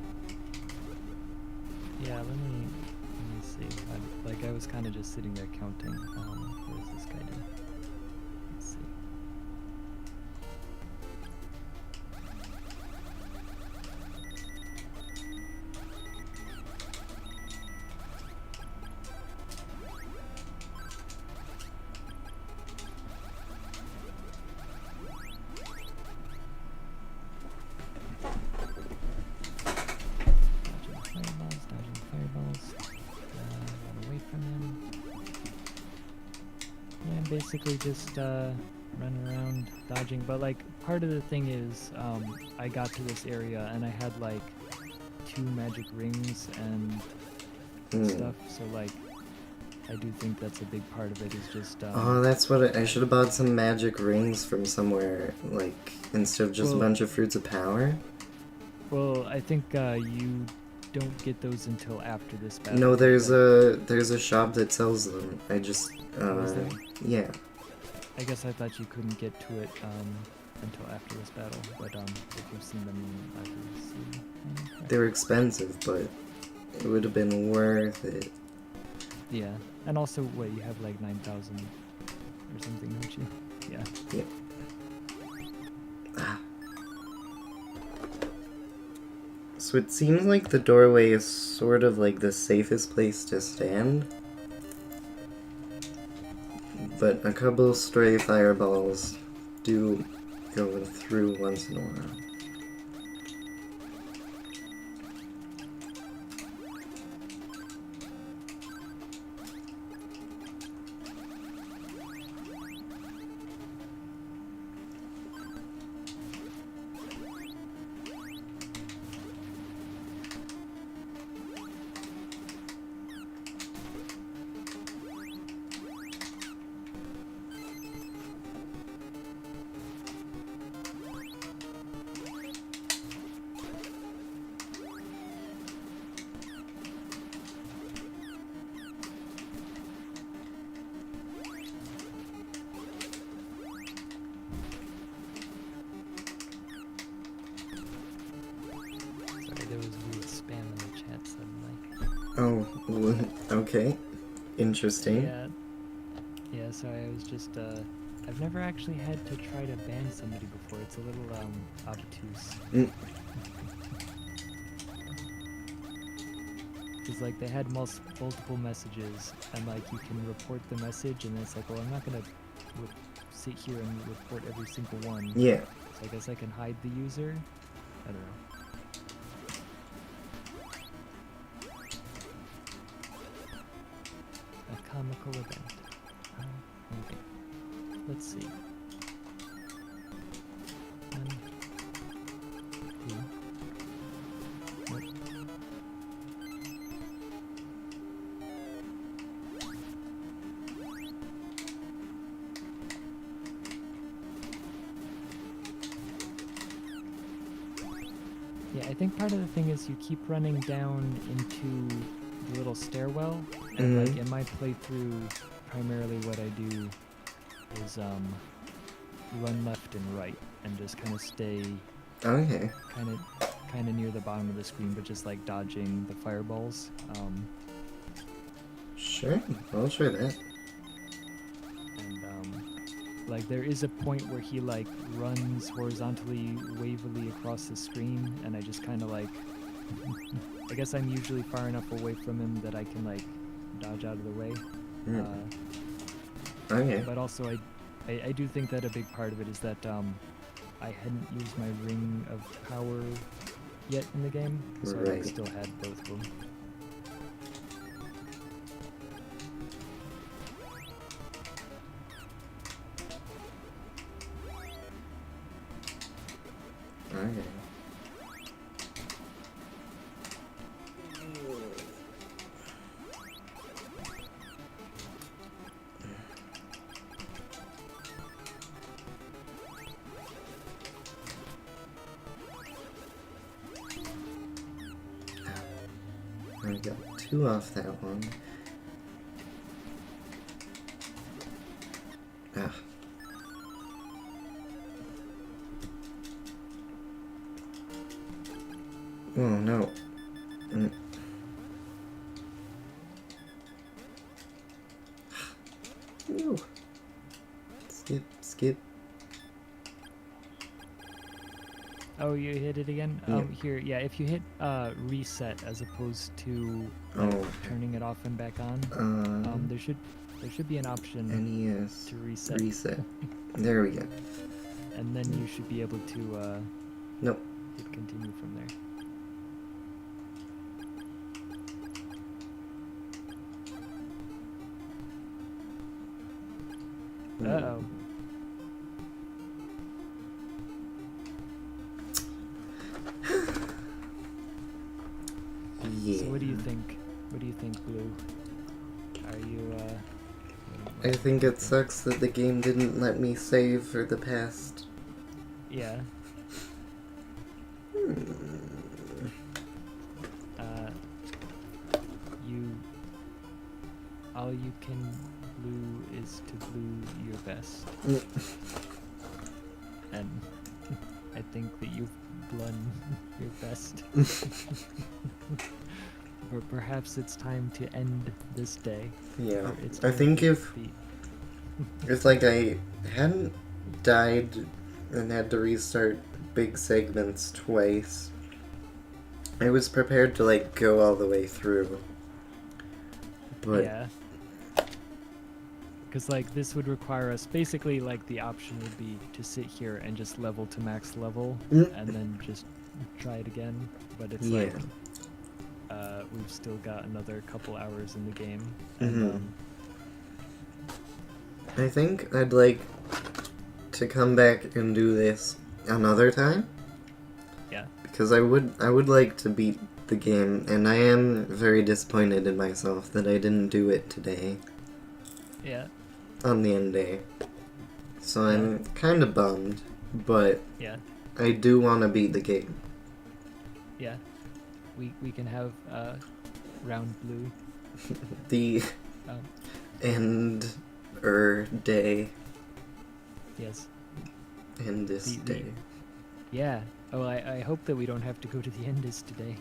Yeah, let me see. I was kind of just sitting there counting. What does this guy do? Let's see. Dodging fireballs. Run away from him. Yeah, basically just running around, dodging. But like, part of the thing is, I got to this area and I had like 2 magic rings and stuff. So like, I do think that's a big part of it. Is just. Oh, that's what I should have bought some magic rings from somewhere, like instead of just a bunch of fruits of power. Well, I think you don't get those until after this battle. No, there's a shop that sells them. I just is there? yeah. I guess I thought you couldn't get to it until after this battle, but if you've seen them, I can see. They were expensive, but it would have been worth it. Yeah, and also, wait, you have like 9,000 or something, don't you? Yeah. Yeah. Ah. So it seems like the doorway is sort of like the safest place to stand. But a couple stray fireballs do go through once in a while. There was weird spam in the chat suddenly. Oh, okay. Interesting. Yeah. Yeah, so I was just, I've never actually had to try to ban somebody before. It's a little, obtuse. Because, like, they had multiple messages, and, like, you can report the message, and it's like, well, I'm not gonna sit here and report every single one. Yeah. So I guess I can hide the user? I don't know. A comical event. Okay. Let's see. 1, 2. Nope. Yeah, I think part of the thing is you keep running down into the little stairwell, and like in my playthrough, primarily what I do is run left and right and just kind of stay Okay. kind of near the bottom of the screen, but just like dodging the fireballs. Sure, I'll try that. And like there is a point where he like runs horizontally, wavily across the screen, and I just kind of like, I guess I'm usually far enough away from him that I can like dodge out of the way. Okay. But also I do think that a big part of it is that I hadn't used my ring of power yet in the game, so I Right. still had both of them. Okay. I got 2 off that one. Ah. Oh no. Ew. Skip. Oh, you hit it again? Yeah. Here, yeah, if you hit reset as opposed to like, Oh. turning it off and back on, there should be an option NES. to reset, Reset. There we go. and then you should be able to Nope. hit continue from there. Uh-oh. Yeah. So what do you think? What do you think, Blue? Are you, I think it sucks that the game didn't let me save for the past. yeah. All you can blue is to blue your best. And I think that you've blown your best. Or perhaps it's time to end this day. Yeah. Or it's I time think to if beat. It's like I hadn't died and had to restart big segments twice, I was prepared to like go all the way through. But Yeah. Because like this would require us, basically like the option would be to sit here and just level to max level and then just try it again. But it's yeah. like we've still got another couple hours in the game. And, I think I'd like to come back and do this another time. Yeah. Because I would like to beat the game, and I am very disappointed in myself that I didn't do it today Yeah. on the end day. So I'm kind of bummed, but Yeah. I do want to beat the game. Yeah. We can have round blue. The Um, end day yes. and this The- day. Yeah. Oh, I hope that we don't have to go to the Endis today.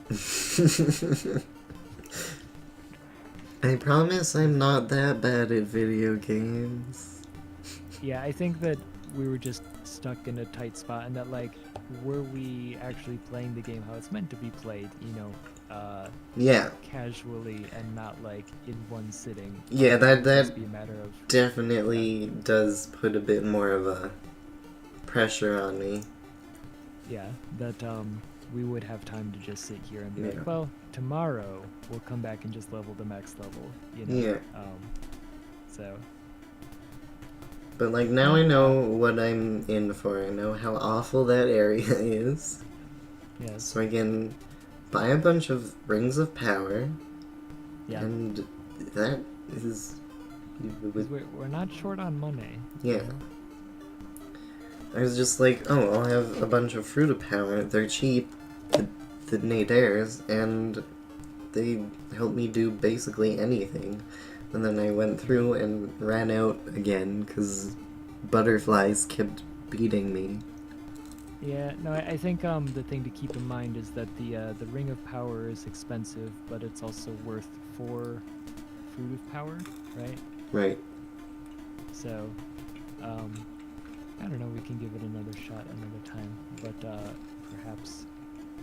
I promise I'm not that bad at video games. Yeah, I think that we were just stuck in a tight spot, and that like, were we actually playing the game how it's meant to be played? You know, Yeah, casually and not like in one sitting. Yeah, It would that just be a matter of definitely does put a bit more of a pressure on me. yeah, that we would have time to just sit here and be Yeah. like, well, tomorrow we'll come back and just level the max level. You know. Yeah. So. But like now I know what I'm in for. I know how awful that area is. Yes. So I can buy a bunch of rings of power. Yeah. And that is 'Cause we're not short on money. yeah. I was just like, oh, I'll have a bunch of fruit of power. They're cheap, the nadirs, and they help me do basically anything. And then I went through and ran out again because butterflies kept beating me. Yeah, no, I think the thing to keep in mind is that the Ring of Power is expensive, but it's also worth 4 fruit of power, right? Right. So, I don't know, we can give it another shot another time, but perhaps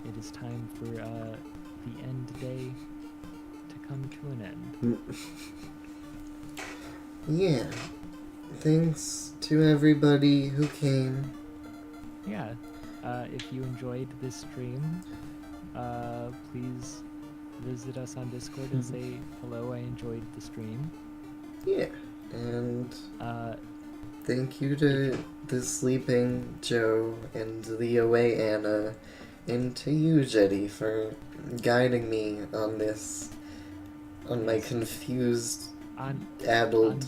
it is time for the end day to come to an end. Yeah. Thanks to everybody who came. Yeah, if you enjoyed this stream, please visit us on Discord and say, hello, I enjoyed the stream. Yeah. And thank you to the sleeping Joe and the away Anna, and to you, Jetty, for guiding me on this, on my confused adult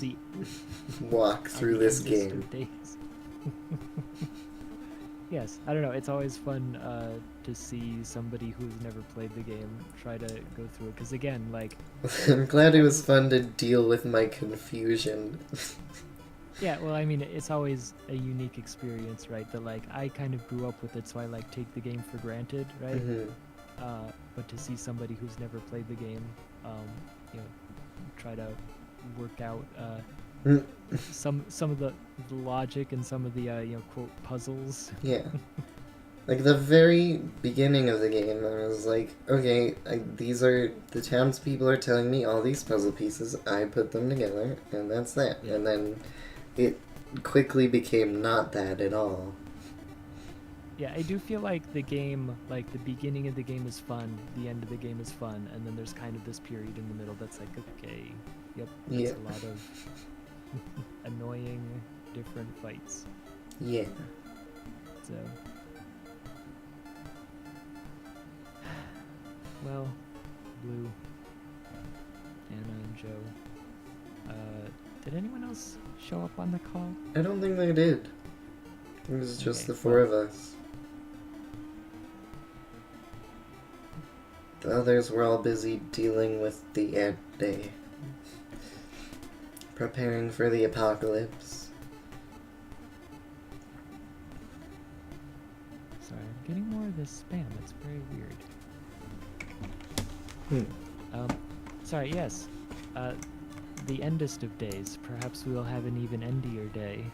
walk through this game. Yes, I don't know, it's always fun to see somebody who's never played the game try to go through it, because again, like... I'm glad it was fun to deal with my confusion. Yeah, well, I mean, it's always a unique experience, right? That, like, I kind of grew up with it, so I, like, take the game for granted, right? Mm-hmm. But to see somebody who's never played the game, you know, try to work out some of the logic and some of the, you know, quote, puzzles. Yeah. Like, the very beginning of the game, I was like, okay, these are, the townspeople are telling me all these puzzle pieces, I put them together, and that's that. Yeah. And then it quickly became not that at all. Yeah, I do feel like the game, like, the beginning of the game is fun, the end of the game is fun, and then there's kind of this period in the middle that's like, okay, yep, it's a lot of annoying, different fights. Yeah. So... Well, Blue, Anna, and Joe. Did anyone else show up on the call? I don't think they did. It was just Okay, the four of us. The others were all busy dealing with the ad day. Preparing for the apocalypse. Sorry, I'm getting more of this spam. It's very weird. Sorry, yes. The endest of days. Perhaps we will have an even endier day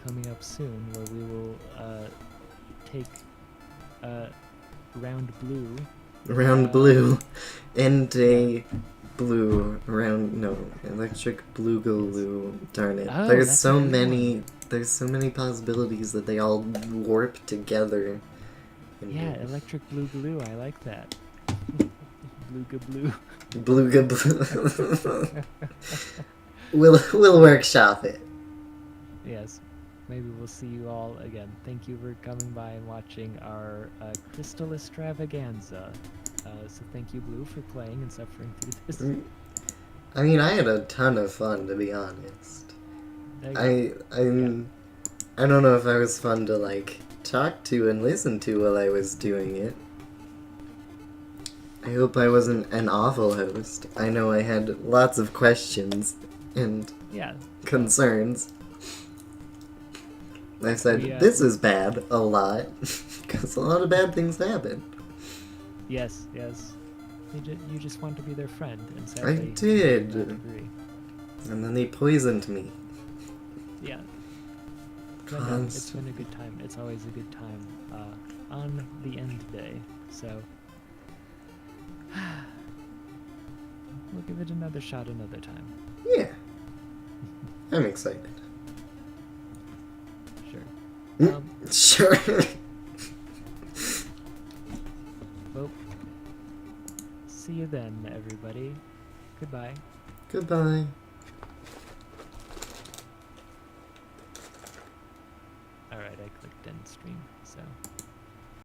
coming up soon, where we will take round blue. Round blue. End day blue. Round, no. Electric blue glue. Darn it. Oh, There's that's so a good many, one. there's so many possibilities that they all warp together. Yeah, electric blue glue. I like that. Bluga blue. Bluga blue. We'll workshop it. Yes. Maybe we'll see you all again. Thank you for coming by and watching our Crystalistravaganza. So thank you, Blue, for playing and suffering through this. I mean, I had a ton of fun, to be honest. I don't know if I was fun to, like, talk to and listen to while I was doing it. I hope I wasn't an awful host. I know I had lots of questions and concerns. I said, this is bad, a lot, because a lot of bad things happen. Yes, yes. You just want to be their friend, and I sadly, did. do not agree. And then they poisoned me. Yeah. But no, it's been a good time. It's always a good time on the end day. So we'll give it another shot another time. Yeah. I'm excited. Sure. Sure. Well, see you then, everybody. Goodbye. Goodbye. Alright, I clicked end stream, so...